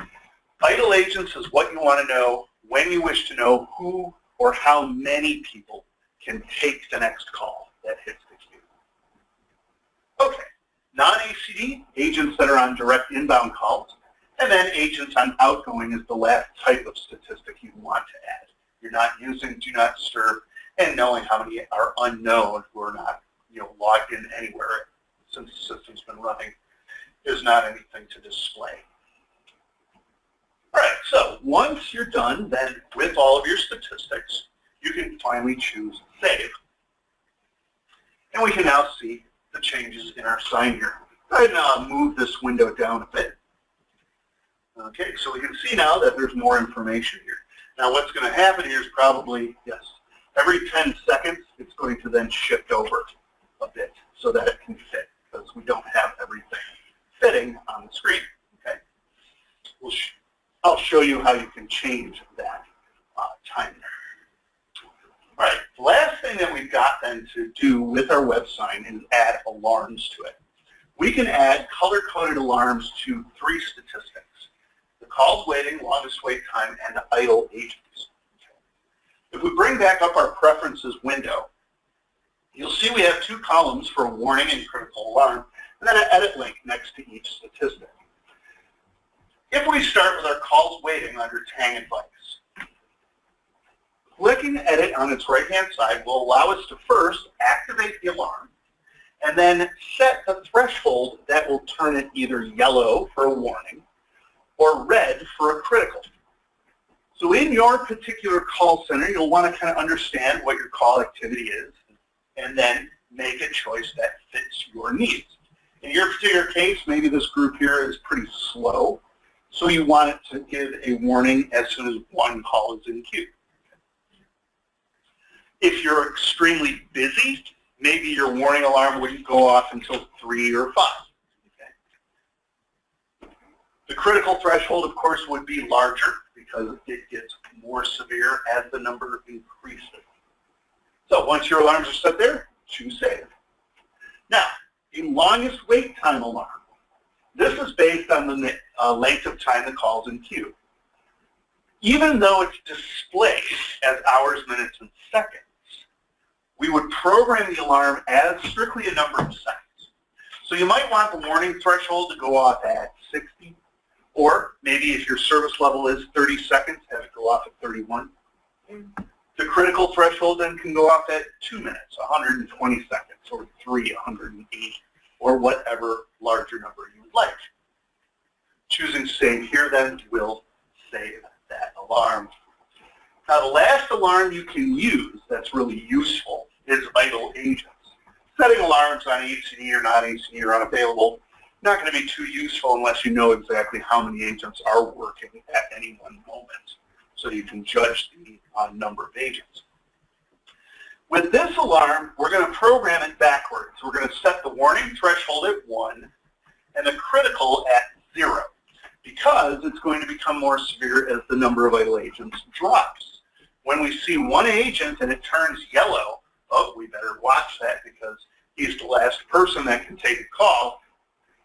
Speaker 2: Idle agents is what you want to know when you wish to know who or how many people can take the next call that hits the queue. Okay, non-ACD, agents that are on direct inbound calls, and then agents on outgoing is the last type of statistic you want to add. You're not using Do Not Disturb and knowing how many are unknown who are not logged in anywhere since the system's been running is not anything to display. All right, so once you're done then with all of your statistics, you can finally choose Save. And we can now see the changes in our sign here. Go ahead and move this window down a bit. Okay, so we can see now that there's more information here. Now what's going to happen here is probably, yes, every 10 seconds it's going to then shift over a bit so that it can fit, because we don't have everything fitting on the screen. Okay, I'll show you how you can change that time. All right, the last thing that we've got then to do with our web sign is add alarms to it. We can add color-coded alarms to 3 statistics: the calls waiting, longest wait time, and the idle agents. If we bring back up our preferences window, you'll see we have 2 columns for a warning and critical alarm, and then an edit link next to each statistic. If we start with our calls waiting under Tang Advice, clicking Edit on its right-hand side will allow us to first activate the alarm and then set a threshold that will turn it either yellow for a warning or red for a critical. So in your particular call center, you'll want to kind of understand what your call activity is and then make a choice that fits your needs. In your particular case, maybe this group here is pretty slow, so you want it to give a warning as soon as 1 call is in queue. If you're extremely busy, maybe your warning alarm wouldn't go off until 3 or 5. Okay. The critical threshold, of course, would be larger because it gets more severe as the number increases. So once your alarms are set there, choose Save. Now, the longest wait time alarm. This is based on the length of time the call's in queue. Even though it's displayed as hours, minutes, and seconds, we would program the alarm as strictly a number of seconds. So you might want the warning threshold to go off at 60, or maybe if your service level is 30 seconds, have it go off at 31. The critical threshold then can go off at 2 minutes, 120 seconds, or 180, or whatever larger number you would like. Choosing save here then will save that alarm. Now the last alarm you can use that's really useful is idle agents. Setting alarms on HCD or non-HCD or unavailable, not going to be too useful unless you know exactly how many agents are working at any one moment, so you can judge the number of agents. With this alarm, we're going to program it backwards. We're going to set the warning threshold at 1 and the critical at 0, because it's going to become more severe as the number of idle agents drops. When we see one agent and it turns yellow, oh, we better watch that because he's the last person that can take a call.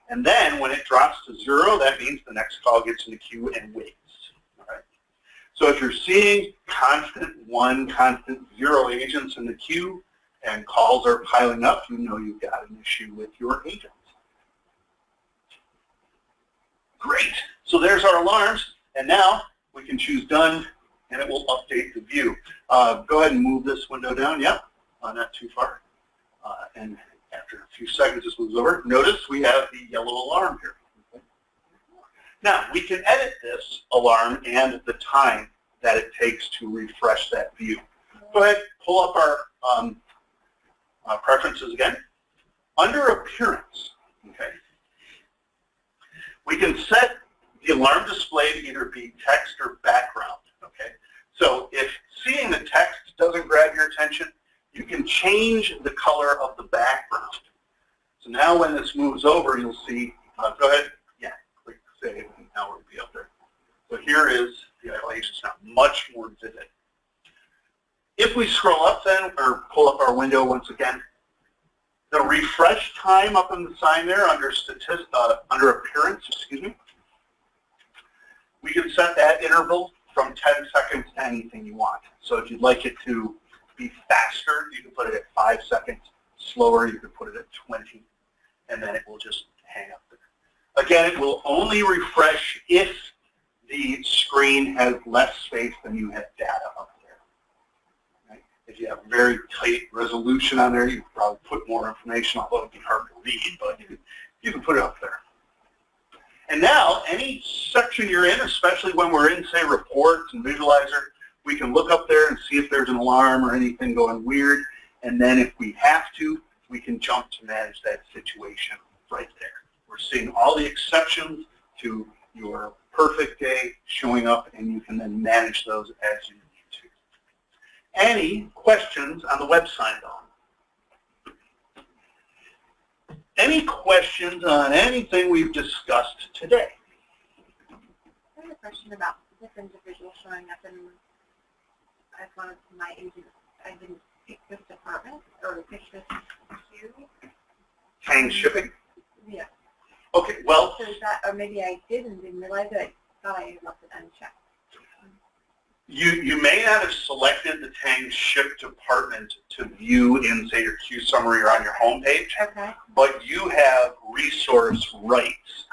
Speaker 2: And then when it drops to 0, that means the next call gets in the queue and waits. All right? So if you're seeing constant 1, constant 0 agents in the queue and calls are piling up, you know you've got an issue with your agents. Great. So there's our alarms. And now we can choose done, and it will update the view. Go ahead and move this window down. Yep. Not too far. And after a few seconds, this moves over. Notice we have the yellow alarm here. Okay. Now, we can edit this alarm and the time that it takes to refresh that view. Go ahead, pull up our preferences again. Under Appearance, okay, we can set the alarm display to either be text or background. Okay, so if seeing the text doesn't grab your attention, you can change the color of the background. So now when this moves over, you'll see, go ahead, yeah, click save, and now we'll be up there. So here is the idle agents now, much more vivid. If we scroll up then, or pull up our window once again, the refresh time up in the sign there under Appearance, excuse me, we can set that interval from 10 seconds to anything you want. So if you'd like it to be faster, you can put it at 5 seconds. Slower, you can put it at 20, and then it will just hang up there. Again, it will only refresh if the screen has less space than you have data up there. Okay? If you have very tight resolution on there, you can probably put more information, although it would be hard to read, but you can put it up there. And now, any section you're in, especially when we're in, say, Reports and Visualizer, we can look up there and see if there's an alarm or anything going weird, and then if we have to, we can jump to manage that situation right there. We're seeing all the exceptions to your perfect day showing up, and you can then manage those as you need to. Any questions on the web sign on? Any questions on anything we've discussed today?
Speaker 11: I have a question about this individual showing up in as one of my agents. I didn't pick this department or pick this queue.
Speaker 2: Tang shipping?
Speaker 11: Yeah.
Speaker 2: Okay, well.
Speaker 11: So is that, or maybe I didn't realize it. I thought I left it unchecked.
Speaker 2: You may not have selected the Tang ship department to view in, say, your queue summary or on your home page,
Speaker 11: okay,
Speaker 2: but you have resource rights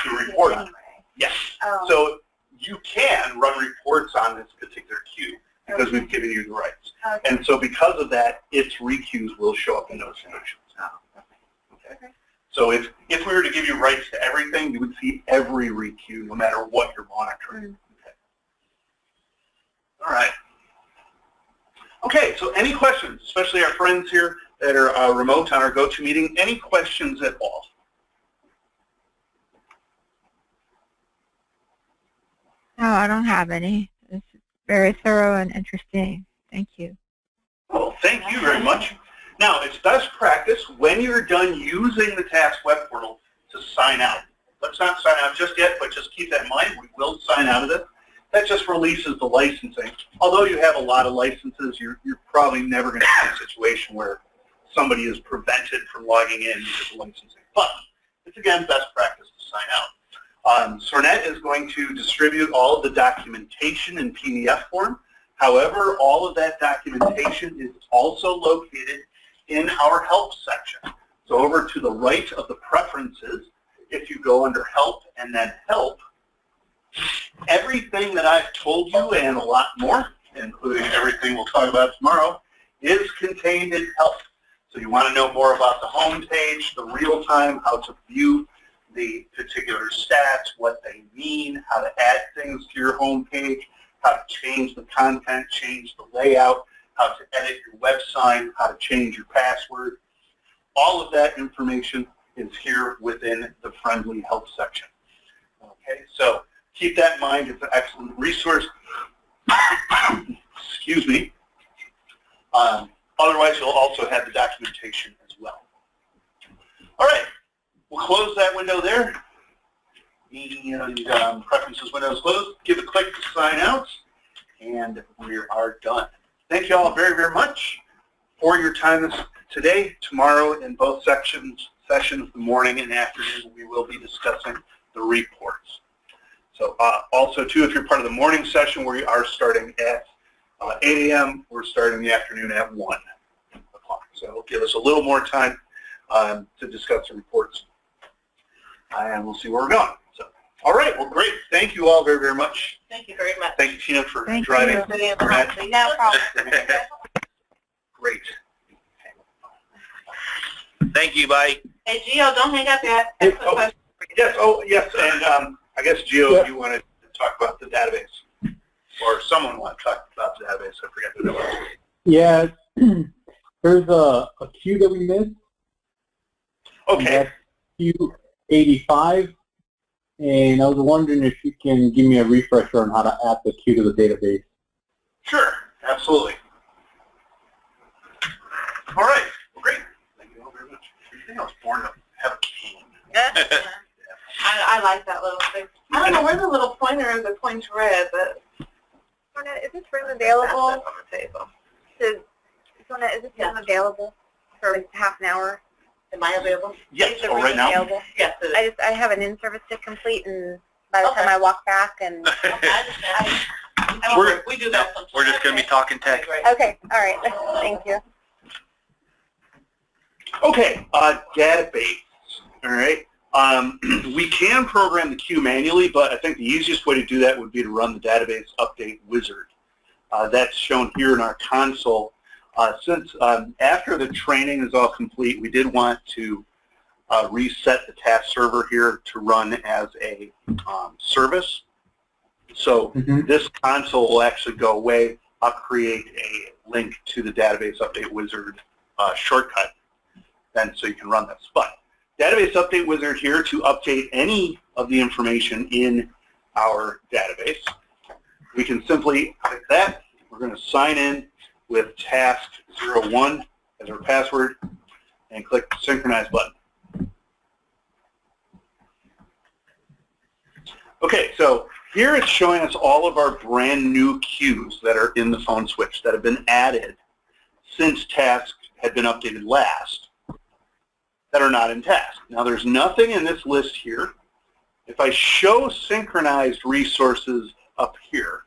Speaker 2: to report on.
Speaker 11: Anyway.
Speaker 2: Yes.
Speaker 11: Oh.
Speaker 2: So you can run reports on this particular queue because we've given you the rights.
Speaker 11: Okay.
Speaker 2: And so because of that, its requeues will show up in notifications.
Speaker 11: Oh, okay.
Speaker 2: Okay. So if we were to give you rights to everything, you would see every requeue no matter what you're monitoring.
Speaker 11: Mm.
Speaker 2: All right. Okay, so any questions, especially our friends here that are remote on our GoToMeeting, any questions at all?
Speaker 10: No, I don't have any. It's very thorough and interesting. Thank you.
Speaker 2: Well, thank you very much. Now, it's best practice when you're done using the Task web portal to sign out. Let's not sign out just yet, but just keep that in mind. We will sign out of it. That just releases the licensing. Although you have a lot of licenses, you're probably never going to have a situation where somebody is prevented from logging in because of licensing. But it's, again, best practice to sign out. Sornet is going to distribute all of the documentation in PDF form However, all of that documentation is also located in our help section. So over to the right of the preferences, if you go under help and then help, everything that I've told you and a lot more, including everything we'll talk about tomorrow, is contained in help. So you want to know more about the home page, the real time, how to view the particular stats, what they mean, how to add things to your home page, how to change the content, change the layout, how to edit your website, how to change your password. All of that information is here within the Friendly Help section. Okay, so keep that in mind. It's an excellent resource. Excuse me. Otherwise, you'll also have the documentation as well. All right, we'll close that window there. The preferences window is closed. Give a click to sign out, and we are done. Thank you all very, very much for your time today. Tomorrow in both sessions, the morning and afternoon, we will be discussing the reports. So also, too, if you're part of the morning session, we are starting at 8 a.m. We're starting the afternoon at 1 o'clock. So it'll give us a little more time to discuss the reports. And we'll see where we're going. So, all right. Well, great. Thank you all very, very much.
Speaker 8: Thank you very much.
Speaker 2: Thank you, Tina, for
Speaker 10: Thank
Speaker 2: driving.
Speaker 10: you.
Speaker 8: No problem.
Speaker 2: Great.
Speaker 3: Thank you, bye.
Speaker 8: Hey, Gio, don't hang up yet. I have a question for you.
Speaker 2: Yes. Oh, yes. And I guess, Gio, if you wanted to talk about the database, or someone wanted to talk about the database. I forget who that was.
Speaker 6: Yeah, there's a queue that we missed.
Speaker 2: Okay.
Speaker 6: Q85, and I was wondering if you can give me a refresher on how to add the queue to the database.
Speaker 2: Sure. Absolutely. All right. Well, great. Thank you all very much. I think I was born to have a cane.
Speaker 8: I like that little thing. I don't know where the little pointer is that points red, but
Speaker 11: Is this room available?
Speaker 8: that's on the table.
Speaker 11: Is this room available for half an hour?
Speaker 8: Am I available?
Speaker 2: Yes.
Speaker 11: Is the
Speaker 2: Oh,
Speaker 11: room
Speaker 2: right now?
Speaker 11: available?
Speaker 8: Yes, it is.
Speaker 11: I have an in-service to complete, and by the
Speaker 8: Okay.
Speaker 11: time I walk back, and
Speaker 8: I understand. We do that sometimes.
Speaker 3: We're just going to be talking tech.
Speaker 8: Great.
Speaker 11: okay, all right, thank you.
Speaker 2: Okay. Database. All right. We can program the queue manually, but I think the easiest way to do that would be to run the database update wizard. That's shown here in our console. Since after the training is all complete, we did want to reset the task server here to run as a service. So this console will actually go away. I'll create a link to the database update wizard shortcut, then so you can run this. But database update wizard here to update any of the information in our database. We can simply click that. We're going to sign in with task 01 as our password and click the synchronize button. Okay, so here it's showing us all of our brand new queues that are in the phone switch that have been added since task had been updated last that are not in task. Now there's nothing in this list here. If I show synchronized resources up here,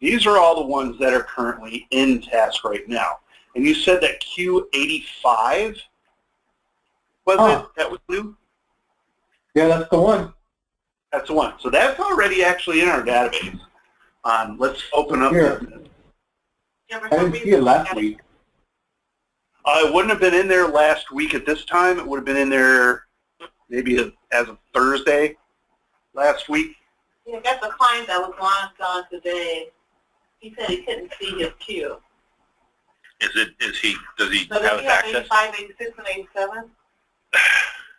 Speaker 2: these are all the ones that are currently in task right now. And you said that Q85 was it? That was new?
Speaker 6: Yeah, that's the one.
Speaker 2: That's the one. So that's already actually in our database. Let's open up.
Speaker 6: Here. I didn't see it last week.
Speaker 2: It wouldn't have been in there last week at this time. It would have been in there maybe as of Thursday last week.
Speaker 8: Yeah, I got the client that was logged on today. He said he couldn't see his queue.
Speaker 3: Does he
Speaker 8: So
Speaker 3: have
Speaker 8: does he have
Speaker 3: access?
Speaker 8: 85, 86, and 87?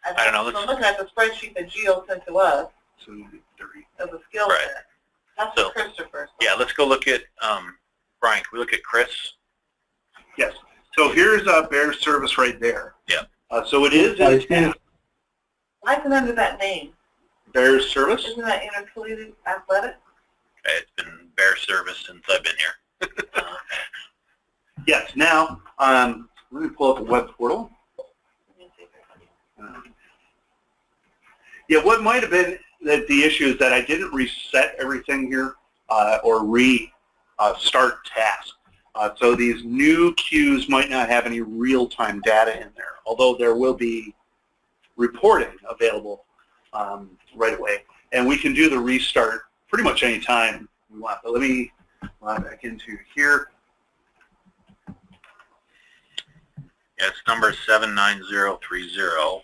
Speaker 3: I don't know.
Speaker 8: So looking at the spreadsheet that Gio sent to us,
Speaker 2: 2, 3.
Speaker 8: of the skill
Speaker 3: Right.
Speaker 8: set. That's
Speaker 3: So,
Speaker 8: for Christopher.
Speaker 3: Yeah, let's go look at, Brian, can we look at Chris?
Speaker 2: Yes. So here's Bear Service right there.
Speaker 3: Yeah.
Speaker 2: So it is in task.
Speaker 8: Why is it under that name?
Speaker 2: Bear Service.
Speaker 8: Isn't that intercollegiate athletic?
Speaker 3: Okay, it's been Bear Service since I've been here.
Speaker 2: Yes. Now, let me pull up the web portal. Yeah, what might have been that the issue is that I didn't reset everything here or start task. So these new queues might not have any real-time data in there, although there will be reporting available right away. And we can do the restart pretty much any time we want. But let me log back into here.
Speaker 3: Yeah, it's number 79030.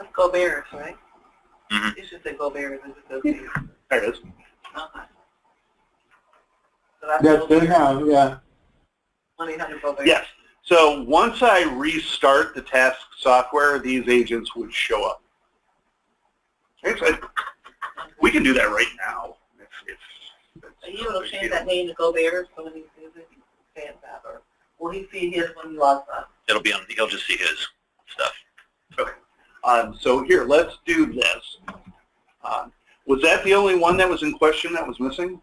Speaker 8: Let's go Bears, right?
Speaker 3: Mhm.
Speaker 8: You should say go Bears and just go Bears.
Speaker 2: There it is.
Speaker 8: Okay. So that's
Speaker 6: That's good now, yeah.
Speaker 8: 1-800 go Bears.
Speaker 2: Yes. So once I restart the task software, these agents would show up. Okay, so we can do that right now.
Speaker 8: Are you going to change that name to Go Bears so when he sees it, he stands that, or will he see his when he logs up?
Speaker 3: It'll be on. He'll just see his stuff.
Speaker 2: Okay. So here, let's do this. Was that the only one that was in question that was missing?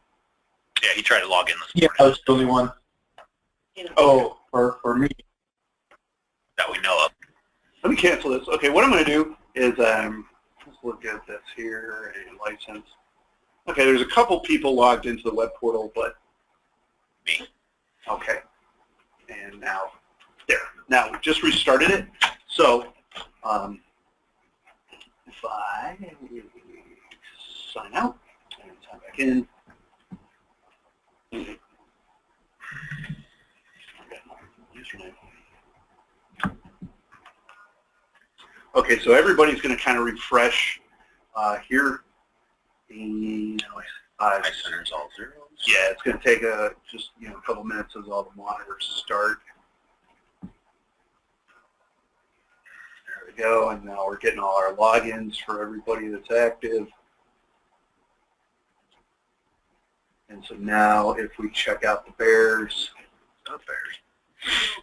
Speaker 3: Yeah, he tried to log in this
Speaker 6: Yeah,
Speaker 3: morning.
Speaker 6: that was the only one. Oh, for me.
Speaker 3: That we know of.
Speaker 2: Let me cancel this. Okay, what I'm going to do is let's look at this here, a license. Okay, there's a couple people logged into the web portal, but
Speaker 3: Me.
Speaker 2: okay. And now, there. Now, we just restarted it. So, if I sign out and sign back in, username. Okay, so everybody's going to kind of refresh here.
Speaker 3: High center's all zeros.
Speaker 2: Yeah, it's going to take just a couple minutes as all the monitors start. There we go, and now we're getting all our logins for everybody that's active. And so now if we check out the Bears,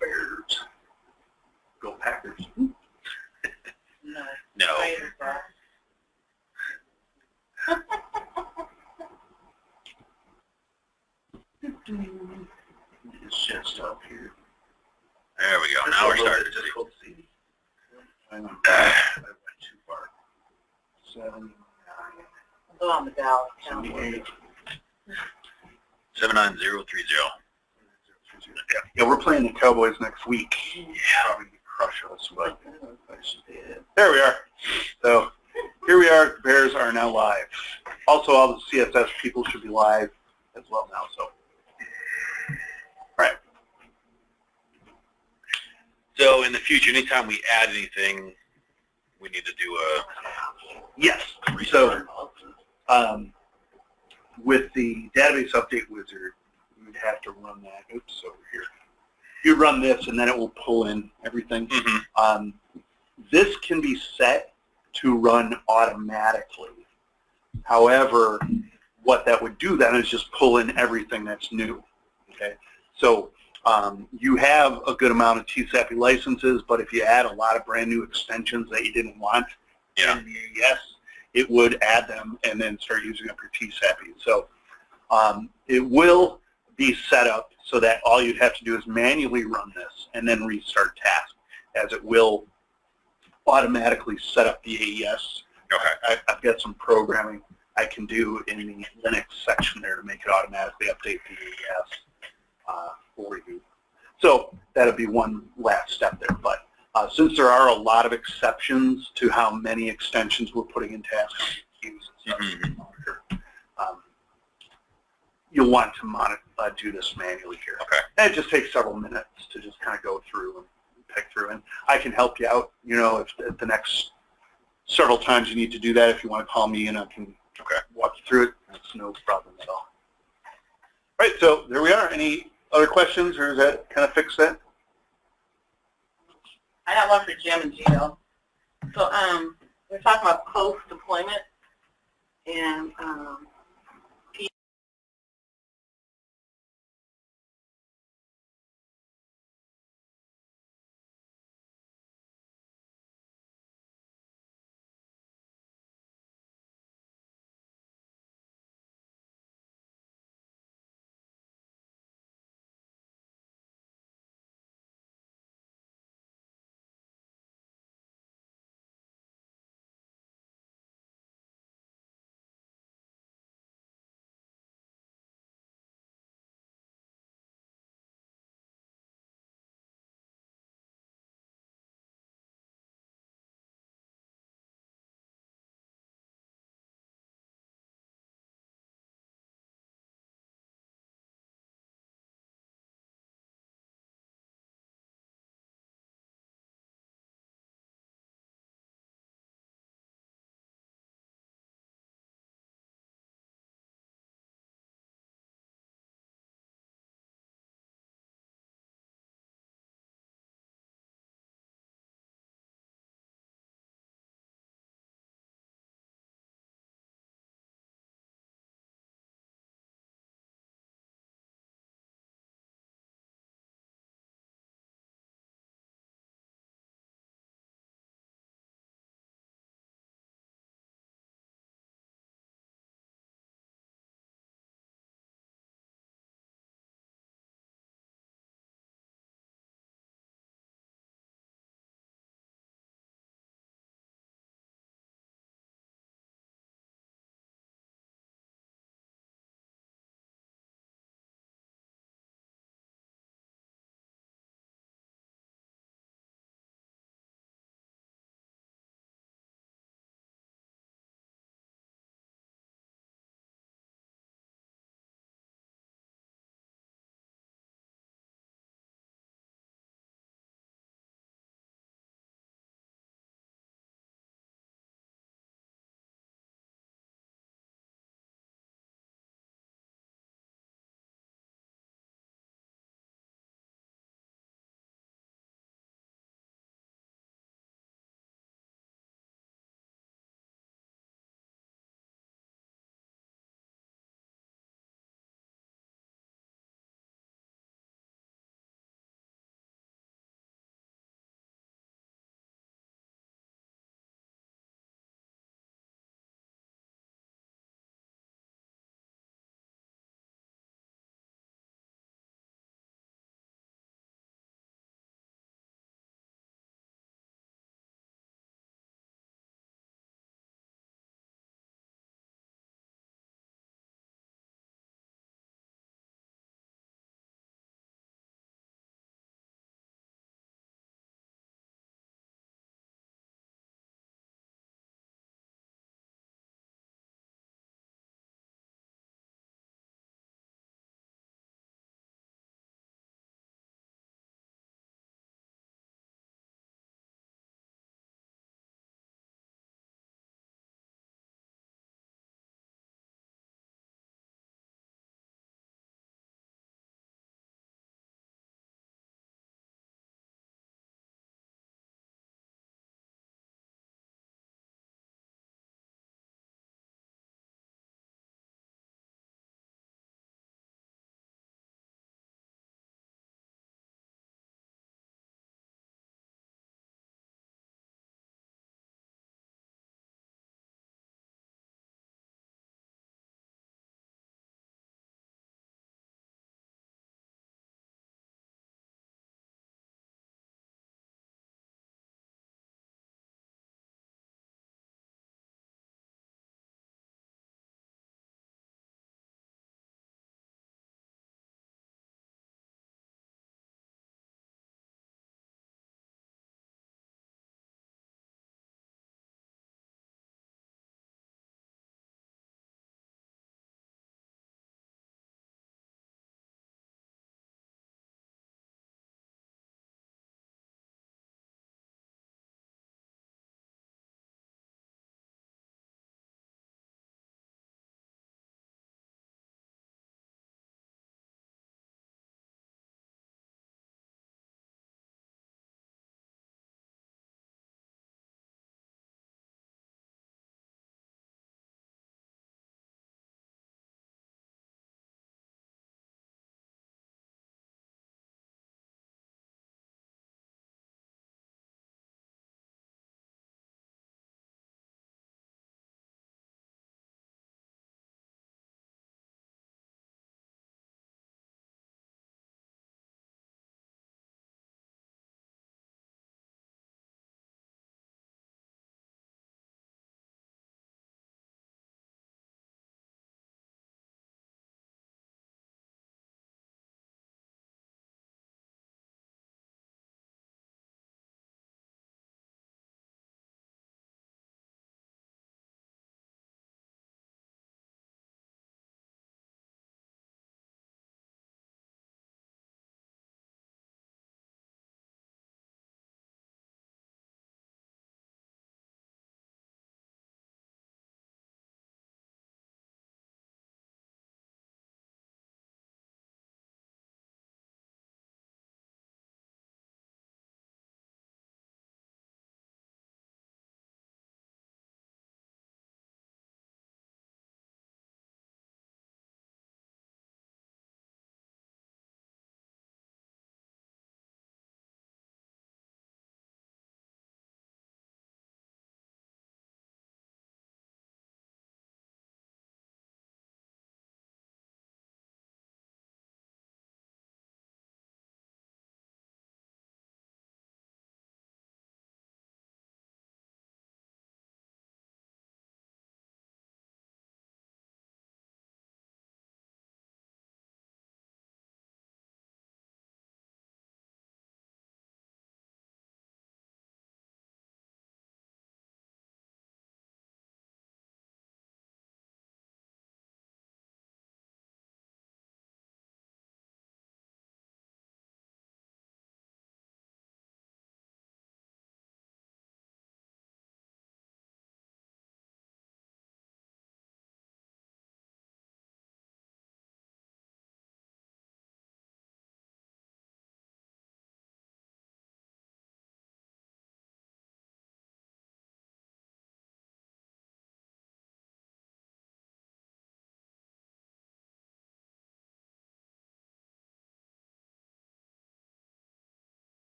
Speaker 2: Bears, go Packers.
Speaker 3: No.
Speaker 2: It's just up here.
Speaker 3: There we go. Now we're starting to see.
Speaker 2: I went too far. 7,
Speaker 8: Go on the Dallas Cowboys.
Speaker 3: 79030.
Speaker 2: Yeah, we're playing the Cowboys next week. Yeah. Probably crush us, but there we are. So here we are. The Bears are now live. Also, all the CSS people should be live as well now. So, all right.
Speaker 3: So in the future, anytime we add anything, we need to do a
Speaker 2: Yes.
Speaker 3: restart.
Speaker 2: So, with the database update wizard, you would have to run that. Oops, over here. You run this, and then it will pull in everything.
Speaker 3: Mm-hmm.
Speaker 2: This can be set to run automatically. However, what that would do then is just pull in everything that's new. Okay, so you have a good amount of TSAPI licenses, but if you add a lot of brand new extensions that you didn't want in the AES, it would add them and then start using up your TSAPI. So it will be set up so that all you'd have to do is manually run this and then restart task, as it will automatically set up the AES.
Speaker 3: Okay.
Speaker 2: I've got some programming I can do in the Linux section there to make it automatically update the AES for you. So that'll be one last step there. But since there are a lot of exceptions to how many extensions we're putting in task queues and stuff, you'll want to do this manually here.
Speaker 3: Okay.
Speaker 2: And it just takes several minutes to just kind of go through and pick through. And I can help you out, if the next several times you need to do that, if you want to call me and I can walk you through it. That's no problem at all. All right, so there we are. Any other questions, or does that kind of fix that?
Speaker 8: I got one for Jim and Gio. So we're talking about post-deployment, and